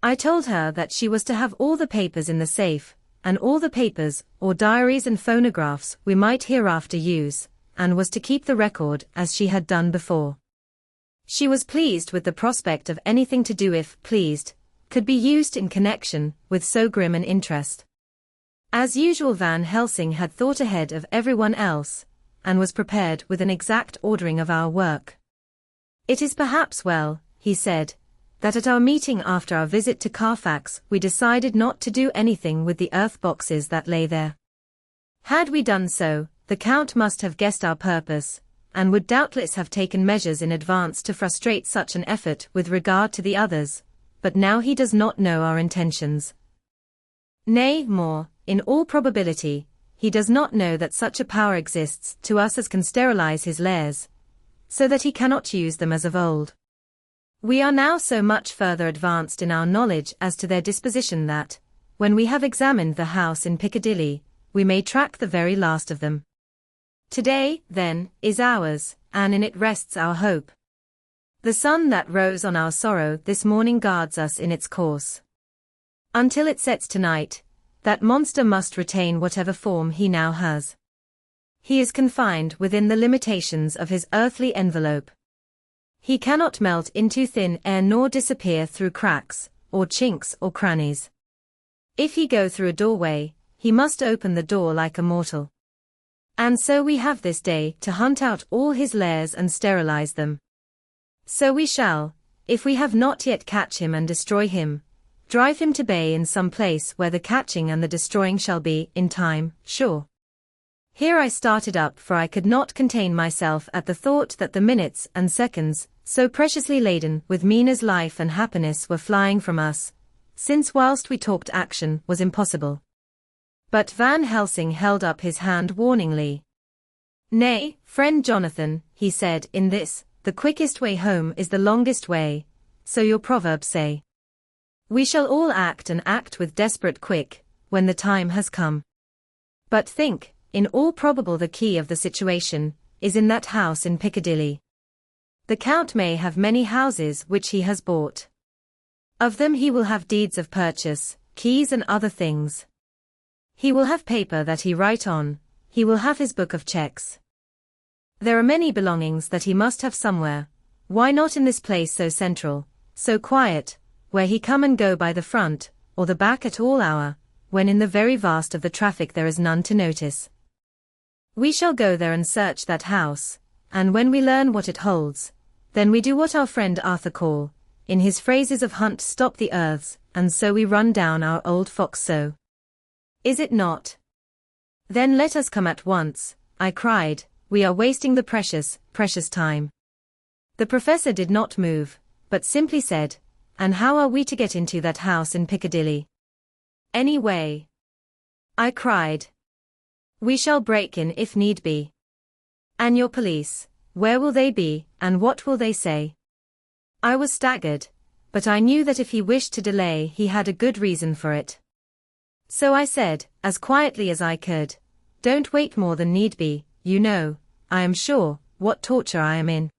Speaker 1: I told her that she was to have all the papers in the safe, and all the papers, or diaries and phonographs we might hereafter use, and was to keep the record as she had done before. She was pleased with the prospect of anything to do, if pleased, could be used in connection with so grim an interest. As usual, Van Helsing had thought ahead of everyone else, and was prepared with an exact ordering of our work. "It is perhaps well," he said, "that at our meeting after our visit to Carfax we decided not to do anything with the earth boxes that lay there. Had we done so, the Count must have guessed our purpose, and would doubtless have taken measures in advance to frustrate such an effort with regard to the others, but now he does not know our intentions. Nay, more, in all probability, he does not know that such a power exists to us as can sterilize his lairs, so that he cannot use them as of old. We are now so much further advanced in our knowledge as to their disposition that, when we have examined the house in Piccadilly, we may track the very last of them. Today, then, is ours, and in it rests our hope. The sun that rose on our sorrow this morning guards us in its course. Until it sets tonight, that monster must retain whatever form he now has. He is confined within the limitations of his earthly envelope. He cannot melt into thin air nor disappear through cracks, or chinks or crannies. If he go through a doorway, he must open the door like a mortal. And so we have this day to hunt out all his lairs and sterilize them. So we shall, if we have not yet catch him and destroy him, drive him to bay in some place where the catching and the destroying shall be, in time, sure. Here I started up, for I could not contain myself at the thought that the minutes and seconds so preciously laden with Mina's life and happiness were flying from us, since whilst we talked action was impossible. But Van Helsing held up his hand warningly. "Nay, friend Jonathan," he said, "in this, the quickest way home is the longest way, so your proverbs say. We shall all act and act with desperate quick, when the time has come. But think, in all probable the key of the situation is in that house in Piccadilly. The Count may have many houses which he has bought. Of them he will have deeds of purchase, keys and other things. He will have paper that he write on, he will have his book of checks. There are many belongings that he must have somewhere, why not in this place so central, so quiet, where he come and go by the front, or the back at all hour, when in the very vast of the traffic there is none to notice. We shall go there and search that house, and when we learn what it holds, then we do what our friend Arthur call, in his phrases of hunt stop the earths, and so we run down our old fox so. Is it not? Then let us come at once," I cried, "we are wasting the precious, precious time." The professor did not move, but simply said, "And how are we to get into that house in Piccadilly?" "Any way," I cried. "We shall break in if need be." "And your police, where will they be, and what will they say?" I was staggered, but I knew that if he wished to delay he had a good reason for it. So I said, as quietly as I could, "Don't wait more than need be, you know, I am sure, what torture I am in."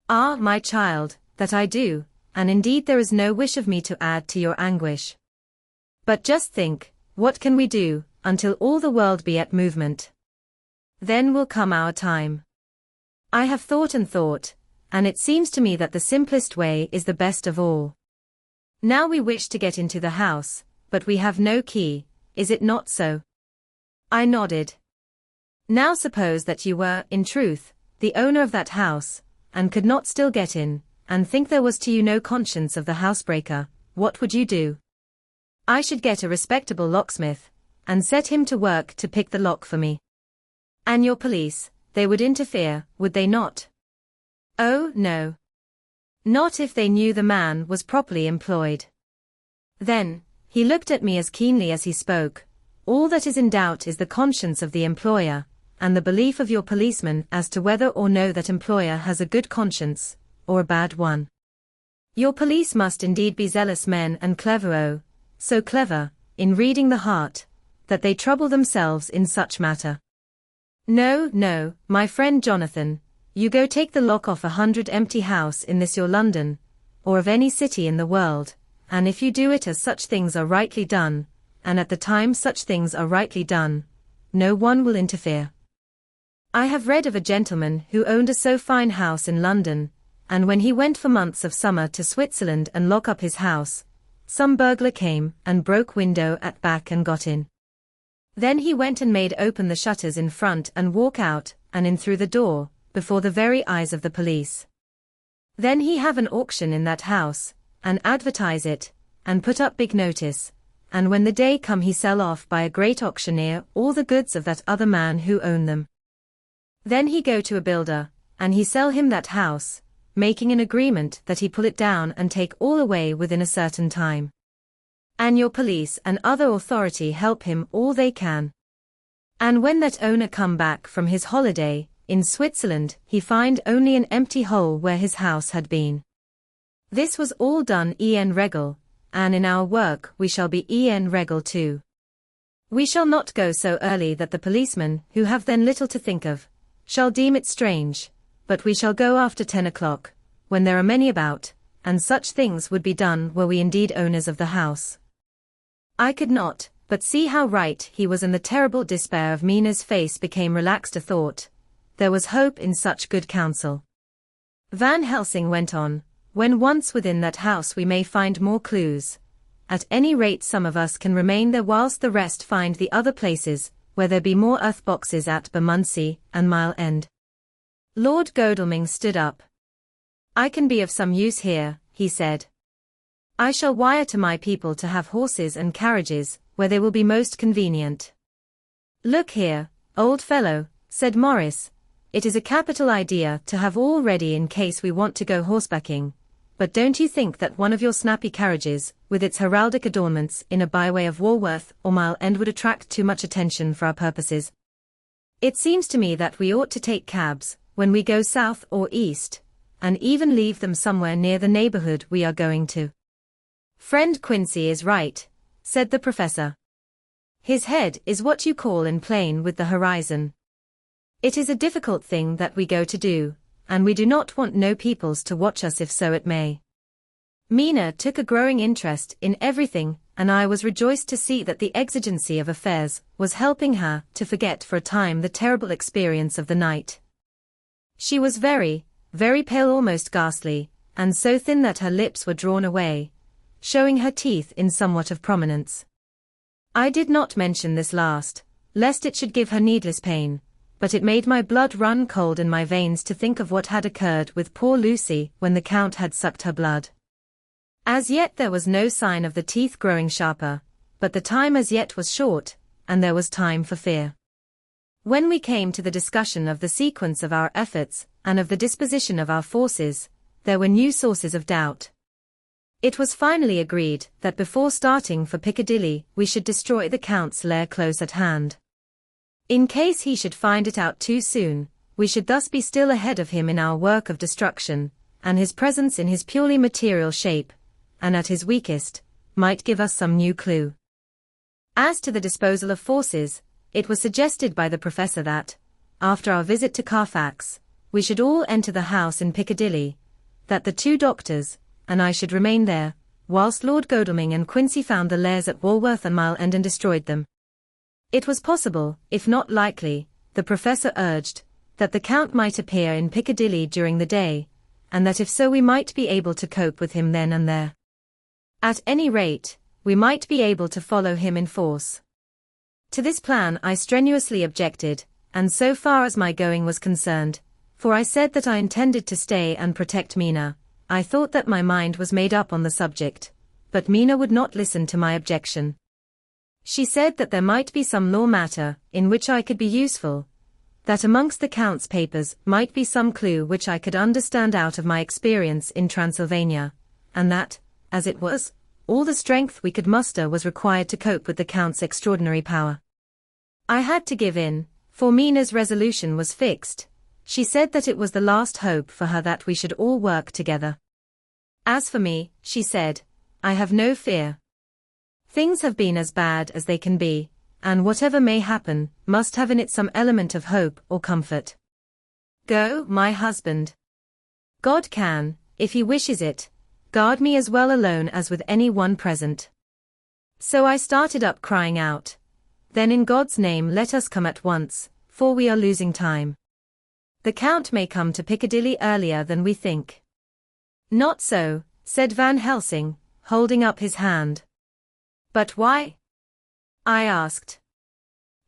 Speaker 1: "Ah, my child, that I do, and indeed there is no wish of me to add to your anguish. But just think, what can we do, until all the world be at movement? Then will come our time. I have thought and thought, and it seems to me that the simplest way is the best of all. Now we wish to get into the house, but we have no key, is it not so?" I nodded. "Now suppose that you were, in truth, the owner of that house, and could not still get in, and think there was to you no conscience of the housebreaker, what would you do?" "I should get a respectable locksmith, and set him to work to pick the lock for me." "And your police, they would interfere, would they not?" "Oh, no. Not if they knew the man was properly employed." Then, he looked at me as keenly as he spoke, "All that is in doubt is the conscience of the employer, and the belief of your policeman as to whether or no that employer has a good conscience, or a bad one. Your police must indeed be zealous men and clever, oh, so clever, in reading the heart, that they trouble themselves in such matter. No, no, my friend Jonathan, you go take the lock off 100 empty house in this your London, or of any city in the world, and if you do it as such things are rightly done, and at the time such things are rightly done, no one will interfere. I have read of a gentleman who owned a so fine house in London, and when he went for months of summer to Switzerland and lock up his house, some burglar came and broke window at back and got in. Then he went and made open the shutters in front and walk out, and in through the door, before the very eyes of the police. Then he have an auction in that house, and advertise it, and put up big notice, and when the day come he sell off by a great auctioneer all the goods of that other man who own them. Then he go to a builder, and he sell him that house, making an agreement that he pull it down and take all away within a certain time. And your police and other authority help him all they can. And when that owner come back from his holiday, in Switzerland, he find only an empty hole where his house had been. This was all done en règle, and in our work we shall be en règle too. We shall not go so early that the policemen, who have then little to think of, shall deem it strange, but we shall go after 10 o'clock, when there are many about, and such things would be done were we indeed owners of the house." I could not but see how right he was, and the terrible despair of Mina's face became relaxed a thought. There was hope in such good counsel. Van Helsing went on, "When once within that house we may find more clues. At any rate some of us can remain there whilst the rest find the other places, where there be more earth boxes at Bermondsey and Mile End." Lord Godalming stood up. "I can be of some use here," he said. "I shall wire to my people to have horses and carriages, where they will be most convenient." "Look here, old fellow," said Morris, it is a capital idea to have all ready in case we want to go horsebacking, but don't you think that one of your snappy carriages, with its heraldic adornments in a byway of Walworth or Mile End would attract too much attention for our purposes? It seems to me that we ought to take cabs, when we go south or east, and even leave them somewhere near the neighborhood we are going to. Friend Quincy is right, said the professor. His head is what you call in plane with the horizon. It is a difficult thing that we go to do, and we do not want no peoples to watch us if so it may. Mina took a growing interest in everything, and I was rejoiced to see that the exigency of affairs was helping her to forget for a time the terrible experience of the night. She was very, very pale, almost ghastly, and so thin that her lips were drawn away, showing her teeth in somewhat of prominence. I did not mention this last, lest it should give her needless pain, but it made my blood run cold in my veins to think of what had occurred with poor Lucy when the Count had sucked her blood. As yet there was no sign of the teeth growing sharper, but the time as yet was short, and there was time for fear. When we came to the discussion of the sequence of our efforts, and of the disposition of our forces, there were new sources of doubt. It was finally agreed that before starting for Piccadilly we should destroy the Count's lair close at hand. In case he should find it out too soon, we should thus be still ahead of him in our work of destruction, and his presence in his purely material shape, and at his weakest, might give us some new clue. As to the disposal of forces, it was suggested by the professor that, after our visit to Carfax, we should all enter the house in Piccadilly, that the two doctors, and I should remain there, whilst Lord Godalming and Quincy found the lairs at Walworth and Mile End and destroyed them. It was possible, if not likely, the professor urged, that the Count might appear in Piccadilly during the day, and that if so we might be able to cope with him then and there. At any rate, we might be able to follow him in force. To this plan I strenuously objected, and so far as my going was concerned, for I said that I intended to stay and protect Mina, I thought that my mind was made up on the subject, but Mina would not listen to my objection. She said that there might be some law matter in which I could be useful, that amongst the Count's papers might be some clue which I could understand out of my experience in Transylvania, and that, as it was, all the strength we could muster was required to cope with the Count's extraordinary power. I had to give in, for Mina's resolution was fixed. She said that it was the last hope for her that we should all work together. As for me, she said, I have no fear. Things have been as bad as they can be, and whatever may happen, must have in it some element of hope or comfort. Go, my husband. God can, if he wishes it, guard me as well alone as with any one present. So I started up crying out, then in God's name let us come at once, for we are losing time. The Count may come to Piccadilly earlier than we think. Not so, said Van Helsing, holding up his hand. But why? I asked.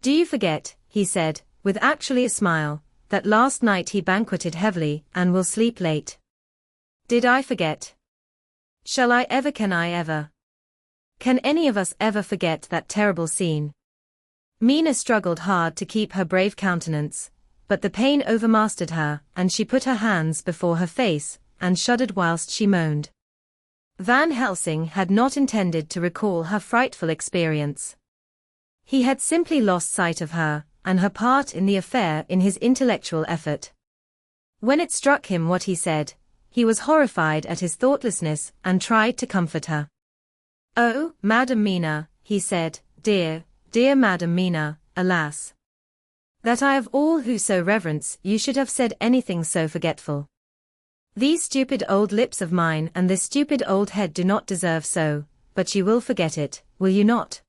Speaker 1: Do you forget, he said, with actually a smile, that last night he banqueted heavily and will sleep late? Did I forget? Shall I ever? Can I ever? Can any of us ever forget that terrible scene? Mina struggled hard to keep her brave countenance, but the pain overmastered her, and she put her hands before her face, and shuddered whilst she moaned. Van Helsing had not intended to recall her frightful experience. He had simply lost sight of her, and her part in the affair in his intellectual effort. When it struck him what he said, he was horrified at his thoughtlessness and tried to comfort her. Oh, Madam Mina, he said, dear, dear Madam Mina, alas! That I of all who so reverence you should have said anything so forgetful. These stupid old lips of mine and this stupid old head do not deserve so, but you will forget it, will you not?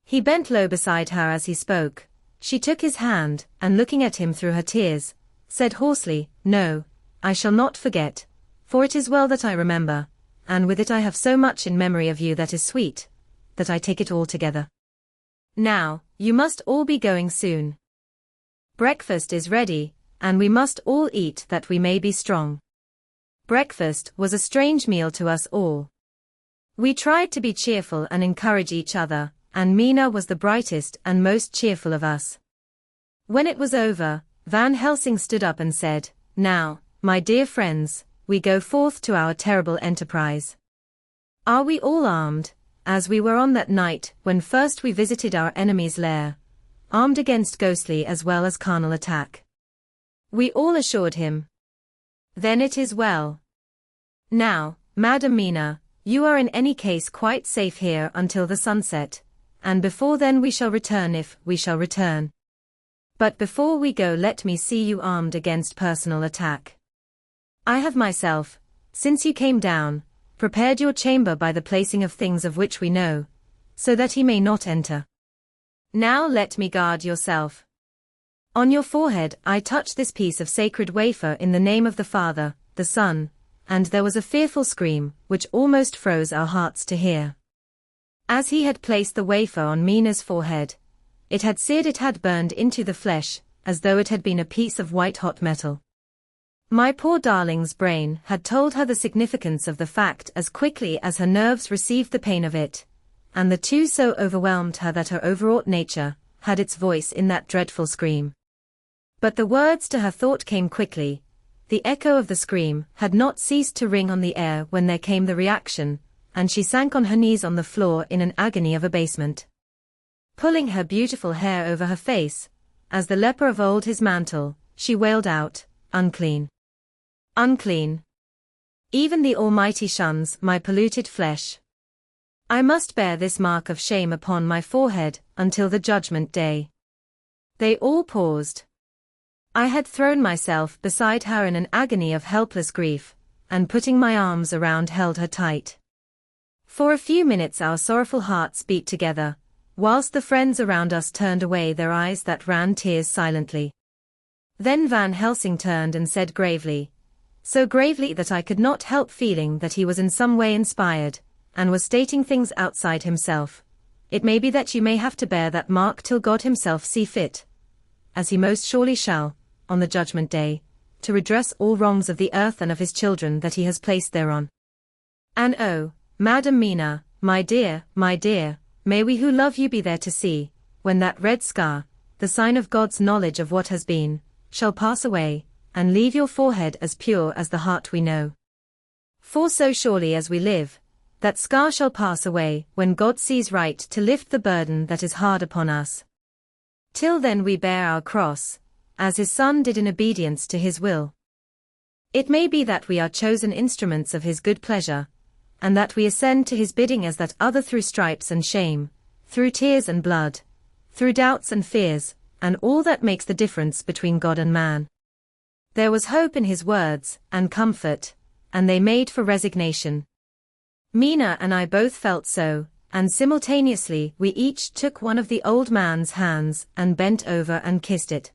Speaker 1: He bent low beside her as he spoke. She took his hand, and looking at him through her tears, said hoarsely, No, I shall not forget, for it is well that I remember, and with it I have so much in memory of you that is sweet, that I take it all together. Now, you must all be going soon. Breakfast is ready, and we must all eat that we may be strong. Breakfast was a strange meal to us all. We tried to be cheerful and encourage each other, and Mina was the brightest and most cheerful of us. When it was over, Van Helsing stood up and said, "Now, my dear friends, we go forth to our terrible enterprise. Are we all armed, as we were on that night when first we visited our enemy's lair, armed against ghostly as well as carnal attack?" We all assured him. "Then it is well. Now, Madam Mina, you are in any case quite safe here until the sunset, and before then we shall return if we shall return. But before we go let me see you armed against personal attack. I have myself, since you came down, prepared your chamber by the placing of things of which we know, so that he may not enter. Now let me guard yourself. On your forehead I touch this piece of sacred wafer in the name of the Father, the Son," and there was a fearful scream, which almost froze our hearts to hear. As he had placed the wafer on Mina's forehead, it had seared, it had burned into the flesh, as though it had been a piece of white-hot metal. My poor darling's brain had told her the significance of the fact as quickly as her nerves received the pain of it, and the two so overwhelmed her that her overwrought nature had its voice in that dreadful scream. But the words to her thought came quickly. The echo of the scream had not ceased to ring on the air when there came the reaction, and she sank on her knees on the floor in an agony of abasement. Pulling her beautiful hair over her face, as the leper of old his mantle, she wailed out, "Unclean! Unclean! Even the Almighty shuns my polluted flesh. I must bear this mark of shame upon my forehead until the judgment day." They all paused. I had thrown myself beside her in an agony of helpless grief, and putting my arms around held her tight. For a few minutes our sorrowful hearts beat together, whilst the friends around us turned away their eyes that ran tears silently. Then Van Helsing turned and said gravely, so gravely that I could not help feeling that he was in some way inspired, and was stating things outside himself, "It may be that you may have to bear that mark till God himself see fit, as he most surely shall, on the judgment day, to redress all wrongs of the earth and of his children that he has placed thereon. And oh, Madam Mina, my dear, may we who love you be there to see, when that red scar, the sign of God's knowledge of what has been, shall pass away, and leave your forehead as pure as the heart we know. For so surely as we live, that scar shall pass away when God sees right to lift the burden that is hard upon us. Till then we bear our cross, as his Son did in obedience to his will. It may be that we are chosen instruments of his good pleasure, and that we ascend to his bidding as that other through stripes and shame, through tears and blood, through doubts and fears, and all that makes the difference between God and man. There was hope in his words, and comfort, and they made for resignation. Mina and I both felt so, and simultaneously we each took one of the old man's hands and bent over and kissed it.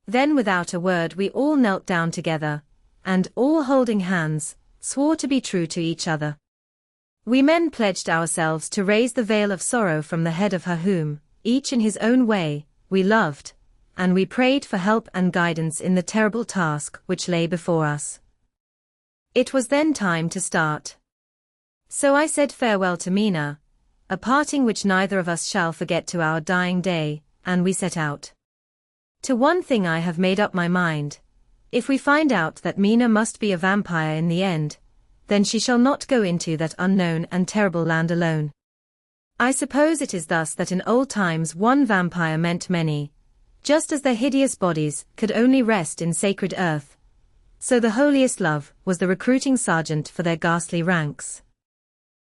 Speaker 1: Then without a word we all knelt down together, and all holding hands, swore to be true to each other. We men pledged ourselves to raise the veil of sorrow from the head of her whom, each in his own way, we loved, and we prayed for help and guidance in the terrible task which lay before us. It was then time to start. So I said farewell to Mina, a parting which neither of us shall forget to our dying day, and we set out. To one thing I have made up my mind. If we find out that Mina must be a vampire in the end, then she shall not go into that unknown and terrible land alone. I suppose it is thus that in old times one vampire meant many, just as their hideous bodies could only rest in sacred earth. So the holiest love was the recruiting sergeant for their ghastly ranks.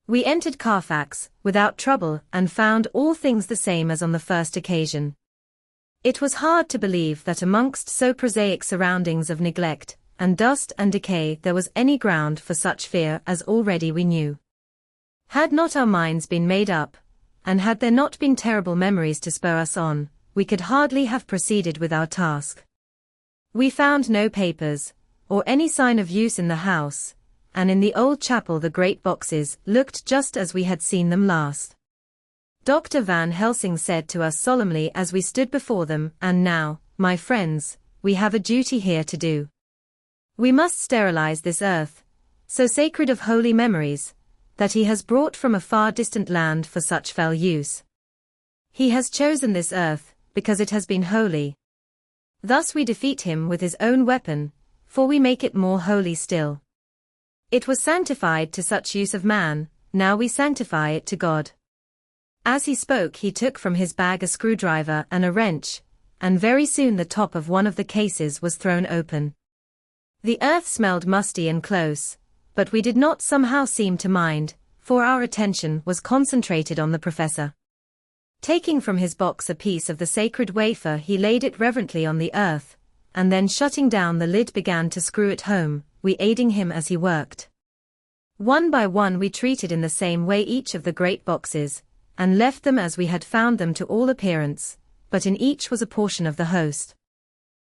Speaker 1: We entered Carfax without trouble and found all things the same as on the first occasion. It was hard to believe that amongst so prosaic surroundings of neglect, and dust and decay there was any ground for such fear as already we knew. Had not our minds been made up, and had there not been terrible memories to spur us on, we could hardly have proceeded with our task. We found no papers, or any sign of use in the house, and in the old chapel the great boxes looked just as we had seen them last. Dr. Van Helsing said to us solemnly as we stood before them, "And now, my friends, we have a duty here to do. We must sterilize this earth, so sacred of holy memories, that he has brought from a far distant land for such fell use. He has chosen this earth, because it has been holy. Thus we defeat him with his own weapon, for we make it more holy still. It was sanctified to such use of man, now we sanctify it to God. As he spoke he took from his bag a screwdriver and a wrench, and very soon the top of one of the cases was thrown open. The earth smelled musty and close, but we did not somehow seem to mind, for our attention was concentrated on the professor. Taking from his box a piece of the sacred wafer he laid it reverently on the earth, and then shutting down the lid began to screw it home, we aiding him as he worked. One by one we treated in the same way each of the great boxes, and left them as we had found them to all appearance, but in each was a portion of the host.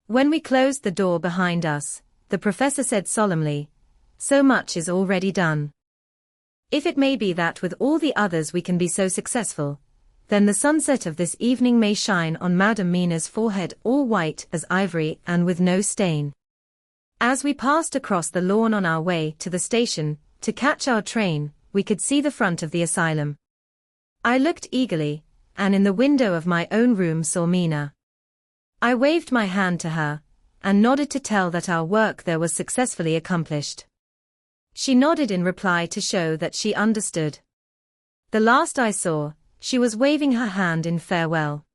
Speaker 1: When we closed the door behind us, the professor said solemnly, "So much is already done. If it may be that with all the others we can be so successful, then the sunset of this evening may shine on Madam Mina's forehead all white as ivory and with no stain." As we passed across the lawn on our way to the station, to catch our train, we could see the front of the asylum. I looked eagerly, and in the window of my own room saw Mina. I waved my hand to her, and nodded to tell that our work there was successfully accomplished. She nodded in reply to show that she understood. The last I saw, she was waving her hand in farewell.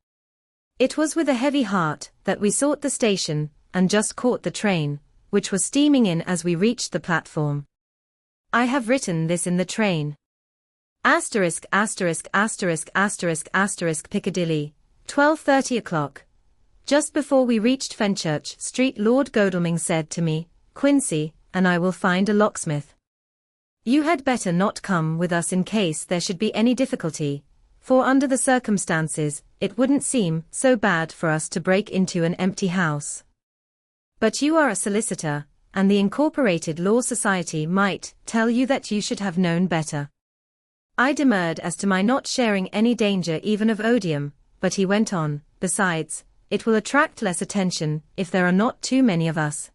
Speaker 1: It was with a heavy heart that we sought the station, and just caught the train, which was steaming in as we reached the platform. I have written this in the train. ********* Piccadilly, 12:30 o'clock. Just before we reached Fenchurch Street Lord Godalming said to me, "Quincy, and I will find a locksmith. You had better not come with us in case there should be any difficulty, for under the circumstances, it wouldn't seem so bad for us to break into an empty house. But you are a solicitor, and the Incorporated Law Society might tell you that you should have known better." I demurred as to my not sharing any danger even of odium, but he went on, "Besides, it will attract less attention if there are not too many of us.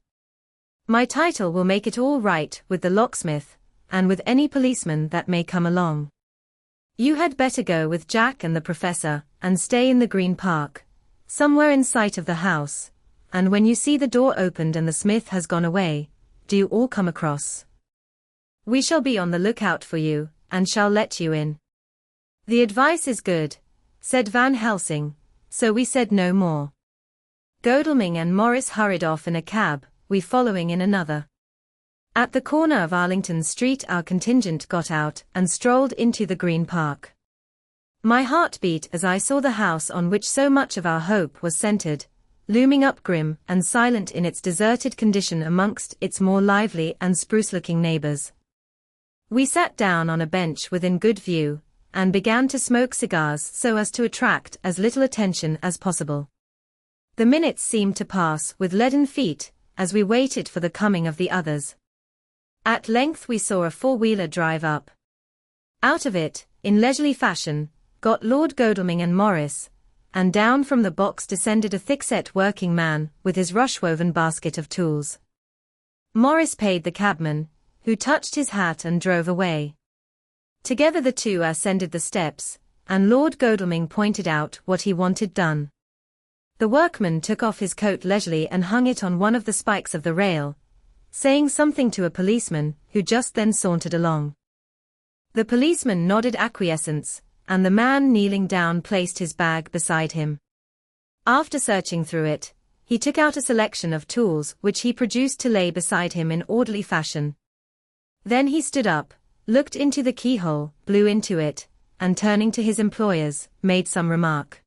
Speaker 1: My title will make it all right with the locksmith, and with any policeman that may come along. You had better go with Jack and the professor, and stay in the Green Park, somewhere in sight of the house, and when you see the door opened and the smith has gone away, do you all come across. We shall be on the lookout for you, and shall let you in." "The advice is good," said Van Helsing, so we said no more. Godalming and Morris hurried off in a cab, we following in another. At the corner of Arlington Street our contingent got out and strolled into the Green Park. My heart beat as I saw the house on which so much of our hope was centered, looming up grim and silent in its deserted condition amongst its more lively and spruce-looking neighbors. We sat down on a bench within good view, and began to smoke cigars so as to attract as little attention as possible. The minutes seemed to pass with leaden feet, as we waited for the coming of the others. At length we saw a four-wheeler drive up. Out of it, in leisurely fashion, got Lord Godalming and Morris, and down from the box descended a thick-set working man with his rush-woven basket of tools. Morris paid the cabman, who touched his hat and drove away. Together the two ascended the steps, and Lord Godalming pointed out what he wanted done. The workman took off his coat leisurely and hung it on one of the spikes of the rail, saying something to a policeman who just then sauntered along. The policeman nodded acquiescence, and the man kneeling down placed his bag beside him. After searching through it, he took out a selection of tools which he produced to lay beside him in orderly fashion. Then he stood up, looked into the keyhole, blew into it, and turning to his employers, made some remark.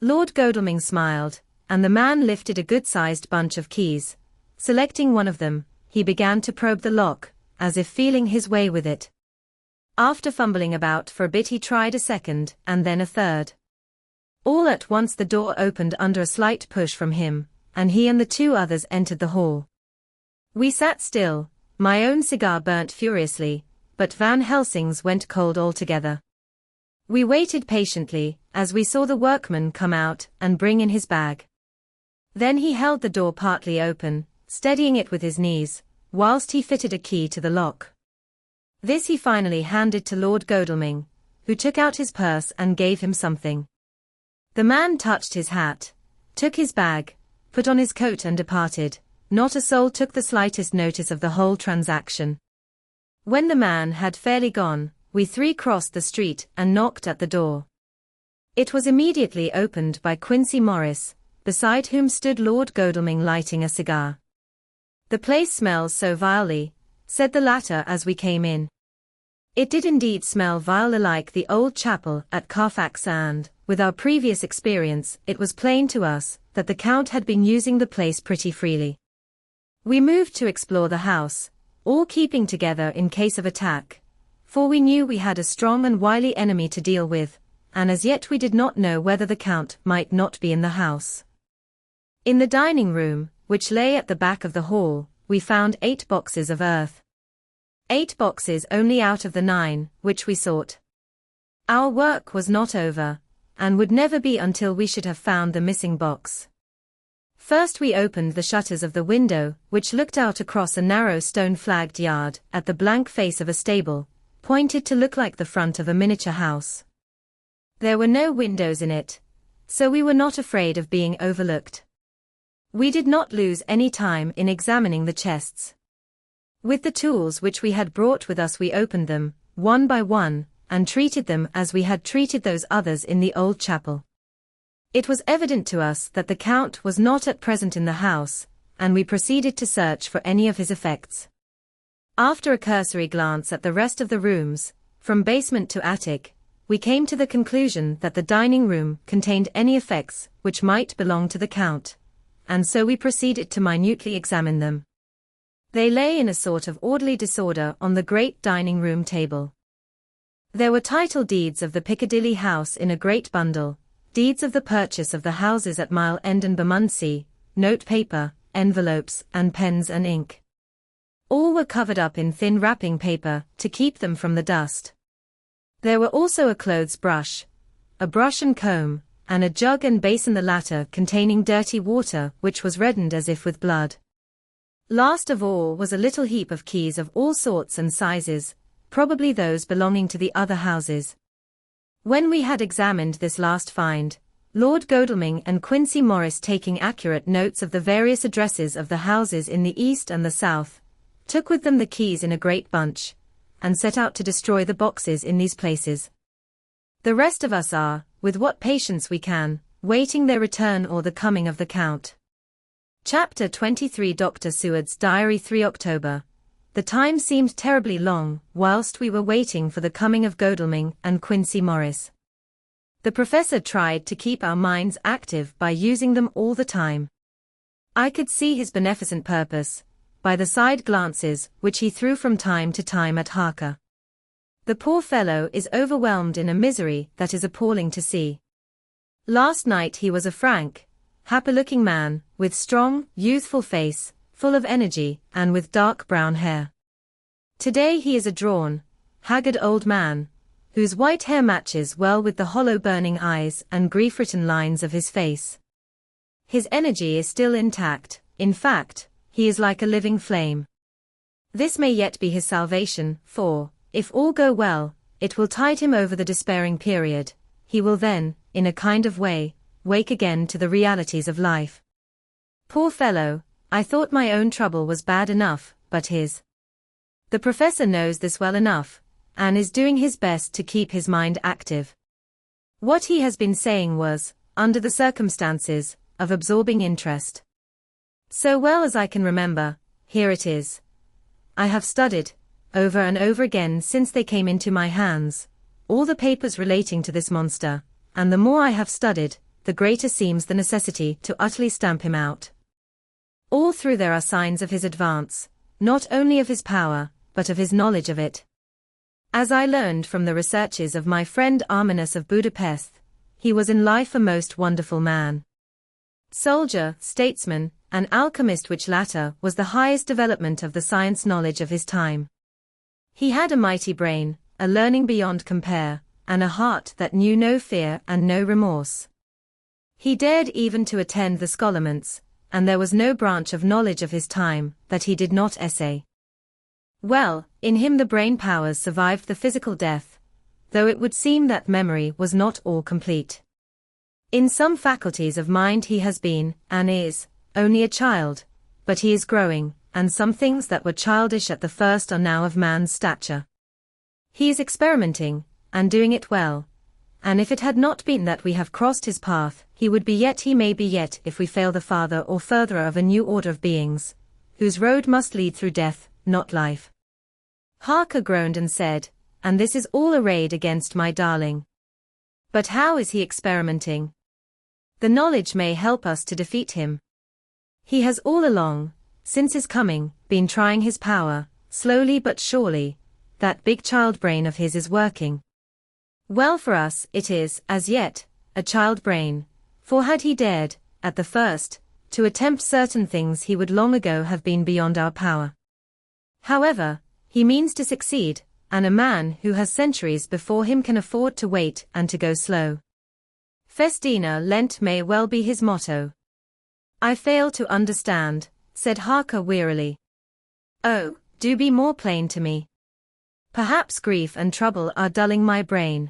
Speaker 1: Lord Godalming smiled, and the man lifted a good-sized bunch of keys. Selecting one of them, he began to probe the lock, as if feeling his way with it. After fumbling about for a bit he tried a second, and then a third. All at once the door opened under a slight push from him, and he and the two others entered the hall. We sat still, my own cigar burnt furiously, but Van Helsing's went cold altogether. We waited patiently, as we saw the workman come out and bring in his bag. Then he held the door partly open, steadying it with his knees, whilst he fitted a key to the lock. This he finally handed to Lord Godalming, who took out his purse and gave him something. The man touched his hat, took his bag, put on his coat and departed. Not a soul took the slightest notice of the whole transaction. When the man had fairly gone, we three crossed the street and knocked at the door. It was immediately opened by Quincey Morris, beside whom stood Lord Godalming lighting a cigar. "The place smells so vilely," said the latter as we came in. It did indeed smell vile, like the old chapel at Carfax, and, with our previous experience, it was plain to us that the Count had been using the place pretty freely. We moved to explore the house, all keeping together in case of attack, for we knew we had a strong and wily enemy to deal with, and as yet we did not know whether the Count might not be in the house. In the dining room, which lay at the back of the hall, we found 8 boxes of earth. 8 boxes only out of the 9, which we sought. Our work was not over, and would never be until we should have found the missing box. First we opened the shutters of the window, which looked out across a narrow stone-flagged yard, at the blank face of a stable, pointed to look like the front of a miniature house. There were no windows in it, so we were not afraid of being overlooked. We did not lose any time in examining the chests. With the tools which we had brought with us we opened them, one by one, and treated them as we had treated those others in the old chapel. It was evident to us that the Count was not at present in the house, and we proceeded to search for any of his effects. After a cursory glance at the rest of the rooms, from basement to attic, we came to the conclusion that the dining room contained any effects which might belong to the Count, and so we proceeded to minutely examine them. They lay in a sort of orderly disorder on the great dining room table. There were title deeds of the Piccadilly house in a great bundle, deeds of the purchase of the houses at Mile End and Bermondsey, note paper, envelopes, and pens and ink. All were covered up in thin wrapping paper to keep them from the dust. There were also a clothes brush, a brush and comb, and a jug and basin, the latter containing dirty water which was reddened as if with blood. Last of all was a little heap of keys of all sorts and sizes, probably those belonging to the other houses. When we had examined this last find, Lord Godalming and Quincey Morris, taking accurate notes of the various addresses of the houses in the east and the south, took with them the keys in a great bunch, and set out to destroy the boxes in these places. The rest of us are, with what patience we can, waiting their return or the coming of the Count. Chapter 23. Dr. Seward's Diary. 3 October. The time seemed terribly long, whilst we were waiting for the coming of Godalming and Quincey Morris. The Professor tried to keep our minds active by using them all the time. I could see his beneficent purpose, by the side glances which he threw from time to time at Harker. The poor fellow is overwhelmed in a misery that is appalling to see. Last night he was a frank, happy-looking man, with strong, youthful face, full of energy, and with dark brown hair. Today he is a drawn, haggard old man, whose white hair matches well with the hollow burning eyes and grief-written lines of his face. His energy is still intact, in fact, he is like a living flame. This may yet be his salvation, for, if all go well, it will tide him over the despairing period. He will then, in a kind of way, wake again to the realities of life. Poor fellow, I thought my own trouble was bad enough, but his. The Professor knows this well enough, and is doing his best to keep his mind active. What he has been saying was, under the circumstances, of absorbing interest. So well as I can remember, here it is. I have studied, over and over again since they came into my hands, all the papers relating to this monster, and the more I have studied, the greater seems the necessity to utterly stamp him out. All through there are signs of his advance, not only of his power, but of his knowledge of it. As I learned from the researches of my friend Arminius of Budapest, he was in life a most wonderful man. Soldier, statesman, and alchemist, which latter was the highest development of the science knowledge of his time. He had a mighty brain, a learning beyond compare, and a heart that knew no fear and no remorse. He dared even to attend the scholarments, and there was no branch of knowledge of his time that he did not essay. Well, in him the brain powers survived the physical death, though it would seem that memory was not all complete. In some faculties of mind he has been, and is, only a child, but he is growing, and some things that were childish at the first are now of man's stature. He is experimenting, and doing it well. And if it had not been that we have crossed his path, he may be yet if we fail the father or furtherer of a new order of beings, whose road must lead through death, not life. Harker groaned and said, and this is all arrayed against my darling. But how is he experimenting? The knowledge may help us to defeat him. He has all along, since his coming, been trying his power, slowly but surely. That big child brain of his is working. Well for us, it is, as yet, a child brain, for had he dared, at the first, to attempt certain things he would long ago have been beyond our power. However, he means to succeed, and a man who has centuries before him can afford to wait and to go slow. Festina lent may well be his motto. I fail to understand, said Harker wearily. Oh, do be more plain to me. Perhaps grief and trouble are dulling my brain.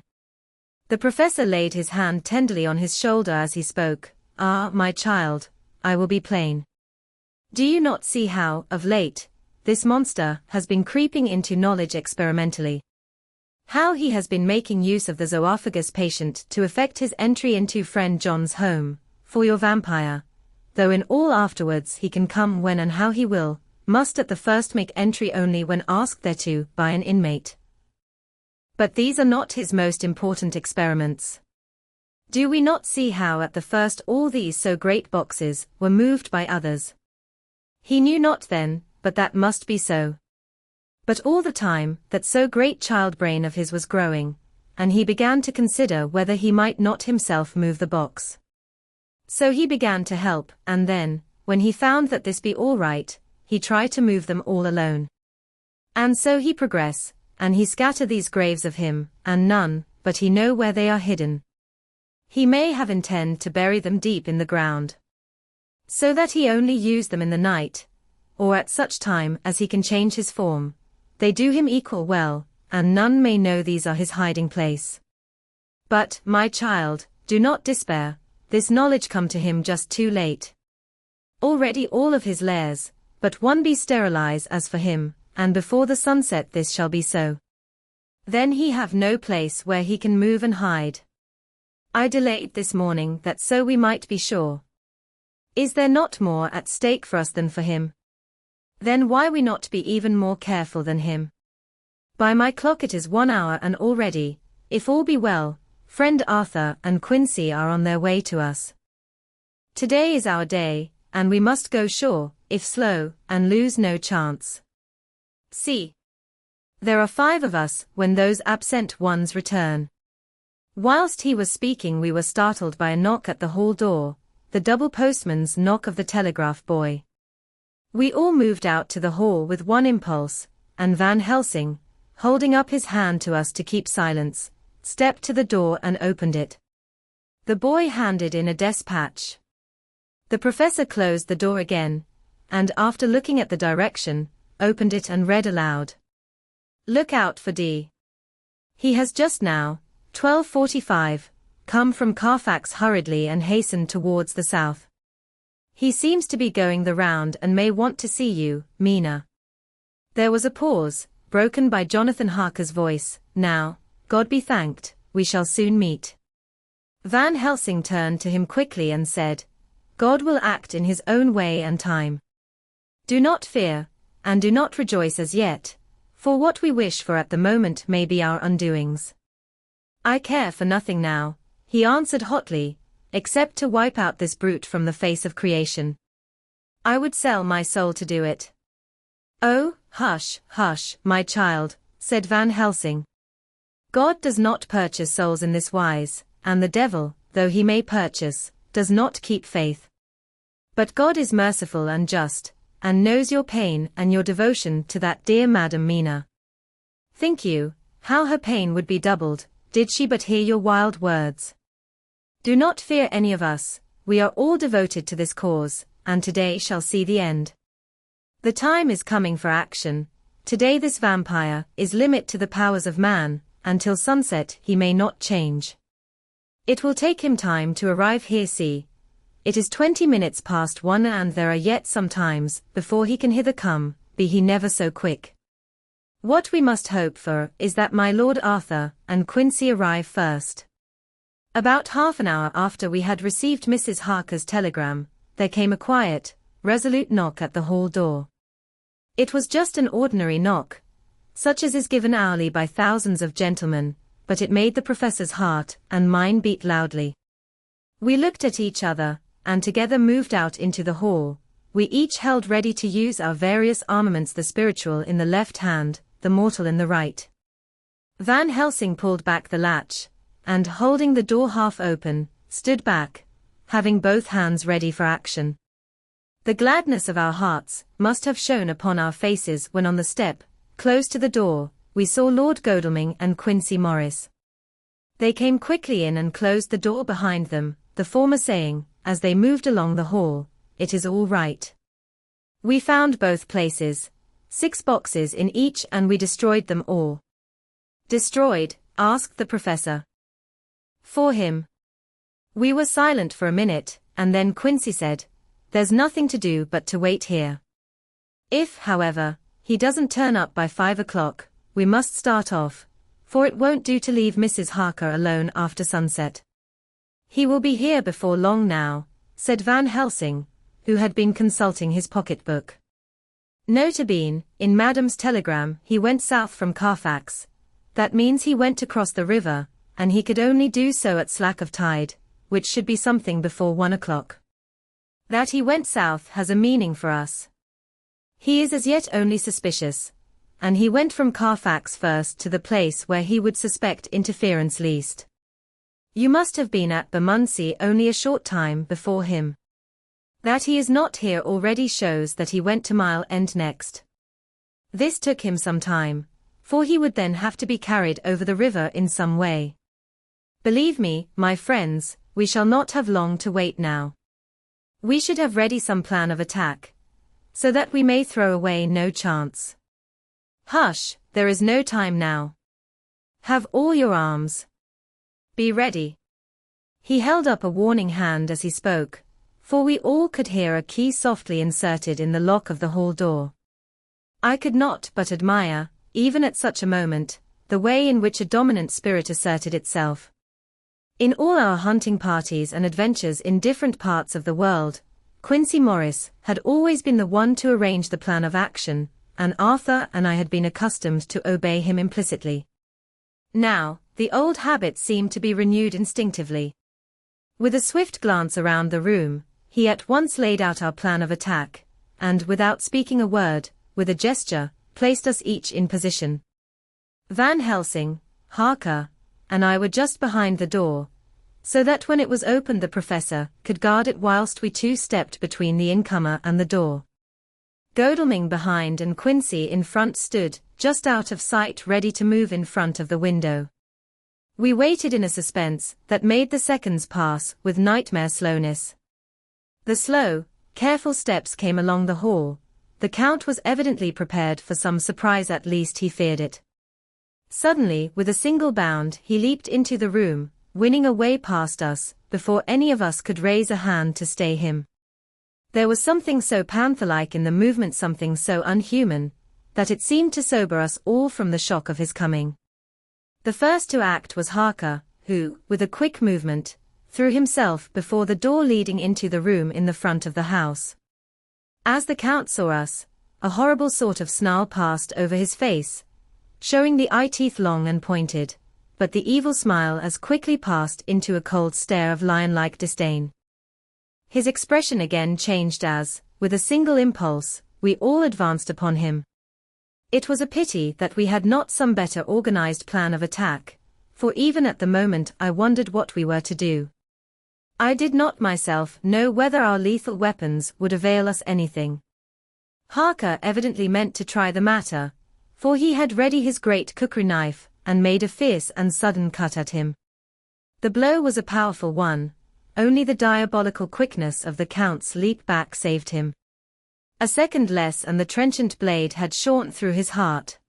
Speaker 1: The professor laid his hand tenderly on his shoulder as he spoke. Ah, my child, I will be plain. Do you not see how, of late, this monster has been creeping into knowledge experimentally? How he has been making use of the zoophagus patient to effect his entry into friend John's home, for your vampire, though in all afterwards he can come when and how he will, must at the first make entry only when asked thereto by an inmate. But these are not his most important experiments. Do we not see how at the first all these so great boxes were moved by others? He knew not then, but that must be so. But all the time that so great child brain of his was growing, and he began to consider whether he might not himself move the box. So he began to help, and then, when he found that this be all right, he tried to move them all alone. And so he progress, and he scatter these graves of him, and none, but he know where they are hidden. He may have intend to bury them deep in the ground, so that he only use them in the night, or at such time as he can change his form. They do him equal well, and none may know these are his hiding place. But, my child, do not despair, this knowledge come to him just too late. Already all of his lairs, but one be sterilized as for him, and before the sunset this shall be so. Then he have no place where he can move and hide. I delayed this morning that so we might be sure. Is there not more at stake for us than for him? Then why we not be even more careful than him? By my clock it is 1 hour and already, if all be well, friend Arthur and Quincy are on their way to us. Today is our day, and we must go sure, if slow, and lose no chance. See. There are 5 of us when those absent ones return. Whilst he was speaking we were startled by a knock at the hall door, the double postman's knock of the telegraph boy. We all moved out to the hall with one impulse, and Van Helsing, holding up his hand to us to keep silence, stepped to the door and opened it. The boy handed in a despatch. The professor closed the door again, and after looking at the direction, opened it and read aloud. Look out for D. He has just now, 12:45, come from Carfax hurriedly and hastened towards the south. He seems to be going the round and may want to see you, Mina. There was a pause, broken by Jonathan Harker's voice. Now, God be thanked, we shall soon meet. Van Helsing turned to him quickly and said, God will act in his own way and time. Do not fear, and do not rejoice as yet, for what we wish for at the moment may be our undoings. I care for nothing now, he answered hotly, except to wipe out this brute from the face of creation. I would sell my soul to do it. Oh, hush, hush, my child, said Van Helsing. God does not purchase souls in this wise, and the devil, though he may purchase, does not keep faith. But God is merciful and just, and knows your pain and your devotion to that dear Madam Mina. Think you, how her pain would be doubled, did she but hear your wild words? Do not fear any of us, we are all devoted to this cause, and today shall see the end. The time is coming for action. Today this vampire is limit to the powers of man, until sunset he may not change. It will take him time to arrive here. See, It is 20 minutes past 1 and there are yet some times before he can hither come, be he never so quick. What we must hope for is that my Lord Arthur and Quincy arrive first. About half an hour after we had received Mrs. Harker's telegram, there came a quiet, resolute knock at the hall door. It was just an ordinary knock, such as is given hourly by thousands of gentlemen, but it made the professor's heart and mine beat loudly. We looked at each other, and together moved out into the hall. We each held ready to use our various armaments, the spiritual in the left hand, the mortal in the right. Van Helsing pulled back the latch, and holding the door half open, stood back, having both hands ready for action. The gladness of our hearts must have shone upon our faces when on the step, close to the door, we saw Lord Godalming and Quincy Morris. They came quickly in and closed the door behind them, the former saying, as they moved along the hall, "It is all right. We found both places, 6 boxes in each, and we destroyed them all." "Destroyed?" asked the professor. "For him." We were silent for a minute, and then Quincy said, "There's nothing to do but to wait here. If, however, he doesn't turn up by 5 o'clock, we must start off, for it won't do to leave Mrs. Harker alone after sunset." "He will be here before long now," said Van Helsing, who had been consulting his pocketbook. Nota bene, in Madam's telegram he went south from Carfax. That means he went to cross the river, and he could only do so at slack of tide, which should be something before 1 o'clock. That he went south has a meaning for us. He is as yet only suspicious, and he went from Carfax first to the place where he would suspect interference least. You must have been at Bermondsey only a short time before him. That he is not here already shows that he went to Mile End next. This took him some time, for he would then have to be carried over the river in some way. Believe me, my friends, we shall not have long to wait now. We should have ready some plan of attack, so that we may throw away no chance. Hush, there is no time now. Have all your arms. Be ready." He held up a warning hand as he spoke, for we all could hear a key softly inserted in the lock of the hall door. I could not but admire, even at such a moment, the way in which a dominant spirit asserted itself. In all our hunting parties and adventures in different parts of the world, Quincy Morris had always been the one to arrange the plan of action, and Arthur and I had been accustomed to obey him implicitly. Now, the old habit seemed to be renewed instinctively. With a swift glance around the room, he at once laid out our plan of attack, and without speaking a word, with a gesture, placed us each in position. Van Helsing, Harker, and I were just behind the door, so that when it was opened the professor could guard it whilst we two stepped between the incomer and the door. Godalming behind and Quincy in front stood, just out of sight, ready to move in front of the window. We waited in a suspense that made the seconds pass with nightmare slowness. The slow, careful steps came along the hall. The Count was evidently prepared for some surprise, at least he feared it. Suddenly, with a single bound, he leaped into the room, winning a way past us, before any of us could raise a hand to stay him. There was something so panther-like in the movement, something so unhuman, that it seemed to sober us all from the shock of his coming. The first to act was Harker, who, with a quick movement, threw himself before the door leading into the room in the front of the house. As the Count saw us, a horrible sort of snarl passed over his face, showing the eye-teeth long and pointed, but the evil smile as quickly passed into a cold stare of lion-like disdain. His expression again changed as, with a single impulse, we all advanced upon him. It was a pity that we had not some better organized plan of attack, for even at the moment I wondered what we were to do. I did not myself know whether our lethal weapons would avail us anything. Harker evidently meant to try the matter, for he had ready his great cookery knife, and made a fierce and sudden cut at him. The blow was a powerful one, only the diabolical quickness of the Count's leap back saved him. A second less and the trenchant blade had shorn through his heart.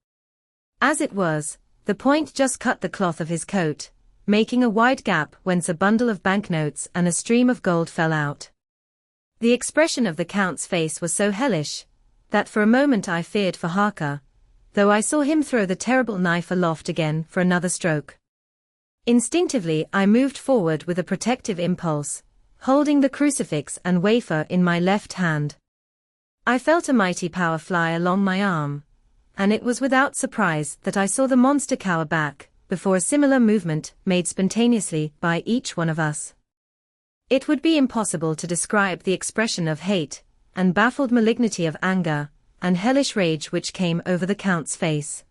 Speaker 1: As it was, the point just cut the cloth of his coat, making a wide gap whence a bundle of banknotes and a stream of gold fell out. The expression of the Count's face was so hellish, that for a moment I feared for Harker, though I saw him throw the terrible knife aloft again for another stroke. Instinctively I moved forward with a protective impulse, holding the crucifix and wafer in my left hand. I felt a mighty power fly along my arm, and it was without surprise that I saw the monster cower back, before a similar movement made spontaneously by each one of us. It would be impossible to describe the expression of hate, and baffled malignity of anger, and hellish rage which came over the Count's face.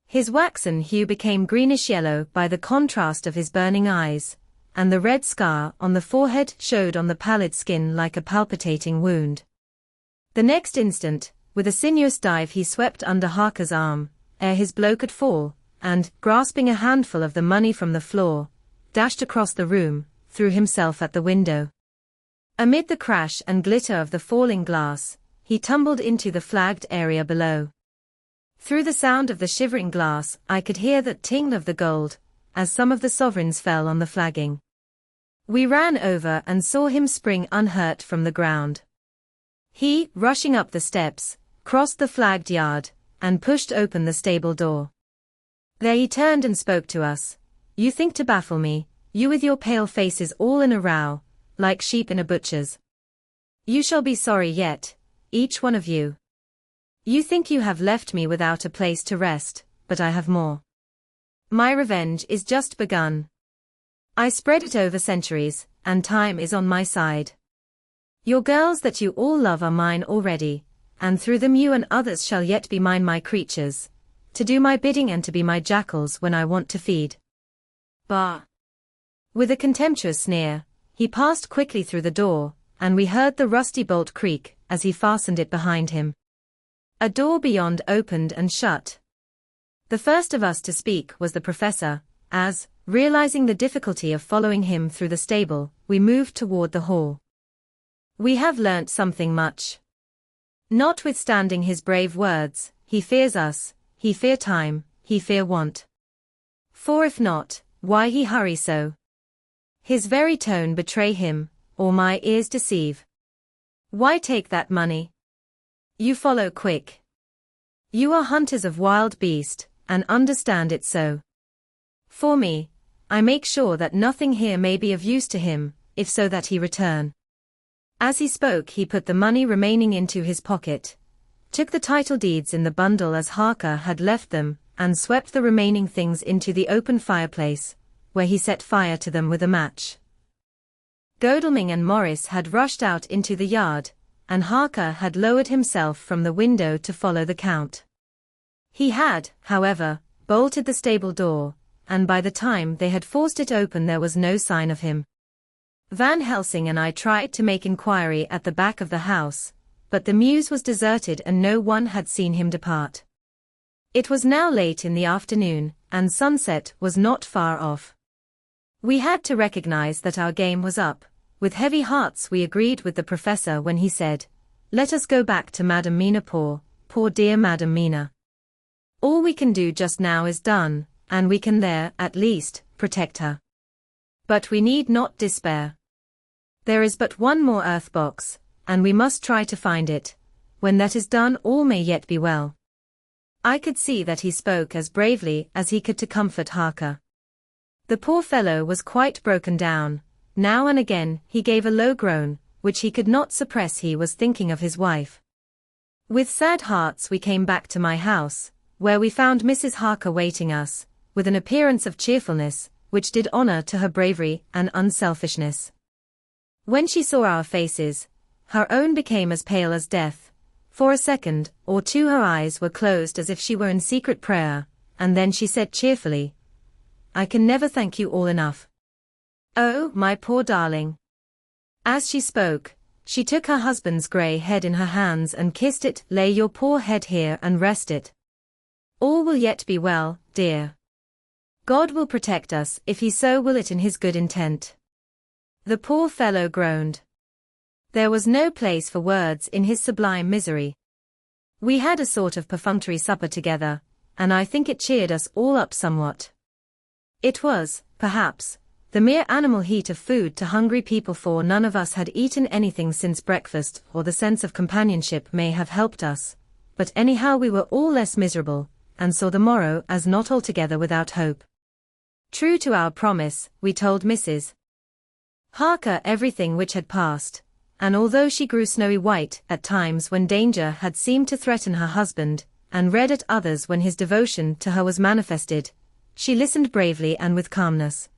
Speaker 1: His waxen hue became greenish-yellow by the contrast of his burning eyes, and the red scar on the forehead showed on the pallid skin like a palpitating wound. The next instant, with a sinuous dive he swept under Harker's arm, ere his blow could fall, and, grasping a handful of the money from the floor, dashed across the room, threw himself at the window. Amid the crash and glitter of the falling glass, he tumbled into the flagged area below. Through the sound of the shivering glass I could hear the ting of the gold, as some of the sovereigns fell on the flagging. We ran over and saw him spring unhurt from the ground. He, rushing up the steps, crossed the flagged yard, and pushed open the stable door. There he turned and spoke to us. "You think to baffle me, you with your pale faces all in a row, like sheep in a butcher's. You shall be sorry yet, each one of you. You think you have left me without a place to rest, but I have more. My revenge is just begun. I spread it over centuries, and time is on my side. Your girls that you all love are mine already, and through them you and others shall yet be mine, my creatures, to do my bidding and to be my jackals when I want to feed." Bah! With a contemptuous sneer, he passed quickly through the door, and we heard the rusty bolt creak as he fastened it behind him. A door beyond opened and shut. The first of us to speak was the professor, as, realizing the difficulty of following him through the stable, we moved toward the hall. "We have learnt something much. Notwithstanding his brave words, he fears us, he fear time, he fear want. For if not, why he hurry so? His very tone betray him, or my ears deceive. Why take that money? You follow quick. You are hunters of wild beast, and understand it so. For me, I make sure that nothing here may be of use to him, if so that he return." As he spoke he put the money remaining into his pocket, took the title deeds in the bundle as Harker had left them, and swept the remaining things into the open fireplace, where he set fire to them with a match. Godalming and Morris had rushed out into the yard, and Harker had lowered himself from the window to follow the Count. He had, however, bolted the stable door, and by the time they had forced it open there was no sign of him. Van Helsing and I tried to make inquiry at the back of the house, but the mews was deserted and no one had seen him depart. It was now late in the afternoon, and sunset was not far off. We had to recognize that our game was up. With heavy hearts we agreed with the professor when he said, "Let us go back to Madam Mina, poor dear Madam Mina. All we can do just now is done, and we can there, at least, protect her. But we need not despair. There is but one more earth box, and we must try to find it. When that is done all may yet be well." I could see that he spoke as bravely as he could to comfort Harker. The poor fellow was quite broken down. Now and again he gave a low groan, which he could not suppress. He was thinking of his wife. With sad hearts we came back to my house, where we found Mrs. Harker waiting us, with an appearance of cheerfulness, which did honor to her bravery and unselfishness. When she saw our faces, her own became as pale as death. For a second or two her eyes were closed as if she were in secret prayer, and then she said cheerfully, "I can never thank you all enough. Oh, my poor darling." As she spoke, she took her husband's grey head in her hands and kissed it. "Lay your poor head here and rest it. All will yet be well, dear. God will protect us if he so will it in his good intent." The poor fellow groaned. There was no place for words in his sublime misery. We had a sort of perfunctory supper together, and I think it cheered us all up somewhat. It was, perhaps, The mere animal heat of food to hungry people, for none of us had eaten anything since breakfast, or the sense of companionship may have helped us, but anyhow we were all less miserable, and saw the morrow as not altogether without hope. True to our promise, we told Mrs. Harker everything which had passed, and although she grew snowy white at times when danger had seemed to threaten her husband, and red at others when his devotion to her was manifested, she listened bravely and with calmness.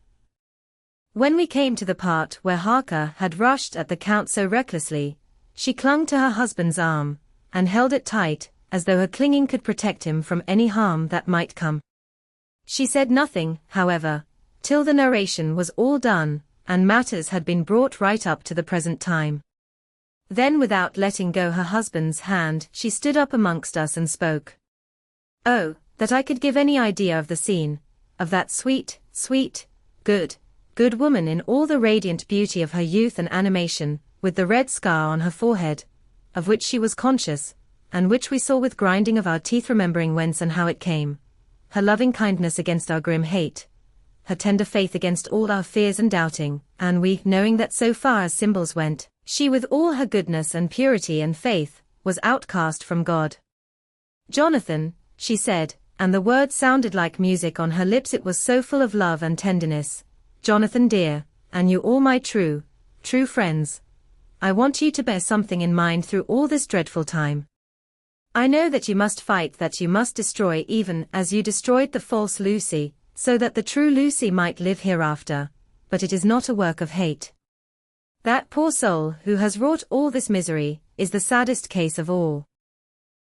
Speaker 1: When we came to the part where Harker had rushed at the Count so recklessly, she clung to her husband's arm, and held it tight, as though her clinging could protect him from any harm that might come. She said nothing, however, till the narration was all done, and matters had been brought right up to the present time. Then, without letting go her husband's hand, she stood up amongst us and spoke. Oh, that I could give any idea of the scene, of that sweet, good woman in all the radiant beauty of her youth and animation, with the red scar on her forehead, of which she was conscious, and which we saw with grinding of our teeth, remembering whence and how it came, her loving kindness against our grim hate, her tender faith against all our fears and doubting, and we, knowing that so far as symbols went, she with all her goodness and purity and faith, was outcast from God. Jonathan, she said, and the word sounded like music on her lips, it was so full of love and tenderness. Jonathan dear, and you all my true friends, I want you to bear something in mind through all this dreadful time. I know that you must fight, that you must destroy, even as you destroyed the false Lucy, so that the true Lucy might live hereafter, but it is not a work of hate. That poor soul who has wrought all this misery is the saddest case of all.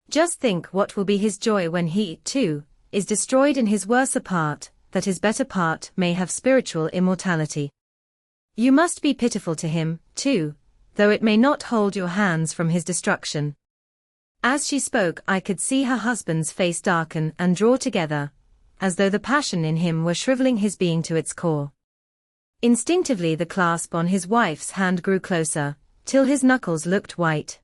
Speaker 1: Just think what will be his joy when he, too, is destroyed in his worser part, that his better part may have spiritual immortality. You must be pitiful to him, too, though it may not hold your hands from his destruction. As she spoke, I could see her husband's face darken and draw together, as though the passion in him were shriveling his being to its core. Instinctively the clasp on his wife's hand grew closer, till his knuckles looked white.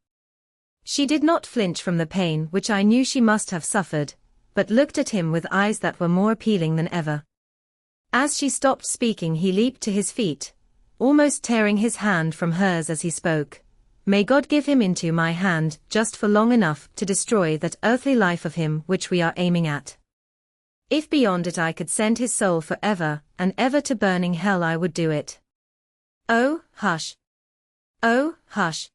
Speaker 1: She did not flinch from the pain which I knew she must have suffered, but looked at him with eyes that were more appealing than ever. As she stopped speaking, he leaped to his feet, almost tearing his hand from hers as he spoke. May God give him into my hand just for long enough to destroy that earthly life of him which we are aiming at. If beyond it I could send his soul for ever and ever to burning hell, I would do it. Oh, hush. Oh, hush.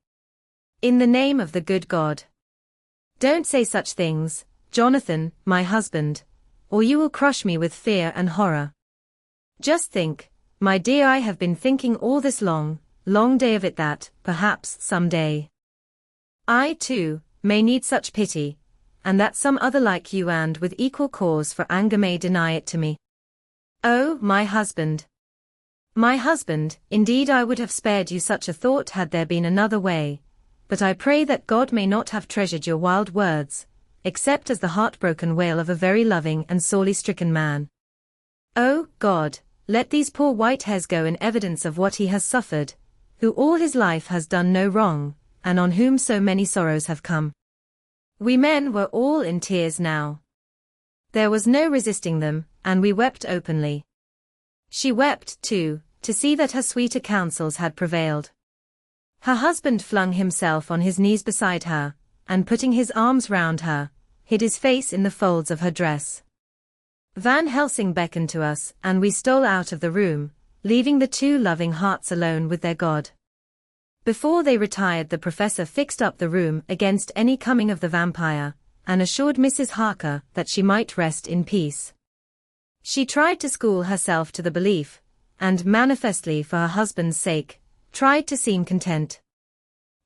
Speaker 1: In the name of the good God. Don't say such things, Jonathan, my husband, or you will crush me with fear and horror. Just think, my dear, I have been thinking all this long day of it, that, perhaps, some day, I, too, may need such pity, and that some other like you and with equal cause for anger may deny it to me. Oh, my husband! My husband, indeed I would have spared you such a thought had there been another way, but I pray that God may not have treasured your wild words, except as the heartbroken wail of a very loving and sorely stricken man. Oh, God, let these poor white hairs go in evidence of what he has suffered, who all his life has done no wrong, and on whom so many sorrows have come. We men were all in tears now. There was no resisting them, and we wept openly. She wept, too, to see that her sweeter counsels had prevailed. Her husband flung himself on his knees beside her, and putting his arms round her, hid his face in the folds of her dress. Van Helsing beckoned to us, and we stole out of the room, leaving the two loving hearts alone with their God. Before they retired, the professor fixed up the room against any coming of the vampire, and assured Mrs. Harker that she might rest in peace. She tried to school herself to the belief, and manifestly for her husband's sake, tried to seem content.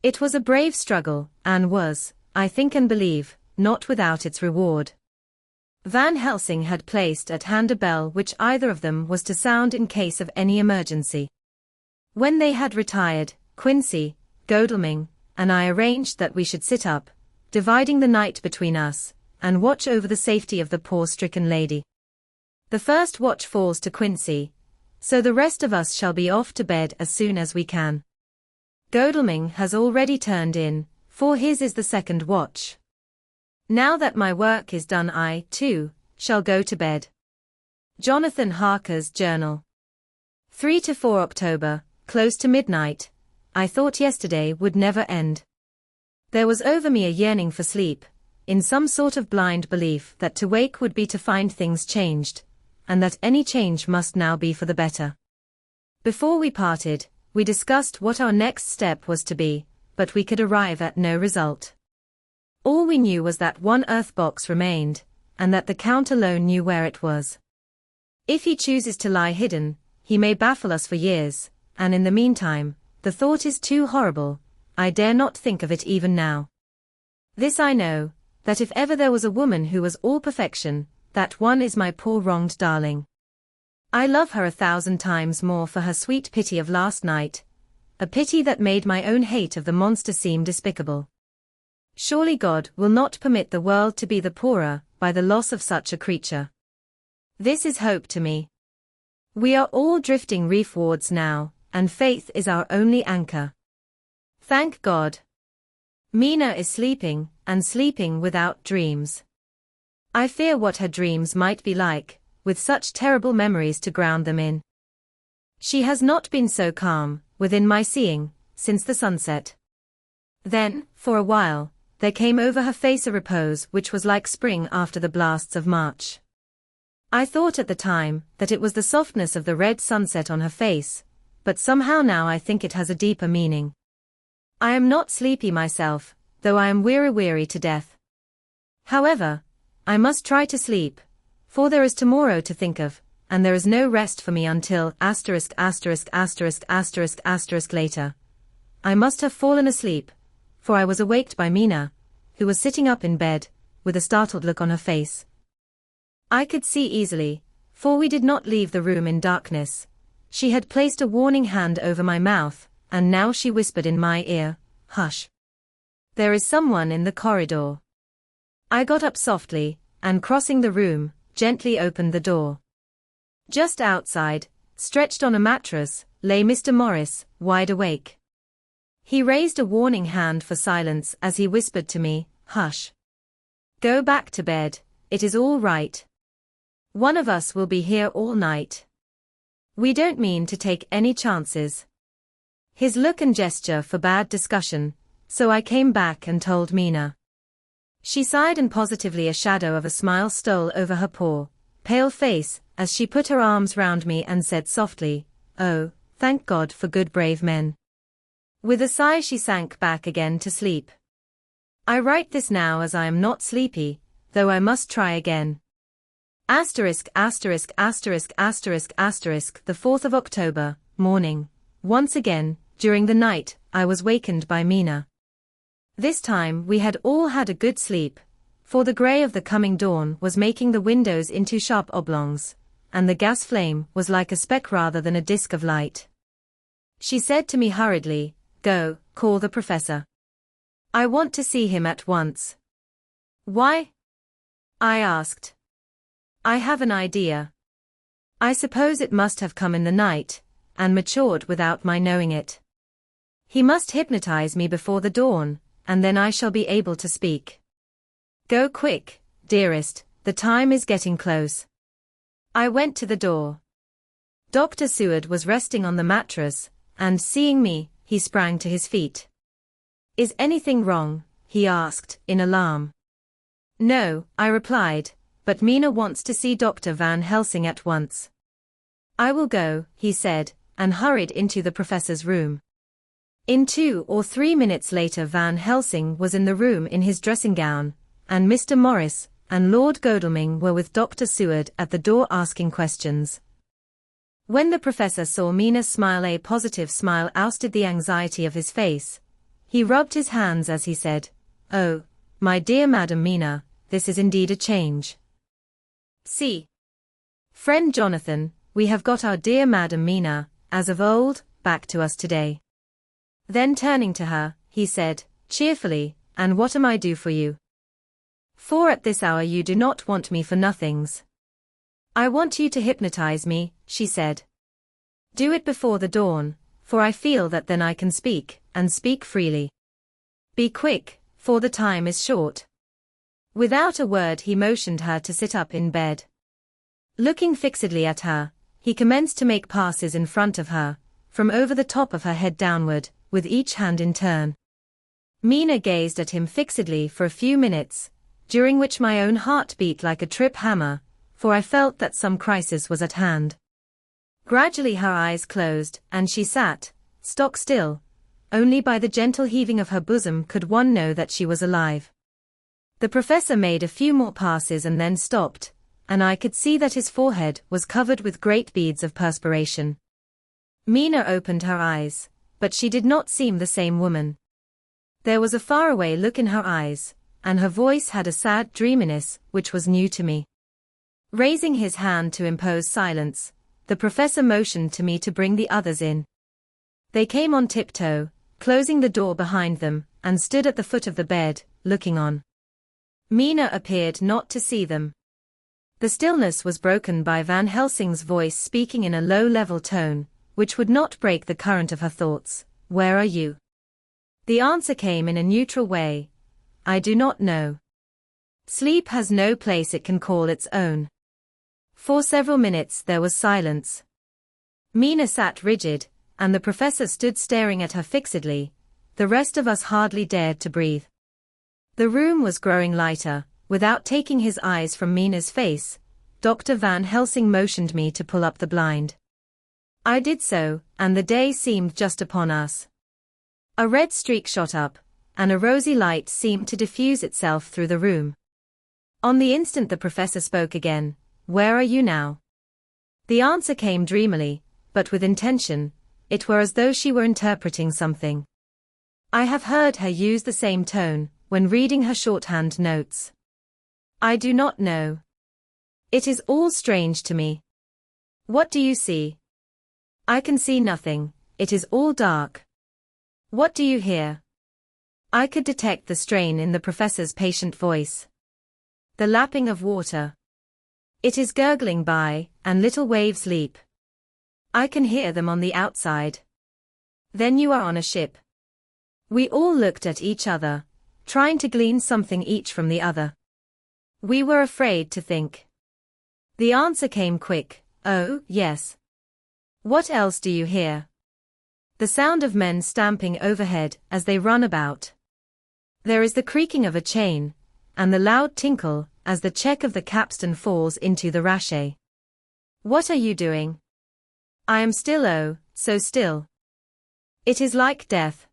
Speaker 1: It was a brave struggle, and was, I think and believe, not without its reward. Van Helsing had placed at hand a bell which either of them was to sound in case of any emergency. When they had retired, Quincy, Godalming, and I arranged that we should sit up, dividing the night between us, and watch over the safety of the poor stricken lady. The first watch falls to Quincy, so the rest of us shall be off to bed as soon as we can. Godalming has already turned in, for his is the second watch. Now that my work is done, I, too, shall go to bed. Jonathan Harker's Journal. 3 to 4 October, close to midnight. I thought yesterday would never end. There was over me a yearning for sleep, in some sort of blind belief that to wake would be to find things changed, and that any change must now be for the better. Before we parted, we discussed what our next step was to be, but we could arrive at no result. All we knew was that one earth box remained, and that the Count alone knew where it was. If he chooses to lie hidden, he may baffle us for years, and in the meantime, the thought is too horrible, I dare not think of it even now. This I know, that if ever there was a woman who was all perfection, that one is my poor wronged darling. I love her 1,000 times more for her sweet pity of last night, a pity that made my own hate of the monster seem despicable. Surely God will not permit the world to be the poorer by the loss of such a creature. This is hope to me. We are all drifting reefwards now, and faith is our only anchor. Thank God. Mina is sleeping, and sleeping without dreams. I fear what her dreams might be like, with such terrible memories to ground them in. She has not been so calm, within my seeing, since the sunset. Then, for a while, there came over her face a repose which was like spring after the blasts of March. I thought at the time that it was the softness of the red sunset on her face, but somehow now I think it has a deeper meaning. I am not sleepy myself, though I am weary to death. However, I must try to sleep, for there is tomorrow to think of, and there is no rest for me until later. I must have fallen asleep, for I was awaked by Mina, who was sitting up in bed, with a startled look on her face. I could see easily, for we did not leave the room in darkness. She had placed a warning hand over my mouth, and now she whispered in my ear, "Hush. There is someone in the corridor." I got up softly, and crossing the room, gently opened the door. Just outside, stretched on a mattress, lay Mr. Morris, wide awake. He raised a warning hand for silence as he whispered to me, "Hush. Go back to bed, it is all right. One of us will be here all night. We don't mean to take any chances." His look and gesture forbade discussion, so I came back and told Mina. She sighed and positively a shadow of a smile stole over her poor, pale face, as she put her arms round me and said softly, "Oh, thank God for good brave men." With a sigh she sank back again to sleep. I write this now as I am not sleepy, though I must try again. ************* The 4th of October, morning. Once again, during the night, I was wakened by Mina. This time we had all had a good sleep, for the grey of the coming dawn was making the windows into sharp oblongs, and the gas flame was like a speck rather than a disk of light. She said to me hurriedly, "Go, call the professor. I want to see him at once." "Why?" I asked. "I have an idea. I suppose it must have come in the night, and matured without my knowing it. He must hypnotize me before the dawn, and then I shall be able to speak. Go quick, dearest, the time is getting close." I went to the door. Dr. Seward was resting on the mattress, and seeing me, he sprang to his feet. "Is anything wrong?" he asked, in alarm. "No," I replied, "but Mina wants to see Dr. Van Helsing at once." "I will go," he said, and hurried into the professor's room. In 2 or 3 minutes later Van Helsing was in the room in his dressing gown, and Mr. Morris and Lord Godalming were with Dr. Seward at the door asking questions. When the professor saw Mina's smile, a positive smile ousted the anxiety of his face. He rubbed his hands as he said, "Oh, my dear Madam Mina, this is indeed a change. See, friend Jonathan, we have got our dear Madam Mina, as of old, back to us today." Then turning to her, he said, cheerfully, "And what am I do for you? For at this hour you do not want me for nothings." "I want you to hypnotize me," she said. "Do it before the dawn, for I feel that then I can speak, and speak freely. Be quick, for the time is short." Without a word he motioned her to sit up in bed. Looking fixedly at her, He commenced to make passes in front of her, from over the top of her head downward, with each hand in turn. Mina gazed at him fixedly for a few minutes, during which my own heart beat like a trip hammer, for I felt that some crisis was at hand. Gradually her eyes closed, and she sat, stock still. Only by the gentle heaving of her bosom could one know that she was alive. The professor made a few more passes and then stopped, and I could see that his forehead was covered with great beads of perspiration. Mina opened her eyes, but she did not seem the same woman. There was a faraway look in her eyes, and her voice had a sad dreaminess which was new to me. Raising his hand to impose silence, the professor motioned to me to bring the others in. They came on tiptoe, closing the door behind them, and stood at the foot of the bed, looking on. Mina appeared not to see them. The stillness was broken by Van Helsing's voice speaking in a low level tone, which would not break the current of her thoughts. "Where are you?" The answer came in a neutral way. "I do not know." Sleep has no place it can call its own. For several minutes there was silence. Mina sat rigid, and the professor stood staring at her fixedly. The rest of us hardly dared to breathe. The room was growing lighter. Without taking his eyes from Mina's face, Dr. Van Helsing motioned me to pull up the blind. I did so, and the day seemed just upon us. A red streak shot up, and a rosy light seemed to diffuse itself through the room. On the instant the professor spoke again. "Where are you now?" The answer came dreamily, but with intention. It were as though she were interpreting something. I have heard her use the same tone when reading her shorthand notes. "I do not know. It is all strange to me." "What do you see?" "I can see nothing, it is all dark." "What do you hear?" I could detect the strain in the professor's patient voice. "The lapping of water. It is gurgling by, and little waves leap. I can hear them on the outside." "Then you are on a ship." We all looked at each other, trying to glean something each from the other. We were afraid to think. The answer came quick. "Oh, yes." "What else do you hear?" "The sound of men stamping overhead as they run about. There is the creaking of a chain, and the loud tinkle as the check of the capstan falls into the rachet." "What are you doing?" "I am still, oh, so still. It is like death."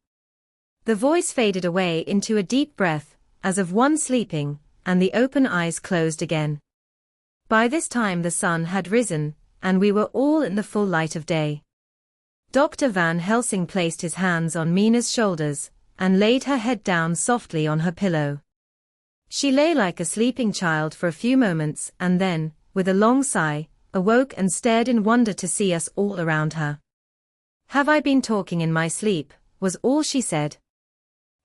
Speaker 1: The voice faded away into a deep breath, as of one sleeping, and the open eyes closed again. By this time the sun had risen, and we were all in the full light of day. Dr. Van Helsing placed his hands on Mina's shoulders, and laid her head down softly on her pillow. She lay like a sleeping child for a few moments and then, with a long sigh, awoke and stared in wonder to see us all around her. "Have I been talking in my sleep?" was all she said.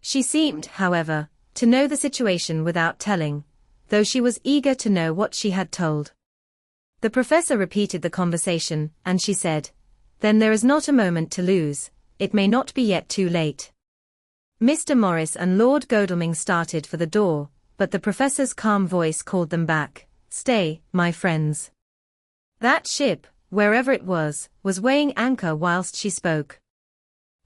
Speaker 1: She seemed, however, to know the situation without telling, though she was eager to know what she had told. The professor repeated the conversation, and she said, "Then there is not a moment to lose, it may not be yet too late." Mr. Morris and Lord Godalming started for the door, but the professor's calm voice called them back. "Stay, my friends." That ship, wherever it was weighing anchor whilst she spoke.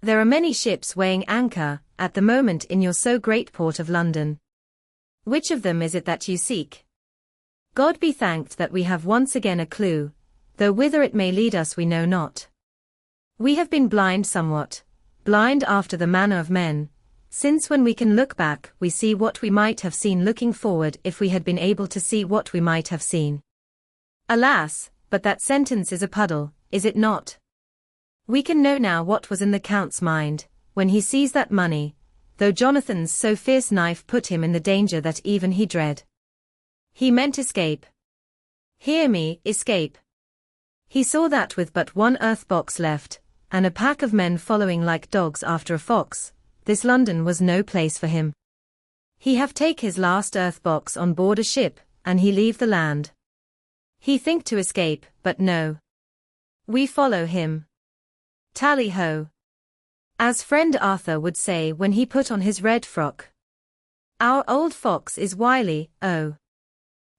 Speaker 1: There are many ships weighing anchor at the moment in your so great port of London. Which of them is it that you seek? God be thanked that we have once again a clue, though whither it may lead us we know not. We have been blind somewhat, blind after the manner of men, since when we can look back we see what we might have seen looking forward if we had been able to see what we might have seen. Alas, but that sentence is a puddle, is it not? We can know now what was in the Count's mind, when he seized that money, though Jonathan's so fierce knife put him in the danger that even he dread. He meant escape. Hear me, escape. He saw that with but one earth box left, and a pack of men following like dogs after a fox, this London was no place for him. He have take his last earth box on board a ship, and he leave the land. He think to escape, but no. We follow him. Tally ho. As friend Arthur would say when he put on his red frock. Our old fox is wily, oh.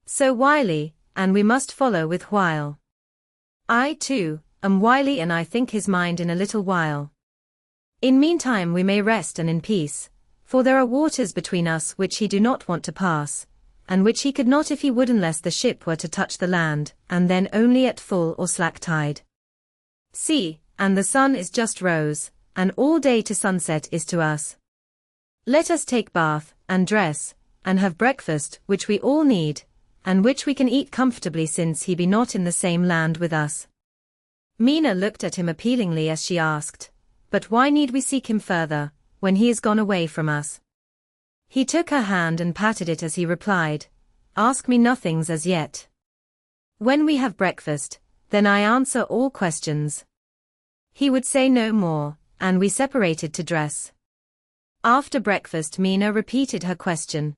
Speaker 1: So wily, and we must follow with wile. I, too, am wily, and I think his mind in a little while. In meantime we may rest and in peace, for there are waters between us which he do not want to pass, and which he could not if he would, unless the ship were to touch the land, and then only at full or slack tide. See, and the sun is just rose, and all day to sunset is to us. Let us take bath, and dress, and have breakfast, which we all need, and which we can eat comfortably, since he be not in the same land with us. Mina looked at him appealingly as she asked, "But why need we seek him further, when he is gone away from us?" He took her hand and patted it as he replied, "Ask me nothings as yet. When we have breakfast, then I answer all questions." He would say no more, and we separated to dress. After breakfast Mina repeated her question.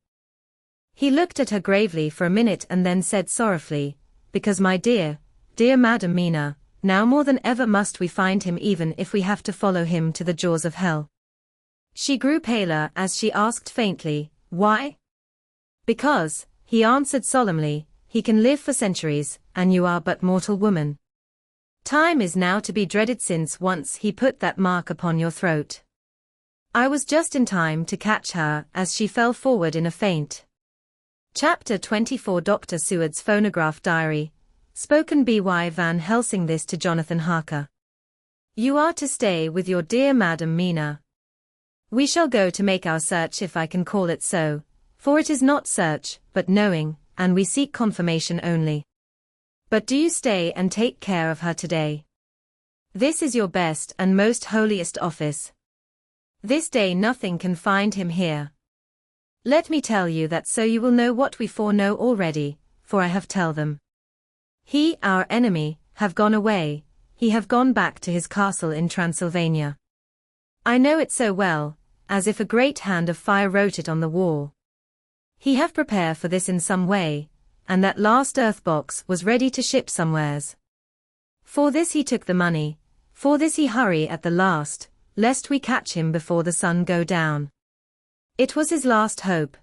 Speaker 1: He looked at her gravely for a minute and then said sorrowfully, "Because my dear, dear Madam Mina, now more than ever must we find him, even if we have to follow him to the jaws of hell." She grew paler as she asked faintly, "Why?" "Because," he answered solemnly, "he can live for centuries, and you are but mortal woman. Time is now to be dreaded, since once he put that mark upon your throat." I was just in time to catch her as she fell forward in a faint. Chapter 24. Dr. Seward's Phonograph Diary. Spoken by Van Helsing. This to Jonathan Harker. "You are to stay with your dear Madam Mina. We shall go to make our search, if I can call it so, for it is not search, but knowing, and we seek confirmation only. But do you stay and take care of her today. This is your best and most holiest office. This day nothing can find him here. Let me tell you that, so you will know what we foreknow already, for I have tell them. He, our enemy, have gone away, he have gone back to his castle in Transylvania. I know it so well, as if a great hand of fire wrote it on the wall. He have prepared for this in some way, and that last earth box was ready to ship somewheres. For this he took the money, for this he hurry at the last, lest we catch him before the sun go down. It was his last hope,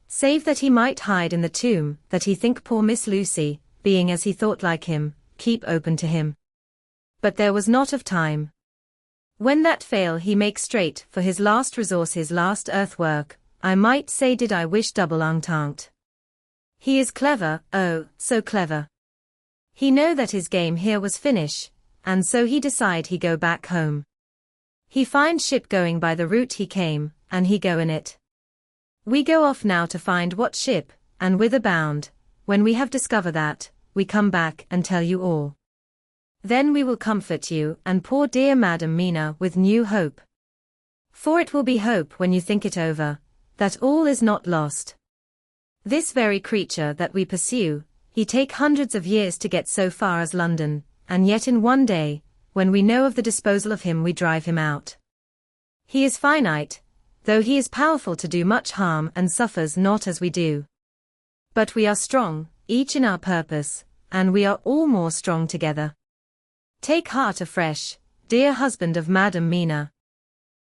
Speaker 1: save that he might hide in the tomb, that he think poor Miss Lucy, being as he thought like him, keep open to him. But there was not of time. When that fail he make straight for his last resource, his last earth work, I might say did I wish double entente. He is clever, oh, so clever. He know that his game here was finish, and so he decide he go back home. He find ship going by the route he came, and he go in it. We go off now to find what ship, and whither bound. When we have discovered that, we come back and tell you all. Then we will comfort you and poor dear Madam Mina with new hope. For it will be hope when you think it over, that all is not lost. This very creature that we pursue, he take hundreds of years to get so far as London, and yet in one day, when we know of the disposal of him, we drive him out. He is finite, though he is powerful to do much harm, and suffers not as we do. But we are strong, each in our purpose, and we are all more strong together. Take heart afresh, dear husband of Madam Mina.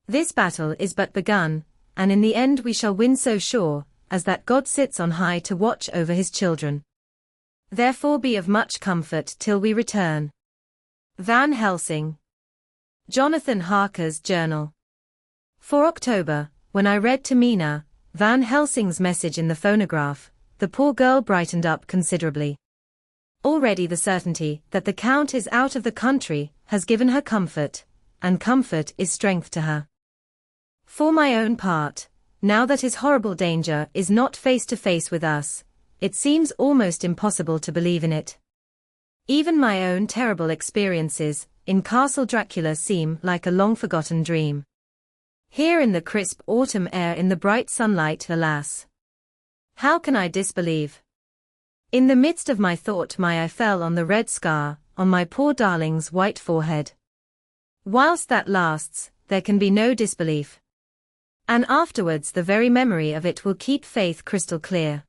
Speaker 1: This battle is but begun, and in the end we shall win, so sure, as that God sits on high to watch over his children. Therefore be of much comfort till we return. Van Helsing. Jonathan Harker's Journal. For October, when I read to Mina Van Helsing's message in the phonograph, the poor girl brightened up considerably. Already the certainty that the Count is out of the country has given her comfort, and comfort is strength to her. For my own part, now that his horrible danger is not face to face with us, it seems almost impossible to believe in it. Even my own terrible experiences in Castle Dracula seem like a long-forgotten dream. Here in the crisp autumn air, in the bright sunlight, alas! How can I disbelieve? In the midst of my thought my eye fell on the red scar on my poor darling's white forehead. Whilst that lasts, there can be no disbelief. And afterwards the very memory of it will keep faith crystal clear.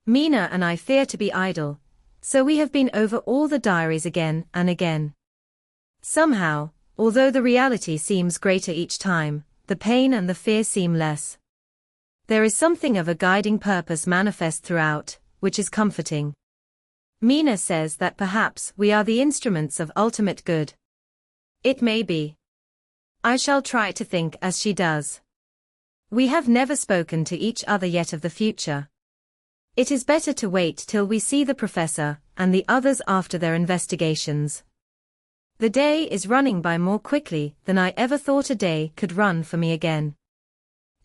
Speaker 1: Mina and I fear to be idle, so we have been over all the diaries again and again. Somehow, although the reality seems greater each time, the pain and the fear seem less. There is something of a guiding purpose manifest throughout, which is comforting. Mina says that perhaps we are the instruments of ultimate good. It may be. I shall try to think as she does. We have never spoken to each other yet of the future. It is better to wait till we see the professor and the others after their investigations. The day is running by more quickly than I ever thought a day could run for me again.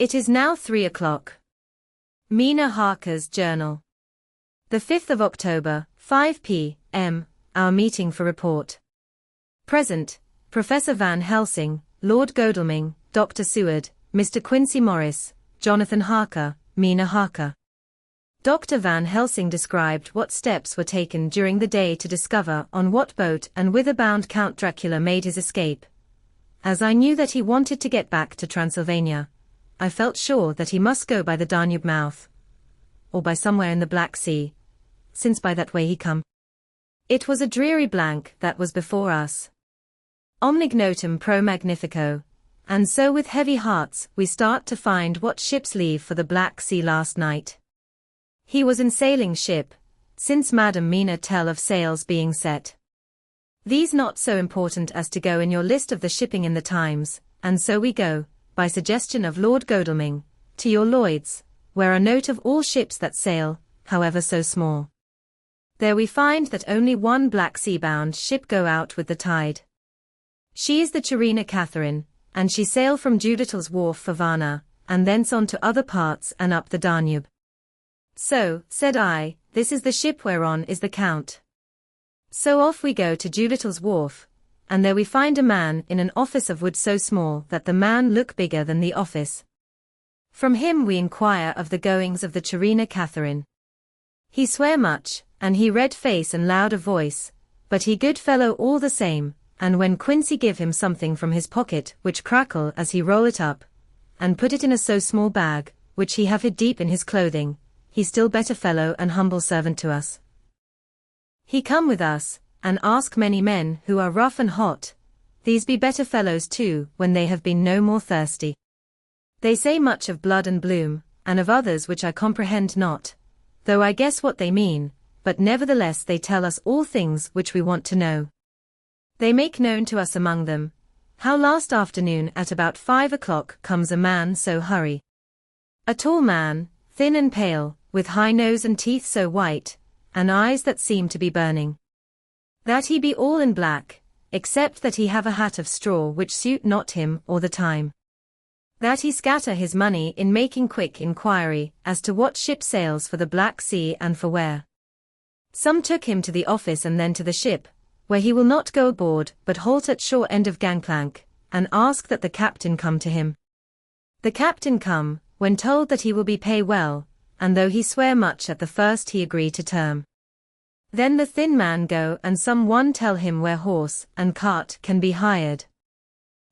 Speaker 1: It is now 3 o'clock. Mina Harker's Journal. The 5th of October, 5 p.m., our meeting for report. Present, Professor Van Helsing, Lord Godalming, Dr. Seward, Mr. Quincy Morris, Jonathan Harker, Mina Harker. Dr. Van Helsing described what steps were taken during the day to discover on what boat and whither-bound Count Dracula made his escape. As I knew that he wanted to get back to Transylvania, I felt sure that he must go by the Danube mouth, or by somewhere in the Black Sea, since by that way he come. It was a dreary blank that was before us. Omnignotum pro magnifico, and so with heavy hearts we start to find what ships leave for the Black Sea last night. He was in sailing ship, since Madam Mina tell of sails being set. These not so important as to go in your list of the shipping in the Times, and so we go, by suggestion of Lord Godalming, to your Lloyd's, where a note of all ships that sail, however so small. There we find that only one Black Sea-bound ship go out with the tide. She is the Chirina Catherine, and she sail from Judith's wharf for Varna, and thence on to other parts and up the Danube. So, said I, this is the ship whereon is the Count. So off we go to Judith's wharf, and there we find a man in an office of wood so small that the man look bigger than the office. From him we inquire of the goings of the Chirina Catherine. He swear much, and he red face and loud a voice, but he good fellow all the same, and when Quincy give him something from his pocket which crackle as he roll it up, and put it in a so small bag, which he have hid deep in his clothing, he still better fellow and humble servant to us. He come with us, and ask many men who are rough and hot, these be better fellows too when they have been no more thirsty. They say much of blood and bloom, and of others which I comprehend not, though I guess what they mean, but nevertheless they tell us all things which we want to know. They make known to us among them, how last afternoon at about 5 o'clock comes a man so hurry. A tall man, thin and pale, with high nose and teeth so white, and eyes that seem to be burning. That he be all in black, except that he have a hat of straw which suit not him or the time. That he scatter his money in making quick inquiry as to what ship sails for the Black Sea and for where. Some took him to the office and then to the ship, where he will not go aboard but halt at shore end of gangplank, and ask that the captain come to him. The captain come, when told that he will be pay well, and though he swear much at the first he agree to term. Then the thin man go and some one tell him where horse and cart can be hired.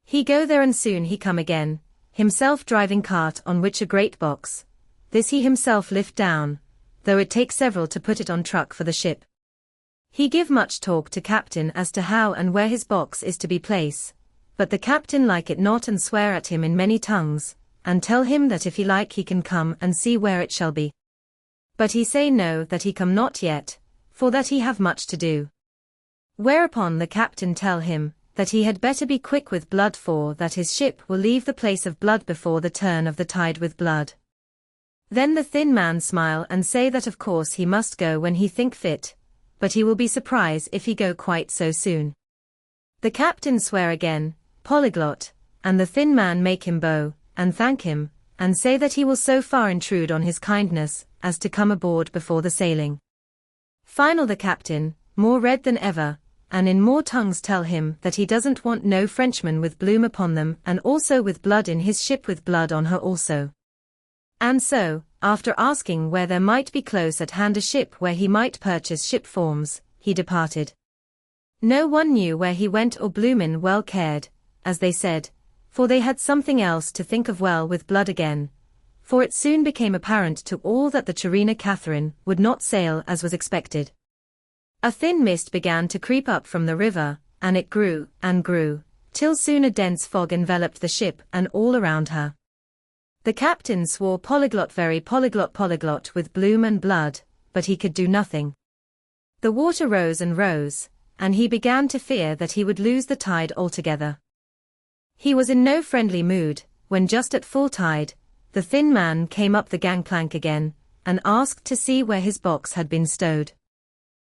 Speaker 1: He go there and soon he come again, himself driving cart on which a great box, this he himself lift down, though it take several to put it on truck for the ship. He give much talk to captain as to how and where his box is to be placed, but the captain like it not and swear at him in many tongues, and tell him that if he like he can come and see where it shall be. But he say no, that he come not yet, for that he have much to do. Whereupon the captain tell him, that he had better be quick with blood, for that his ship will leave the place of blood before the turn of the tide with blood. Then the thin man smile and say that of course he must go when he think fit, but he will be surprised if he go quite so soon. The captain swear again, polyglot, and the thin man make him bow, and thank him, and say that he will so far intrude on his kindness, as to come aboard before the sailing. Final the captain, more red than ever, and in more tongues tell him that he doesn't want no Frenchman with bloom upon them and also with blood in his ship with blood on her also. And so, after asking where there might be close at hand a ship where he might purchase ship forms, he departed. No one knew where he went or bloomin' well cared, as they said, for they had something else to think of well with blood again, for it soon became apparent to all that the Chirina Catherine would not sail as was expected. A thin mist began to creep up from the river, and it grew, and grew, till soon a dense fog enveloped the ship and all around her. The captain swore polyglot, very polyglot with bloom and blood, but he could do nothing. The water rose and rose, and he began to fear that he would lose the tide altogether. He was in no friendly mood, when just at full tide, the thin man came up the gangplank again, and asked to see where his box had been stowed.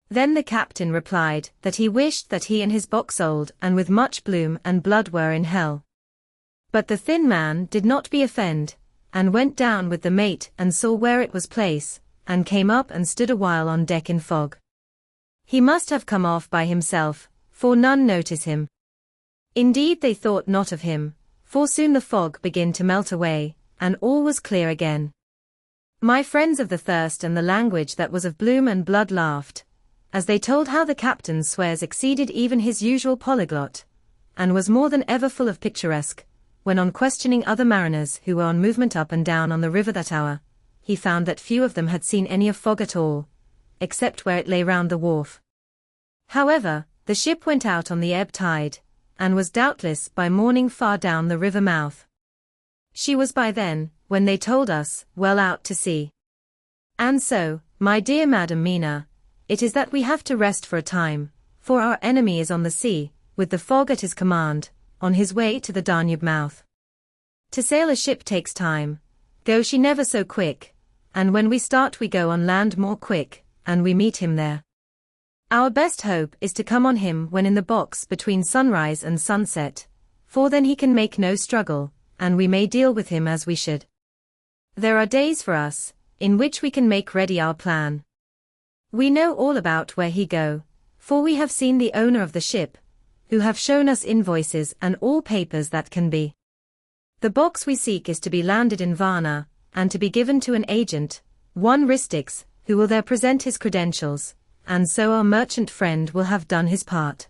Speaker 1: Then the captain replied that he wished that he and his box old and with much bloom and blood were in hell. But the thin man did not be offend, and went down with the mate and saw where it was placed, and came up and stood a while on deck in fog. He must have come off by himself, for none notice him. Indeed they thought not of him, for soon the fog began to melt away, and all was clear again. My friends of the thirst and the language that was of bloom and blood laughed, as they told how the captain's swears exceeded even his usual polyglot, and was more than ever full of picturesque, when on questioning other mariners who were on movement up and down on the river that hour, he found that few of them had seen any of fog at all, except where it lay round the wharf. However, the ship went out on the ebb tide, and was doubtless by morning far down the river mouth. She was by then, when they told us, well out to sea. And so, my dear Madam Mina, it is that we have to rest for a time, for our enemy is on the sea, with the fog at his command, on his way to the Danube mouth. To sail a ship takes time, go she never so quick, and when we start we go on land more quick, and we meet him there. Our best hope is to come on him when in the box between sunrise and sunset, for then he can make no struggle, and we may deal with him as we should. There are days for us, in which we can make ready our plan. We know all about where he go, for we have seen the owner of the ship, who have shown us invoices and all papers that can be. The box we seek is to be landed in Varna, and to be given to an agent, one Ristix, who will there present his credentials, and so our merchant friend will have done his part.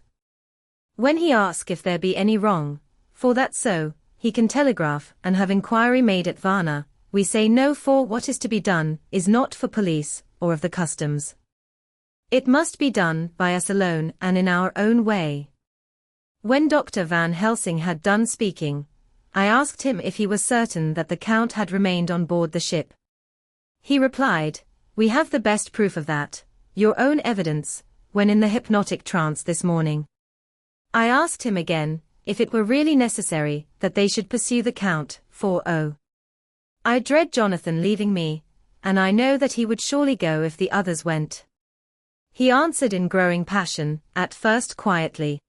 Speaker 1: When he asks if there be any wrong, for that so, he can telegraph and have inquiry made at Varna, we say no, for what is to be done is not for police or of the customs. It must be done by us alone and in our own way. When Dr. Van Helsing had done speaking, I asked him if he was certain that the Count had remained on board the ship. He replied, "We have the best proof of that, your own evidence, when in the hypnotic trance this morning." I asked him again, if it were really necessary that they should pursue the Count, for I dread Jonathan leaving me, and I know that he would surely go if the others went. He answered in growing passion, at first quietly.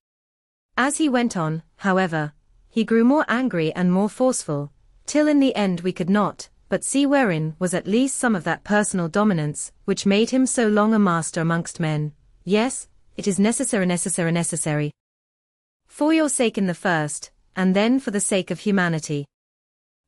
Speaker 1: As he went on, however, he grew more angry and more forceful, till in the end we could not but see wherein was at least some of that personal dominance which made him so long a master amongst men. Yes, it is necessary. For your sake in the first, and then for the sake of humanity.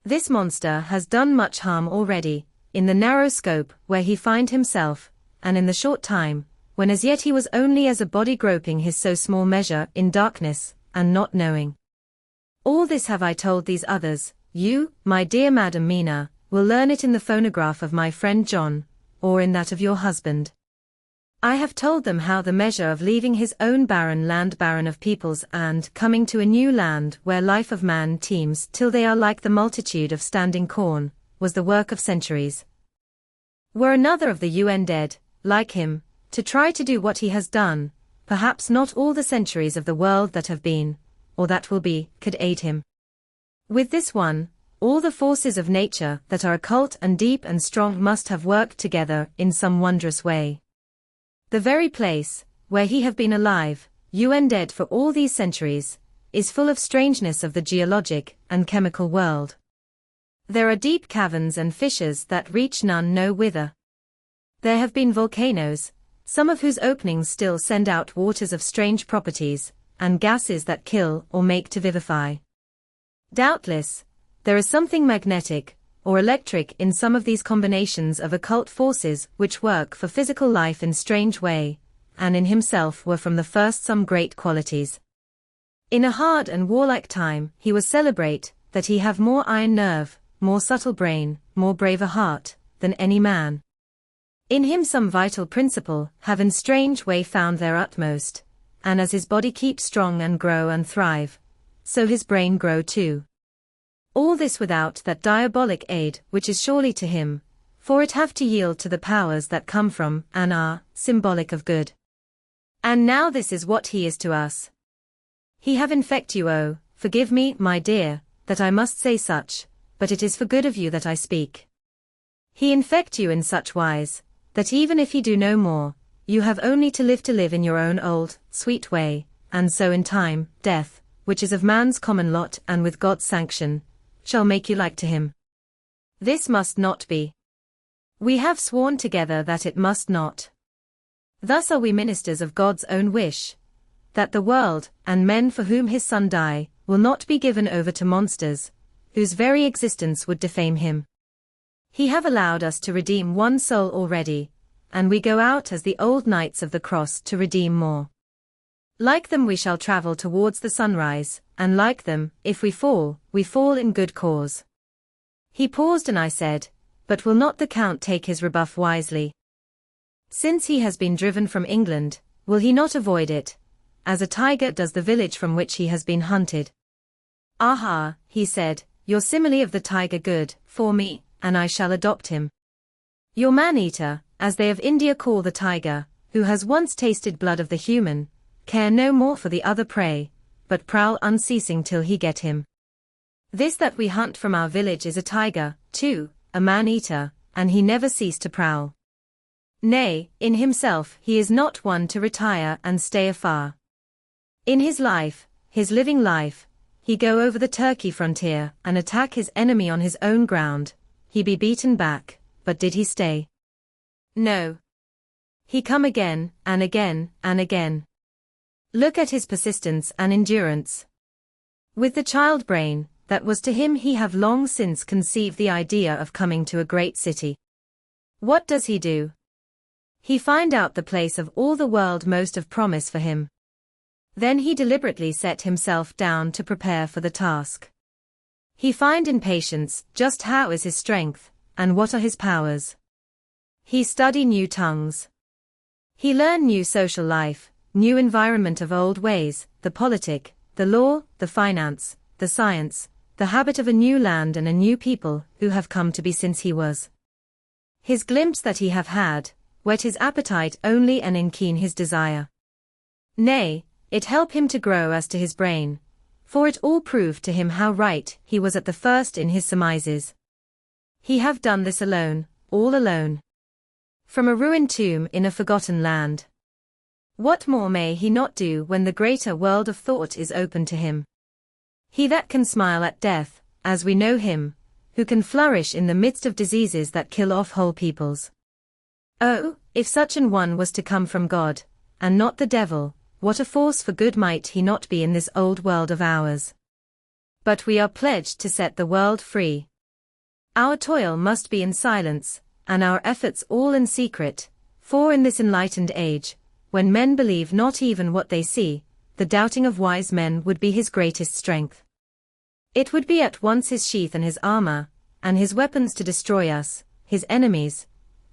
Speaker 1: This monster has done much harm already, in the narrow scope where he find himself, and in the short time, when as yet he was only as a body groping his so small measure in darkness, and not knowing. All this have I told these others, you, my dear Madam Mina, will learn it in the phonograph of my friend John, or in that of your husband. I have told them how the measure of leaving his own barren land, barren of peoples, and coming to a new land where life of man teems till they are like the multitude of standing corn, was the work of centuries. Were another of the undead, like him, to try to do what he has done, perhaps not all the centuries of the world that have been, or that will be, could aid him. With this one, all the forces of nature that are occult and deep and strong must have worked together in some wondrous way. The very place, where he have been alive, undead for all these centuries, is full of strangeness of the geologic and chemical world. There are deep caverns and fissures that reach none know whither. There have been volcanoes, some of whose openings still send out waters of strange properties, and gases that kill or make to vivify. Doubtless, there is something magnetic, or electric in some of these combinations of occult forces which work for physical life in strange way, and in himself were from the first some great qualities. In a hard and warlike time he was celebrate, that he have more iron nerve, more subtle brain, more braver heart, than any man. In him some vital principle have in strange way found their utmost, and as his body keeps strong and grow and thrive, so his brain grow too. All this without that diabolic aid which is surely to him, for it have to yield to the powers that come from, and are, symbolic of good. And now this is what he is to us. He have infect you. Oh, forgive me, my dear, that I must say such, but it is for good of you that I speak. He infect you in such wise, that even if he do no more, you have only to live in your own old, sweet way, and so in time, death, which is of man's common lot and with God's sanction, shall make you like to him. This must not be. We have sworn together that it must not. Thus are we ministers of God's own wish, that the world, and men for whom his Son die, will not be given over to monsters, whose very existence would defame him. He have allowed us to redeem one soul already, and we go out as the old knights of the cross to redeem more. Like them we shall travel towards the sunrise, and like them, if we fall in good cause. He paused and I said, but will not the Count take his rebuff wisely? Since he has been driven from England, will he not avoid it, as a tiger does the village from which he has been hunted? Aha, he said, your simile of the tiger good, for me, and I shall adopt him. Your man-eater, as they of India call the tiger, who has once tasted blood of the human, care no more for the other prey, but prowl unceasing till he get him. This that we hunt from our village is a tiger, too, a man-eater, and he never cease to prowl. Nay, in himself he is not one to retire and stay afar. In his life, his living life, he go over the Turkey frontier and attack his enemy on his own ground, he be beaten back, but did he stay? No. He come again, and again, and again. Look at his persistence and endurance. With the child brain, that was to him he have long since conceived the idea of coming to a great city. What does he do? He find out the place of all the world most of promise for him. Then he deliberately set himself down to prepare for the task. He find in patience just how is his strength, and what are his powers. He study new tongues. He learn new social life, new environment of old ways, the politic, the law, the finance, the science, the habit of a new land and a new people who have come to be since he was. His glimpse that he have had, whet his appetite only and enkeen his desire. Nay, it help him to grow as to his brain, for it all proved to him how right he was at the first in his surmises. He have done this alone, all alone. From a ruined tomb in a forgotten land. What more may he not do when the greater world of thought is open to him? He that can smile at death, as we know him, who can flourish in the midst of diseases that kill off whole peoples. Oh, if such an one was to come from God, and not the devil, what a force for good might he not be in this old world of ours. But we are pledged to set the world free. Our toil must be in silence, and our efforts all in secret, for in this enlightened age, when men believe not even what they see, the doubting of wise men would be his greatest strength. It would be at once his sheath and his armor, and his weapons to destroy us, his enemies,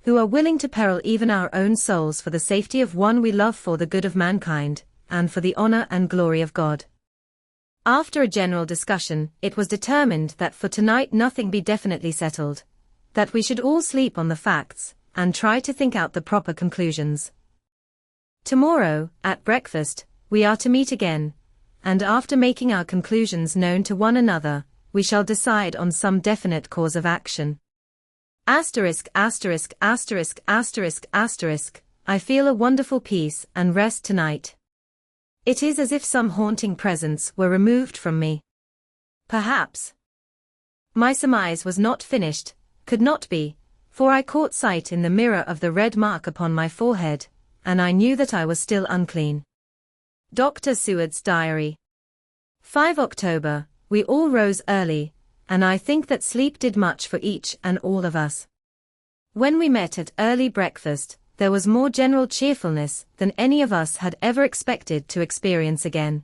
Speaker 1: who are willing to peril even our own souls for the safety of one we love, for the good of mankind, and for the honor and glory of God. After a general discussion, it was determined that for tonight nothing be definitely settled, that we should all sleep on the facts, and try to think out the proper conclusions. Tomorrow, at breakfast, we are to meet again, and after making our conclusions known to one another, we shall decide on some definite course of action. I feel a wonderful peace and rest tonight. It is as if some haunting presence were removed from me. Perhaps my surmise was not finished, could not be, for I caught sight in the mirror of the red mark upon my forehead, and I knew that I was still unclean. Dr. Seward's Diary. 5 October, we all rose early, and I think that sleep did much for each and all of us. When we met at early breakfast, there was more general cheerfulness than any of us had ever expected to experience again.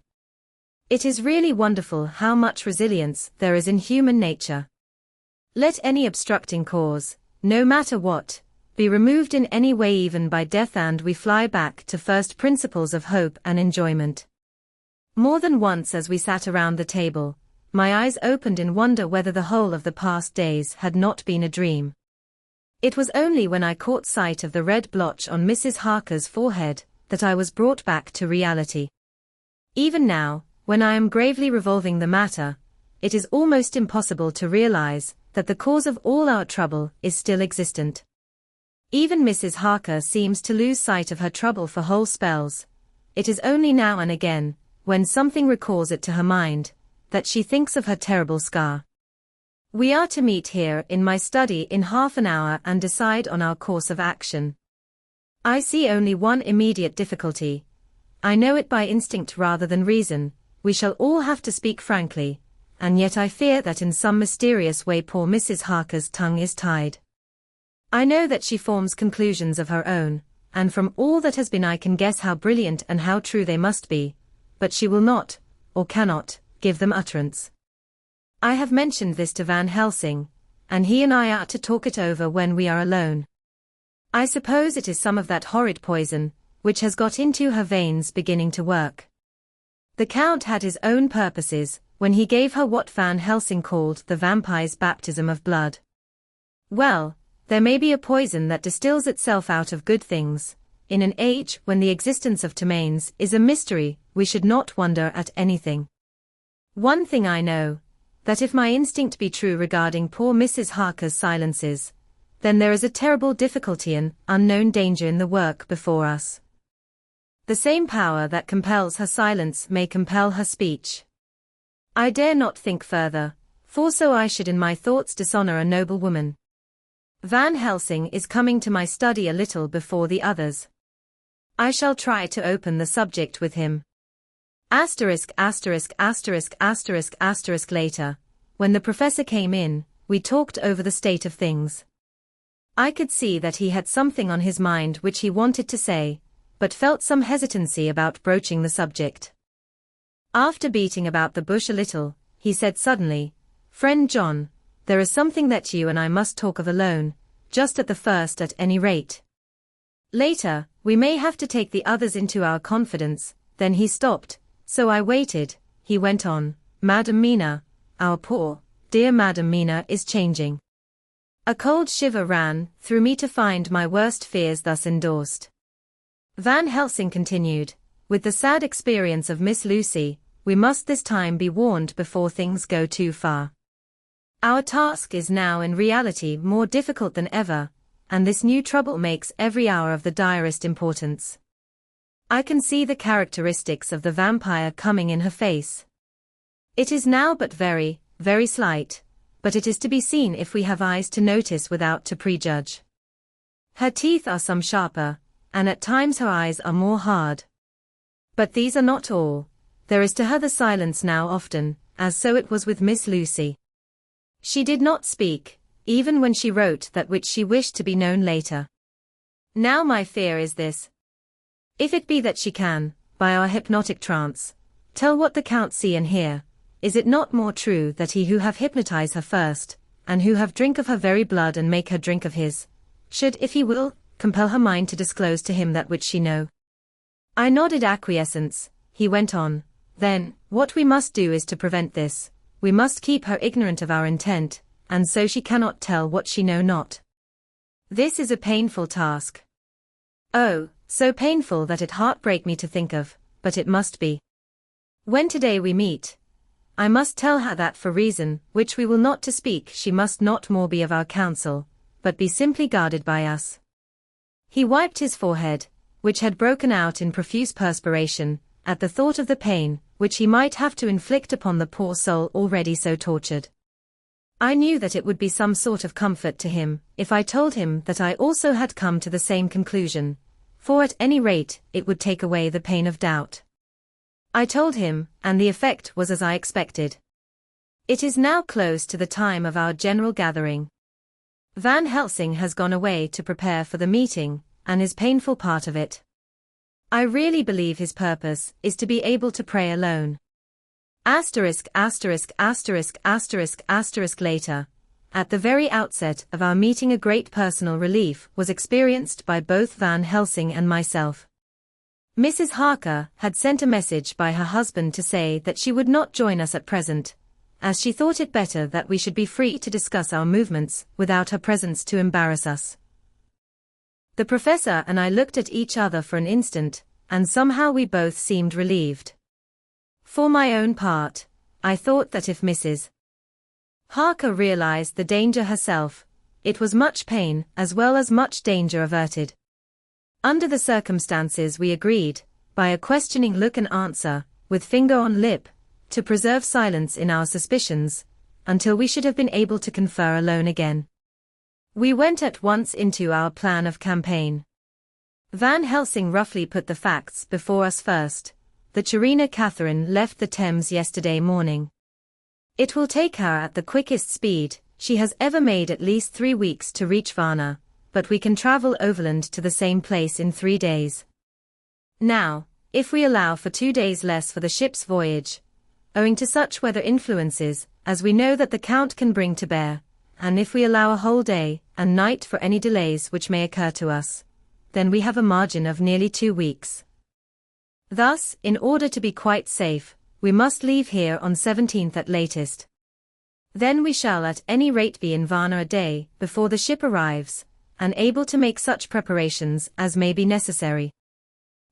Speaker 1: It is really wonderful how much resilience there is in human nature. Let any obstructing cause, no matter what, be removed in any way even by death, and we fly back to first principles of hope and enjoyment. More than once as we sat around the table, my eyes opened in wonder whether the whole of the past days had not been a dream. It was only when I caught sight of the red blotch on Mrs. Harker's forehead, that I was brought back to reality. Even now, when I am gravely revolving the matter, it is almost impossible to realize that the cause of all our trouble is still existent. Even Mrs. Harker seems to lose sight of her trouble for whole spells. It is only now and again, when something recalls it to her mind, that she thinks of her terrible scar. We are to meet here in my study in half an hour and decide on our course of action. I see only one immediate difficulty. I know it by instinct rather than reason. We shall all have to speak frankly, and yet I fear that in some mysterious way poor Mrs. Harker's tongue is tied. I know that she forms conclusions of her own, and from all that has been I can guess how brilliant and how true they must be, but she will not, or cannot, give them utterance. I have mentioned this to Van Helsing, and he and I are to talk it over when we are alone. I suppose it is some of that horrid poison, which has got into her veins beginning to work. The Count had his own purposes, when he gave her what Van Helsing called the vampire's baptism of blood. Well, there may be a poison that distills itself out of good things. In an age when the existence of ptomaines is a mystery, we should not wonder at anything. One thing I know, that if my instinct be true regarding poor Mrs. Harker's silences, then there is a terrible difficulty and unknown danger in the work before us. The same power that compels her silence may compel her speech. I dare not think further, for so I should in my thoughts dishonor a noble woman. Van Helsing is coming to my study a little before the others. I shall try to open the subject with him. Later, when the professor came in, we talked over the state of things. I could see that he had something on his mind which he wanted to say, but felt some hesitancy about broaching the subject. After beating about the bush a little, he said suddenly, "Friend John, there is something that you and I must talk of alone, just at the first at any rate. Later, we may have to take the others into our confidence." Then he stopped, so I waited. He went on, "Madam Mina, our poor, dear Madam Mina is changing." A cold shiver ran through me to find my worst fears thus endorsed. Van Helsing continued, "With the sad experience of Miss Lucy, we must this time be warned before things go too far. Our task is now in reality more difficult than ever, and this new trouble makes every hour of the direst importance. I can see the characteristics of the vampire coming in her face. It is now but very, very slight, but it is to be seen if we have eyes to notice without to prejudge. Her teeth are some sharper, and at times her eyes are more hard. But these are not all. There is to her the silence now often, as so it was with Miss Lucy. She did not speak, even when she wrote that which she wished to be known later. Now my fear is this. If it be that she can, by our hypnotic trance, tell what the Count see and hear, is it not more true that he who have hypnotize her first, and who have drink of her very blood and make her drink of his, should, if he will, compel her mind to disclose to him that which she know?" I nodded acquiescence. He went on, "Then, what we must do is to prevent this. We must keep her ignorant of our intent, and so she cannot tell what she know not. This is a painful task. Oh, so painful that it heartbreak me to think of, but it must be. When today we meet, I must tell her that for reason, which we will not to speak, she must not more be of our counsel, but be simply guarded by us." He wiped his forehead, which had broken out in profuse perspiration, at the thought of the pain, which he might have to inflict upon the poor soul already so tortured. I knew that it would be some sort of comfort to him, if I told him that I also had come to the same conclusion, for at any rate, it would take away the pain of doubt. I told him, and the effect was as I expected. It is now close to the time of our general gathering. Van Helsing has gone away to prepare for the meeting, and is painful part of it. I really believe his purpose is to be able to pray alone. Later, at the very outset of our meeting, a great personal relief was experienced by both Van Helsing and myself. Mrs. Harker had sent a message by her husband to say that she would not join us at present, as she thought it better that we should be free to discuss our movements without her presence to embarrass us. The professor and I looked at each other for an instant, and somehow we both seemed relieved. For my own part, I thought that if Mrs. Harker realized the danger herself, it was much pain as well as much danger averted. Under the circumstances we agreed, by a questioning look and answer, with finger on lip, to preserve silence in our suspicions, until we should have been able to confer alone again. We went at once into our plan of campaign. Van Helsing roughly put the facts before us first. The Charina Catherine left the Thames yesterday morning. It will take her at the quickest speed she has ever made at least 3 weeks to reach Varna, but we can travel overland to the same place in 3 days. Now, if we allow for 2 days less for the ship's voyage, owing to such weather influences as we know that the Count can bring to bear, and if we allow a whole day and night for any delays which may occur to us, then we have a margin of nearly 2 weeks. Thus, in order to be quite safe, we must leave here on 17th at latest. Then we shall at any rate be in Varna a day before the ship arrives, and able to make such preparations as may be necessary.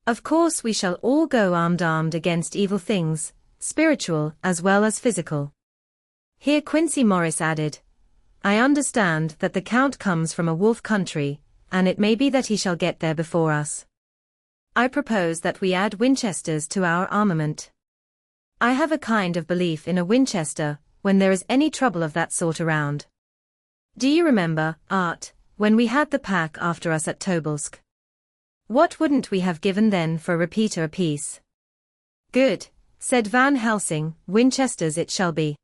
Speaker 1: Of course we shall all go armed against evil things, spiritual as well as physical. Here Quincey Morris added, I understand that the Count comes from a wolf country, and it may be that he shall get there before us. I propose that we add Winchesters to our armament. I have a kind of belief in a Winchester when there is any trouble of that sort around. Do you remember, Art, when we had the pack after us at Tobolsk? What wouldn't we have given then for a repeater apiece? Good, said Van Helsing, Winchesters it shall be.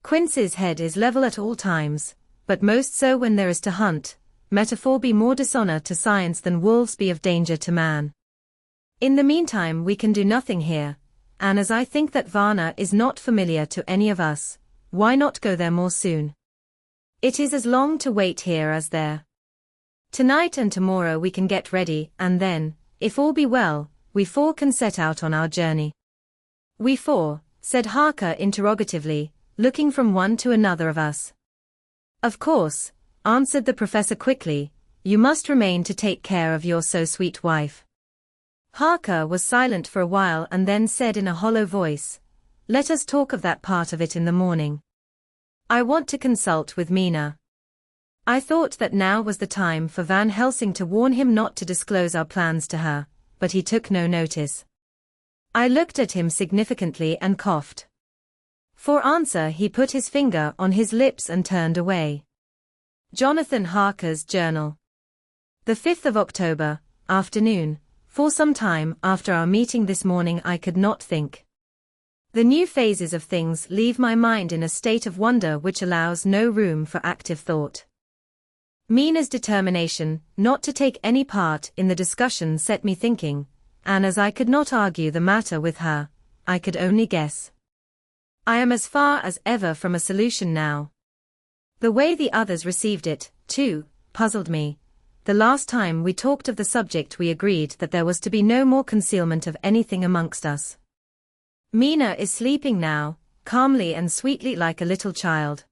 Speaker 1: Quince's head is level at all times, but most so when there is to hunt. Metaphor be more dishonor to science than wolves be of danger to man. In the meantime we can do nothing here, and as I think that Varna is not familiar to any of us, why not go there more soon? It is as long to wait here as there. Tonight and tomorrow we can get ready, and then, if all be well, we 4 can set out on our journey. We 4, said Harker interrogatively, looking from one to another of us. Of course, answered the professor quickly, you must remain to take care of your so sweet wife. Harker was silent for a while and then said in a hollow voice, let us talk of that part of it in the morning. I want to consult with Mina. I thought that now was the time for Van Helsing to warn him not to disclose our plans to her, but he took no notice. I looked at him significantly and coughed. For answer he put his finger on his lips and turned away. Jonathan Harker's Journal. The 5th of October, afternoon. For some time after our meeting this morning I could not think. The new phases of things leave my mind in a state of wonder which allows no room for active thought. Mina's determination not to take any part in the discussion set me thinking, and as I could not argue the matter with her, I could only guess. I am as far as ever from a solution now. The way the others received it, too, puzzled me. The last time we talked of the subject we agreed that there was to be no more concealment of anything amongst us. Mina is sleeping now, calmly and sweetly like a little child.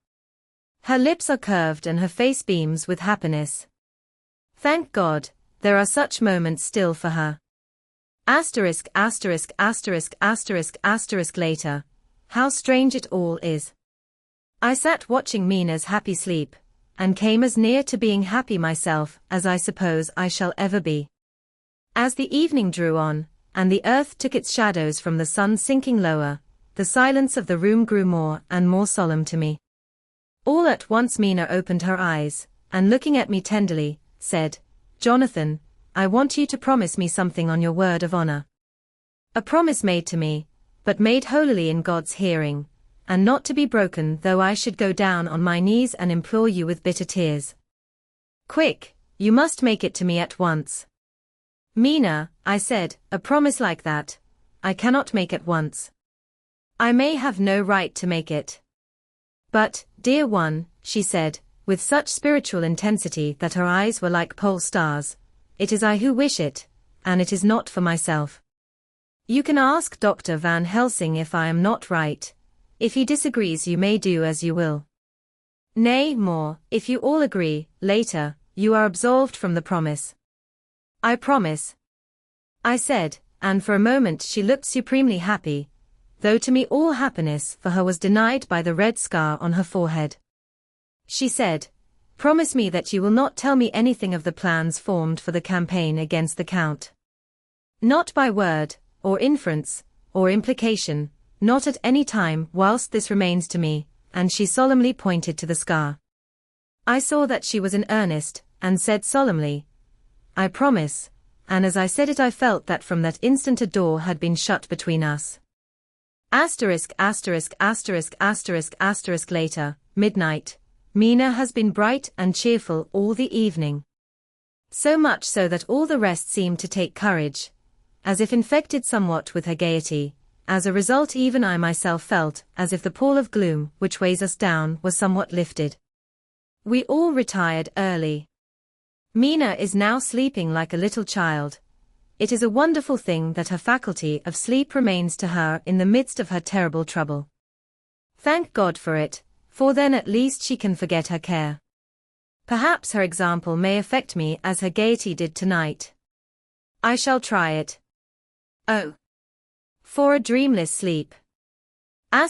Speaker 1: Her lips are curved and her face beams with happiness. Thank God, there are such moments still for her. Asterisk, asterisk, asterisk, asterisk, asterisk later. How strange it all is. I sat watching Mina's happy sleep, and came as near to being happy myself as I suppose I shall ever be. As the evening drew on, and the earth took its shadows from the sun sinking lower, the silence of the room grew more and more solemn to me. All at once Mina opened her eyes, and looking at me tenderly, said, Jonathan, I want you to promise me something on your word of honor. A promise made to me, but made holily in God's hearing, and not to be broken though I should go down on my knees and implore you with bitter tears. Quick, you must make it to me at once. Mina, I said, a promise like that, I cannot make at once. I may have no right to make it. But, dear one, she said, with such spiritual intensity that her eyes were like pole stars, it is I who wish it, and it is not for myself. You can ask Dr. Van Helsing if I am not right. If he disagrees you may do as you will. Nay, more, if you all agree, later, you are absolved from the promise. I promise. I said, and for a moment she looked supremely happy, though to me all happiness for her was denied by the red scar on her forehead. She said, "Promise me that you will not tell me anything of the plans formed for the campaign against the Count. Not by word, or inference, or implication, not at any time whilst this remains to me," and she solemnly pointed to the scar. I saw that she was in earnest, and said solemnly, "I promise," and as I said it I felt that from that instant a door had been shut between us. Later, midnight. Mina has been bright and cheerful all the evening. So much so that all the rest seemed to take courage, as if infected somewhat with her gaiety. As a result, even I myself felt as if the pall of gloom which weighs us down was somewhat lifted. We all retired early. Mina is now sleeping like a little child. It is a wonderful thing that her faculty of sleep remains to her in the midst of her terrible trouble. Thank God for it, for then at least she can forget her care. Perhaps her example may affect me as her gaiety did tonight. I shall try it. Oh. For a dreamless sleep. The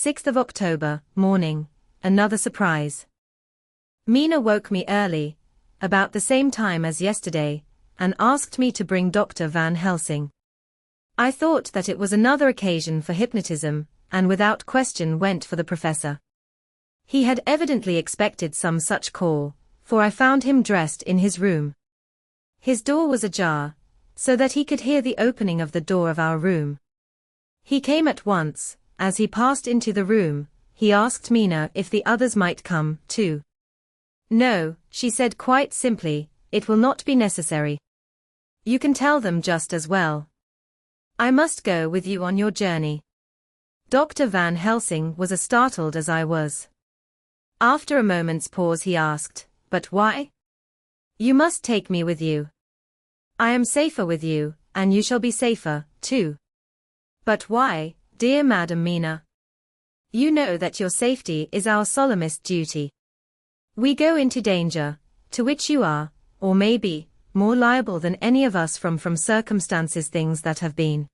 Speaker 1: 6th of October, morning, another surprise. Mina woke me early, about the same time as yesterday, and asked me to bring Dr. Van Helsing. I thought that it was another occasion for hypnotism, and without question went for the professor. He had evidently expected some such call, for I found him dressed in his room. His door was ajar, so that he could hear the opening of the door of our room. He came at once. As he passed into the room, he asked Mina if the others might come, too. "No," she said quite simply, "it will not be necessary. You can tell them just as well. I must go with you on your journey." Dr. Van Helsing was as startled as I was. After a moment's pause he asked, "But why?" "You must take me with you. I am safer with you, and you shall be safer, too." "But why, dear Madam Mina?" "You know that your safety is our solemnest duty. We go into danger, to which you are, or may be, more liable than any of us from circumstances things that have been."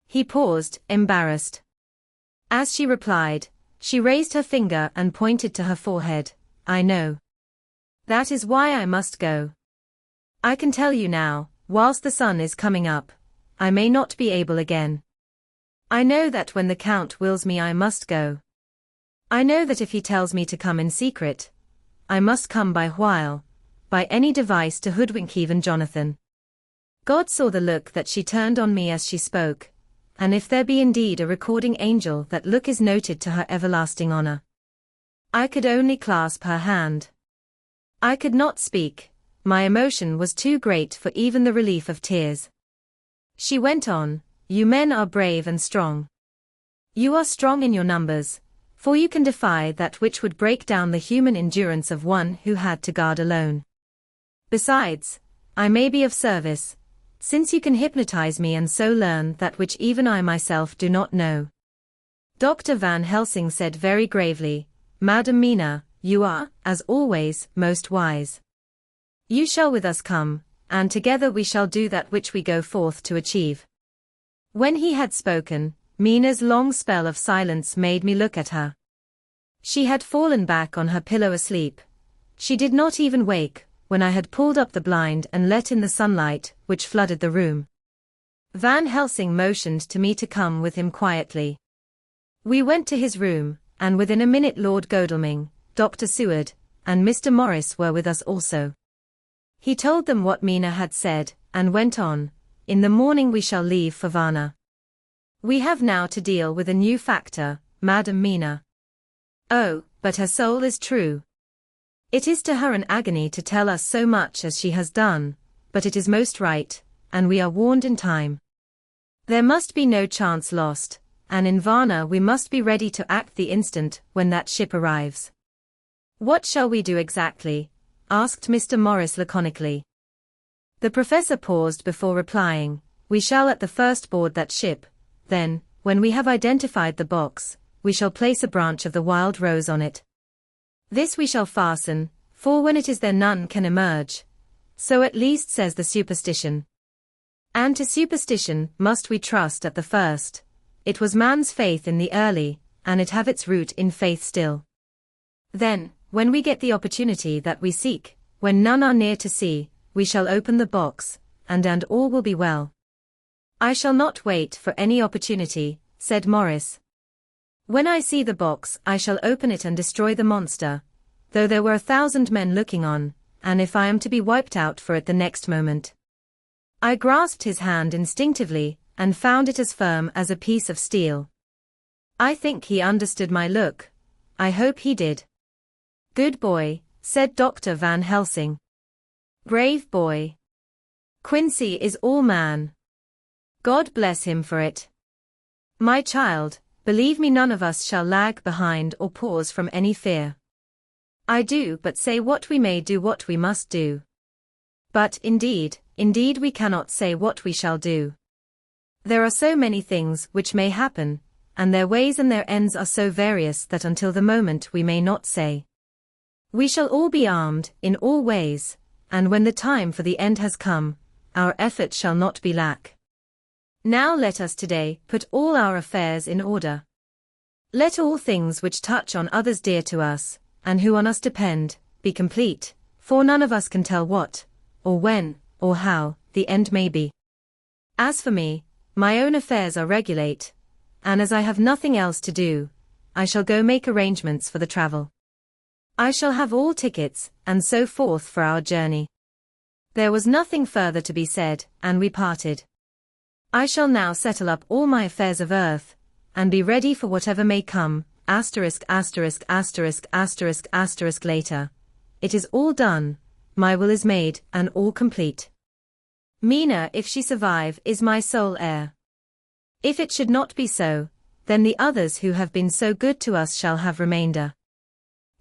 Speaker 1: He paused, embarrassed. As she replied, she raised her finger and pointed to her forehead. "I know. That is why I must go. I can tell you now, whilst the sun is coming up, I may not be able again. I know that when the Count wills me I must go. I know that if he tells me to come in secret, I must come by any device to hoodwink even Jonathan." God saw the look that she turned on me as she spoke, and if there be indeed a recording angel, that look is noted to her everlasting honor. I could only clasp her hand. I could not speak, my emotion was too great for even the relief of tears. She went on, "You men are brave and strong. You are strong in your numbers, for you can defy that which would break down the human endurance of one who had to guard alone. Besides, I may be of service, since you can hypnotize me and so learn that which even I myself do not know." Dr. Van Helsing said very gravely, "Madam Mina, you are, as always, most wise. You shall with us come, and together we shall do that which we go forth to achieve." When he had spoken, Mina's long spell of silence made me look at her. She had fallen back on her pillow asleep. She did not even wake, when I had pulled up the blind and let in the sunlight, which flooded the room. Van Helsing motioned to me to come with him quietly. We went to his room, and within a minute Lord Godalming, Dr. Seward, and Mr. Morris were with us also. He told them what Mina had said, and went on, "In the morning we shall leave for Varna. We have now to deal with a new factor, Madam Mina. Oh, but her soul is true. It is to her an agony to tell us so much as she has done, but it is most right, and we are warned in time. There must be no chance lost, and in Varna we must be ready to act the instant when that ship arrives." "What shall we do exactly?" asked Mr. Morris laconically. The professor paused before replying, "We shall at the first board that ship. Then, when we have identified the box, we shall place a branch of the wild rose on it. This we shall fasten, for when it is there none can emerge. So at least says the superstition. And to superstition must we trust at the first. It was man's faith in the early, and it have its root in faith still. Then, when we get the opportunity that we seek, when none are near to see, we shall open the box, and all will be well. I shall not wait for any opportunity, said Morris. When I see the box I shall open it and destroy the monster, though there were 1,000 men looking on, and if I am to be wiped out for it the next moment. I grasped his hand instinctively, and found it as firm as a piece of steel. I think he understood my look. I hope he did. Good boy, said Dr. Van Helsing. Brave boy. Quincy is all man. God bless him for it. My child, believe me, none of us shall lag behind or pause from any fear. I do but say what we may do, what we must do. But indeed we cannot say what we shall do. There are so many things which may happen, and their ways and their ends are so various that until the moment we may not say. We shall all be armed in all ways, and when the time for the end has come, our effort shall not be lack. Now let us today put all our affairs in order. Let all things which touch on others dear to us, and who on us depend, be complete, for none of us can tell what, or when, or how, the end may be. As for me, my own affairs are regulate, and as I have nothing else to do, I shall go make arrangements for the travel. I shall have all tickets, and so forth for our journey. There was nothing further to be said, and we parted. I shall now settle up all my affairs of earth, and be ready for whatever may come, ******** later. It is all done, my will is made, and all complete. Mina, if she survive, is my sole heir. If it should not be so, then the others who have been so good to us shall have remainder.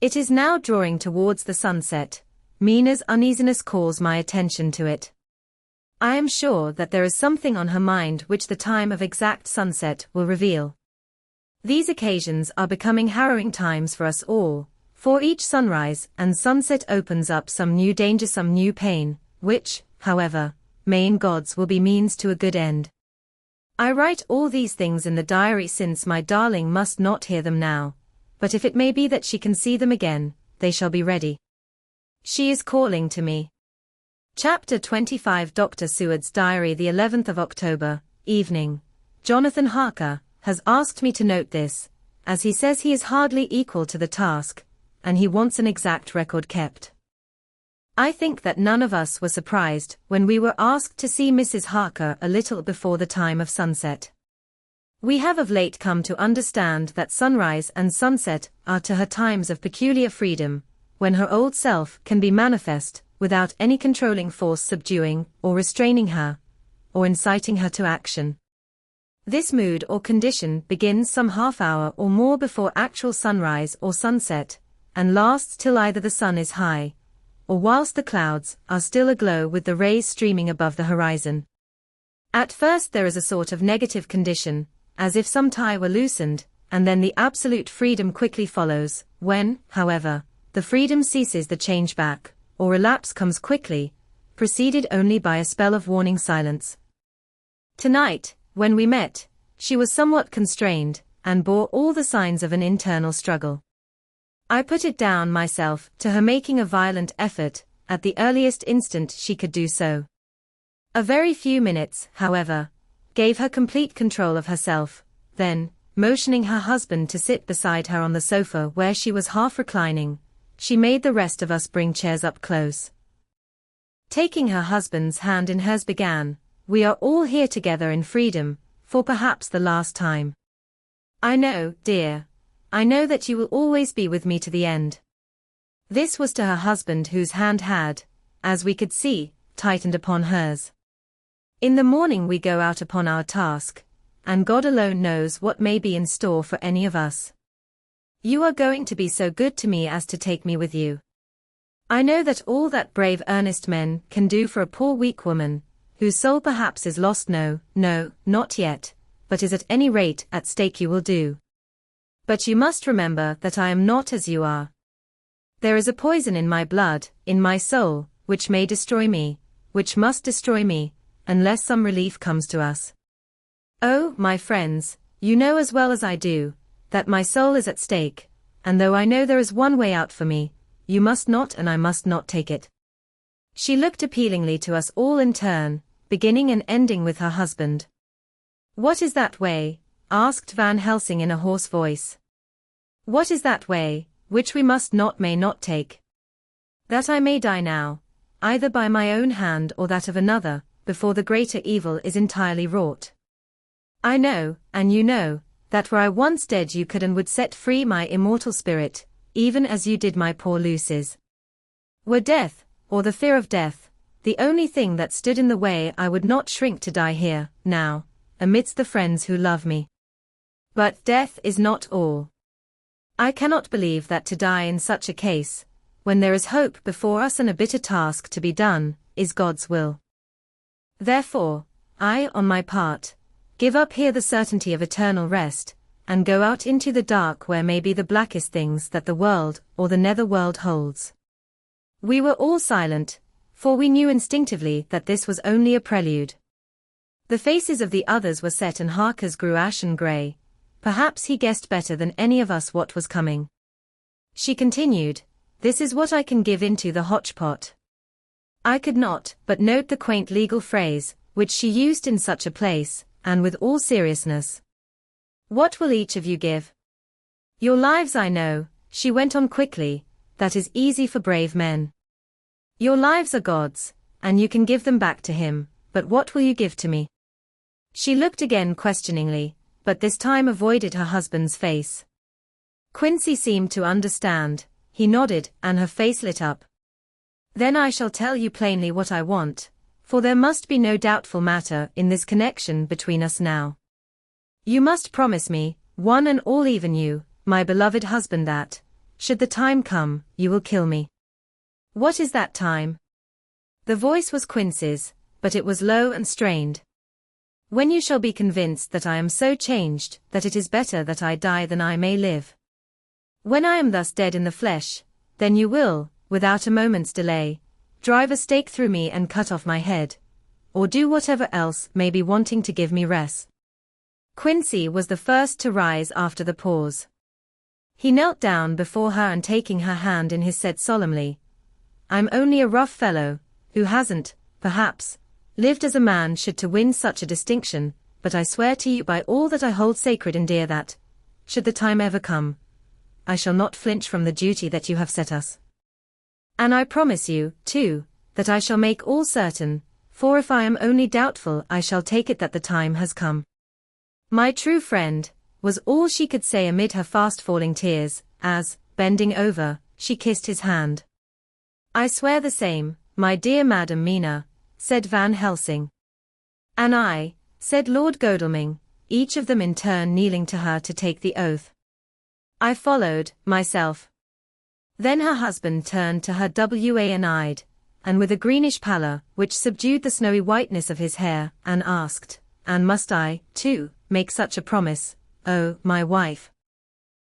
Speaker 1: It is now drawing towards the sunset. Mina's uneasiness calls my attention to it. I am sure that there is something on her mind which the time of exact sunset will reveal. These occasions are becoming harrowing times for us all, for each sunrise and sunset opens up some new danger, some new pain, which, however, may in God's will be means to a good end. I write all these things in the diary since my darling must not hear them now, but if it may be that she can see them again, they shall be ready. She is calling to me. Chapter 25 Dr. Seward's Diary, the 11th of October, evening. Jonathan Harker has asked me to note this, as he says he is hardly equal to the task, and he wants an exact record kept. I think that none of us were surprised when we were asked to see Mrs. Harker a little before the time of sunset. We have of late come to understand that sunrise and sunset are to her times of peculiar freedom, when her old self can be manifest, without any controlling force subduing or restraining her, or inciting her to action. This mood or condition begins some half hour or more before actual sunrise or sunset, and lasts till either the sun is high, or whilst the clouds are still aglow with the rays streaming above the horizon. At first there is a sort of negative condition, as if some tie were loosened, and then the absolute freedom quickly follows. When, however, the freedom ceases, the change back, or relapse comes quickly, preceded only by a spell of warning silence. Tonight, when we met, she was somewhat constrained, and bore all the signs of an internal struggle. I put it down myself to her making a violent effort, at the earliest instant she could do so. A very few minutes, however, gave her complete control of herself. Then, motioning her husband to sit beside her on the sofa where she was half reclining, she made the rest of us bring chairs up close. Taking her husband's hand in hers, began, "We are all here together in freedom, for perhaps the last time. I know, dear, I know that you will always be with me to the end." This was to her husband, whose hand had, as we could see, tightened upon hers. In the morning we go out upon our task, and God alone knows what may be in store for any of us. You are going to be so good to me as to take me with you. I know that all that brave earnest men can do for a poor weak woman, whose soul perhaps is lost, no, not yet, but is at any rate at stake, you will do. But you must remember that I am not as you are. There is a poison in my blood, in my soul, which may destroy me, which must destroy me, unless some relief comes to us. Oh, my friends, you know as well as I do, that my soul is at stake, and though I know there is one way out for me, you must not and I must not take it. She looked appealingly to us all in turn, beginning and ending with her husband. What is that way? Asked Van Helsing in a hoarse voice. What is that way, which we must not may not take? That I may die now, either by my own hand or that of another, before the greater evil is entirely wrought. I know, and you know, that were I once dead you could and would set free my immortal spirit, even as you did my poor Lucy's. Were death, or the fear of death, the only thing that stood in the way, I would not shrink to die here, now, amidst the friends who love me. But death is not all. I cannot believe that to die in such a case, when there is hope before us and a bitter task to be done, is God's will. Therefore, I, on my part, give up here the certainty of eternal rest, and go out into the dark where may be the blackest things that the world or the nether world holds. We were all silent, for we knew instinctively that this was only a prelude. The faces of the others were set and Harker's grew ashen grey. Perhaps he guessed better than any of us what was coming. She continued, this is what I can give into the hotchpot. I could not but note the quaint legal phrase, which she used in such a place, and with all seriousness. What will each of you give? Your lives I know, she went on quickly, that is easy for brave men. Your lives are God's, and you can give them back to him, but what will you give to me? She looked again questioningly, but this time avoided her husband's face. Quincy seemed to understand, he nodded, and her face lit up. Then I shall tell you plainly what I want, for there must be no doubtful matter in this connection between us now. You must promise me, one and all even you, my beloved husband, that, should the time come, you will kill me. What is that time? The voice was Quincy's, but it was low and strained. When you shall be convinced that I am so changed that it is better that I die than I may live. When I am thus dead in the flesh, then you will, without a moment's delay, drive a stake through me and cut off my head, or do whatever else may be wanting to give me rest. Quincy was the first to rise after the pause. He knelt down before her and taking her hand in his said solemnly, I'm only a rough fellow, who hasn't, perhaps, lived as a man should to win such a distinction, but I swear to you by all that I hold sacred and dear that, should the time ever come, I shall not flinch from the duty that you have set us. And I promise you, too, that I shall make all certain, for if I am only doubtful I shall take it that the time has come. My true friend, was all she could say amid her fast-falling tears, as, bending over, she kissed his hand. I swear the same, my dear Madam Mina, said Van Helsing. And I, said Lord Godalming, each of them in turn kneeling to her to take the oath. I followed, myself. Then her husband turned to her and-eyed, and with a greenish pallor, which subdued the snowy whiteness of his hair, and asked, and must I, too, make such a promise, oh, my wife?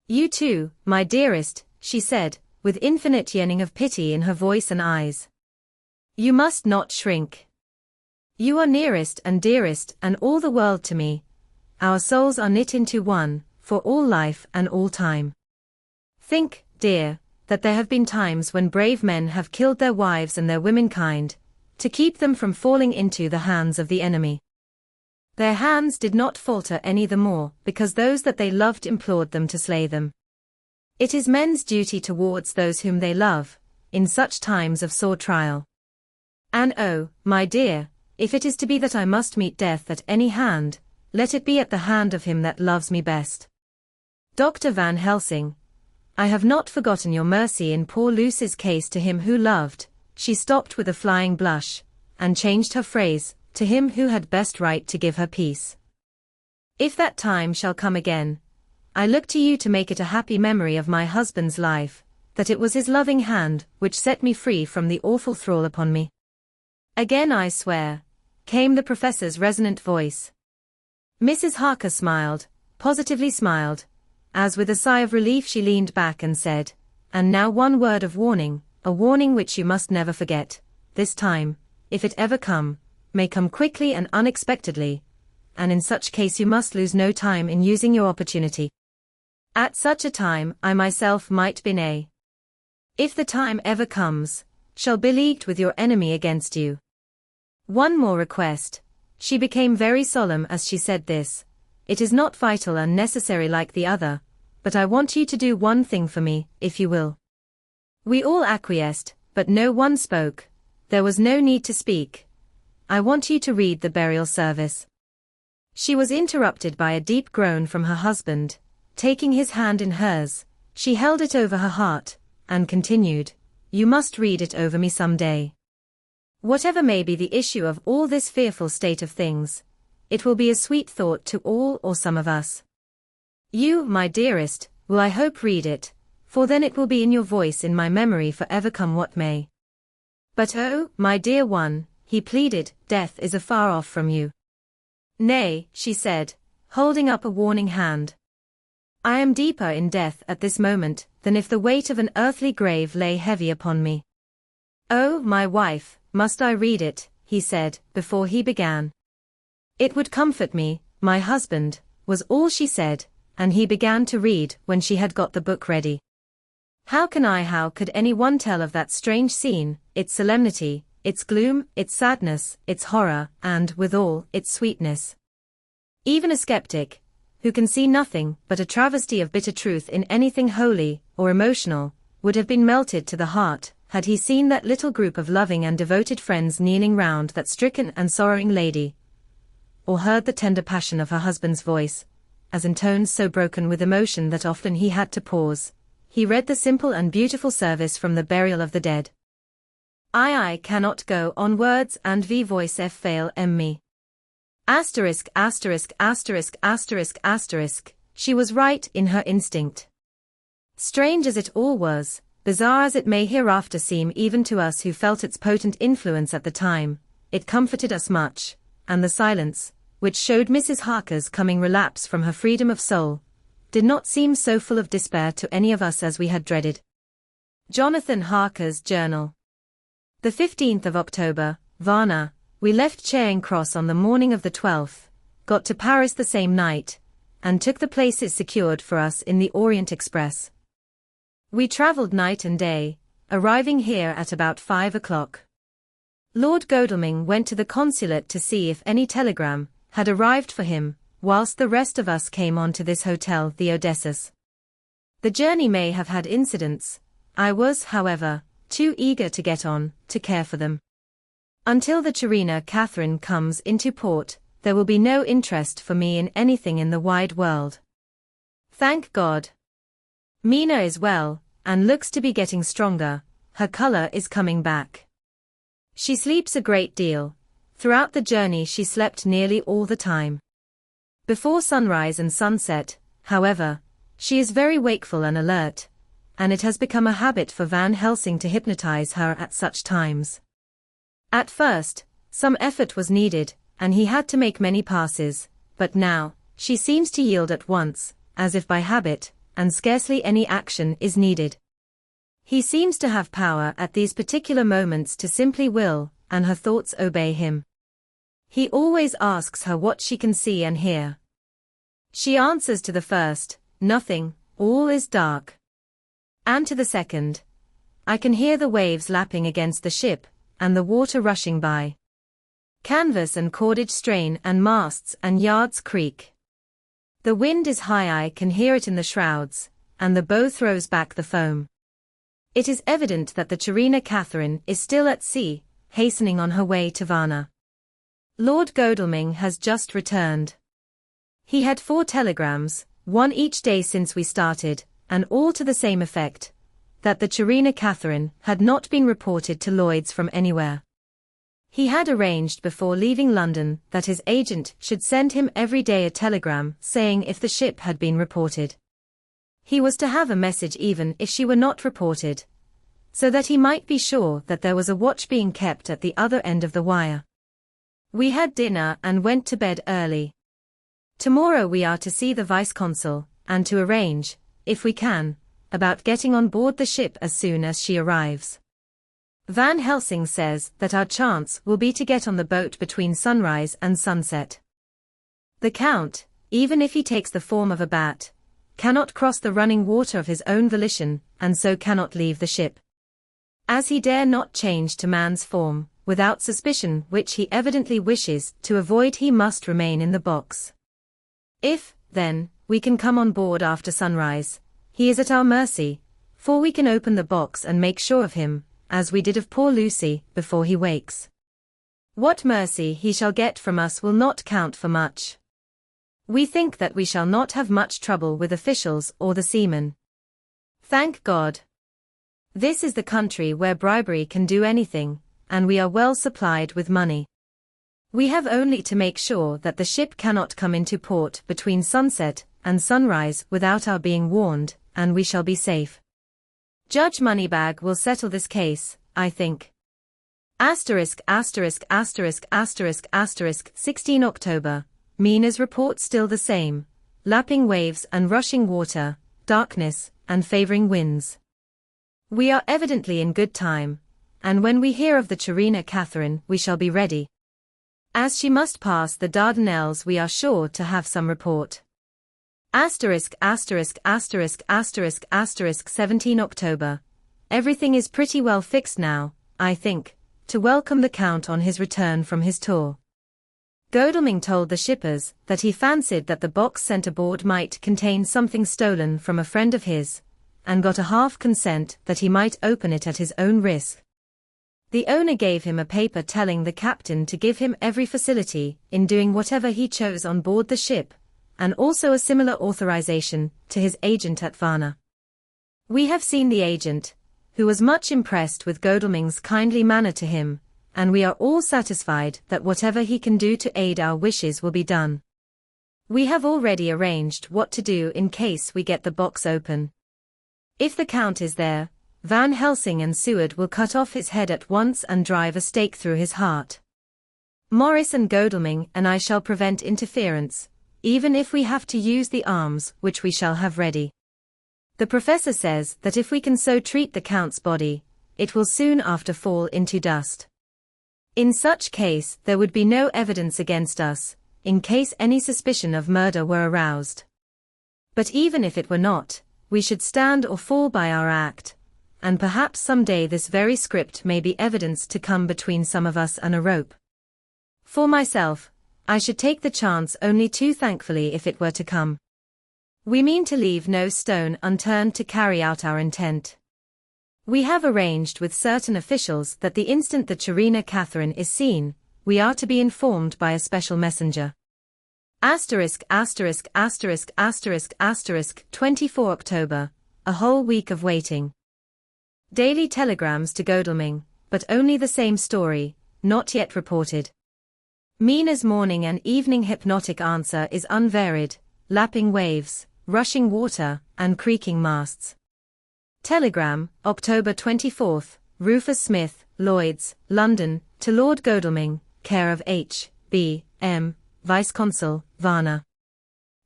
Speaker 1: You too, my dearest, she said, with infinite yearning of pity in her voice and eyes. You must not shrink. You are nearest and dearest and all the world to me. Our souls are knit into one, for all life and all time. Think, dear, that there have been times when brave men have killed their wives and their womenkind, to keep them from falling into the hands of the enemy. Their hands did not falter any the more, because those that they loved implored them to slay them. It is men's duty towards those whom they love, in such times of sore trial. And oh, my dear, if it is to be that I must meet death at any hand, let it be at the hand of him that loves me best. Dr. Van Helsing, I have not forgotten your mercy in poor Lucy's case to him who loved, she stopped with a flying blush, and changed her phrase, to him who had best right to give her peace. If that time shall come again, I look to you to make it a happy memory of my husband's life, that it was his loving hand which set me free from the awful thrall upon me. Again I swear, came the professor's resonant voice. Mrs. Harker smiled, positively smiled, as with a sigh of relief she leaned back and said, and now one word of warning, a warning which you must never forget, this time, if it ever come, may come quickly and unexpectedly, and in such case you must lose no time in using your opportunity. At such a time I myself might be nay. If the time ever comes, shall be leagued with your enemy against you. One more request. She became very solemn as she said this. It is not vital and necessary like the other, but I want you to do one thing for me, if you will. We all acquiesced, but no one spoke. There was no need to speak. I want you to read the burial service. She was interrupted by a deep groan from her husband. Taking his hand in hers, she held it over her heart, and continued, "You must read it over me some day. Whatever may be the issue of all this fearful state of things, it will be a sweet thought to all or some of us. You, my dearest, will I hope read it, for then it will be in your voice in my memory for ever come what may. But oh, my dear one," he pleaded, "death is afar off from you." "Nay," she said, holding up a warning hand. "I am deeper in death at this moment than if the weight of an earthly grave lay heavy upon me." "Oh, my wife, must I read it?" he said, before he began. "It would comfort me, my husband," was all she said, and he began to read when she had got the book ready. How could any one tell of that strange scene, its solemnity, its gloom, its sadness, its horror, and, withal, its sweetness? Even a skeptic, who can see nothing but a travesty of bitter truth in anything holy or emotional, would have been melted to the heart, had he seen that little group of loving and devoted friends kneeling round that stricken and sorrowing lady, or heard the tender passion of her husband's voice, as in tones so broken with emotion that often he had to pause, he read the simple and beautiful service from the burial of the dead. I cannot go on words and voice fail me. Asterisk, asterisk, asterisk, asterisk, asterisk, she was right in her instinct. Strange as it all was, bizarre as it may hereafter seem even to us who felt its potent influence at the time, it comforted us much, and the silence, which showed Mrs. Harker's coming relapse from her freedom of soul, did not seem so full of despair to any of us as we had dreaded. Jonathan Harker's Journal. The 15th of October, Varna. We left Charing Cross on the morning of the 12th, got to Paris the same night, and took the places secured for us in the Orient Express. We travelled night and day, arriving here at about 5 o'clock. Lord Godalming went to the consulate to see if any telegram had arrived for him, whilst the rest of us came on to this hotel, the Odysseus. The journey may have had incidents. I was, however, too eager to get on, to care for them. Until the Tririna Catherine comes into port, there will be no interest for me in anything in the wide world. Thank God. Mina is well, and looks to be getting stronger. Her color is coming back. She sleeps a great deal. Throughout the journey she slept nearly all the time. Before sunrise and sunset, however, she is very wakeful and alert, and it has become a habit for Van Helsing to hypnotize her at such times. At first, some effort was needed, and he had to make many passes, but now, she seems to yield at once, as if by habit, and scarcely any action is needed. He seems to have power at these particular moments to simply will, and her thoughts obey him. He always asks her what she can see and hear. She answers to the first, "Nothing, all is dark." And to the second, "I can hear the waves lapping against the ship, and the water rushing by. Canvas and cordage strain and masts and yards creak. The wind is high, I can hear it in the shrouds, and the bow throws back the foam." It is evident that the Tririna Catherine is still at sea, hastening on her way to Varna. Lord Godalming has just returned. He had 4 telegrams, one each day since we started, and all to the same effect, that the Tririna Catherine had not been reported to Lloyd's from anywhere. He had arranged before leaving London that his agent should send him every day a telegram saying if the ship had been reported. He was to have a message even if she were not reported, so that he might be sure that there was a watch being kept at the other end of the wire. We had dinner and went to bed early. Tomorrow we are to see the Vice-Consul, and to arrange, if we can, about getting on board the ship as soon as she arrives. Van Helsing says that our chance will be to get on the boat between sunrise and sunset. The Count, even if he takes the form of a bat, cannot cross the running water of his own volition, and so cannot leave the ship. As he dare not change to man's form, without suspicion which he evidently wishes to avoid, he must remain in the box. If, then, we can come on board after sunrise, he is at our mercy, for we can open the box and make sure of him, as we did of poor Lucy, before he wakes. What mercy he shall get from us will not count for much. We think that we shall not have much trouble with officials or the seamen. Thank God. This is the country where bribery can do anything, and we are well supplied with money. We have only to make sure that the ship cannot come into port between sunset and sunrise without our being warned, and we shall be safe. Judge Moneybag will settle this case, I think. ********** 16 October. Mina's report still the same. Lapping waves and rushing water, darkness, and favoring winds. We are evidently in good time, and when we hear of the Chirina Catherine we shall be ready. As she must pass the Dardanelles we are sure to have some report. ************ 17 October. Everything is pretty well fixed now, I think, to welcome the Count on his return from his tour. Godalming told the shippers that he fancied that the box sent aboard might contain something stolen from a friend of his, and got a half consent that he might open it at his own risk. The owner gave him a paper telling the captain to give him every facility in doing whatever he chose on board the ship, and also a similar authorization to his agent at Varna. We have seen the agent, who was much impressed with Godalming's kindly manner to him, and we are all satisfied that whatever he can do to aid our wishes will be done. We have already arranged what to do in case we get the box open. If the Count is there, Van Helsing and Seward will cut off his head at once and drive a stake through his heart. Morris and Godalming and I shall prevent interference, even if we have to use the arms which we shall have ready. The professor says that if we can so treat the Count's body, it will soon after fall into dust. In such case there would be no evidence against us, in case any suspicion of murder were aroused. But even if it were not, we should stand or fall by our act, and perhaps some day this very script may be evidence to come between some of us and a rope. For myself, I should take the chance only too thankfully if it were to come. We mean to leave no stone unturned to carry out our intent. We have arranged with certain officials that the instant the Chirina Catherine is seen, we are to be informed by a special messenger. *********** 24 October, a whole week of waiting. Daily telegrams to Godalming, but only the same story, not yet reported. Mina's morning and evening hypnotic answer is unvaried, lapping waves, rushing water, and creaking masts. Telegram, October 24, Rufus Smith, Lloyd's, London, to Lord Godalming, care of H. B. M., Vice-Consul, Varna.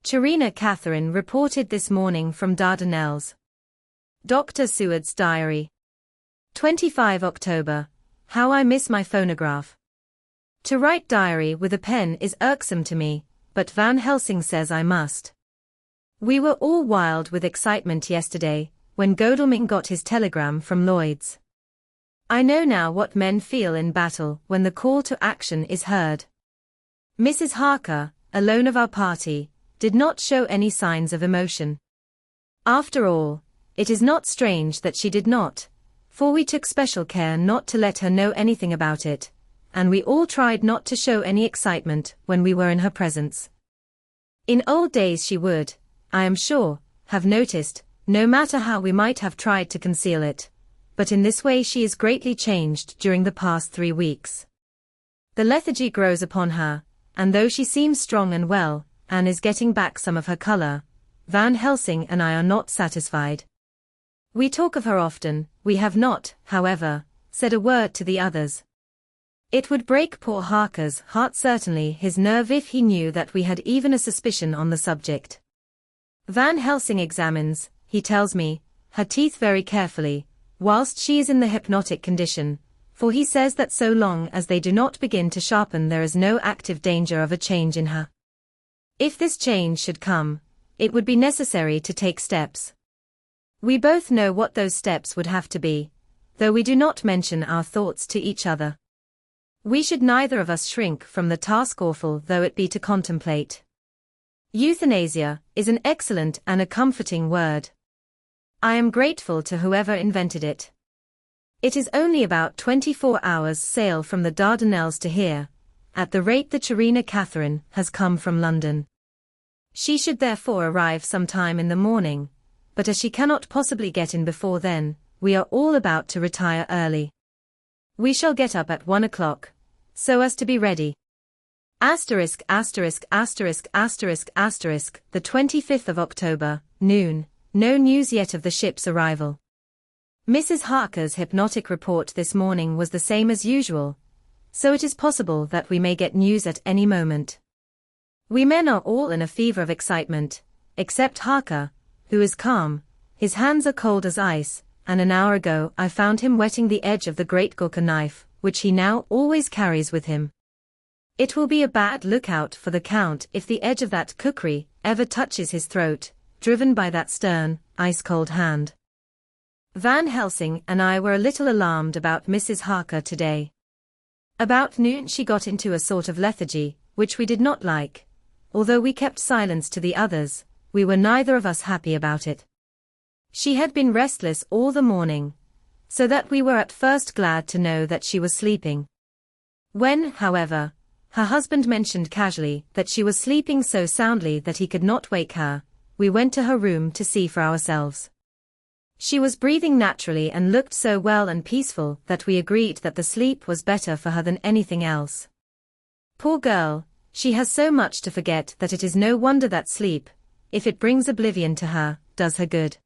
Speaker 1: Chirina Catherine reported this morning from Dardanelles. Dr. Seward's diary. 25 October. How I miss my phonograph. To write diary with a pen is irksome to me, but Van Helsing says I must. We were all wild with excitement yesterday, when Godalming got his telegram from Lloyd's. I know now what men feel in battle when the call to action is heard. Mrs. Harker, alone of our party, did not show any signs of emotion. After all, it is not strange that she did not, for we took special care not to let her know anything about it, and we all tried not to show any excitement when we were in her presence. In old days she would, I am sure, have noticed, no matter how we might have tried to conceal it, but in this way she is greatly changed during the past 3 weeks. The lethargy grows upon her, and though she seems strong and well, and is getting back some of her color, Van Helsing and I are not satisfied. We talk of her often, we have not, however, said a word to the others. It would break poor Harker's heart, certainly his nerve, if he knew that we had even a suspicion on the subject. Van Helsing examines, he tells me, her teeth very carefully, whilst she is in the hypnotic condition, for he says that so long as they do not begin to sharpen there is no active danger of a change in her. If this change should come, it would be necessary to take steps. We both know what those steps would have to be, though we do not mention our thoughts to each other. We should neither of us shrink from the task, awful though it be to contemplate. Euthanasia is an excellent and a comforting word. I am grateful to whoever invented it. It is only about 24 hours' sail from the Dardanelles to here, at the rate the Chirina Catherine has come from London. She should therefore arrive sometime in the morning, but as she cannot possibly get in before then, we are all about to retire early. We shall get up at 1 o'clock, so as to be ready. The 25th of October, noon, no news yet of the ship's arrival. Mrs. Harker's hypnotic report this morning was the same as usual, so it is possible that we may get news at any moment. We men are all in a fever of excitement, except Harker, who is calm. His hands are cold as ice, and an hour ago I found him wetting the edge of the great Gothic knife, which he now always carries with him. It will be a bad lookout for the Count if the edge of that kukri ever touches his throat, driven by that stern, ice-cold hand. Van Helsing and I were a little alarmed about Mrs. Harker today. About noon she got into a sort of lethargy, which we did not like. Although we kept silence to the others, we were neither of us happy about it. She had been restless all the morning, so that we were at first glad to know that she was sleeping. When, however, her husband mentioned casually that she was sleeping so soundly that he could not wake her, we went to her room to see for ourselves. She was breathing naturally and looked so well and peaceful that we agreed that the sleep was better for her than anything else. Poor girl, she has so much to forget that it is no wonder that sleep, if it brings oblivion to her, does her good.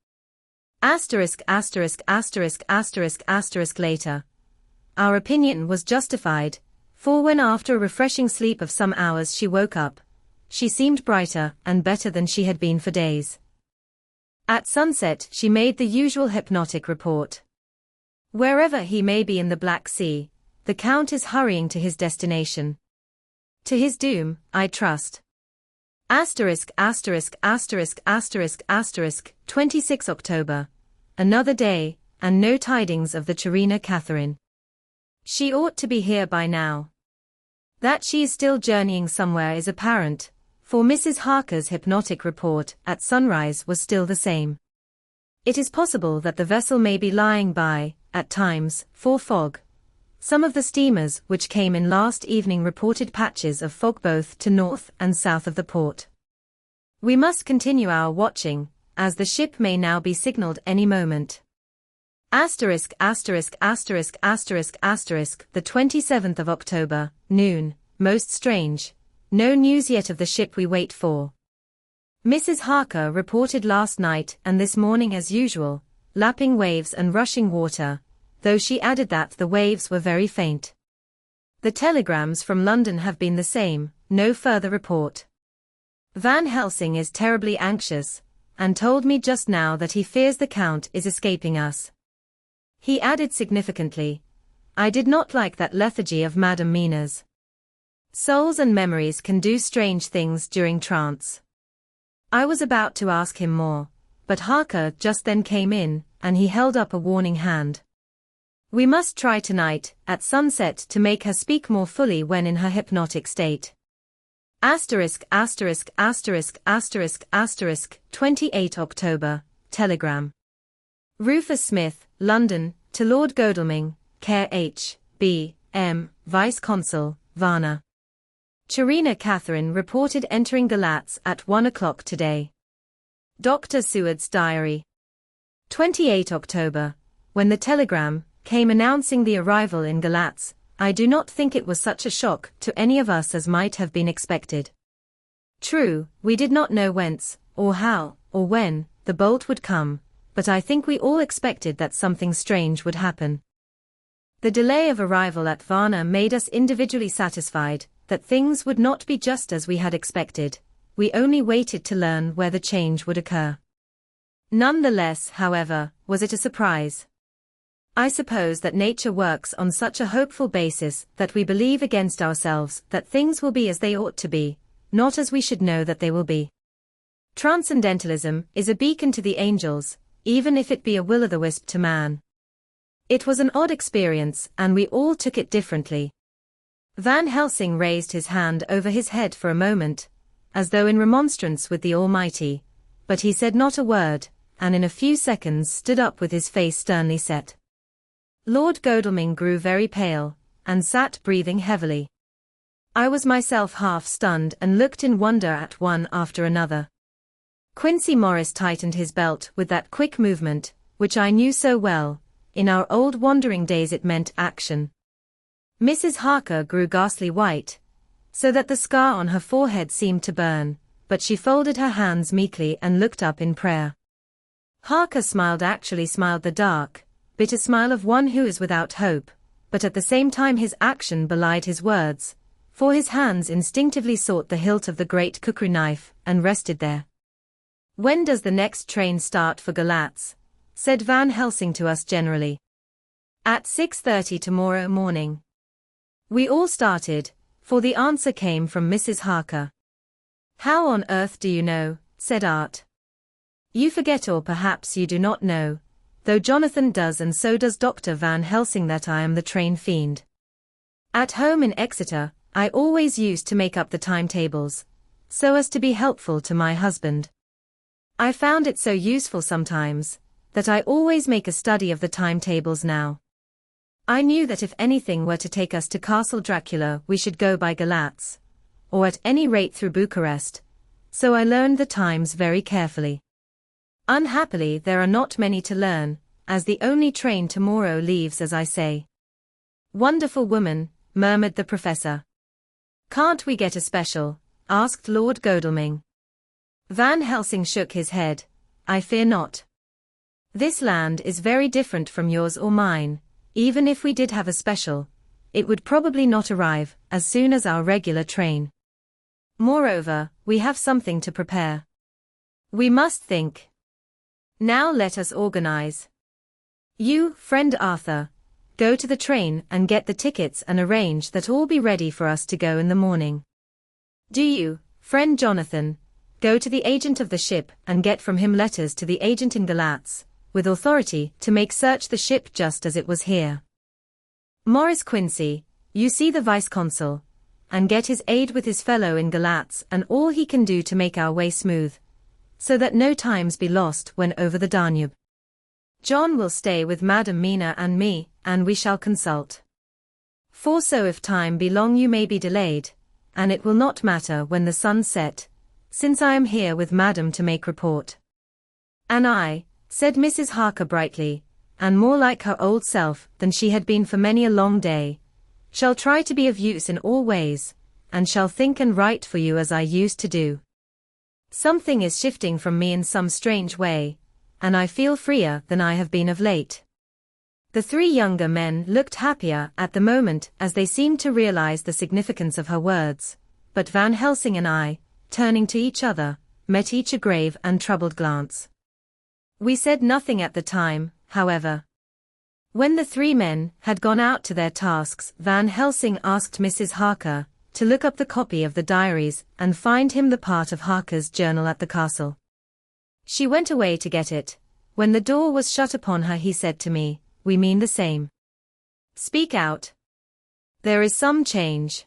Speaker 1: Later. Our opinion was justified, for when after a refreshing sleep of some hours she woke up, she seemed brighter and better than she had been for days. At sunset she made the usual hypnotic report. Wherever he may be in the Black Sea, the Count is hurrying to his destination. To his doom, I trust. 26 October. Another day, and no tidings of the Chirina Catherine. She ought to be here by now. That she is still journeying somewhere is apparent, for Mrs. Harker's hypnotic report at sunrise was still the same. It is possible that the vessel may be lying by, at times, for fog. Some of the steamers which came in last evening reported patches of fog both to north and south of the port. We must continue our watching, as the ship may now be signalled any moment. The 27th of October, noon, most strange. No news yet of the ship we wait for. Mrs. Harker reported last night and this morning as usual, lapping waves and rushing water, though she added that the waves were very faint. The telegrams from London have been the same, no further report. Van Helsing is terribly anxious, and told me just now that he fears the Count is escaping us. He added significantly, I did not like that lethargy of Madame Mina's. Souls and memories can do strange things during trance. I was about to ask him more, but Harker just then came in, and he held up a warning hand. We must try tonight, at sunset, to make her speak more fully when in her hypnotic state. 28 October, telegram. Rufus Smith, London, to Lord Godalming, Care H. B. M., Vice Consul, Varna. Chirina Catherine reported entering Galatz at 1 o'clock today. Dr. Seward's diary. 28 October, when the telegram came announcing the arrival in Galatz, I do not think it was such a shock to any of us as might have been expected. True, we did not know whence, or how, or when, the bolt would come, but I think we all expected that something strange would happen. The delay of arrival at Varna made us individually satisfied that things would not be just as we had expected. We only waited to learn where the change would occur. None the less, however, was it a surprise. I suppose that nature works on such a hopeful basis that we believe against ourselves that things will be as they ought to be, not as we should know that they will be. Transcendentalism is a beacon to the angels, even if it be a will-o'-the-wisp to man. It was an odd experience, and we all took it differently. Van Helsing raised his hand over his head for a moment, as though in remonstrance with the Almighty, but he said not a word, and in a few seconds stood up with his face sternly set. Lord Godalming grew very pale, and sat breathing heavily. I was myself half stunned and looked in wonder at one after another. Quincey Morris tightened his belt with that quick movement, which I knew so well. In our old wandering days it meant action. Mrs. Harker grew ghastly white, so that the scar on her forehead seemed to burn, but she folded her hands meekly and looked up in prayer. Harker actually smiled the dark, bitter smile of one who is without hope, but at the same time his action belied his words, for his hands instinctively sought the hilt of the great cookery knife, and rested there. "When does the next train start for Galatz?" said Van Helsing to us generally. "At 6:30 tomorrow morning." We all started, for the answer came from Mrs. Harker. "How on earth do you know?" said Art. "You forget, or perhaps you do not know, though Jonathan does and so does Dr. Van Helsing, that I am the train fiend. At home in Exeter, I always used to make up the timetables, so as to be helpful to my husband. I found it so useful sometimes, that I always make a study of the timetables now. I knew that if anything were to take us to Castle Dracula we should go by Galatz, or at any rate through Bucharest, so I learned the times very carefully. Unhappily there are not many to learn, as the only train tomorrow leaves as I say." "Wonderful woman," murmured the professor. "Can't we get a special?" asked Lord Godalming. Van Helsing shook his head. "I fear not. This land is very different from yours or mine. Even if we did have a special, it would probably not arrive as soon as our regular train. Moreover, we have something to prepare. We must think. Now let us organize. You, friend Arthur, go to the train and get the tickets and arrange that all be ready for us to go in the morning. Do you, friend Jonathan, go to the agent of the ship and get from him letters to the agent in Galatz, with authority to make search the ship just as it was here. Morris Quincey, you see the vice-consul, and get his aid with his fellow in Galatz and all he can do to make our way smooth, so that no times be lost when over the Danube. John will stay with Madam Mina and me, and we shall consult. For so if time be long you may be delayed, and it will not matter when the sun set, since I am here with Madam to make report." "And I," said Mrs. Harker brightly, and more like her old self than she had been for many a long day, "shall try to be of use in all ways, and shall think and write for you as I used to do. Something is shifting from me in some strange way, and I feel freer than I have been of late." The three younger men looked happier at the moment as they seemed to realize the significance of her words, but Van Helsing and I, turning to each other, met each a grave and troubled glance. We said nothing at the time, however. When the three men had gone out to their tasks, Van Helsing asked Mrs. Harker to look up the copy of the diaries and find him the part of Harker's journal at the castle. She went away to get it. When the door was shut upon her he said to me, "We mean the same. Speak out. There is some change.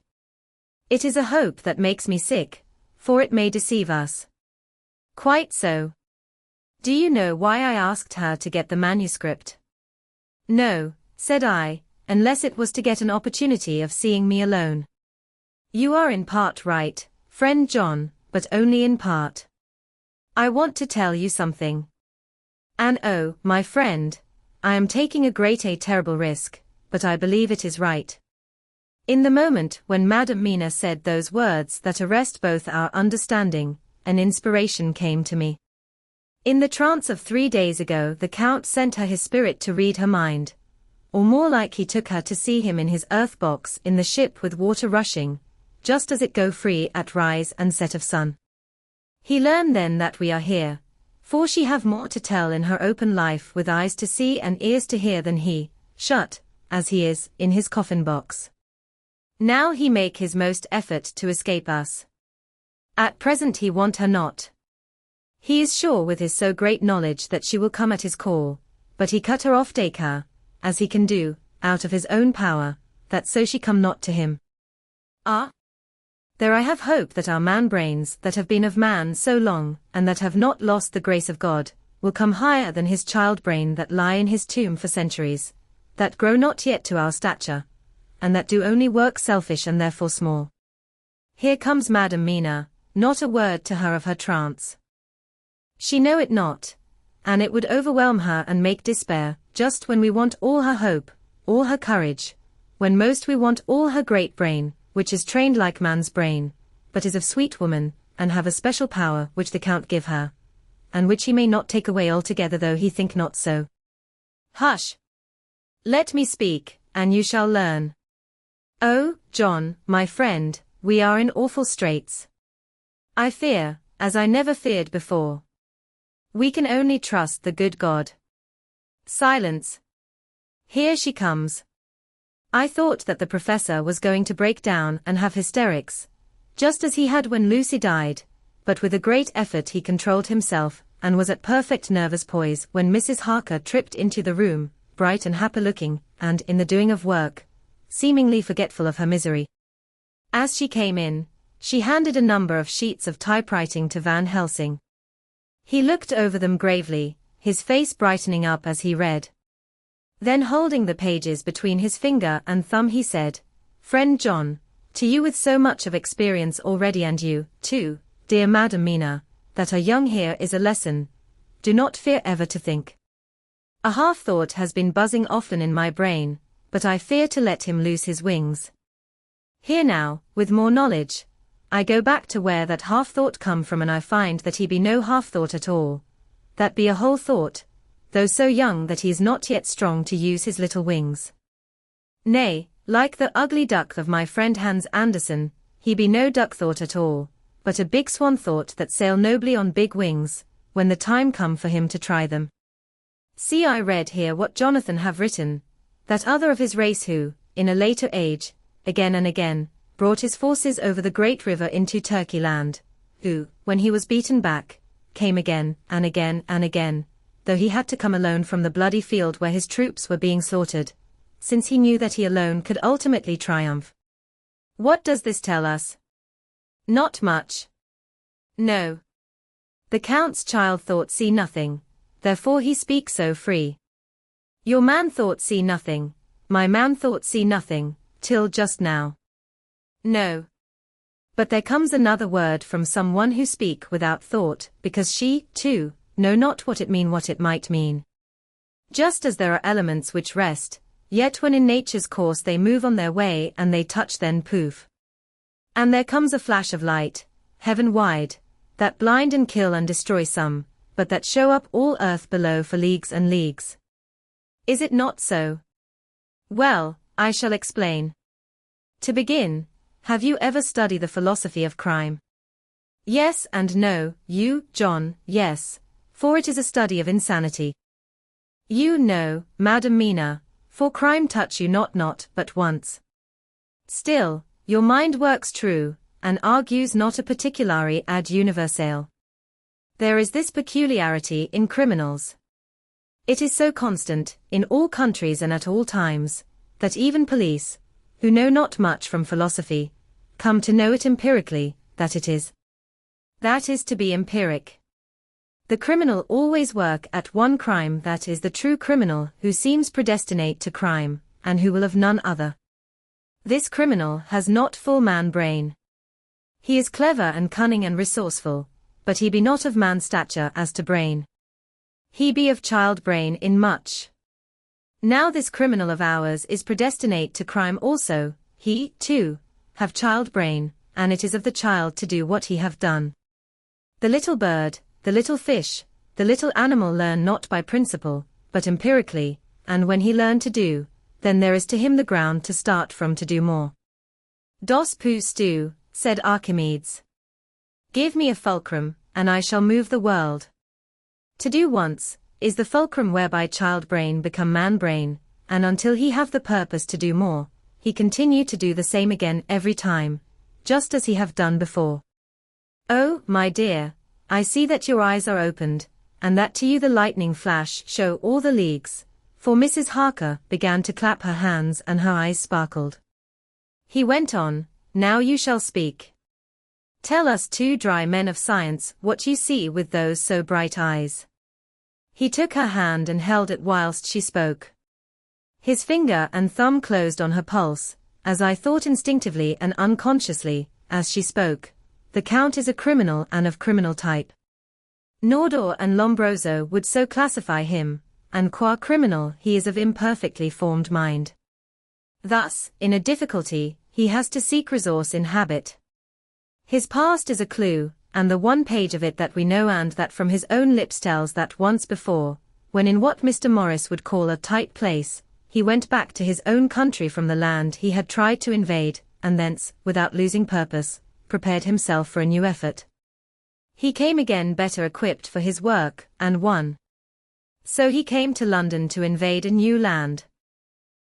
Speaker 1: It is a hope that makes me sick, for it may deceive us." "Quite so. Do you know why I asked her to get the manuscript?" "No," said I, "unless it was to get an opportunity of seeing me alone." "You are in part right, friend John, but only in part. I want to tell you something. And oh, my friend, I am taking a terrible risk, but I believe it is right." In the moment when Madam Mina said those words that arrest both our understanding, an inspiration came to me. In the trance of 3 days ago the Count sent her his spirit to read her mind, or more like he took her to see him in his earth box in the ship with water rushing, just as it go free at rise and set of sun. He learned then that we are here, for she have more to tell in her open life with eyes to see and ears to hear than he, shut, as he is, in his coffin box. Now he make his most effort to escape us. At present he want her not. He is sure with his so great knowledge that she will come at his call, but he cut her off take her, as he can do, out of his own power, that so she come not to him. Ah! There I have hope that our man-brains that have been of man so long, and that have not lost the grace of God, will come higher than his child-brain that lie in his tomb for centuries, that grow not yet to our stature, and that do only work selfish and therefore small. Here comes Madam Mina, not a word to her of her trance. She know it not, and it would overwhelm her and make despair, just when we want all her hope, all her courage, when most we want all her great brain, which is trained like man's brain, but is of sweet woman, and have a special power which the Count give her, and which he may not take away altogether though he think not so. Hush! Let me speak, and you shall learn. Oh, John, my friend, we are in awful straits. I fear, as I never feared before. We can only trust the good God. Silence. Here she comes. I thought that the professor was going to break down and have hysterics, just as he had when Lucy died, but with a great effort he controlled himself, and was at perfect nervous poise when Mrs. Harker tripped into the room, bright and happy-looking, and, in the doing of work, seemingly forgetful of her misery. As she came in, she handed a number of sheets of typewriting to Van Helsing. He looked over them gravely, his face brightening up as he read. Then holding the pages between his finger and thumb he said, "Friend John, to you with so much of experience already and you, too, dear Madam Mina, that are young here is a lesson. Do not fear ever to think. A half-thought has been buzzing often in my brain, but I fear to let him loose his wings. Here now, with more knowledge, I go back to where that half-thought come from and I find that he be no half-thought at all, that be a whole thought, though so young that he is not yet strong to use his little wings. Nay, like the ugly duck of my friend Hans Andersen, he be no duck-thought at all, but a big swan-thought that sail nobly on big wings, when the time come for him to try them. See, I read here what Jonathan have written, that other of his race who, in a later age, again and again, brought his forces over the great river into Turkey land, who, when he was beaten back, came again, and again, and again, though he had to come alone from the bloody field where his troops were being slaughtered, since he knew that he alone could ultimately triumph. What does this tell us? Not much. No. The Count's child thought see nothing, therefore he speaks so free. Your man thought see nothing, my man thought see nothing, till just now. No. But there comes another word from someone who speak without thought, because she, too, know not what it might mean. Just as there are elements which rest, yet when in nature's course they move on their way and they touch then poof. And there comes a flash of light, heaven-wide, that blind and kill and destroy some, but that show up all earth below for leagues and leagues. Is it not so? Well, I shall explain. To begin, have you ever studied the philosophy of crime? Yes and no, you, John, yes, for it is a study of insanity. You know, Madam Mina, for crime touch you not but once. Still, your mind works true, and argues not a particulari ad universale. There is this peculiarity in criminals. It is so constant, in all countries and at all times, that even police, who know not much from philosophy, come to know it empirically, that it is. That is to be empiric. The criminal always work at one crime, that is the true criminal who seems predestinate to crime, and who will of none other. This criminal has not full man brain. He is clever and cunning and resourceful, but he be not of man stature as to brain. He be of child brain in much. Now this criminal of ours is predestinate to crime also, he, too, have child brain, and it is of the child to do what he have done. The little bird, the little fish, the little animal learn not by principle, but empirically, and when he learn to do, then there is to him the ground to start from to do more. Dos pou stu, said Archimedes. Give me a fulcrum, and I shall move the world. To do once, is the fulcrum whereby child brain become man brain, and until he have the purpose to do more, he continue to do the same again every time, just as he have done before. Oh, my dear, I see that your eyes are opened, and that to you the lightning flash show all the leagues, for Mrs. Harker began to clap her hands and her eyes sparkled. He went on, now you shall speak. Tell us two dry men of science what you see with those so bright eyes. He took her hand and held it whilst she spoke. His finger and thumb closed on her pulse, as I thought instinctively and unconsciously, as she spoke. The Count is a criminal and of criminal type. Nordor and Lombroso would so classify him, and qua criminal he is of imperfectly formed mind. Thus, in a difficulty, he has to seek resource in habit. His past is a clue, and the one page of it that we know and that from his own lips tells that once before, when in what Mr. Morris would call a tight place, he went back to his own country from the land he had tried to invade, and thence, without losing purpose, prepared himself for a new effort. He came again better equipped for his work, and won. So he came to London to invade a new land.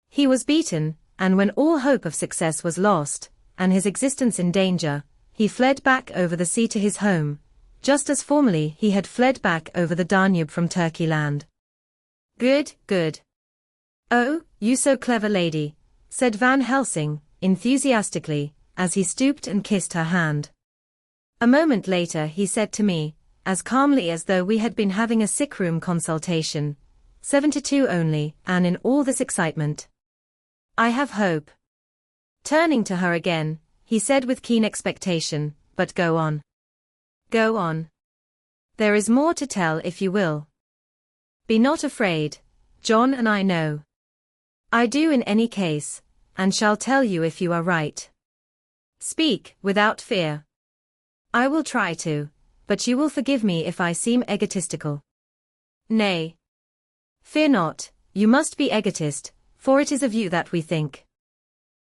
Speaker 1: He was beaten, and when all hope of success was lost, and his existence in danger, he fled back over the sea to his home, just as formerly he had fled back over the Danube from Turkey land. Good, good. Oh, you so clever lady, said Van Helsing, enthusiastically, as he stooped and kissed her hand. A moment later he said to me, as calmly as though we had been having a sick-room consultation, 72 only, and in all this excitement. I have hope. Turning to her again, he said with keen expectation, but go on. Go on. There is more to tell if you will. Be not afraid, John and I know. I do in any case, and shall tell you if you are right. Speak, without fear. I will try to, but you will forgive me if I seem egotistical. Nay. Fear not, you must be egotist, for it is of you that we think.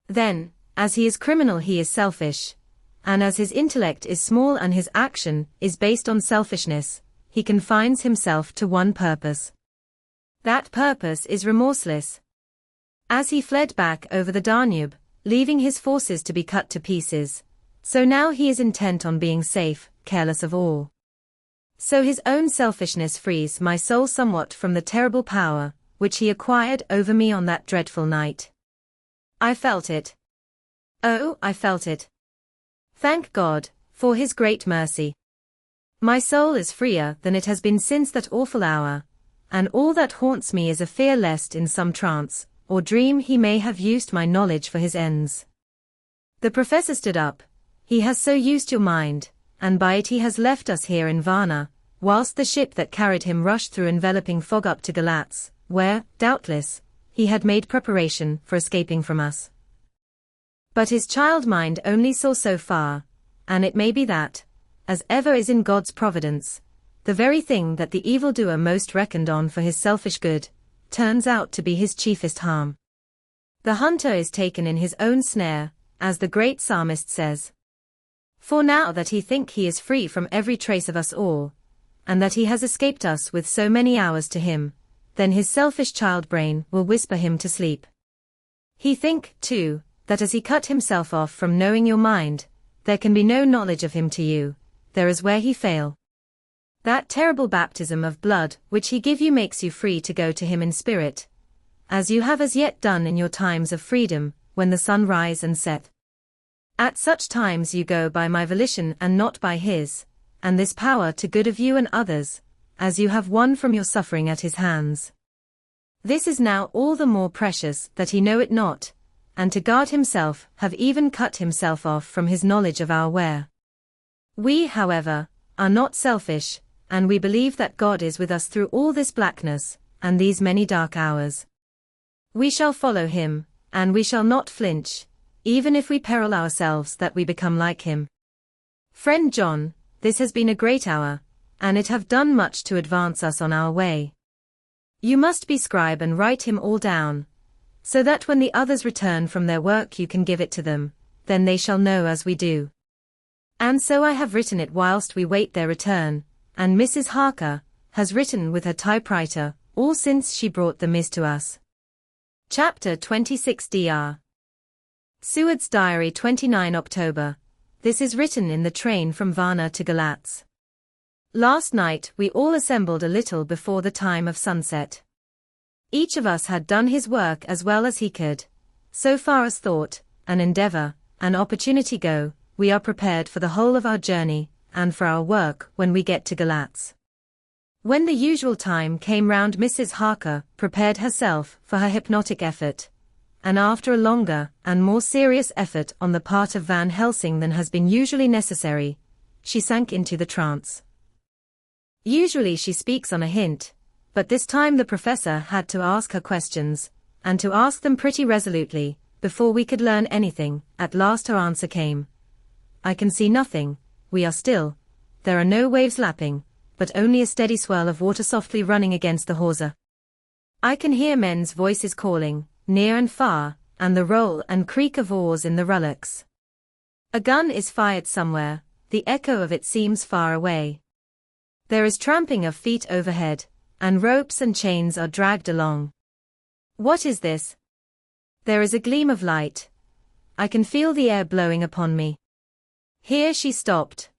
Speaker 1: Then, as he is criminal he is selfish, and as his intellect is small and his action is based on selfishness, he confines himself to one purpose. That purpose is remorseless. As he fled back over the Danube, leaving his forces to be cut to pieces, so now he is intent on being safe, careless of all. So his own selfishness frees my soul somewhat from the terrible power, which he acquired over me on that dreadful night. I felt it. Oh, I felt it. Thank God, for his great mercy. My soul is freer than it has been since that awful hour, and all that haunts me is a fear lest in some trance, or dream he may have used my knowledge for his ends. The professor stood up. He has so used your mind, and by it he has left us here in Varna, whilst the ship that carried him rushed through enveloping fog up to Galatz, where, doubtless, he had made preparation for escaping from us. But his child mind only saw so far, and it may be that, as ever is in God's providence, the very thing that the evildoer most reckoned on for his selfish good, turns out to be his chiefest harm. The hunter is taken in his own snare, as the great psalmist says. For now that he think he is free from every trace of us all, and that he has escaped us with so many hours to him, then his selfish child brain will whisper him to sleep. He think, too, that as he cut himself off from knowing your mind, there can be no knowledge of him to you, there is where he fail. That terrible baptism of blood which he give you makes you free to go to him in spirit, as you have as yet done in your times of freedom, when the sun rise and set. At such times you go by my volition and not by his, and this power to good of you and others, as you have won from your suffering at his hands. This is now all the more precious that he know it not, and to guard himself have even cut himself off from his knowledge of our where. We, however, are not selfish, and we believe that God is with us through all this blackness, and these many dark hours. We shall follow him, and we shall not flinch, even if we peril ourselves that we become like him. Friend John, this has been a great hour, and it have done much to advance us on our way. You must be scribe and write him all down, so that when the others return from their work you can give it to them, then they shall know as we do. And so I have written it whilst we wait their return, and Mrs. Harker has written with her typewriter, all since she brought the miss to us. Chapter 26 Dr. Seward's Diary 29 October. This is written in the train from Varna to Galatz. Last night we all assembled a little before the time of sunset. Each of us had done his work as well as he could. So far as thought, an endeavor, an opportunity go, we are prepared for the whole of our journey, and for our work when we get to Galatz. When the usual time came round, Mrs. Harker prepared herself for her hypnotic effort, and after a longer and more serious effort on the part of Van Helsing than has been usually necessary, she sank into the trance. Usually she speaks on a hint, but this time the professor had to ask her questions, and to ask them pretty resolutely, before we could learn anything. At last her answer came. "I can see nothing, we are still, there are no waves lapping, but only a steady swell of water softly running against the hawser. I can hear men's voices calling, near and far, and the roll and creak of oars in the rowlocks. A gun is fired somewhere, the echo of it seems far away. There is tramping of feet overhead, and ropes and chains are dragged along. What is this? There is a gleam of light. I can feel the air blowing upon me." Here she stopped.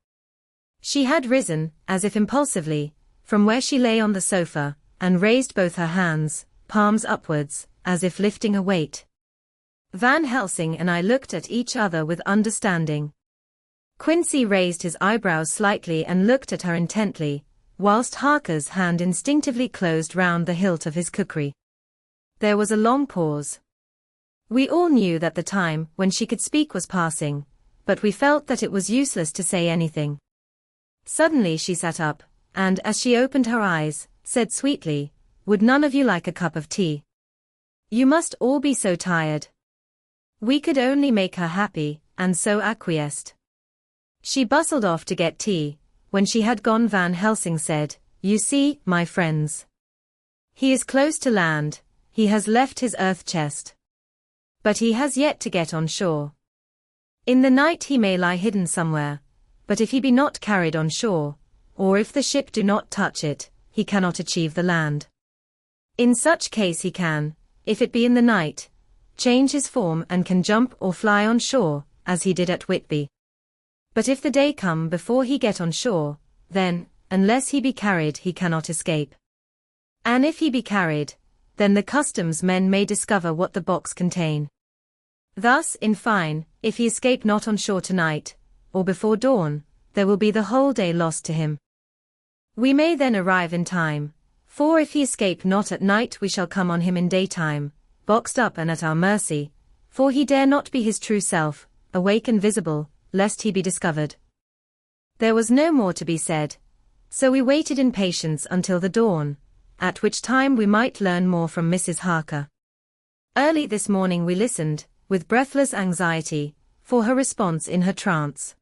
Speaker 1: She had risen, as if impulsively, from where she lay on the sofa, and raised both her hands, palms upwards, as if lifting a weight. Van Helsing and I looked at each other with understanding. Quincy raised his eyebrows slightly and looked at her intently, whilst Harker's hand instinctively closed round the hilt of his kukri. There was a long pause. We all knew that the time when she could speak was passing, but we felt that it was useless to say anything. Suddenly she sat up, and as she opened her eyes, said sweetly, "Would none of you like a cup of tea? You must all be so tired." We could only make her happy, and so acquiesced. She bustled off to get tea. When she had gone, Van Helsing said, "You see, my friends. He is close to land, he has left his earth chest. But he has yet to get on shore. In the night he may lie hidden somewhere, but if he be not carried on shore, or if the ship do not touch it, he cannot achieve the land. In such case he can, if it be in the night, change his form and can jump or fly on shore, as he did at Whitby. But if the day come before he get on shore, then, unless he be carried, he cannot escape. And if he be carried, then the customs men may discover what the box contain. Thus, in fine, if he escape not on shore tonight, or before dawn, there will be the whole day lost to him. We may then arrive in time, for if he escape not at night we shall come on him in daytime, boxed up and at our mercy, for he dare not be his true self, awake and visible, lest he be discovered." There was no more to be said, so we waited in patience until the dawn, at which time we might learn more from Mrs. Harker. Early this morning we listened, with breathless anxiety, for her response in her trance.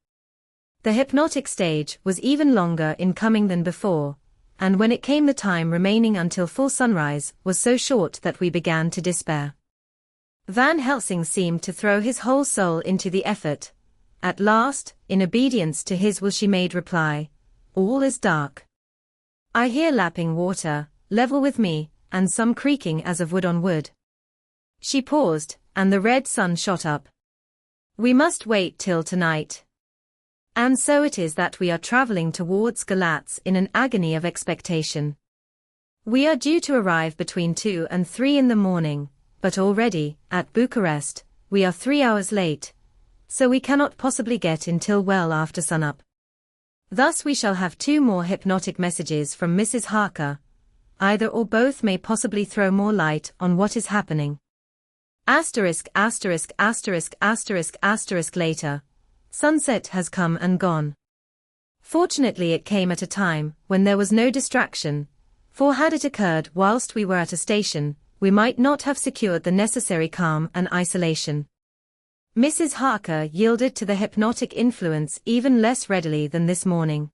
Speaker 1: The hypnotic stage was even longer in coming than before, and when it came the time remaining until full sunrise was so short that we began to despair. Van Helsing seemed to throw his whole soul into the effort. At last, in obedience to his will, she made reply, "All is dark. I hear lapping water, level with me, and some creaking as of wood on wood." She paused, and the red sun shot up. "We must wait till tonight. And so it is that we are travelling towards Galatz in an agony of expectation. We are due to arrive between 2 and 3 in the morning, but already, at Bucharest, we are 3 hours late, so we cannot possibly get in till well after sunup. Thus we shall have 2 more hypnotic messages from Mrs. Harker. Either or both may possibly throw more light on what is happening. Asterisk, asterisk, asterisk, asterisk, asterisk later. Sunset has come and gone. Fortunately it came at a time when there was no distraction, for had it occurred whilst we were at a station, we might not have secured the necessary calm and isolation. Mrs. Harker yielded to the hypnotic influence even less readily than this morning.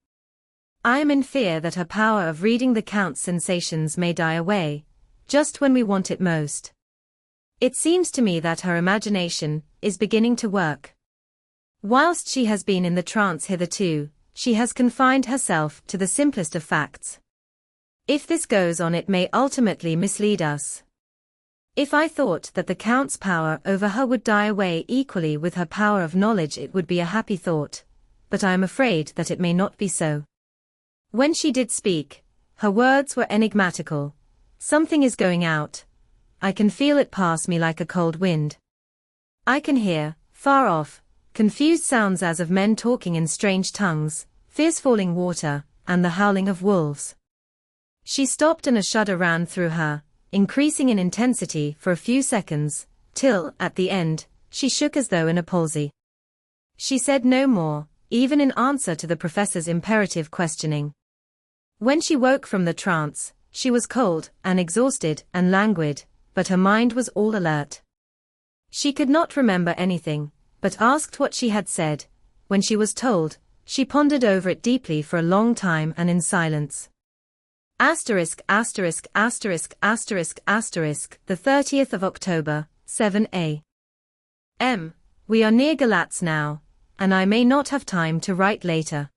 Speaker 1: I am in fear that her power of reading the Count's sensations may die away, just when we want it most. It seems to me that her imagination is beginning to work. Whilst she has been in the trance hitherto, she has confined herself to the simplest of facts. If this goes on it may ultimately mislead us. If I thought that the Count's power over her would die away equally with her power of knowledge, it would be a happy thought, but I am afraid that it may not be so. When she did speak, her words were enigmatical. Something is going out. I can feel it pass me like a cold wind. I can hear, far off, confused sounds as of men talking in strange tongues, fierce falling water, and the howling of wolves. She stopped and a shudder ran through her, increasing in intensity for a few seconds, till, at the end, she shook as though in a palsy. She said no more, even in answer to the professor's imperative questioning. When she woke from the trance, she was cold and exhausted and languid, but her mind was all alert. She could not remember anything, but asked what she had said. When she was told, she pondered over it deeply for a long time and in silence. Asterisk, asterisk, asterisk, asterisk, asterisk, the 30th of October, 7 a.m. We are near Galatz now, and I may not have time to write later.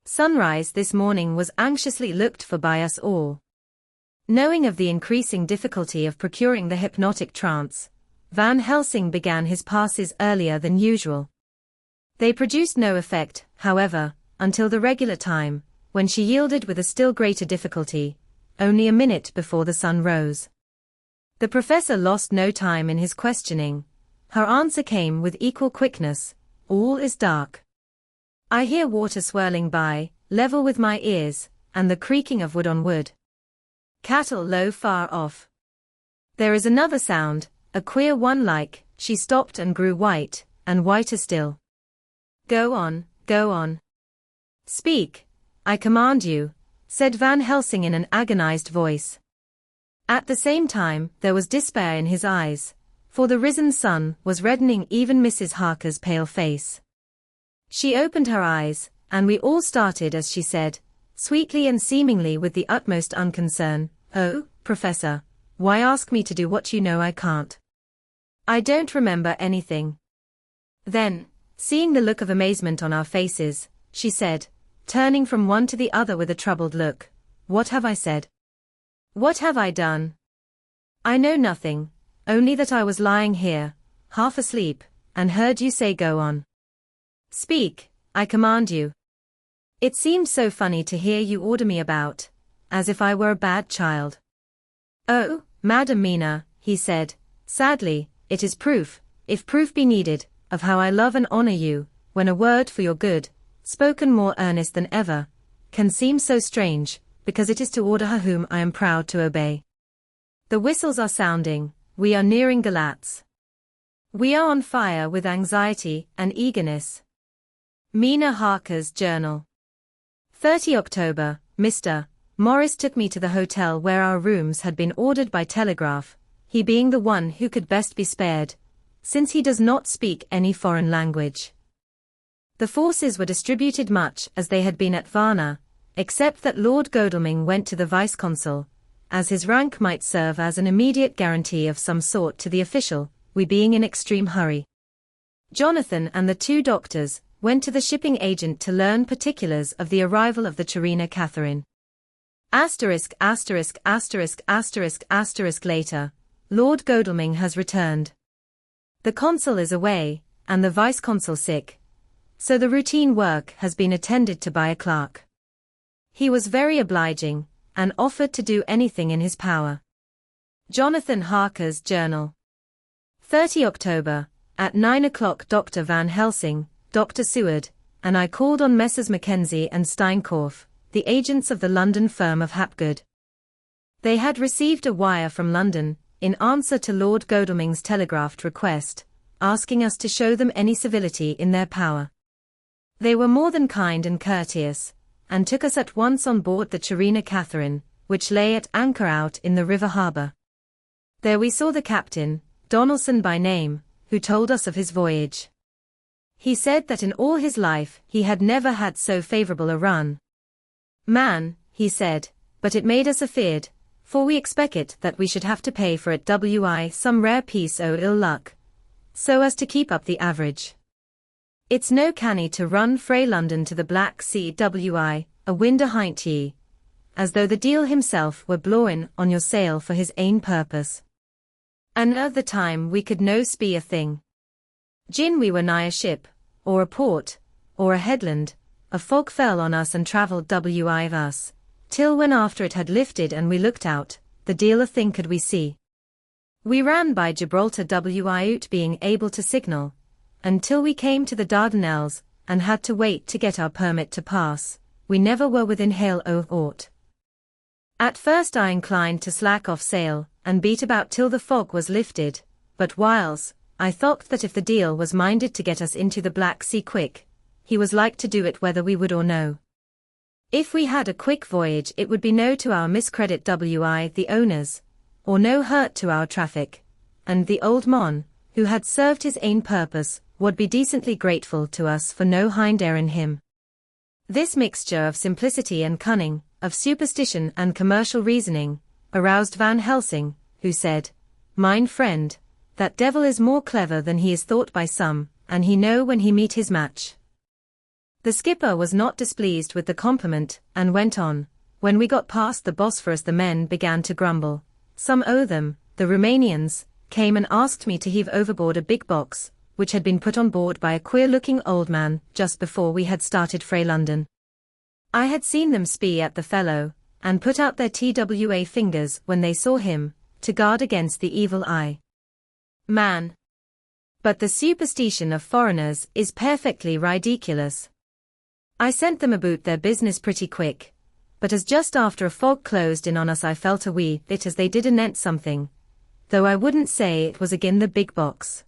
Speaker 1: Sunrise this morning was anxiously looked for by us all. Knowing of the increasing difficulty of procuring the hypnotic trance, Van Helsing began his passes earlier than usual. They produced no effect, however, until the regular time, when she yielded with a still greater difficulty, only a minute before the sun rose. The professor lost no time in his questioning. Her answer came with equal quickness: all is dark. I hear water swirling by, level with my ears, and the creaking of wood on wood. Cattle low far off. There is another sound, a queer one like. She stopped and grew white, and whiter still. Go on, go on. Speak, I command you, said Van Helsing in an agonized voice. At the same time, there was despair in his eyes, for the risen sun was reddening even Mrs. Harker's pale face. She opened her eyes, and we all started as she said, sweetly and seemingly with the utmost unconcern, "Oh, Professor, why ask me to do what you know I can't? I don't remember anything." Then, seeing the look of amazement on our faces, she said, turning from one to the other with a troubled look, "What have I said? What have I done? I know nothing, only that I was lying here, half asleep, and heard you say go on. Speak, I command you. It seemed so funny to hear you order me about, as if I were a bad child." "Oh, Madam Mina," he said, sadly, "it is proof, if proof be needed, of how I love and honor you, when a word for your good, spoken more earnest than ever, can seem so strange, because it is to order her whom I am proud to obey. The whistles are sounding, we are nearing Galatz. We are on fire with anxiety and eagerness." Mina Harker's Journal. 30 October, Mr. Morris took me to the hotel where our rooms had been ordered by telegraph, he being the one who could best be spared, since he does not speak any foreign language. The forces were distributed much as they had been at Varna, except that Lord Godalming went to the vice-consul, as his rank might serve as an immediate guarantee of some sort to the official, we being in extreme hurry. Jonathan and the two doctors went to the shipping agent to learn particulars of the arrival of the Czarina Catherine. Asterisk, asterisk, asterisk, asterisk, asterisk later, Lord Godalming has returned. The consul is away, and the vice-consul sick, so the routine work has been attended to by a clerk. He was very obliging, and offered to do anything in his power. Jonathan Harker's Journal. 30 October, at 9 o'clock Dr. Van Helsing, Dr. Seward, and I called on Messrs. Mackenzie and Steinkorff, the agents of the London firm of Hapgood. They had received a wire from London, in answer to Lord Godalming's telegraphed request, asking us to show them any civility in their power. They were more than kind and courteous, and took us at once on board the Czarina Catherine, which lay at anchor out in the river harbour. There we saw the captain, Donaldson by name, who told us of his voyage. He said that in all his life he had never had so favourable a run. "Man," he said, "but it made us afeard, for we expected that we should have to pay for it some rare piece o' ill luck, so as to keep up the average. It's no canny to run frae London to the Black Sea a wind ahint ye, as though the deil himself were blowin' on your sail for his ain purpose. And at the time we could no spee a thing. Gin we were nigh a ship, or a port, or a headland, a fog fell on us and travelled wi of us, till when after it had lifted and we looked out, the deal a thing could we see. We ran by Gibraltar without being able to signal, until we came to the Dardanelles, and had to wait to get our permit to pass. We never were within hail o' aught. At first I inclined to slack off sail, and beat about till the fog was lifted, but whiles, I thought that if the deal was minded to get us into the Black Sea quick, he was like to do it whether we would or no. If we had a quick voyage it would be no to our miscredit wi the owners, or no hurt to our traffic, and the old mon, who had served his ain purpose, would be decently grateful to us for no hind air in him. This mixture of simplicity and cunning, of superstition and commercial reasoning, aroused Van Helsing, who said, "Mine friend, that devil is more clever than he is thought by some, and he know when he meet his match." The skipper was not displeased with the compliment, and went on, "When we got past the Bosphorus the men began to grumble. Some o' them, the Romanians, came and asked me to heave overboard a big box, which had been put on board by a queer-looking old man just before we had started frae London. I had seen them spee at the fellow, and put out their twa fingers when they saw him, to guard against the evil eye. Man. But the superstition of foreigners is perfectly ridiculous. I sent them about their business pretty quick, but as just after a fog closed in on us I felt a wee bit as they did anent something, though I wouldn't say it was agin the big box.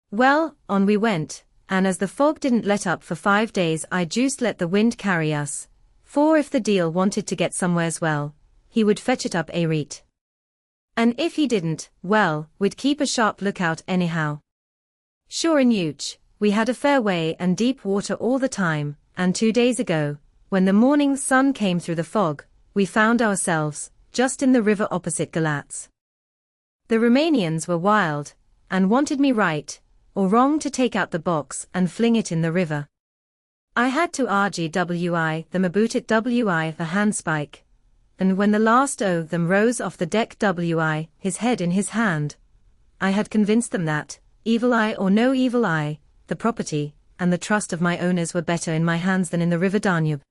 Speaker 1: Well, on we went, and as the fog didn't let up for 5 days I just let the wind carry us, for if the deal wanted to get somewheres well, he would fetch it up a reet. And if he didn't, well, we'd keep a sharp lookout anyhow. Sure enough, we had a fair way and deep water all the time, and 2 days ago, when the morning sun came through the fog, we found ourselves just in the river opposite Galatz. The Romanians were wild, and wanted me right or wrong to take out the box and fling it in the river. I had to RGWI them about it wi a handspike, and when the last o' them rose off the deck wi, his head in his hand, I had convinced them that, evil eye or no evil eye, the property and the trust of my owners were better in my hands than in the river Danube.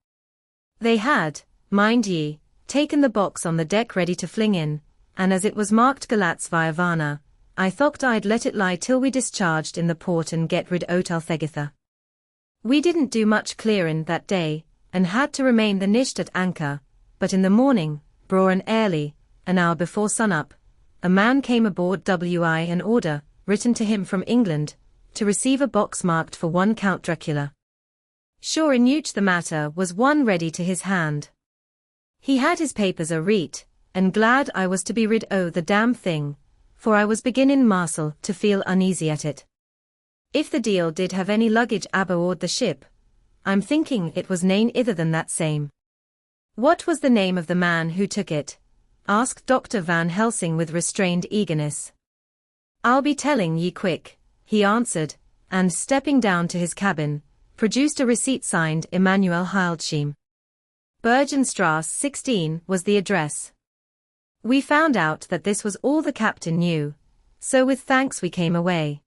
Speaker 1: They had, mind ye, taken the box on the deck ready to fling in, and as it was marked Galatz via Varna, I thought I'd let it lie till we discharged in the port and get rid o' Althegitha. We didn't do much clearin' that day, and had to remain the night at anchor, but in the morning, braw and early, an hour before sun-up, a man came aboard wi an order, written to him from England, to receive a box marked for one Count Dracula. Sure enough the matter was one ready to his hand. He had his papers a reet, and glad I was to be rid o' the damn thing, for I was beginnin' Marcel to feel uneasy at it. If the deal did have any luggage aboard the ship, I'm thinking it was nane ither than that same. What was the name of the man who took it? Asked Dr. Van Helsing with restrained eagerness. I'll be telling ye quick, he answered, and stepping down to his cabin, produced a receipt signed Emanuel Hildesheim. Bergenstrasse 16 was the address. We found out that this was all the captain knew, so with thanks we came away.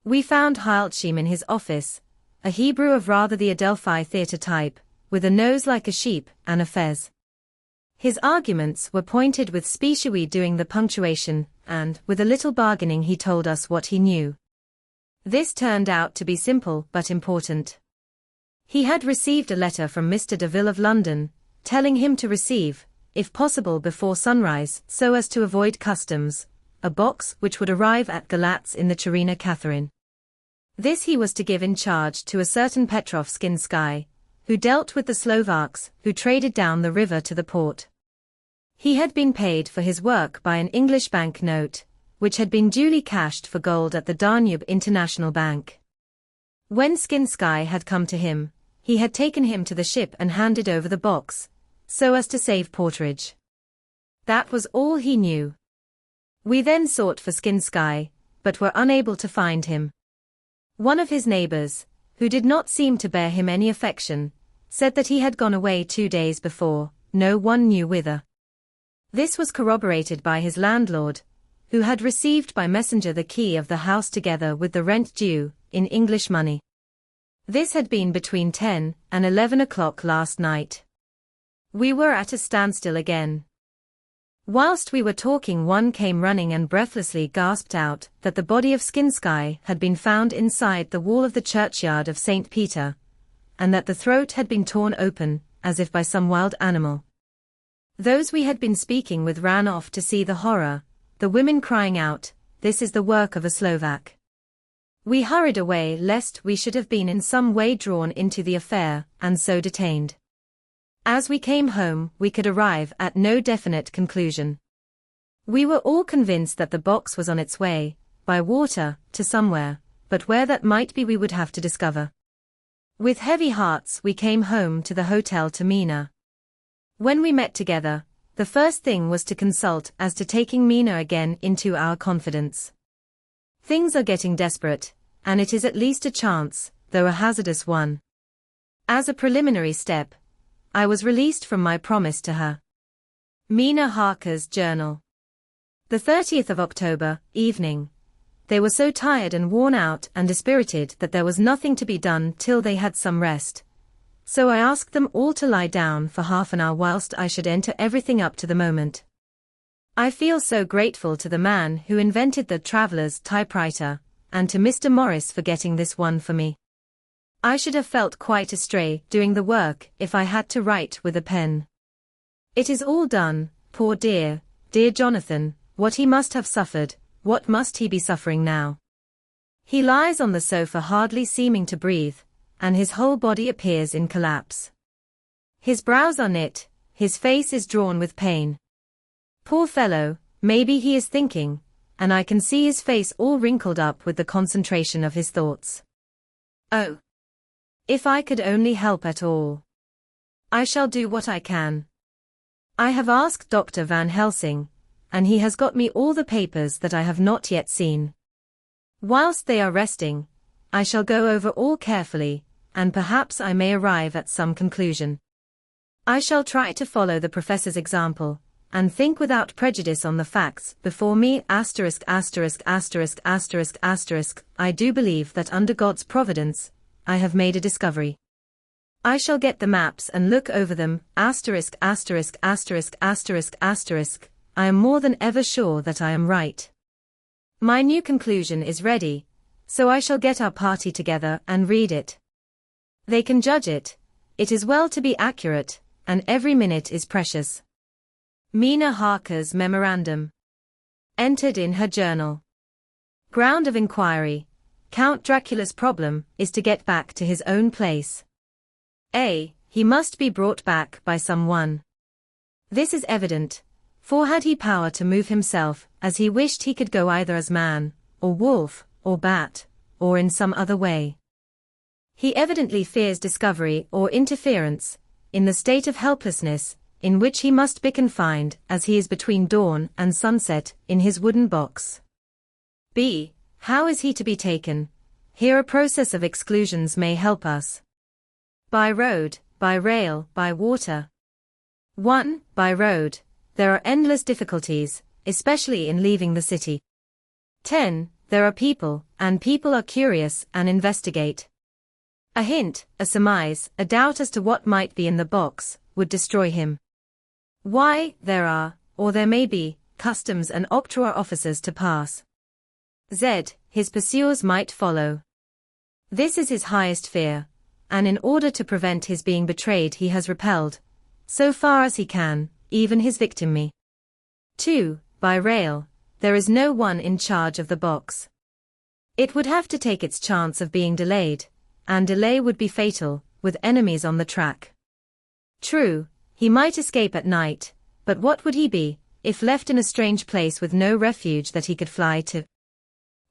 Speaker 1: We found Hildesheim in his office, a Hebrew of rather the Adelphi theatre type, with a nose like a sheep and a fez. His arguments were pointed with speciously doing the punctuation, and, with a little bargaining he told us what he knew. This turned out to be simple but important. He had received a letter from Mr. Deville of London, telling him to receive, if possible before sunrise so as to avoid customs, a box which would arrive at Galatz in the Cherina Catherine. This he was to give in charge to a certain Petrov Skinsky, who dealt with the Slovaks who traded down the river to the port. He had been paid for his work by an English bank note, which had been duly cashed for gold at the Danube International Bank. When Skinsky had come to him, he had taken him to the ship and handed over the box, so as to save porterage. That was all he knew. We then sought for Skinsky, but were unable to find him. One of his neighbors, who did not seem to bear him any affection, said that he had gone away 2 days before, no one knew whither. This was corroborated by his landlord, who had received by messenger the key of the house together with the rent due, in English money. This had been between 10 and 11 o'clock last night. We were at a standstill again. Whilst we were talking, one came running and breathlessly gasped out that the body of Skinsky had been found inside the wall of the churchyard of St. Peter, and that the throat had been torn open, as if by some wild animal. Those we had been speaking with ran off to see the horror, the women crying out, "This is the work of a Slovak." We hurried away lest we should have been in some way drawn into the affair, and so detained. As we came home, we could arrive at no definite conclusion. We were all convinced that the box was on its way, by water, to somewhere, but where that might be we would have to discover. With heavy hearts we came home to the hotel to Mina. When we met together, the first thing was to consult as to taking Mina again into our confidence. Things are getting desperate, and it is at least a chance, though a hazardous one. As a preliminary step, I was released from my promise to her. Mina Harker's journal. The 30th of October, evening. They were so tired and worn out and dispirited that there was nothing to be done till they had some rest. So I asked them all to lie down for half an hour whilst I should enter everything up to the moment. I feel so grateful to the man who invented the traveller's typewriter, and to Mr. Morris for getting this one for me. I should have felt quite astray doing the work if I had to write with a pen. It is all done, poor dear, dear Jonathan, what he must have suffered, what must he be suffering now? He lies on the sofa hardly seeming to breathe, and his whole body appears in collapse. His brows are knit, his face is drawn with pain. Poor fellow, maybe he is thinking, and I can see his face all wrinkled up with the concentration of his thoughts. Oh! If I could only help at all. I shall do what I can. I have asked Dr. Van Helsing, and he has got me all the papers that I have not yet seen. Whilst they are resting, I shall go over all carefully, and perhaps I may arrive at some conclusion. I shall try to follow the professor's example, and think without prejudice on the facts before me. I do believe that under God's providence, I have made a discovery. I shall get the maps and look over them. I am more than ever sure that I am right. My new conclusion is ready, so I shall get our party together and read it. They can judge it. It is well to be accurate, and every minute is precious. Mina Harker's memorandum. Entered in her journal. Ground of inquiry. Count Dracula's problem is to get back to his own place. A. He must be brought back by someone. This is evident, for had he power to move himself as he wished, he could go either as man, or wolf, or bat, or in some other way. He evidently fears discovery or interference, in the state of helplessness in which he must be confined as he is between dawn and sunset in his wooden box. B. How is he to be taken? Here a process of exclusions may help us. By road, by rail, by water. 1. By road, there are endless difficulties, especially in leaving the city. 10. There are people, and people are curious and investigate. A hint, a surmise, a doubt as to what might be in the box, would destroy him. Why, there are, or there may be, customs and octroi officers to pass. Z. His pursuers might follow. This is his highest fear, and in order to prevent his being betrayed he has repelled, so far as he can, even his victim me. 2. By rail, there is no one in charge of the box. It would have to take its chance of being delayed, and delay would be fatal, with enemies on the track. True, he might escape at night, but what would he be, if left in a strange place with no refuge that he could fly to?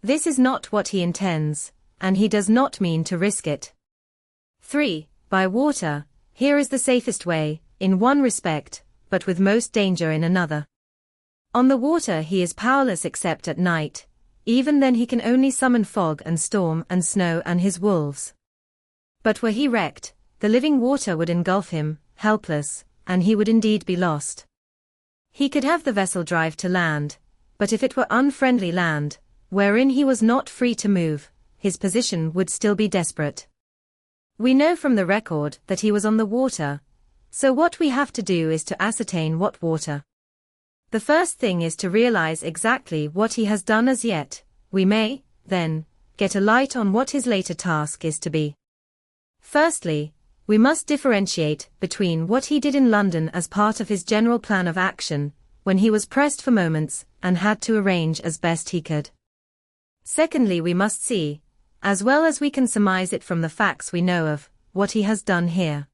Speaker 1: This is not what he intends, and he does not mean to risk it. 3. By water, here is the safest way, in one respect, but with most danger in another. On the water he is powerless except at night, even then he can only summon fog and storm and snow and his wolves. But were he wrecked, the living water would engulf him, helpless, and he would indeed be lost. He could have the vessel drive to land, But if it were unfriendly land, wherein he was not free to move, his position would still be desperate. We know from the record that he was on the water, so what we have to do is to ascertain what water. The first thing is to realize exactly what he has done as yet. We may, then, get a light on what his later task is to be. Firstly, we must differentiate between what he did in London as part of his general plan of action, when he was pressed for moments and had to arrange as best he could. Secondly, we must see, as well as we can surmise it from the facts we know of, what he has done here.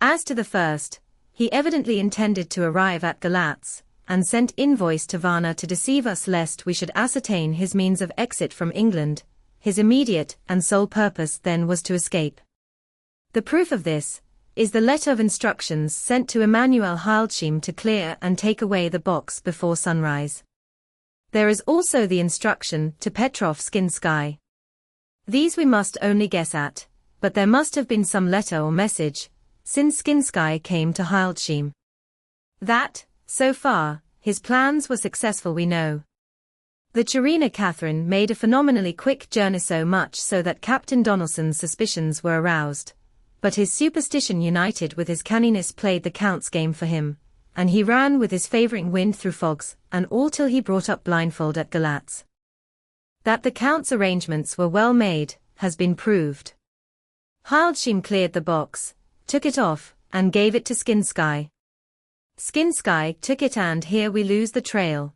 Speaker 1: As to the first, he evidently intended to arrive at Galatz, and sent invoice to Varna to deceive us lest we should ascertain his means of exit from England. His immediate and sole purpose then was to escape. The proof of this is the letter of instructions sent to Emanuel Hildesheim to clear and take away the box before sunrise. There is also the instruction to Petrov Skinsky. These we must only guess at, but there must have been some letter or message, since Skinsky came to Hildesheim. That, so far, his plans were successful we know. The Czarina Catherine made a phenomenally quick journey, so much so that Captain Donelson's suspicions were aroused, but his superstition united with his canniness played the Count's game for him, and he ran with his favouring wind through fogs and all till he brought up blindfold at Galatz. That the Count's arrangements were well made has been proved. Hildesheim cleared the box, took it off, and gave it to Skinsky. Skinsky took it, and here we lose the trail.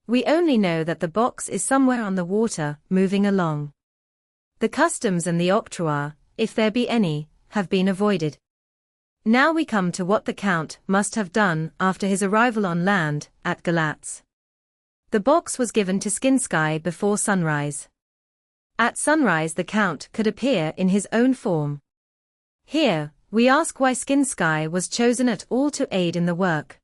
Speaker 1: We only know that the box is somewhere on the water, moving along. The customs and the octroi, if there be any, have been avoided. Now we come to what the Count must have done after his arrival on land, at Galatz. The box was given to Skinsky before sunrise. At sunrise the Count could appear in his own form. Here, we ask why Skinsky was chosen at all to aid in the work.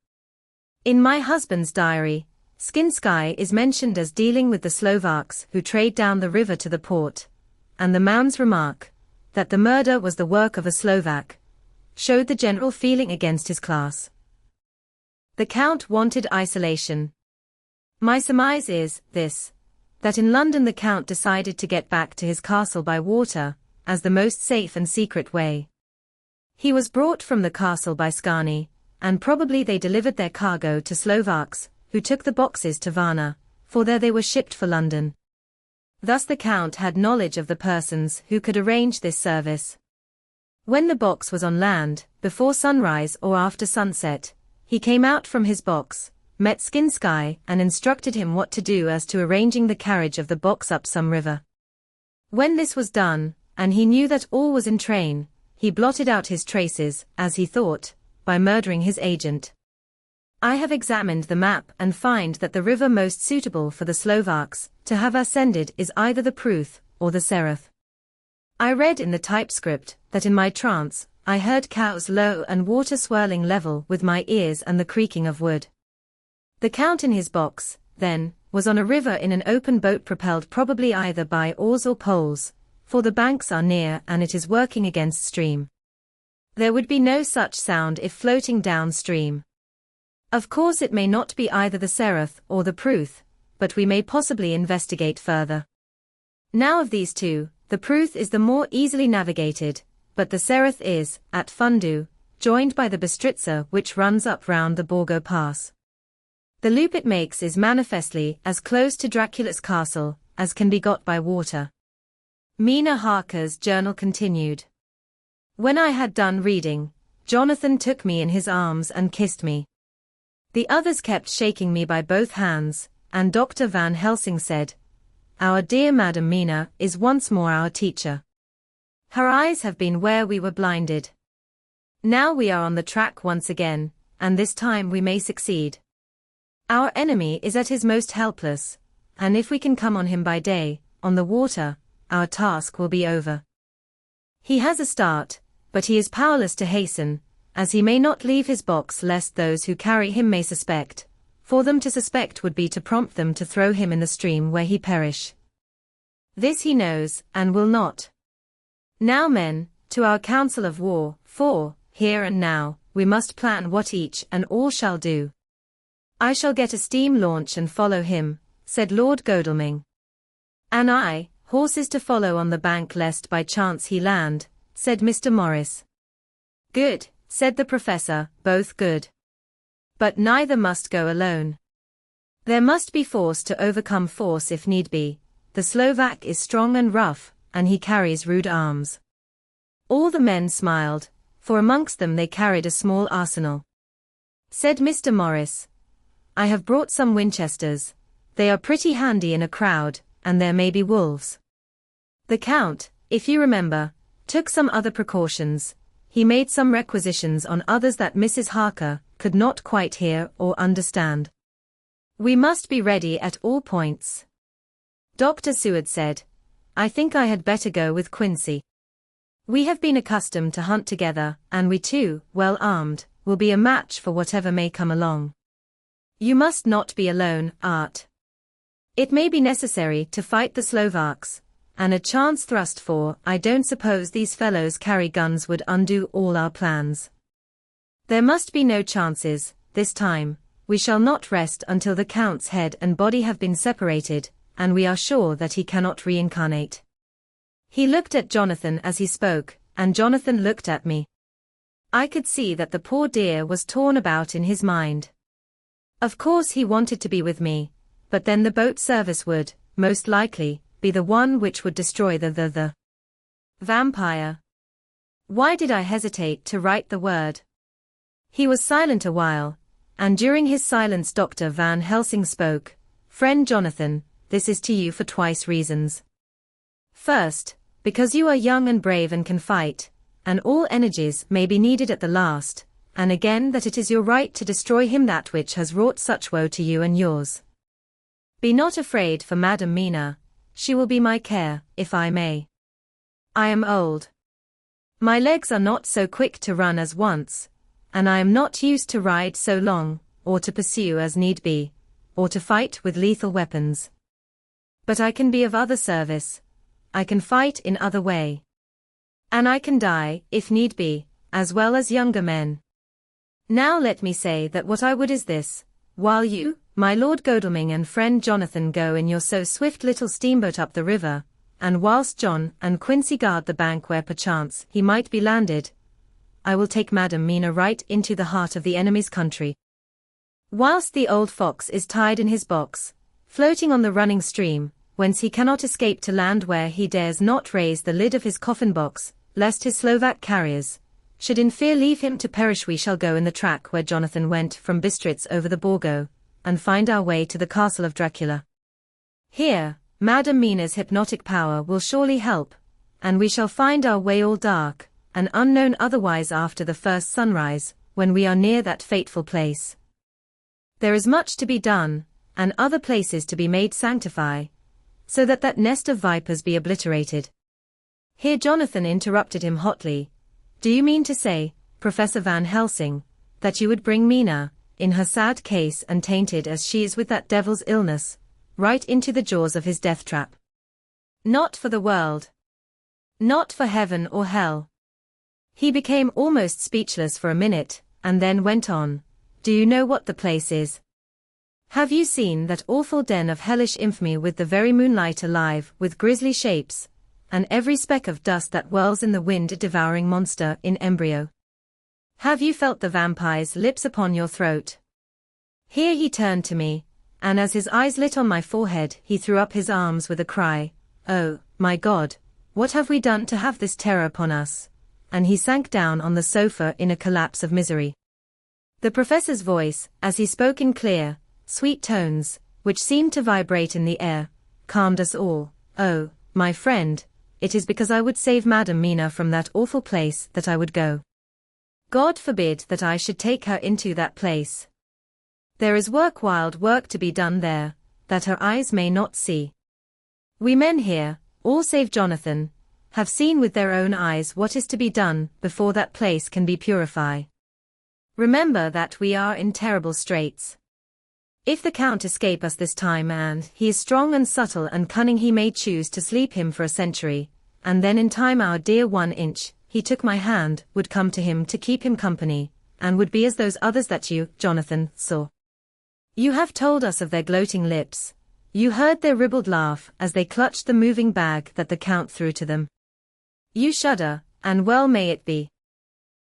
Speaker 1: In my husband's diary, Skinsky is mentioned as dealing with the Slovaks who trade down the river to the port, and the man's remark, that the murder was the work of a Slovak, showed the general feeling against his class. The Count wanted isolation. My surmise is this, that in London the Count decided to get back to his castle by water, as the most safe and secret way. He was brought from the castle by Skani, and probably they delivered their cargo to Slovaks, who took the boxes to Varna, for there they were shipped for London. Thus the Count had knowledge of the persons who could arrange this service. When the box was on land, before sunrise or after sunset, he came out from his box, met Skinsky and instructed him what to do as to arranging the carriage of the box up some river. When this was done, and he knew that all was in train, he blotted out his traces, as he thought, by murdering his agent. I have examined the map and find that the river most suitable for the Slovaks to have ascended is either the Pruth or the Sereth. I read in the typescript that in my trance I heard cows low and water swirling level with my ears and the creaking of wood. The Count in his box, then, was on a river in an open boat propelled probably either by oars or poles, for the banks are near and it is working against stream. There would be no such sound if floating downstream. Of course it may not be either the Sereth or the Pruth, but we may possibly investigate further. Now of these two, the Pruth is the more easily navigated, but the Sereth is, at Fundu, joined by the Bistritza which runs up round the Borgo Pass. The loop it makes is manifestly as close to Dracula's castle as can be got by water. Mina Harker's journal continued. When I had done reading, Jonathan took me in his arms and kissed me. The others kept shaking me by both hands, and Dr. Van Helsing said, "Our dear Madam Mina is once more our teacher. Her eyes have been where we were blinded. Now we are on the track once again, and this time we may succeed. Our enemy is at his most helpless, and if we can come on him by day, on the water, our task will be over. He has a start, but he is powerless to hasten, as he may not leave his box lest those who carry him may suspect. For them to suspect would be to prompt them to throw him in the stream where he perish. This he knows, and will not. Now men, to our council of war, for, here and now, we must plan what each and all shall do. I shall get a steam launch and follow him, said Lord Godalming. And I, horses to follow on the bank lest by chance he land, said Mr. Morris. Good, said the Professor, both good. But neither must go alone. There must be force to overcome force if need be. The Slovak is strong and rough, and he carries rude arms. All the men smiled, for amongst them they carried a small arsenal. Said Mr. Morris, I have brought some Winchesters. They are pretty handy in a crowd, and there may be wolves. The Count, if you remember, took some other precautions. He made some requisitions on others that Mrs. Harker could not quite hear or understand. We must be ready at all points. Dr. Seward said, I think I had better go with Quincy. We have been accustomed to hunt together, and we too, well armed, will be a match for whatever may come along. You must not be alone, Art. It may be necessary to fight the Slovaks, and a chance thrust for I don't suppose these fellows carry guns would undo all our plans. There must be no chances, this time. We shall not rest until the Count's head and body have been separated, and we are sure that he cannot reincarnate. He looked at Jonathan as he spoke, and Jonathan looked at me. I could see that the poor dear was torn about in his mind. Of course he wanted to be with me, but then the boat service would, most likely, be the one which would destroy the vampire. Why did I hesitate to write the word? He was silent a while, and during his silence Dr. Van Helsing spoke. Friend Jonathan, this is to you for twice reasons. First, because you are young and brave and can fight, and all energies may be needed at the last, and again that it is your right to destroy him that which has wrought such woe to you and yours. Be not afraid for Madam Mina, she will be my care, if I may. I am old. My legs are not so quick to run as once, and I am not used to ride so long, or to pursue as need be, or to fight with lethal weapons. But I can be of other service. I can fight in other way. And I can die, if need be, as well as younger men. Now let me say that what I would is this, while you, my Lord Godalming and friend Jonathan go in your so swift little steamboat up the river, and whilst John and Quincy guard the bank where perchance he might be landed, I will take Madam Mina right into the heart of the enemy's country. Whilst the old fox is tied in his box, floating on the running stream, whence he cannot escape to land where he dares not raise the lid of his coffin box, lest his Slovak carriers should in fear leave him to perish, we shall go in the track where Jonathan went from Bistritz over the Borgo, and find our way to the castle of Dracula. Here, Madam Mina's hypnotic power will surely help, and we shall find our way all dark, and unknown otherwise after the first sunrise, when we are near that fateful place. There is much to be done, and other places to be made sanctify, so that that nest of vipers be obliterated. Here Jonathan interrupted him hotly. Do you mean to say, Professor Van Helsing, that you would bring Mina, in her sad case and tainted as she is with that devil's illness, right into the jaws of his death trap? Not for the world. Not for heaven or hell. He became almost speechless for a minute, and then went on. Do you know what the place is? Have you seen that awful den of hellish infamy with the very moonlight alive with grisly shapes, and every speck of dust that whirls in the wind a devouring monster in embryo? Have you felt the vampire's lips upon your throat? Here he turned to me, and as his eyes lit on my forehead he threw up his arms with a cry, Oh, my God, what have we done to have this terror upon us? And he sank down on the sofa in a collapse of misery. The professor's voice, as he spoke in clear, sweet tones, which seemed to vibrate in the air, calmed us all. Oh, my friend, it is because I would save Madam Mina from that awful place that I would go. God forbid that I should take her into that place. There is wild work to be done there, that her eyes may not see. We men here, all save Jonathan, have seen with their own eyes what is to be done before that place can be purified. Remember that we are in terrible straits. If the Count escape us this time, and he is strong and subtle and cunning, he may choose to sleep him for a century, and then in time our dear 1 inch, he took my hand, would come to him to keep him company, and would be as those others that you, Jonathan, saw. You have told us of their gloating lips. You heard their ribald laugh as they clutched the moving bag that the Count threw to them. You shudder, and well may it be.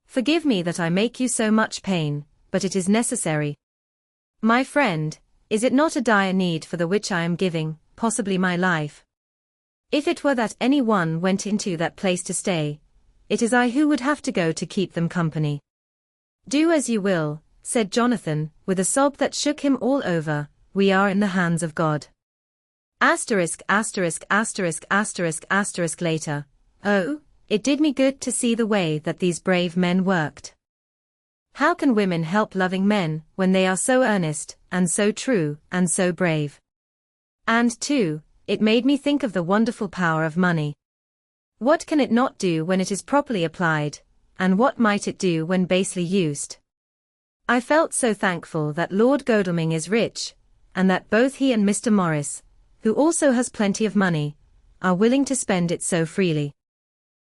Speaker 1: Forgive me that I make you so much pain, but it is necessary. My friend, is it not a dire need for the which I am giving, possibly my life? If it were that any one went into that place to stay, it is I who would have to go to keep them company. Do as you will, said Jonathan, with a sob that shook him all over, we are in the hands of God. ****** later. Oh, it did me good to see the way that these brave men worked. How can women help loving men when they are so earnest, and so true, and so brave? And, too, it made me think of the wonderful power of money. What can it not do when it is properly applied, and what might it do when basely used? I felt so thankful that Lord Godalming is rich, and that both he and Mr. Morris, who also has plenty of money, are willing to spend it so freely.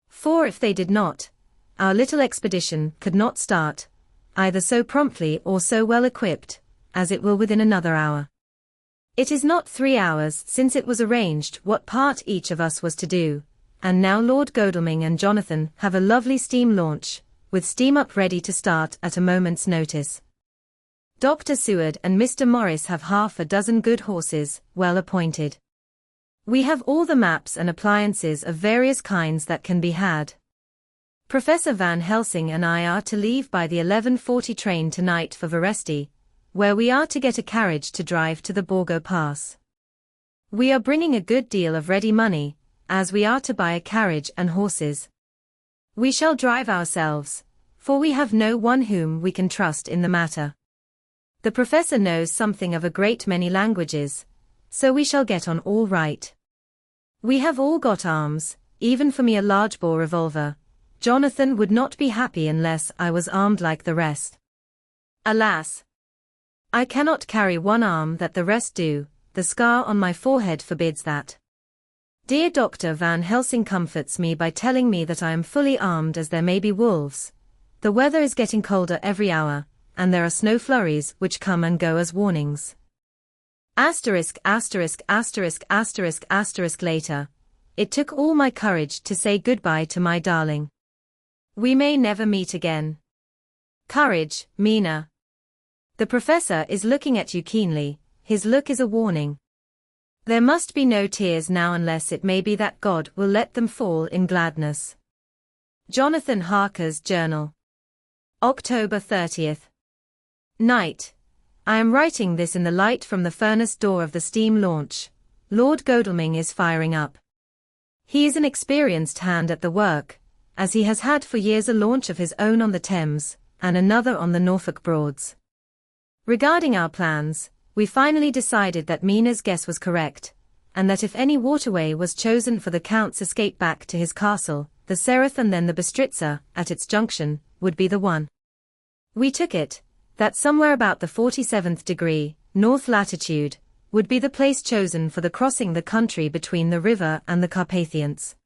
Speaker 1: For if they did not, our little expedition could not start, either so promptly or so well equipped, as it will within another hour. It is not 3 hours since it was arranged what part each of us was to do, and now Lord Godalming and Jonathan have a lovely steam launch, with steam up ready to start at a moment's notice. Dr. Seward and Mr. Morris have half a dozen good horses, well appointed. We have all the maps and appliances of various kinds that can be had. Professor Van Helsing and I are to leave by the 11:40 train tonight for Veresti, where we are to get a carriage to drive to the Borgo Pass. We are bringing a good deal of ready money, as we are to buy a carriage and horses. We shall drive ourselves, for we have no one whom we can trust in the matter. The professor knows something of a great many languages, so we shall get on all right. We have all got arms, even for me a large-bore revolver. Jonathan would not be happy unless I was armed like the rest. Alas! I cannot carry one arm that the rest do, the scar on my forehead forbids that. Dear Dr. Van Helsing comforts me by telling me that I am fully armed as there may be wolves. The weather is getting colder every hour, and there are snow flurries which come and go as warnings. ****** later. It took all my courage to say goodbye to my darling. We may never meet again. Courage, Mina. The professor is looking at you keenly, his look is a warning. There must be no tears now unless it may be that God will let them fall in gladness. Jonathan Harker's Journal. October 30th. Night. I am writing this in the light from the furnace door of the steam launch. Lord Godalming is firing up. He is an experienced hand at the work, as he has had for years a launch of his own on the Thames, and another on the Norfolk Broads. Regarding our plans, we finally decided that Mina's guess was correct, and that if any waterway was chosen for the Count's escape back to his castle, the Seraph and then the Bistritza, at its junction, would be the one. We took it, that somewhere about the 47th degree, north latitude, would be the place chosen for the crossing the country between the river and the Carpathians.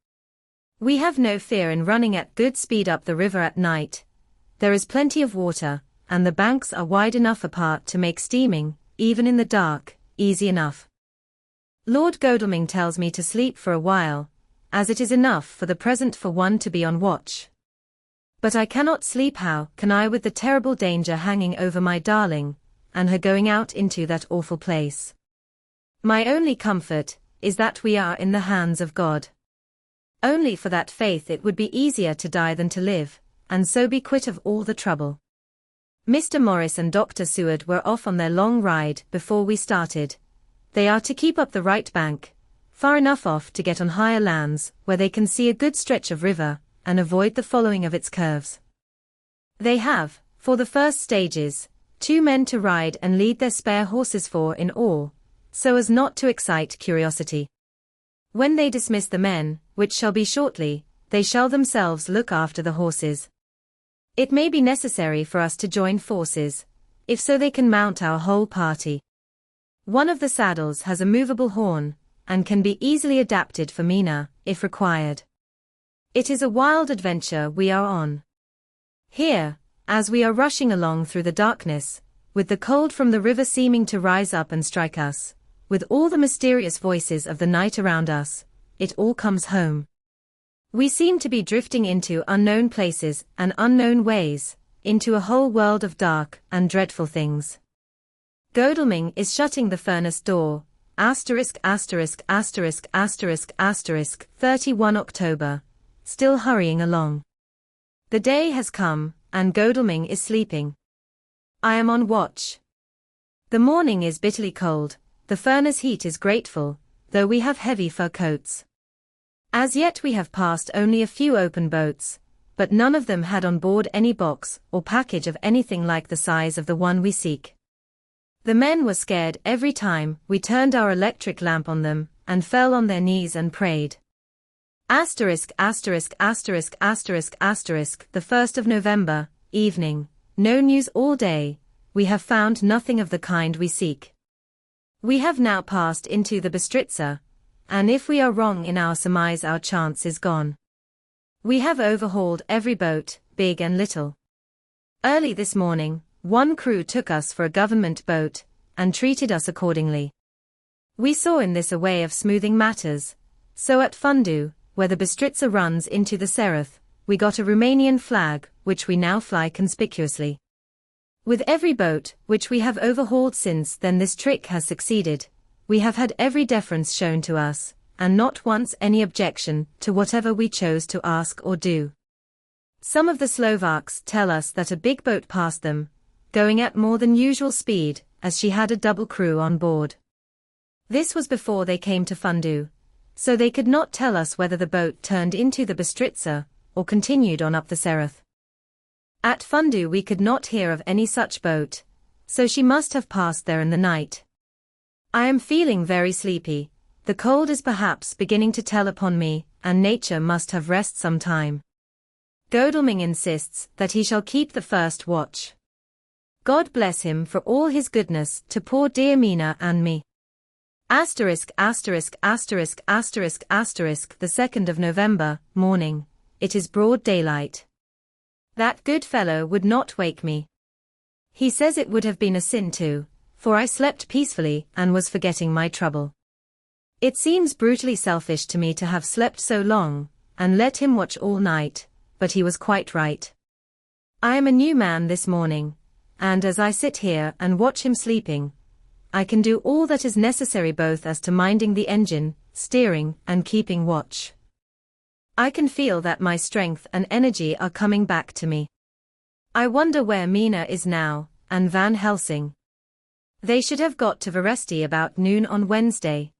Speaker 1: We have no fear in running at good speed up the river at night. There is plenty of water, and the banks are wide enough apart to make steaming, even in the dark, easy enough. Lord Godalming tells me to sleep for a while, as it is enough for the present for one to be on watch. But I cannot sleep, how can I, with the terrible danger hanging over my darling, and her going out into that awful place? My only comfort is that we are in the hands of God. Only for that faith it would be easier to die than to live, and so be quit of all the trouble. Mr. Morris and Dr. Seward were off on their long ride before we started. They are to keep up the right bank, far enough off to get on higher lands where they can see a good stretch of river, and avoid the following of its curves. They have, for the first stages, 2 men to ride and lead their spare horses 4 in all, so as not to excite curiosity. When they dismiss the men, which shall be shortly, they shall themselves look after the horses. It may be necessary for us to join forces, if so they can mount our whole party. One of the saddles has a movable horn, and can be easily adapted for Mina, if required. It is a wild adventure we are on. Here, as we are rushing along through the darkness, with the cold from the river seeming to rise up and strike us, with all the mysterious voices of the night around us, it all comes home. We seem to be drifting into unknown places and unknown ways, into a whole world of dark and dreadful things. Godalming is shutting the furnace door, ************** 31 October, still hurrying along. The day has come, and Godalming is sleeping. I am on watch. The morning is bitterly cold, the furnace heat is grateful, though we have heavy fur coats. As yet we have passed only a few open boats, but none of them had on board any box or package of anything like the size of the one we seek. The men were scared every time we turned our electric lamp on them, and fell on their knees and prayed. ********************************** The 1st of November, evening, no news all day, we have found nothing of the kind we seek. We have now passed into the Bistritza, and if we are wrong in our surmise our chance is gone. We have overhauled every boat, big and little. Early this morning, one crew took us for a government boat, and treated us accordingly. We saw in this a way of smoothing matters, so at Fundu, where the Bistritza runs into the Sereth, we got a Romanian flag, which we now fly conspicuously. With every boat, which we have overhauled since then this trick has succeeded, we have had every deference shown to us, and not once any objection to whatever we chose to ask or do. Some of the Slovaks tell us that a big boat passed them, going at more than usual speed, as she had a double crew on board. This was before they came to Fundu, so they could not tell us whether the boat turned into the Bistritza, or continued on up the Sereth. At Fundu we could not hear of any such boat, so she must have passed there in the night. I am feeling very sleepy, the cold is perhaps beginning to tell upon me, and nature must have rest some time. Godalming insists that he shall keep the first watch. God bless him for all his goodness to poor dear Mina and me. ***************************** The 2nd of November, morning, it is broad daylight. That good fellow would not wake me. He says it would have been a sin too, for I slept peacefully and was forgetting my trouble. It seems brutally selfish to me to have slept so long, and let him watch all night, but he was quite right. I am a new man this morning, and as I sit here and watch him sleeping, I can do all that is necessary both as to minding the engine, steering, and keeping watch. I can feel that my strength and energy are coming back to me. I wonder where Mina is now, and Van Helsing. They should have got to Veresti about noon on Wednesday.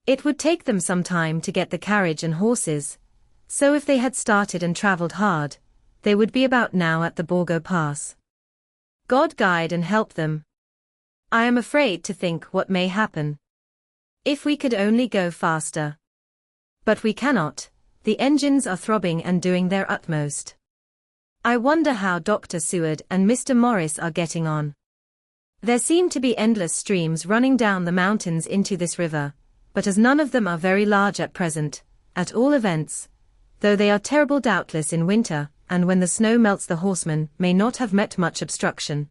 Speaker 1: It would take them some time to get the carriage and horses, so if they had started and travelled hard, they would be about now at the Borgo Pass. God guide and help them. I am afraid to think what may happen. If we could only go faster. But we cannot, the engines are throbbing and doing their utmost. I wonder how Dr. Seward and Mr. Morris are getting on. There seem to be endless streams running down the mountains into this river, but as none of them are very large at present, at all events, though they are terrible doubtless in winter, and when the snow melts the horsemen may not have met much obstruction.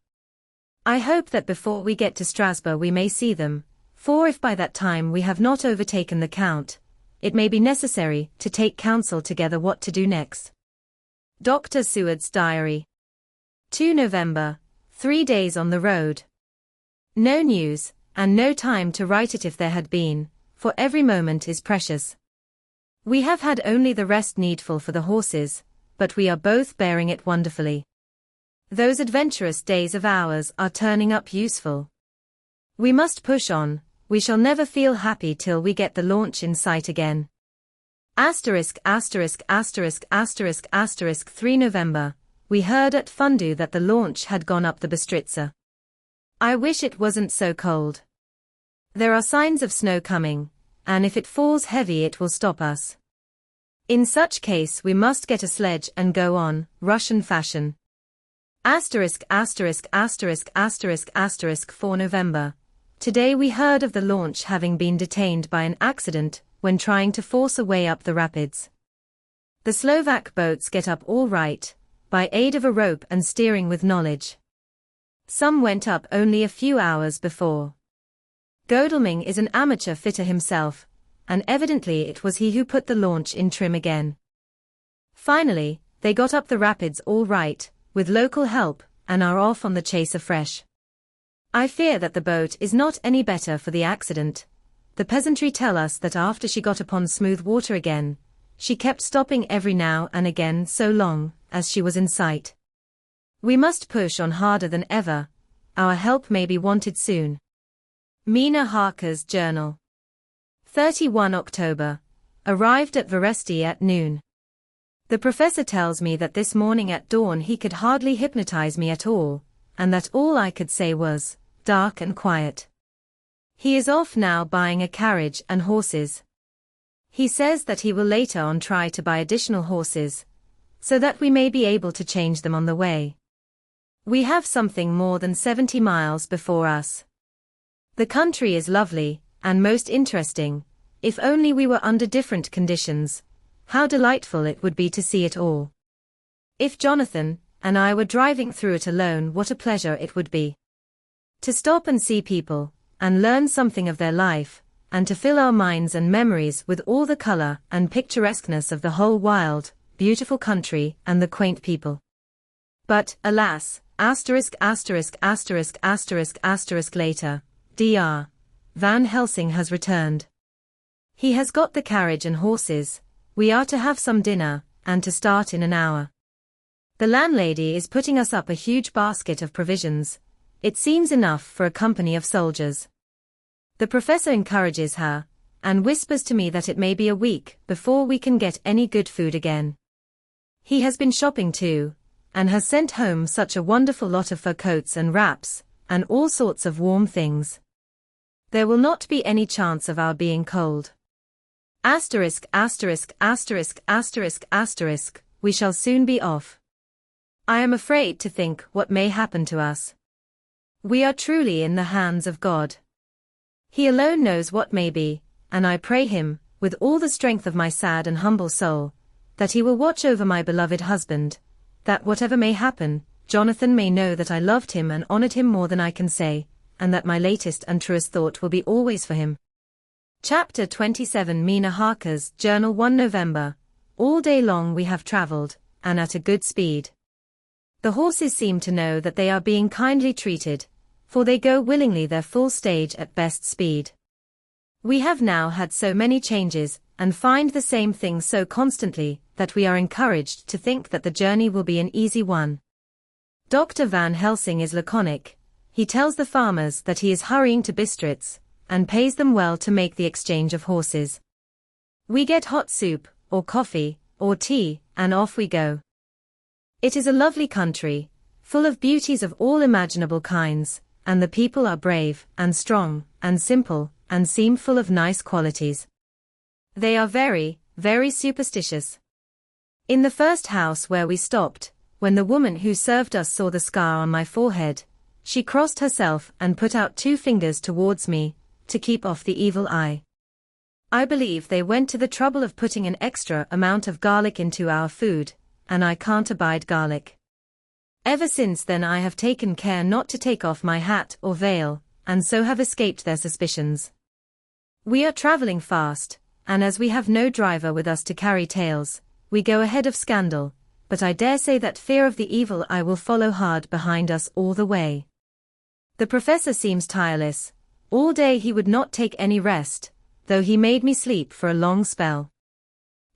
Speaker 1: I hope that before we get to Strasbourg we may see them, for if by that time we have not overtaken the Count, it may be necessary to take counsel together what to do next. Dr. Seward's Diary. 2 November, 3 days on the road. No news, and no time to write it if there had been, for every moment is precious. We have had only the rest needful for the horses, but we are both bearing it wonderfully. Those adventurous days of ours are turning up useful. We must push on, we shall never feel happy till we get the launch in sight again. ******************************************** 3 November, we heard at Fundu that the launch had gone up the Bistritza. I wish it wasn't so cold. There are signs of snow coming, and if it falls heavy it will stop us. In such case we must get a sledge and go on, Russian fashion. 4 November. Today we heard of the launch having been detained by an accident when trying to force a way up the rapids. The Slovak boats get up all right, by aid of a rope and steering with knowledge. Some went up only a few hours before. Godalming is an amateur fitter himself, and evidently it was he who put the launch in trim again. Finally, they got up the rapids all right, with local help, and are off on the chase afresh. I fear that the boat is not any better for the accident. The peasantry tell us that after she got upon smooth water again, she kept stopping every now and again so long as she was in sight. We must push on harder than ever. Our help may be wanted soon. Mina Harker's Journal. 31 October. Arrived at Veresti at noon. The professor tells me that this morning at dawn he could hardly hypnotize me at all, and that all I could say was, dark and quiet. He is off now buying a carriage and horses. He says that he will later on try to buy additional horses, so that we may be able to change them on the way. We have something more than 70 miles before us. The country is lovely, and most interesting. If only we were under different conditions, how delightful it would be to see it all. If Jonathan and I were driving through it alone, what a pleasure it would be. To stop and see people, and learn something of their life, and to fill our minds and memories with all the color and picturesqueness of the whole wild, beautiful country and the quaint people. But, alas, later, Dr. Van Helsing has returned. He has got the carriage and horses. We are to have some dinner, and to start in an hour. The landlady is putting us up a huge basket of provisions. It seems enough for a company of soldiers. The professor encourages her, and whispers to me that it may be a week before we can get any good food again. He has been shopping too, and has sent home such a wonderful lot of fur coats and wraps, and all sorts of warm things. There will not be any chance of our being cold. We shall soon be off. I am afraid to think what may happen to us. We are truly in the hands of God. He alone knows what may be, and I pray him, with all the strength of my sad and humble soul, that he will watch over my beloved husband, that whatever may happen, Jonathan may know that I loved him and honored him more than I can say, and that my latest and truest thought will be always for him. Chapter 27. Mina Harker's Journal. 1 November. All day long we have traveled, and at a good speed. The horses seem to know that they are being kindly treated, for they go willingly their full stage at best speed. We have now had so many changes, and find the same things so constantly, that we are encouraged to think that the journey will be an easy one. Dr. Van Helsing is laconic. He tells the farmers that he is hurrying to Bistritz, and pays them well to make the exchange of horses. We get hot soup, or coffee, or tea, and off we go. It is a lovely country, full of beauties of all imaginable kinds, and the people are brave, and strong, and simple, and seem full of nice qualities. They are very, very superstitious. In the first house where we stopped, when the woman who served us saw the scar on my forehead, she crossed herself and put out 2 fingers towards me, to keep off the evil eye. I believe they went to the trouble of putting an extra amount of garlic into our food, and I can't abide garlic. Ever since then I have taken care not to take off my hat or veil, and so have escaped their suspicions. We are traveling fast, and as we have no driver with us to carry tales, we go ahead of scandal, but I dare say that fear of the evil eye will follow hard behind us all the way. The professor seems tireless. All day he would not take any rest, though he made me sleep for a long spell.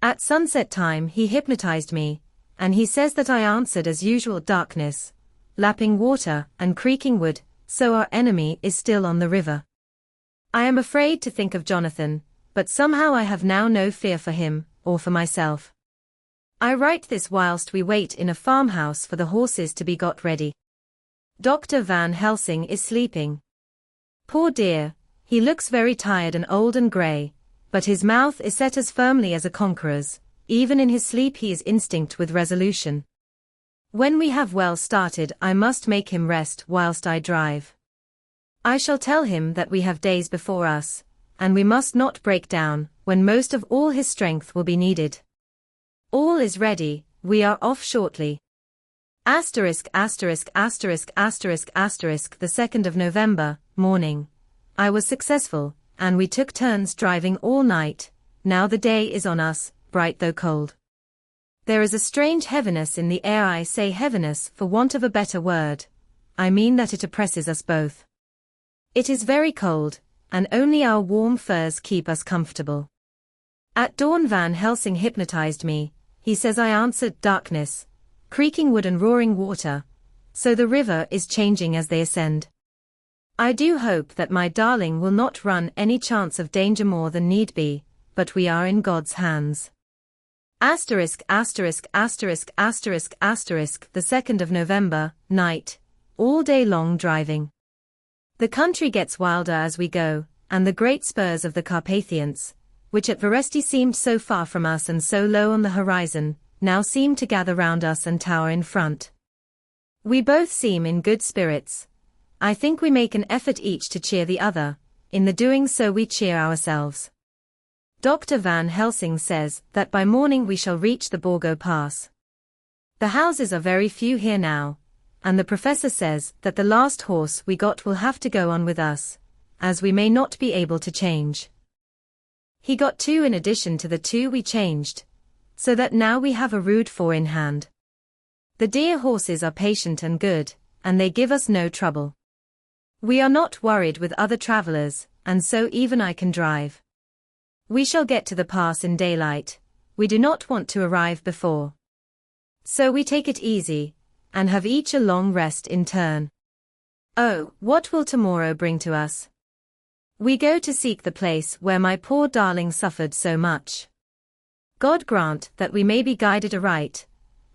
Speaker 1: At sunset time he hypnotized me, and he says that I answered as usual. Darkness, lapping water, and creaking wood, so our enemy is still on the river. I am afraid to think of Jonathan, but somehow I have now no fear for him, or for myself. I write this whilst we wait in a farmhouse for the horses to be got ready. Dr. Van Helsing is sleeping. Poor dear, he looks very tired and old and grey, but his mouth is set as firmly as a conqueror's. Even in his sleep he is instinct with resolution. When we have well started I must make him rest whilst I drive. I shall tell him that we have days before us, and we must not break down, when most of all his strength will be needed. All is ready, we are off shortly. Asterisk asterisk asterisk asterisk asterisk the 2nd of November, morning. I was successful, and we took turns driving all night. Now the day is on us, bright though cold. There is a strange heaviness in the air. I say heaviness for want of a better word. I mean that it oppresses us both. It is very cold, and only our warm furs keep us comfortable. At dawn Van Helsing hypnotized me. He says I answered darkness, creaking wood and roaring water. So the river is changing as they ascend. I do hope that my darling will not run any chance of danger more than need be, but we are in God's hands. Asterisk asterisk asterisk asterisk asterisk the 2nd of November, night. All day long driving. The country gets wilder as we go, and the great spurs of the Carpathians, which at Veresti seemed so far from us and so low on the horizon, now seem to gather round us and tower in front. We both seem in good spirits. I think we make an effort each to cheer the other. In the doing so we cheer ourselves. Dr. Van Helsing says that by morning we shall reach the Borgo Pass. The houses are very few here now, and the professor says that the last horse we got will have to go on with us, as we may not be able to change. He got 2 in addition to the 2 we changed, so that now we have a rude 4 in hand. The dear horses are patient and good, and they give us no trouble. We are not worried with other travelers, and so even I can drive. We shall get to the pass in daylight. We do not want to arrive before. So we take it easy, and have each a long rest in turn. Oh, what will tomorrow bring to us? We go to seek the place where my poor darling suffered so much. God grant that we may be guided aright,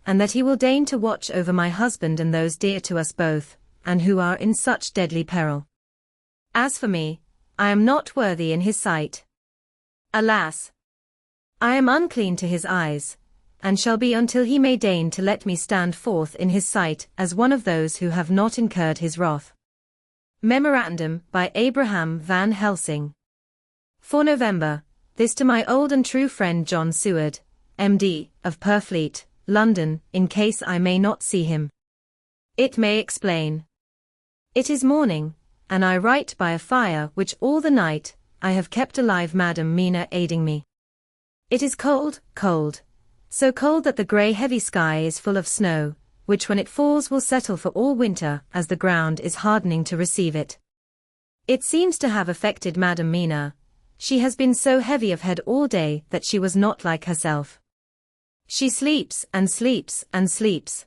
Speaker 1: and that He will deign to watch over my husband and those dear to us both, and who are in such deadly peril. As for me, I am not worthy in His sight. Alas! I am unclean to His eyes, and shall be until He may deign to let me stand forth in His sight as one of those who have not incurred His wrath. Memorandum by Abraham Van Helsing. For November, this to my old and true friend John Seward, M.D., of Purfleet, London, in case I may not see him. It may explain. It is morning, and I write by a fire which all the night I have kept alive, Madam Mina aiding me. It is cold, cold. So cold that the grey heavy sky is full of snow, which when it falls will settle for all winter as the ground is hardening to receive it. It seems to have affected Madam Mina. She has been so heavy of head all day that she was not like herself. She sleeps and sleeps and sleeps.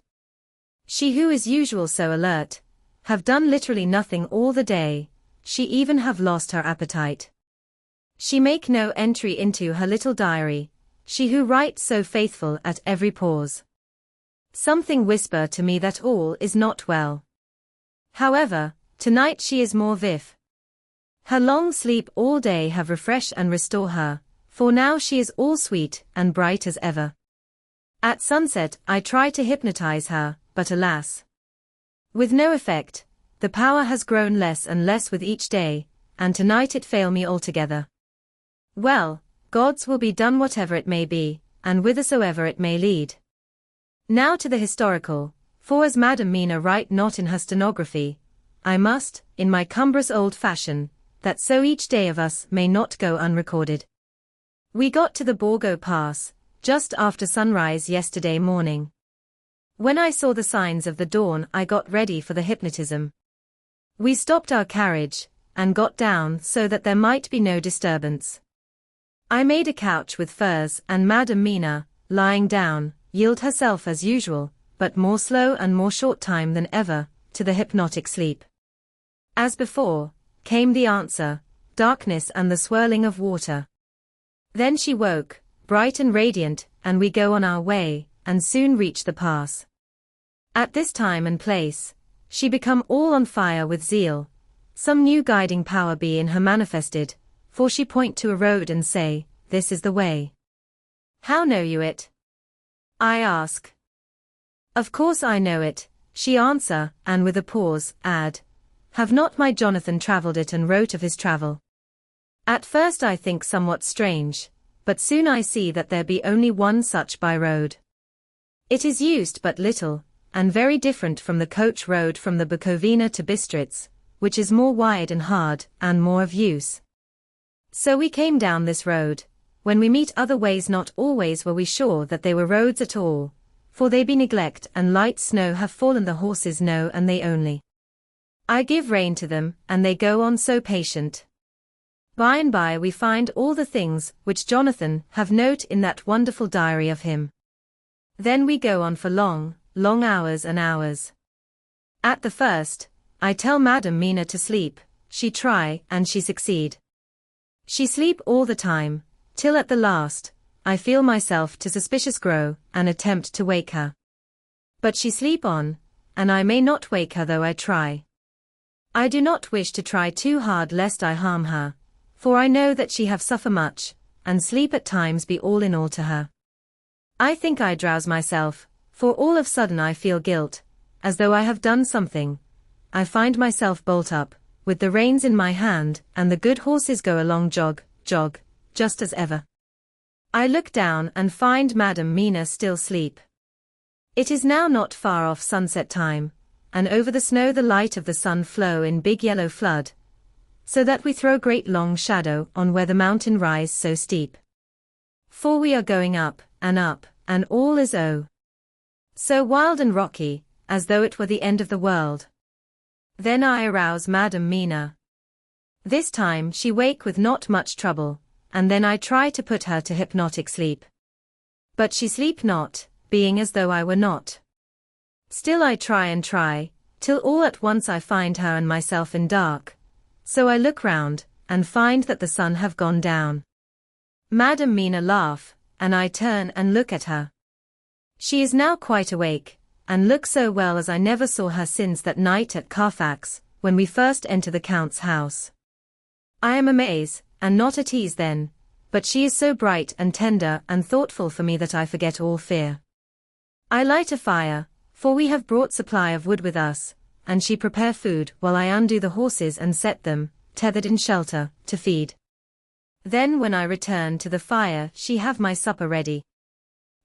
Speaker 1: She who is usual so alert, have done literally nothing all the day. She even have lost her appetite. She make no entry into her little diary, she who writes so faithful at every pause. Something whisper to me that all is not well. However, tonight she is more vif. Her long sleep all day have refresh and restore her, for now she is all sweet and bright as ever. At sunset I try to hypnotize her, but alas! With no effect. The power has grown less and less with each day, and tonight it fail me altogether. Well, God's will be done whatever it may be, and whithersoever it may lead. Now to the historical, for as Madam Mina write not in her stenography, I must, in my cumbrous old fashion, that so each day of us may not go unrecorded. We got to the Borgo Pass, just after sunrise yesterday morning. When I saw the signs of the dawn I got ready for the hypnotism. We stopped our carriage, and got down so that there might be no disturbance. I made a couch with furs and Madam Mina, lying down, yield herself as usual, but more slow and more short time than ever, to the hypnotic sleep. As before, came the answer, darkness and the swirling of water. Then she woke, bright and radiant, and we go on our way, and soon reach the pass. At this time and place, she become all on fire with zeal, some new guiding power be in her manifested, for she point to a road and say, this is the way. How know you it? I ask. Of course I know it, she answer, and with a pause, add, have not my Jonathan travelled it and wrote of his travel? At first I think somewhat strange, but soon I see that there be only one such by road. It is used but little, and very different from the coach road from the Bukovina to Bistritz, which is more wide and hard, and more of use. So we came down this road. When we meet other ways, not always were we sure that they were roads at all, for they be neglect and light snow have fallen, the horses know, and they only. I give rein to them, and they go on so patient. By and by we find all the things which Jonathan have note in that wonderful diary of him. Then we go on for long, long hours and hours. At the first, I tell Madam Mina to sleep, she try, and she succeed. She sleep all the time, till at the last, I feel myself to suspicious grow, and attempt to wake her. But she sleep on, and I may not wake her though I try. I do not wish to try too hard lest I harm her, for I know that she have suffer much, and sleep at times be all in all to her. I think I drowse myself, for all of sudden I feel guilt, as though I have done something. I find myself bolt up, with the reins in my hand, and the good horses go along jog, jog, just as ever. I look down and find Madam Mina still sleep. It is now not far off sunset time, and over the snow the light of the sun flow in big yellow flood, so that we throw great long shadow on where the mountain rise so steep. For we are going up, and all is so wild and rocky, as though it were the end of the world. Then I arouse Madam Mina. This time she wake with not much trouble, and then I try to put her to hypnotic sleep. But she sleep not, being as though I were not. Still I try and try, till all at once I find her and myself in dark. So I look round, and find that the sun have gone down. Madam Mina laugh, and I turn and look at her. She is now quite awake, and looks so well as I never saw her since that night at Carfax, when we first entered the Count's house. I am amazed, and not at ease then, but she is so bright and tender and thoughtful for me that I forget all fear. I light a fire, for we have brought supply of wood with us, and she prepare food while I undo the horses and set them, tethered in shelter, to feed. Then when I return to the fire she have my supper ready.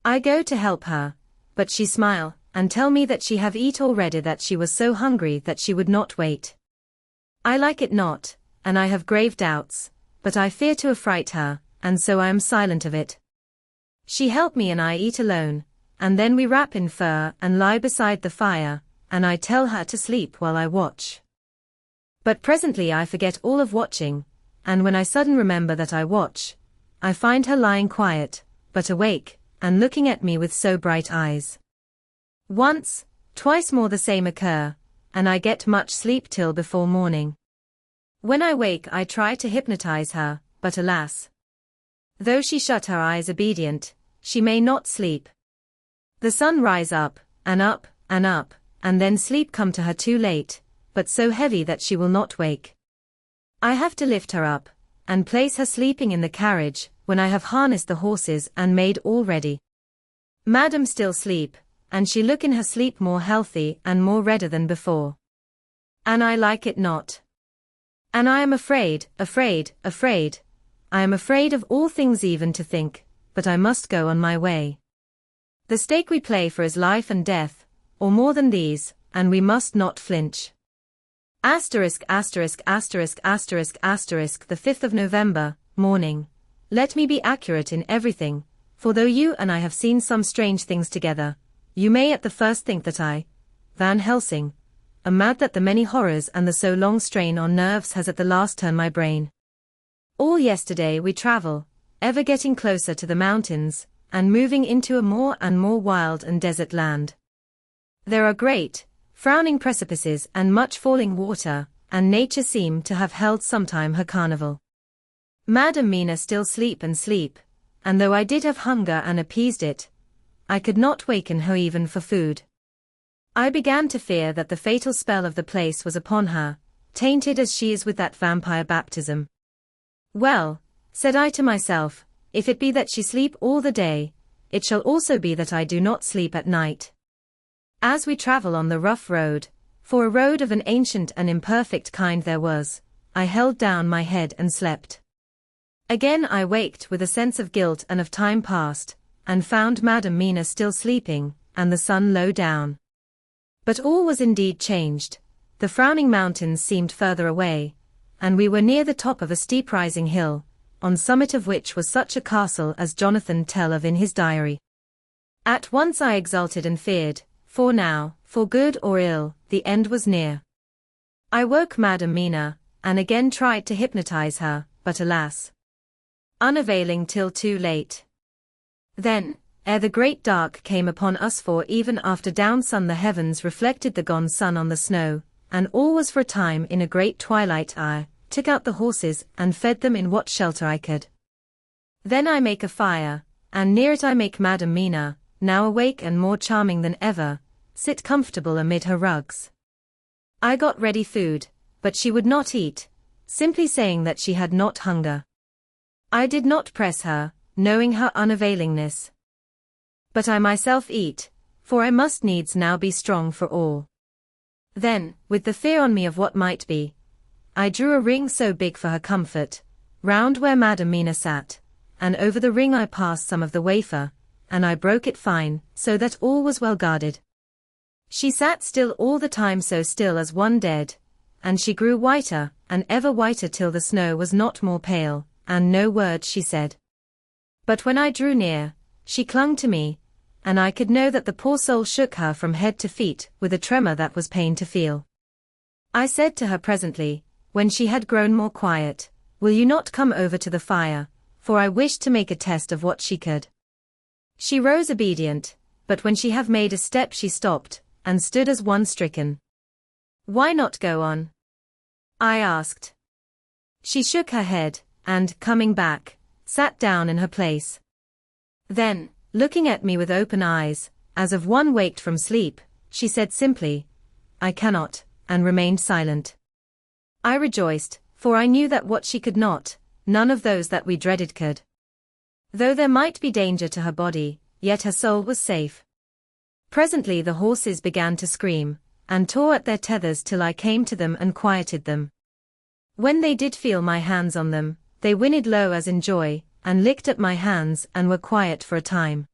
Speaker 1: I go to help her, but she smile, and tell me that she have eat already, that she was so hungry that she would not wait. I like it not, and I have grave doubts, but I fear to affright her, and so I am silent of it. She help me and I eat alone, and then we wrap in fur and lie beside the fire, and I tell her to sleep while I watch. But presently I forget all of watching, and when I sudden remember that I watch, I find her lying quiet, but awake, and looking at me with so bright eyes. Once, twice more the same occur, and I get much sleep till before morning. When I wake I try to hypnotize her, but alas! Though she shut her eyes obedient, she may not sleep. The sun rise up, and up, and up, and then sleep come to her too late, but so heavy that she will not wake. I have to lift her up, and place her sleeping in the carriage, when I have harnessed the horses and made all ready. Madam still sleep, and she look in her sleep more healthy and more redder than before. And I like it not. And I am afraid. I am afraid of all things even to think, but I must go on my way. The stake we play for is life and death, or more than these, and we must not flinch. ************************** The 5th of November, morning. Let me be accurate in everything, for though you and I have seen some strange things together, you may at the first think that I, Van Helsing, am mad, that the many horrors and the so long strain on nerves has at the last turned my brain. All yesterday we travel, ever getting closer to the mountains, and moving into a more and more wild and desert land. There are great, frowning precipices and much falling water, and nature seemed to have held sometime her carnival. Madam Mina still sleep, and though I did have hunger and appeased it, I could not waken her even for food. I began to fear that the fatal spell of the place was upon her, tainted as she is with that vampire baptism. Well, said I to myself, if it be that she sleep all the day, it shall also be that I do not sleep at night. As we travel on the rough road, for a road of an ancient and imperfect kind there was, I held down my head and slept. Again I waked with a sense of guilt and of time past, and found Madam Mina still sleeping, and the sun low down. But all was indeed changed. The frowning mountains seemed further away, and we were near the top of a steep rising hill, on summit of which was such a castle as Jonathan tell of in his diary. At once I exulted and feared, for now, for good or ill, the end was near. I woke Madam Mina, and again tried to hypnotize her, but alas, unavailing till too late. Then, ere the great dark came upon us, for even after down sun the heavens reflected the gone sun on the snow, and all was for a time in a great twilight, I took out the horses and fed them in what shelter I could. Then I make a fire, and near it I make Madam Mina, now awake and more charming than ever, sit comfortable amid her rugs. I got ready food, but she would not eat, simply saying that she had not hunger. I did not press her, knowing her unavailingness. But I myself eat, for I must needs now be strong for all. Then, with the fear on me of what might be, I drew a ring so big for her comfort, round where Madam Mina sat, and over the ring I passed some of the wafer, and I broke it fine, so that all was well guarded. She sat still all the time, so still as one dead, and she grew whiter, and ever whiter till the snow was not more pale, and no word she said. But when I drew near, she clung to me, and I could know that the poor soul shook her from head to feet with a tremor that was pain to feel. I said to her presently, when she had grown more quiet, "Will you not come over to the fire?" for I wished to make a test of what she could. She rose obedient, but when she had made a step she stopped, and stood as one stricken. "Why not go on?" I asked. She shook her head, and, coming back, sat down in her place. Then, looking at me with open eyes, as of one waked from sleep, she said simply, "I cannot," and remained silent. I rejoiced, for I knew that what she could not, none of those that we dreaded could. Though there might be danger to her body, yet her soul was safe. Presently the horses began to scream, and tore at their tethers till I came to them and quieted them. When they did feel my hands on them, they whinnied low as in joy, and licked at my hands and were quiet for a time.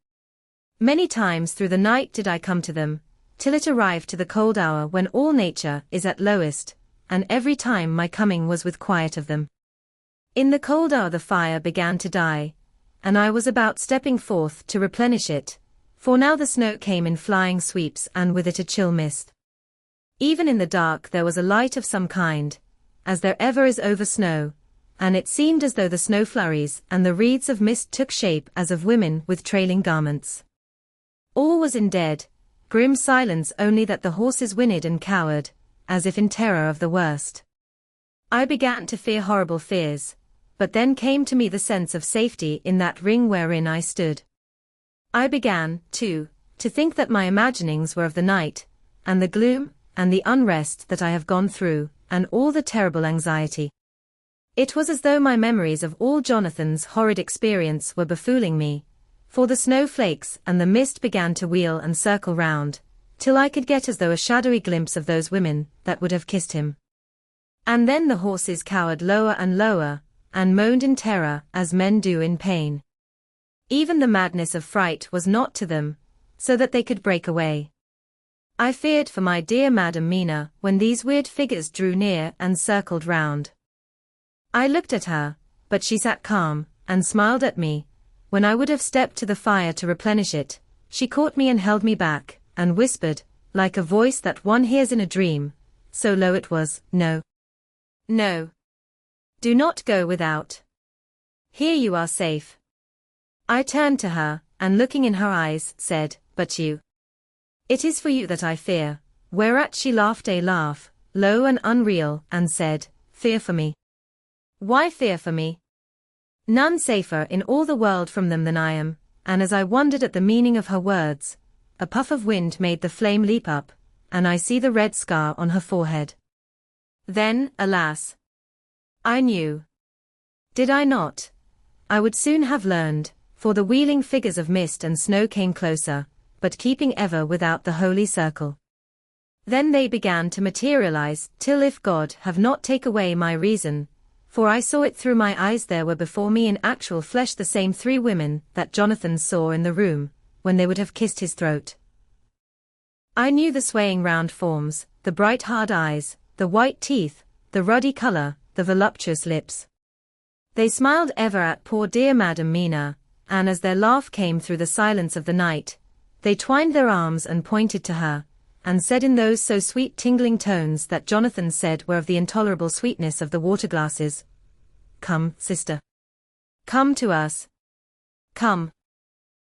Speaker 1: Many times through the night did I come to them, till it arrived to the cold hour when all nature is at lowest, and every time my coming was with quiet of them. In the cold hour the fire began to die, and I was about stepping forth to replenish it, for now the snow came in flying sweeps and with it a chill mist. Even in the dark there was a light of some kind, as there ever is over snow, and it seemed as though the snow flurries and the wreaths of mist took shape as of women with trailing garments. All was in dead, grim silence, only that the horses whinnied and cowered, as if in terror of the worst. I began to fear horrible fears, but then came to me the sense of safety in that ring wherein I stood. I began, too, to think that my imaginings were of the night, and the gloom, and the unrest that I have gone through, and all the terrible anxiety. It was as though my memories of all Jonathan's horrid experience were befooling me, for the snowflakes and the mist began to wheel and circle round, till I could get as though a shadowy glimpse of those women that would have kissed him. And then the horses cowered lower and lower, and moaned in terror as men do in pain. Even the madness of fright was not to them, so that they could break away. I feared for my dear Madam Mina when these weird figures drew near and circled round. I looked at her, but she sat calm, and smiled at me. When I would have stepped to the fire to replenish it, she caught me and held me back, and whispered, like a voice that one hears in a dream, so low it was, "No. No. Do not go without. Here you are safe." I turned to her, and looking in her eyes, said, "But you? It is for you that I fear," whereat she laughed a laugh, low and unreal, and said, "Fear for me? Why fear for me? None safer in all the world from them than I am." And as I wondered at the meaning of her words, a puff of wind made the flame leap up, and I see the red scar on her forehead. Then, alas! I knew. Did I not? I would soon have learned, for the wheeling figures of mist and snow came closer, but keeping ever without the holy circle. Then they began to materialize, till if God have not take away my reason, for I saw it through my eyes, there were before me in actual flesh the same three women that Jonathan saw in the room, when they would have kissed his throat. I knew the swaying round forms, the bright hard eyes, the white teeth, the ruddy colour, the voluptuous lips. They smiled ever at poor dear Madam Mina, and as their laugh came through the silence of the night, they twined their arms and pointed to her, and said in those so sweet tingling tones that Jonathan said were of the intolerable sweetness of the water-glasses, "Come, sister. Come to us. Come.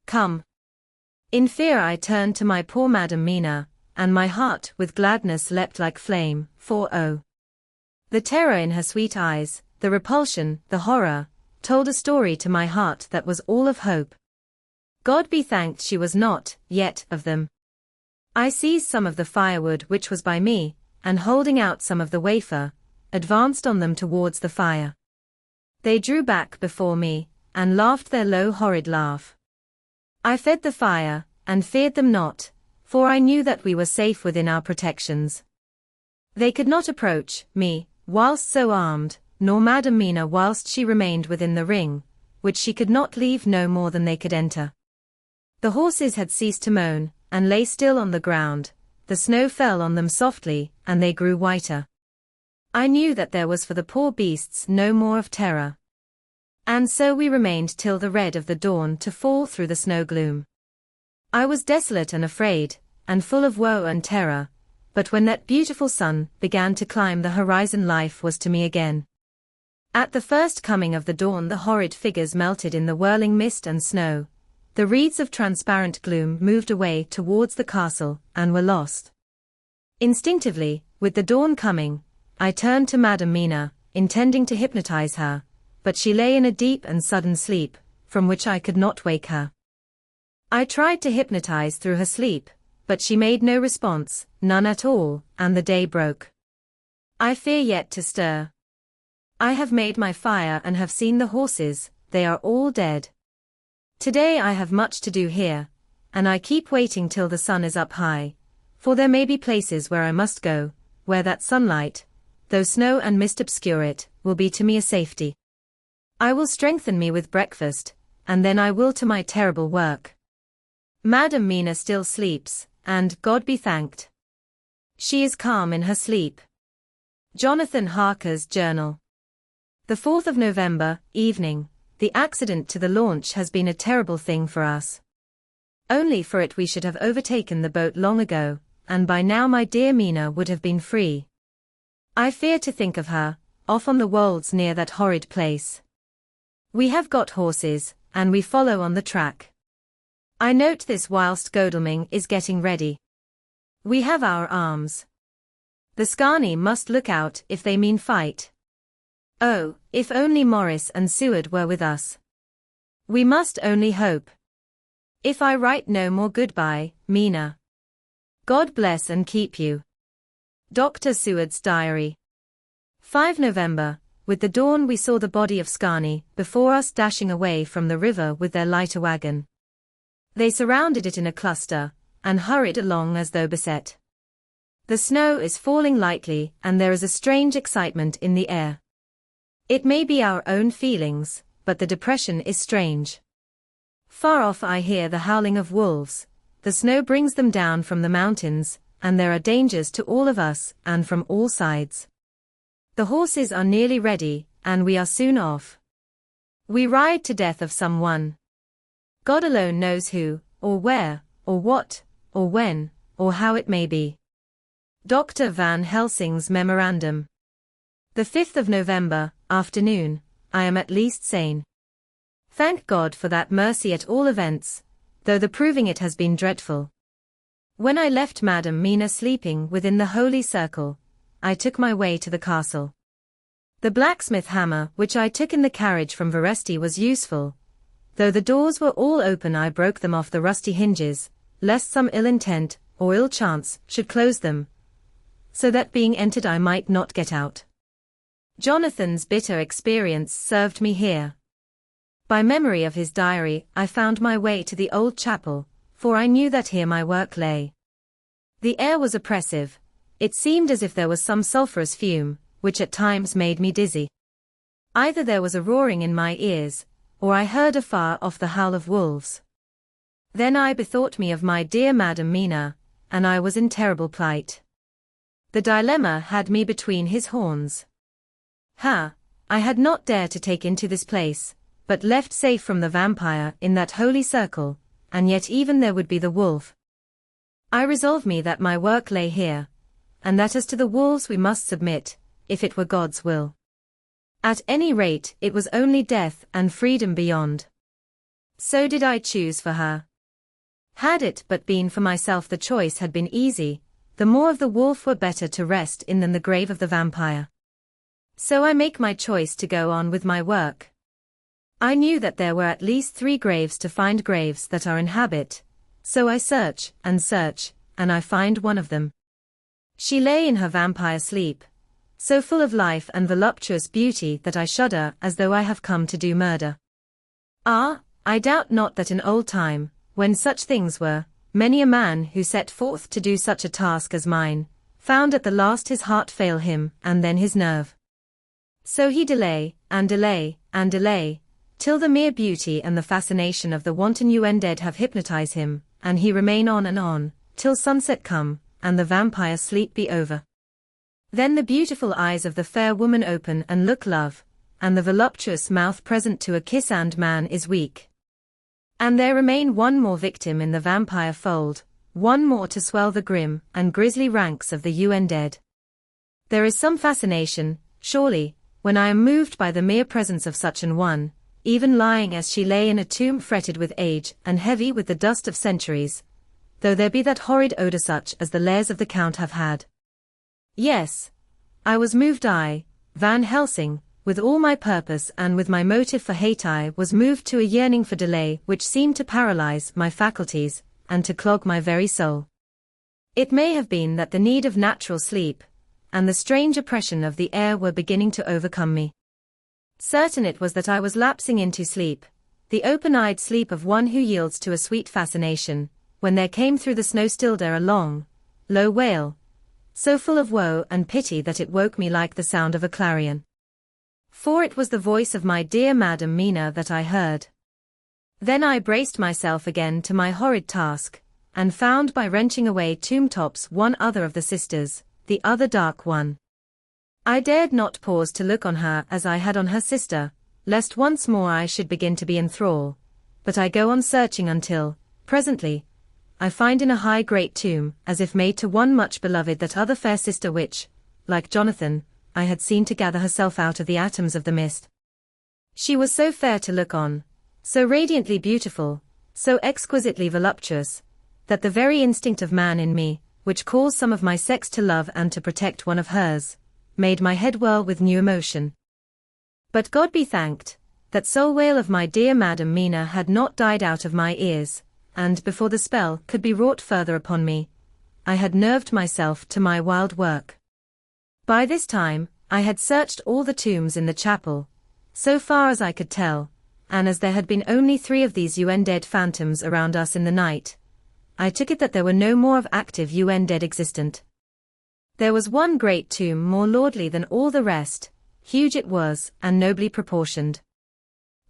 Speaker 1: Come." In fear I turned to my poor Madam Mina, and my heart with gladness leapt like flame, for oh! the terror in her sweet eyes, the repulsion, the horror, told a story to my heart that was all of hope. God be thanked she was not, yet, of them. I seized some of the firewood which was by me, and holding out some of the wafer, advanced on them towards the fire. They drew back before me, and laughed their low horrid laugh. I fed the fire, and feared them not, for I knew that we were safe within our protections. They could not approach me, whilst so armed, nor Madam Mina whilst she remained within the ring, which she could not leave no more than they could enter. The horses had ceased to moan, and lay still on the ground, the snow fell on them softly, and they grew whiter. I knew that there was for the poor beasts no more of terror. And so we remained till the red of the dawn to fall through the snow gloom. I was desolate and afraid, and full of woe and terror, but when that beautiful sun began to climb the horizon life was to me again. At the first coming of the dawn the horrid figures melted in the whirling mist and snow, the reeds of transparent gloom moved away towards the castle, and were lost. Instinctively, with the dawn coming, I turned to Madam Mina, intending to hypnotize her, but she lay in a deep and sudden sleep, from which I could not wake her. I tried to hypnotize through her sleep, but she made no response, none at all, and the day broke. I fear yet to stir. I have made my fire and have seen the horses, they are all dead. Today I have much to do here, and I keep waiting till the sun is up high, for there may be places where I must go, where that sunlight, though snow and mist obscure it, will be to me a safety. I will strengthen me with breakfast, and then I will to my terrible work. Madam Mina still sleeps, and, God be thanked, she is calm in her sleep. Jonathan Harker's Journal. The 4th of November, evening. The accident to the launch has been a terrible thing for us. Only for it we should have overtaken the boat long ago, and by now my dear Mina would have been free. I fear to think of her, off on the wolds near that horrid place. We have got horses, and we follow on the track. I note this whilst Godalming is getting ready. We have our arms. The Scarni must look out if they mean fight. Oh, if only Morris and Seward were with us. We must only hope. If I write no more goodbye, Mina. God bless and keep you. Dr. Seward's Diary. 5 November. With the dawn we saw the body of Scarni before us dashing away from the river with their lighter wagon. They surrounded it in a cluster, and hurried along as though beset. The snow is falling lightly and there is a strange excitement in the air. It may be our own feelings, but the depression is strange. Far off I hear the howling of wolves, the snow brings them down from the mountains, and there are dangers to all of us, and from all sides. The horses are nearly ready, and we are soon off. We ride to death of someone. God alone knows who, or where, or what, or when, or how it may be. Dr. Van Helsing's Memorandum. The 5th of November, afternoon. I am at least sane. Thank God for that mercy at all events, though the proving it has been dreadful. When I left Madam Mina sleeping within the holy circle, I took my way to the castle. The blacksmith hammer which I took in the carriage from Veresti was useful. Though the doors were all open I broke them off the rusty hinges, lest some ill intent, or ill chance, should close them, so that being entered I might not get out. Jonathan's bitter experience served me here. By memory of his diary I found my way to the old chapel, for I knew that here my work lay. The air was oppressive. It seemed as if there was some sulphurous fume, which at times made me dizzy. Either there was a roaring in my ears, or I heard afar off the howl of wolves. Then I bethought me of my dear Madam Mina, and I was in terrible plight. The dilemma had me between his horns. I had not dared to take into this place, but left safe from the vampire in that holy circle, and yet even there would be the wolf. I resolved me that my work lay here, and that as to the wolves we must submit, if it were God's will. At any rate it was only death and freedom beyond. So did I choose for her. Had it but been for myself the choice had been easy, the more of the wolf were better to rest in than the grave of the vampire. So I make my choice to go on with my work. I knew that there were at least 3 graves to find graves that are in habit, so I search, and I find one of them. She lay in her vampire sleep, so full of life and voluptuous beauty that I shudder as though I have come to do murder. I doubt not that in old time, when such things were, many a man who set forth to do such a task as mine, found at the last his heart fail him, and then his nerve. So he delay, till the mere beauty and the fascination of the wanton undead have hypnotized him, and he remain on and on, till sunset come, and the vampire sleep be over. Then the beautiful eyes of the fair woman open and look love, and the voluptuous mouth present to a kiss and man is weak. And there remain one more victim in the vampire fold, one more to swell the grim and grisly ranks of the undead. There is some fascination, surely, when I am moved by the mere presence of such an one, even lying as she lay in a tomb fretted with age and heavy with the dust of centuries, though there be that horrid odour such as the lairs of the Count have had. Yes, I was moved. Van Helsing, with all my purpose and with my motive for hate, I was moved to a yearning for delay which seemed to paralyze my faculties, and to clog my very soul. It may have been that the need of natural sleep, and the strange oppression of the air were beginning to overcome me. Certain it was that I was lapsing into sleep, the open-eyed sleep of one who yields to a sweet fascination, when there came through the snow-stilled air a long, low wail, so full of woe and pity that it woke me like the sound of a clarion. For it was the voice of my dear Madam Mina that I heard. Then I braced myself again to my horrid task, and found by wrenching away tomb tops one other of the sisters, the other dark one. I dared not pause to look on her as I had on her sister, lest once more I should begin to be in thrall, but I go on searching until, presently, I find in a high great tomb, as if made to one much beloved, that other fair sister which, like Jonathan, I had seen to gather herself out of the atoms of the mist. She was so fair to look on, so radiantly beautiful, so exquisitely voluptuous, that the very instinct of man in me, which calls some of my sex to love and to protect one of hers, made my head whirl with new emotion. But God be thanked, that soul wail of my dear Madam Mina had not died out of my ears, and before the spell could be wrought further upon me, I had nerved myself to my wild work. By this time, I had searched all the tombs in the chapel, so far as I could tell, and as there had been only 3 of these undead phantoms around us in the night, I took it that there were no more of active undead existent. There was one great tomb more lordly than all the rest, huge it was, and nobly proportioned.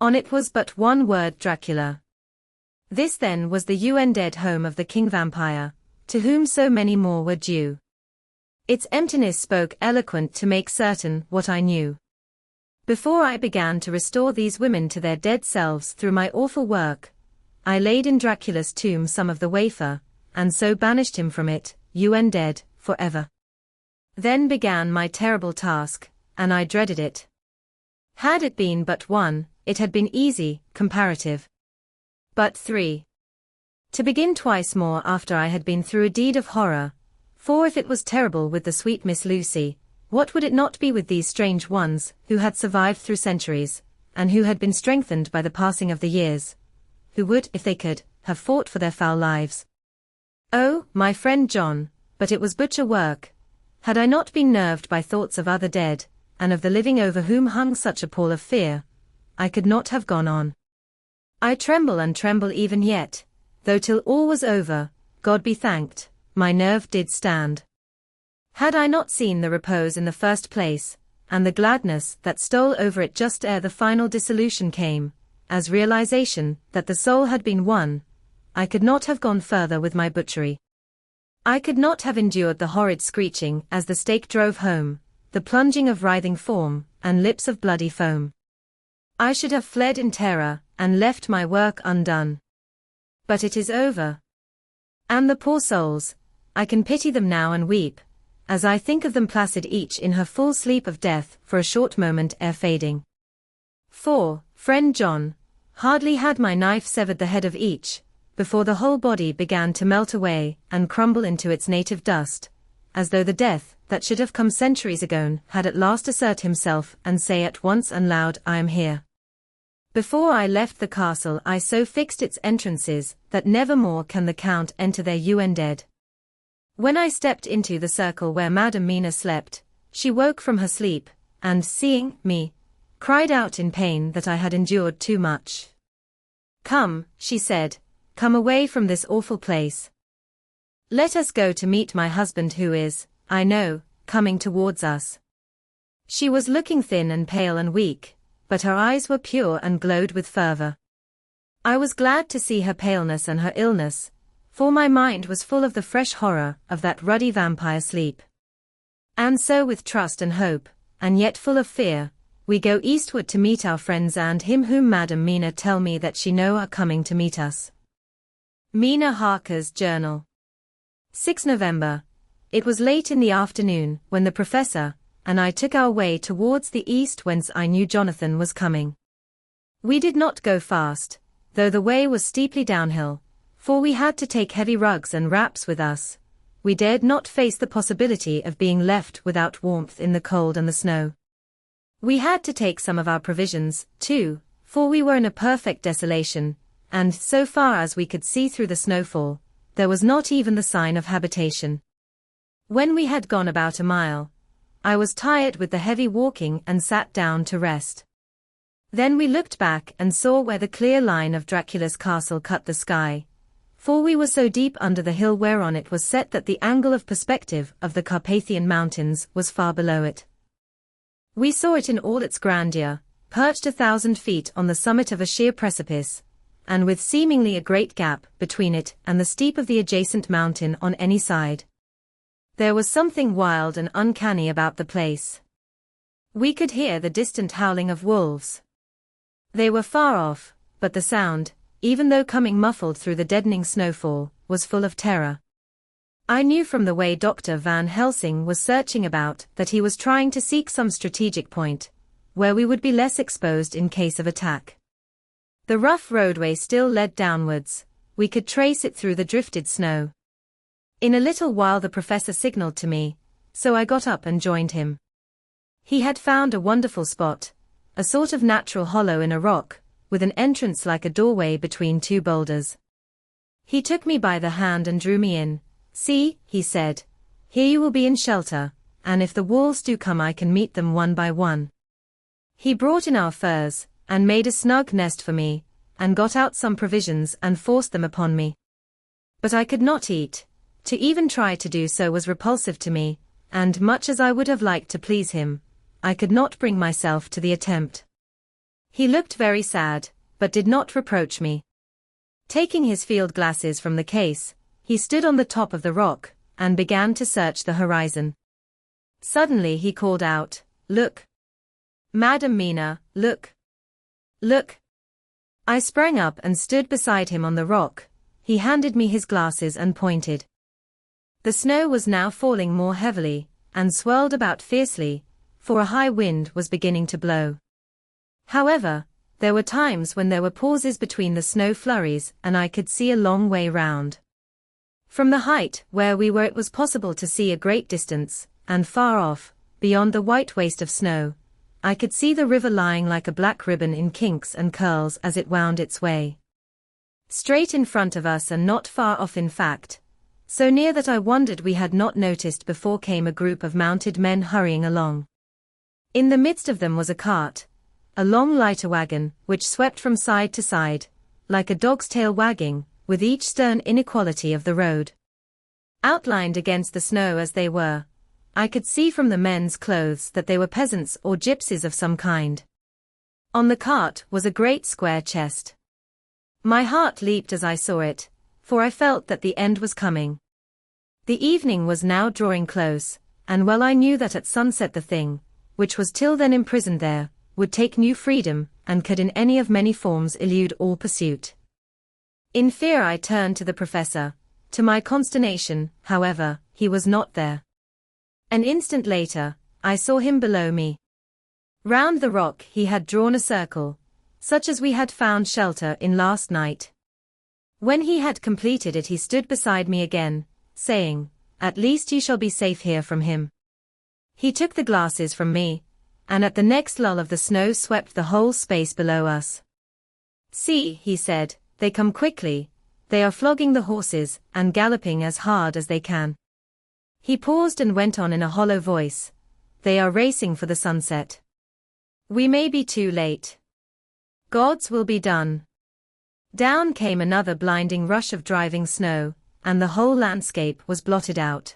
Speaker 1: On it was but one word, Dracula. This then was the undead home of the king vampire, to whom so many more were due. Its emptiness spoke eloquent to make certain what I knew. Before I began to restore these women to their dead selves through my awful work, I laid in Dracula's tomb some of the wafer, and so banished him from it, undead, forever. Then began my terrible task, and I dreaded it. Had it been but one, it had been easy, comparative. But 3. To begin twice more after I had been through a deed of horror, for if it was terrible with the sweet Miss Lucy, what would it not be with these strange ones, who had survived through centuries, and who had been strengthened by the passing of the years, who would, if they could, have fought for their foul lives? Oh, my friend John, but it was butcher work. Had I not been nerved by thoughts of other dead, and of the living over whom hung such a pall of fear, I could not have gone on. I tremble and tremble even yet, though till all was over, God be thanked, my nerve did stand. Had I not seen the repose in the first place, and the gladness that stole over it just ere the final dissolution came, as realization that the soul had been won, I could not have gone further with my butchery. I could not have endured the horrid screeching as the stake drove home, the plunging of writhing form, and lips of bloody foam. I should have fled in terror, and left my work undone. But it is over. And the poor souls, I can pity them now and weep, as I think of them placid each in her full sleep of death for a short moment ere fading. For, friend John, hardly had my knife severed the head of each, before the whole body began to melt away and crumble into its native dust, as though the death that should have come centuries ago had at last assert himself and say at once and loud, I am here. Before I left the castle I so fixed its entrances that never more can the Count enter there undead. When I stepped into the circle where Madam Mina slept, she woke from her sleep, and seeing me, cried out in pain that I had endured too much. Come, she said, come away from this awful place. Let us go to meet my husband who is, I know, coming towards us. She was looking thin and pale and weak, but her eyes were pure and glowed with fervor. I was glad to see her paleness and her illness, for my mind was full of the fresh horror of that ruddy vampire sleep. And so with trust and hope, and yet full of fear, we go eastward to meet our friends and him whom Madam Mina tell me that she know are coming to meet us. Mina Harker's Journal. 6 November. It was late in the afternoon when the Professor and I took our way towards the east whence I knew Jonathan was coming. We did not go fast, though the way was steeply downhill, for we had to take heavy rugs and wraps with us. We dared not face the possibility of being left without warmth in the cold and the snow. We had to take some of our provisions, too, for we were in a perfect desolation, and so far as we could see through the snowfall, there was not even the sign of habitation. When we had gone about a mile, I was tired with the heavy walking and sat down to rest. Then we looked back and saw where the clear line of Dracula's castle cut the sky, for we were so deep under the hill whereon it was set that the angle of perspective of the Carpathian mountains was far below it. We saw it in all its grandeur, perched 1,000 feet on the summit of a sheer precipice, and with seemingly a great gap between it and the steep of the adjacent mountain on any side. There was something wild and uncanny about the place. We could hear the distant howling of wolves. They were far off, but the sound, even though coming muffled through the deadening snowfall, was full of terror. I knew from the way Dr. Van Helsing was searching about that he was trying to seek some strategic point, where we would be less exposed in case of attack. The rough roadway still led downwards, we could trace it through the drifted snow. In a little while the Professor signaled to me, so I got up and joined him. He had found a wonderful spot, a sort of natural hollow in a rock, with an entrance like a doorway between two boulders. He took me by the hand and drew me in. See, he said, here you will be in shelter, and if the wolves do come I can meet them one by one. He brought in our furs, and made a snug nest for me, and got out some provisions and forced them upon me. But I could not eat. To even try to do so was repulsive to me, and much as I would have liked to please him, I could not bring myself to the attempt. He looked very sad, but did not reproach me. Taking his field glasses from the case, he stood on the top of the rock, and began to search the horizon. Suddenly he called out, Look! Madam Mina, look! Look! I sprang up and stood beside him on the rock. He handed me his glasses and pointed. The snow was now falling more heavily, and swirled about fiercely, for a high wind was beginning to blow. However, there were times when there were pauses between the snow flurries and I could see a long way round. From the height where we were it was possible to see a great distance, and far off, beyond the white waste of snow, I could see the river lying like a black ribbon in kinks and curls as it wound its way. Straight in front of us and not far off in fact, so near that I wondered we had not noticed before came a group of mounted men hurrying along. In the midst of them was a cart, a long lighter wagon, which swept from side to side, like a dog's tail wagging, with each stern inequality of the road. Outlined against the snow as they were, I could see from the men's clothes that they were peasants or gypsies of some kind. On the cart was a great square chest. My heart leaped as I saw it, for I felt that the end was coming. The evening was now drawing close, and well I knew that at sunset the thing, which was till then imprisoned there, would take new freedom, and could in any of many forms elude all pursuit. In fear I turned to the professor. To my consternation, however, he was not there. An instant later, I saw him below me. Round the rock he had drawn a circle, such as we had found shelter in last night. When he had completed it he stood beside me again, saying, "At least you shall be safe here from him." He took the glasses from me, and at the next lull of the snow swept the whole space below us. "See," he said, "they come quickly, they are flogging the horses, and galloping as hard as they can." He paused and went on in a hollow voice, "They are racing for the sunset. We may be too late. God's will be done." Down came another blinding rush of driving snow, and the whole landscape was blotted out.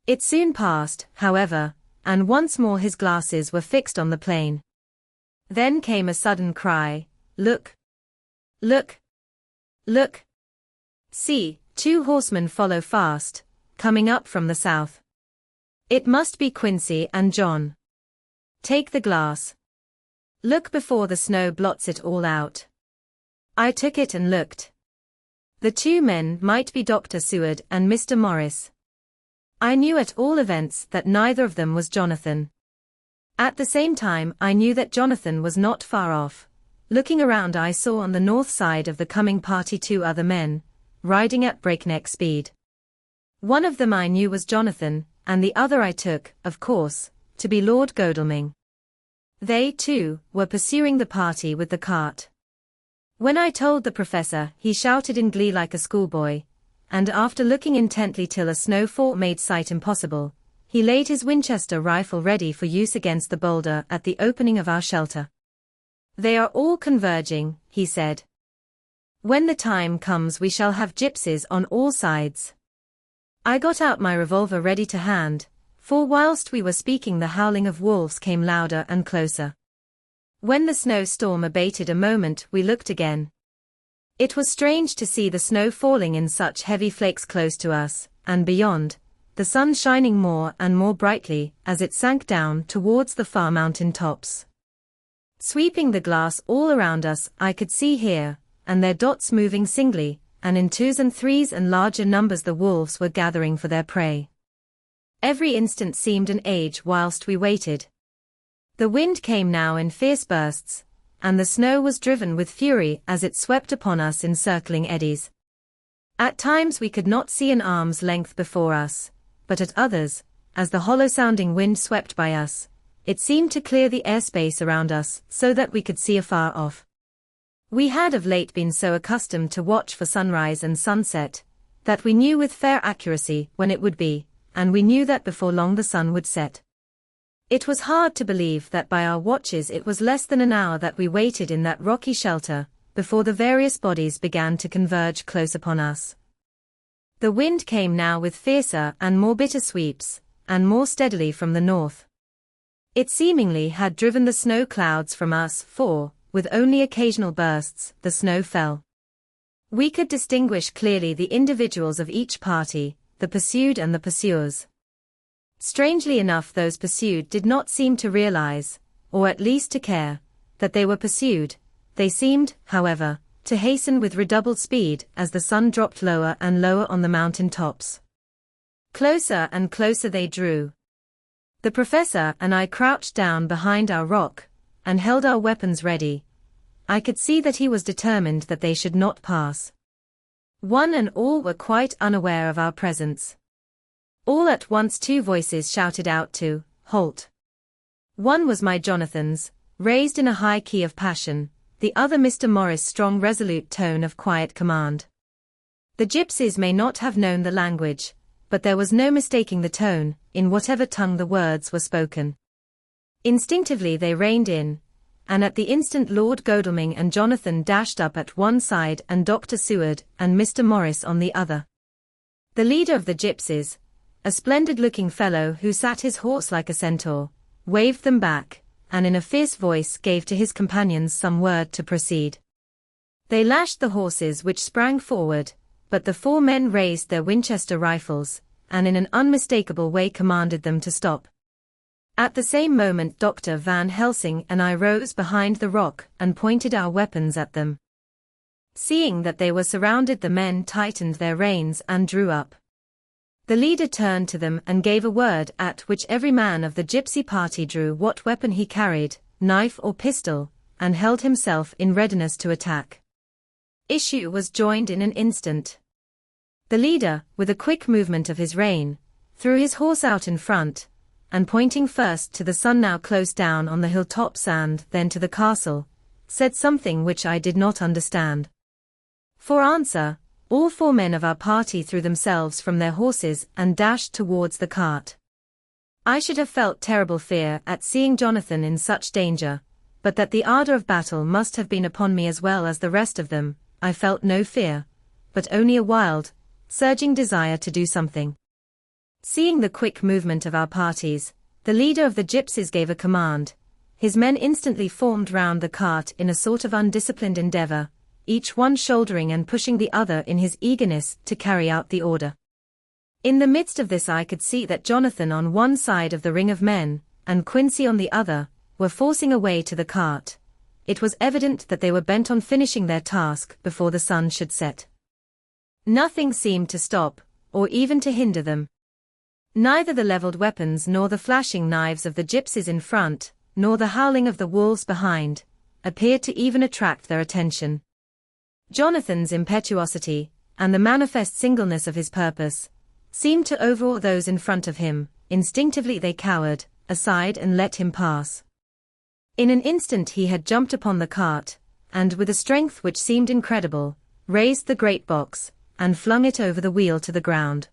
Speaker 1: It soon passed, however, and once more his glasses were fixed on the plain. Then came a sudden cry, "Look! Look! Look! See, 2 horsemen follow fast, coming up from the south. It must be Quincy and John. Take the glass. Look before the snow blots it all out." I took it and looked. The 2 men might be Dr. Seward and Mr. Morris. I knew at all events that neither of them was Jonathan. At the same time I knew that Jonathan was not far off. Looking around I saw on the north side of the coming party 2 other men, riding at breakneck speed. One of them I knew was Jonathan, and the other I took, of course, to be Lord Godalming. They, too, were pursuing the party with the cart. When I told the professor, he shouted in glee like a schoolboy, and after looking intently till a snowfall made sight impossible, he laid his Winchester rifle ready for use against the boulder at the opening of our shelter. "They are all converging," he said. "When the time comes we shall have gypsies on all sides." I got out my revolver ready to hand, for whilst we were speaking the howling of wolves came louder and closer. When the snowstorm abated a moment we looked again. It was strange to see the snow falling in such heavy flakes close to us, and beyond, the sun shining more and more brightly as it sank down towards the far mountain tops. Sweeping the glass all around us I could see here and there dots moving singly, and in 2s and 3s and larger numbers the wolves were gathering for their prey. Every instant seemed an age whilst we waited. The wind came now in fierce bursts, and the snow was driven with fury as it swept upon us in circling eddies. At times we could not see an arm's length before us, but at others, as the hollow-sounding wind swept by us, it seemed to clear the airspace around us so that we could see afar off. We had of late been so accustomed to watch for sunrise and sunset, that we knew with fair accuracy when it would be, and we knew that before long the sun would set. It was hard to believe that by our watches it was less than an hour that we waited in that rocky shelter, before the various bodies began to converge close upon us. The wind came now with fiercer and more bitter sweeps, and more steadily from the north. It seemingly had driven the snow clouds from us, for, with only occasional bursts, the snow fell. We could distinguish clearly the individuals of each party, the pursued and the pursuers. Strangely enough those pursued did not seem to realize, or at least to care, that they were pursued. They seemed, however, to hasten with redoubled speed as the sun dropped lower and lower on the mountain tops. Closer and closer they drew. The professor and I crouched down behind our rock, and held our weapons ready. I could see that he was determined that they should not pass. One and all were quite unaware of our presence. All at once 2 voices shouted out to halt. One was my Jonathan's, raised in a high key of passion, the other Mr. Morris' strong resolute tone of quiet command. The gypsies may not have known the language, but there was no mistaking the tone, in whatever tongue the words were spoken. Instinctively they reined in, and at the instant Lord Godalming and Jonathan dashed up at one side and Dr. Seward and Mr. Morris on the other. The leader of the gypsies, a splendid-looking fellow who sat his horse like a centaur, waved them back, and in a fierce voice gave to his companions some word to proceed. They lashed the horses which sprang forward, but the 4 men raised their Winchester rifles, and in an unmistakable way commanded them to stop. At the same moment Dr. Van Helsing and I rose behind the rock and pointed our weapons at them. Seeing that they were surrounded, the men tightened their reins and drew up. The leader turned to them and gave a word, at which every man of the gypsy party drew what weapon he carried, knife or pistol, and held himself in readiness to attack. Issue was joined in an instant. The leader, with a quick movement of his rein, threw his horse out in front, and pointing first to the sun now close down on the hilltops and then to the castle, said something which I did not understand. For answer, all 4 men of our party threw themselves from their horses and dashed towards the cart. I should have felt terrible fear at seeing Jonathan in such danger, but that the ardor of battle must have been upon me as well as the rest of them. I felt no fear, but only a wild, surging desire to do something. Seeing the quick movement of our parties, the leader of the gypsies gave a command. His men instantly formed round the cart in a sort of undisciplined endeavor, each one shouldering and pushing the other in his eagerness to carry out the order. In the midst of this I could see that Jonathan on one side of the ring of men, and Quincy on the other, were forcing a way to the cart. It was evident that they were bent on finishing their task before the sun should set. Nothing seemed to stop, or even to hinder them. Neither the levelled weapons nor the flashing knives of the gypsies in front, nor the howling of the wolves behind, appeared to even attract their attention. Jonathan's impetuosity, and the manifest singleness of his purpose, seemed to overawe those in front of him. Instinctively they cowered aside and let him pass. In an instant he had jumped upon the cart, and with a strength which seemed incredible, raised the great box, and flung it over the wheel to the ground.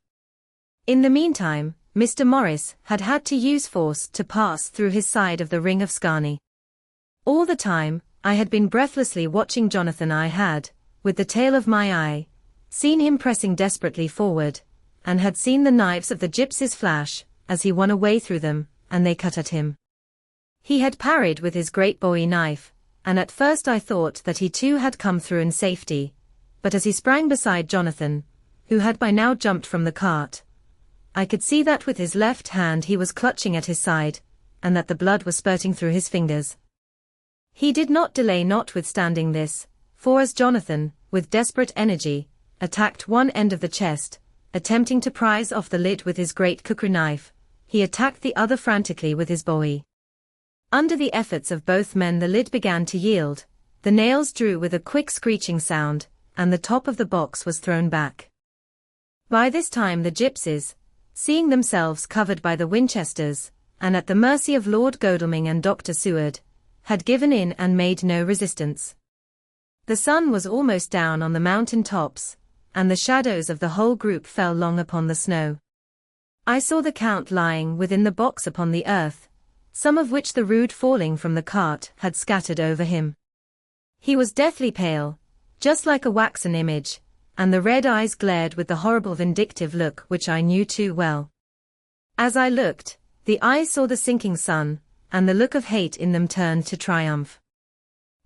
Speaker 1: In the meantime, Mr. Morris had had to use force to pass through his side of the ring of Scarney. All the time, I had been breathlessly watching Jonathan. I had, with the tail of my eye, seen him pressing desperately forward, and had seen the knives of the gypsies flash, as he won a way through them, and they cut at him. He had parried with his great bowie knife, and at first I thought that he too had come through in safety, but as he sprang beside Jonathan, who had by now jumped from the cart, I could see that with his left hand he was clutching at his side, and that the blood was spurting through his fingers. He did not delay notwithstanding this, for as Jonathan, with desperate energy, attacked one end of the chest, attempting to prise off the lid with his great cookery knife, he attacked the other frantically with his bowie. Under the efforts of both men the lid began to yield, the nails drew with a quick screeching sound, and the top of the box was thrown back. By this time the gypsies, seeing themselves covered by the Winchesters, and at the mercy of Lord Godalming and Dr. Seward, had given in and made no resistance. The sun was almost down on the mountain tops, and the shadows of the whole group fell long upon the snow. I saw the Count lying within the box upon the earth, some of which the rude falling from the cart had scattered over him. He was deathly pale, just like a waxen image, and the red eyes glared with the horrible vindictive look which I knew too well. As I looked, the eyes saw the sinking sun, and the look of hate in them turned to triumph.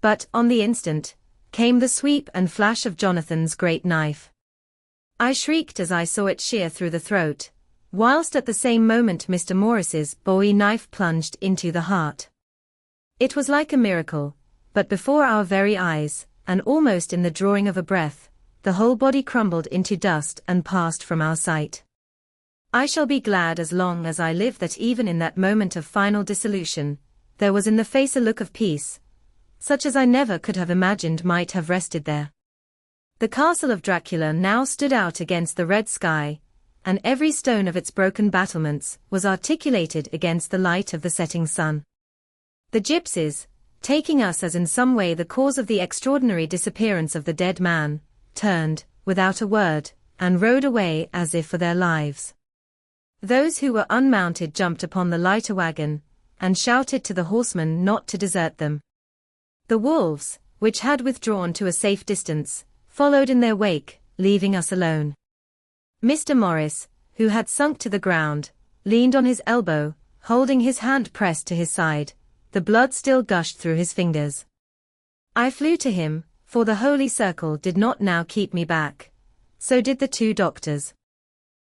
Speaker 1: But, on the instant, came the sweep and flash of Jonathan's great knife. I shrieked as I saw it shear through the throat, whilst at the same moment Mr. Morris's bowie knife plunged into the heart. It was like a miracle, but before our very eyes, and almost in the drawing of a breath, the whole body crumbled into dust and passed from our sight. I shall be glad as long as I live that even in that moment of final dissolution, there was in the face a look of peace, such as I never could have imagined might have rested there. The castle of Dracula now stood out against the red sky, and every stone of its broken battlements was articulated against the light of the setting sun. The gypsies, taking us as in some way the cause of the extraordinary disappearance of the dead man, turned, without a word, and rode away as if for their lives. Those who were unmounted jumped upon the lighter wagon, and shouted to the horsemen not to desert them. The wolves, which had withdrawn to a safe distance, followed in their wake, leaving us alone. Mr. Morris, who had sunk to the ground, leaned on his elbow, holding his hand pressed to his side, the blood still gushed through his fingers. I flew to him, for the holy circle did not now keep me back. So did the 2 doctors.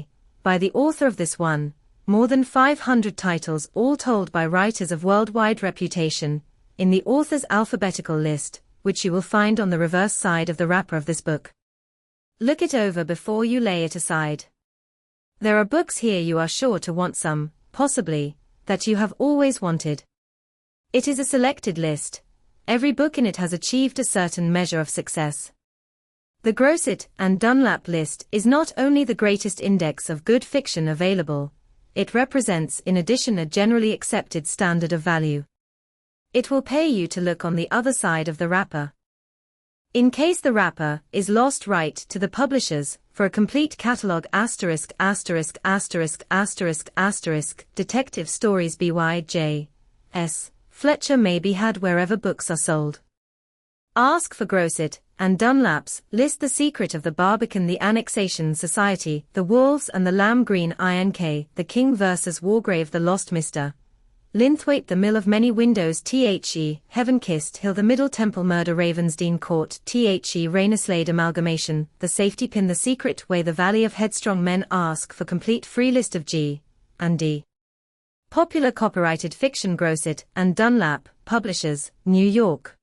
Speaker 1: J, by the author of this one, more than 500 titles all told by writers of worldwide reputation, in the author's alphabetical list, which you will find on the reverse side of the wrapper of this book. Look it over before you lay it aside. There are books here you are sure to want some, possibly, that you have always wanted. It is a selected list. Every book in it has achieved a certain measure of success. The Grosset and Dunlap list is not only the greatest index of good fiction available, it represents in addition a generally accepted standard of value. It will pay you to look on the other side of the wrapper. In case the wrapper is lost, write to the publishers for a complete catalogue *********** Detective Stories by J.S. Fletcher may be had wherever books are sold. Ask for Grosset and Dunlap's list The Secret of the Barbican, The Annexation Society, The Wolves and the Lamb, Green Iron K, The King vs. Wargrave, The Lost Mr. Linthwaite, The Mill of Many Windows, The Heaven-Kissed Hill, The Middle Temple Murder, Ravensdean Court, The Rainaslade Amalgamation, The Safety Pin, The Secret Way, The Valley of Headstrong Men. Ask for complete free list of G. and D. Popular copyrighted fiction. Grosset and Dunlap, Publishers, New York.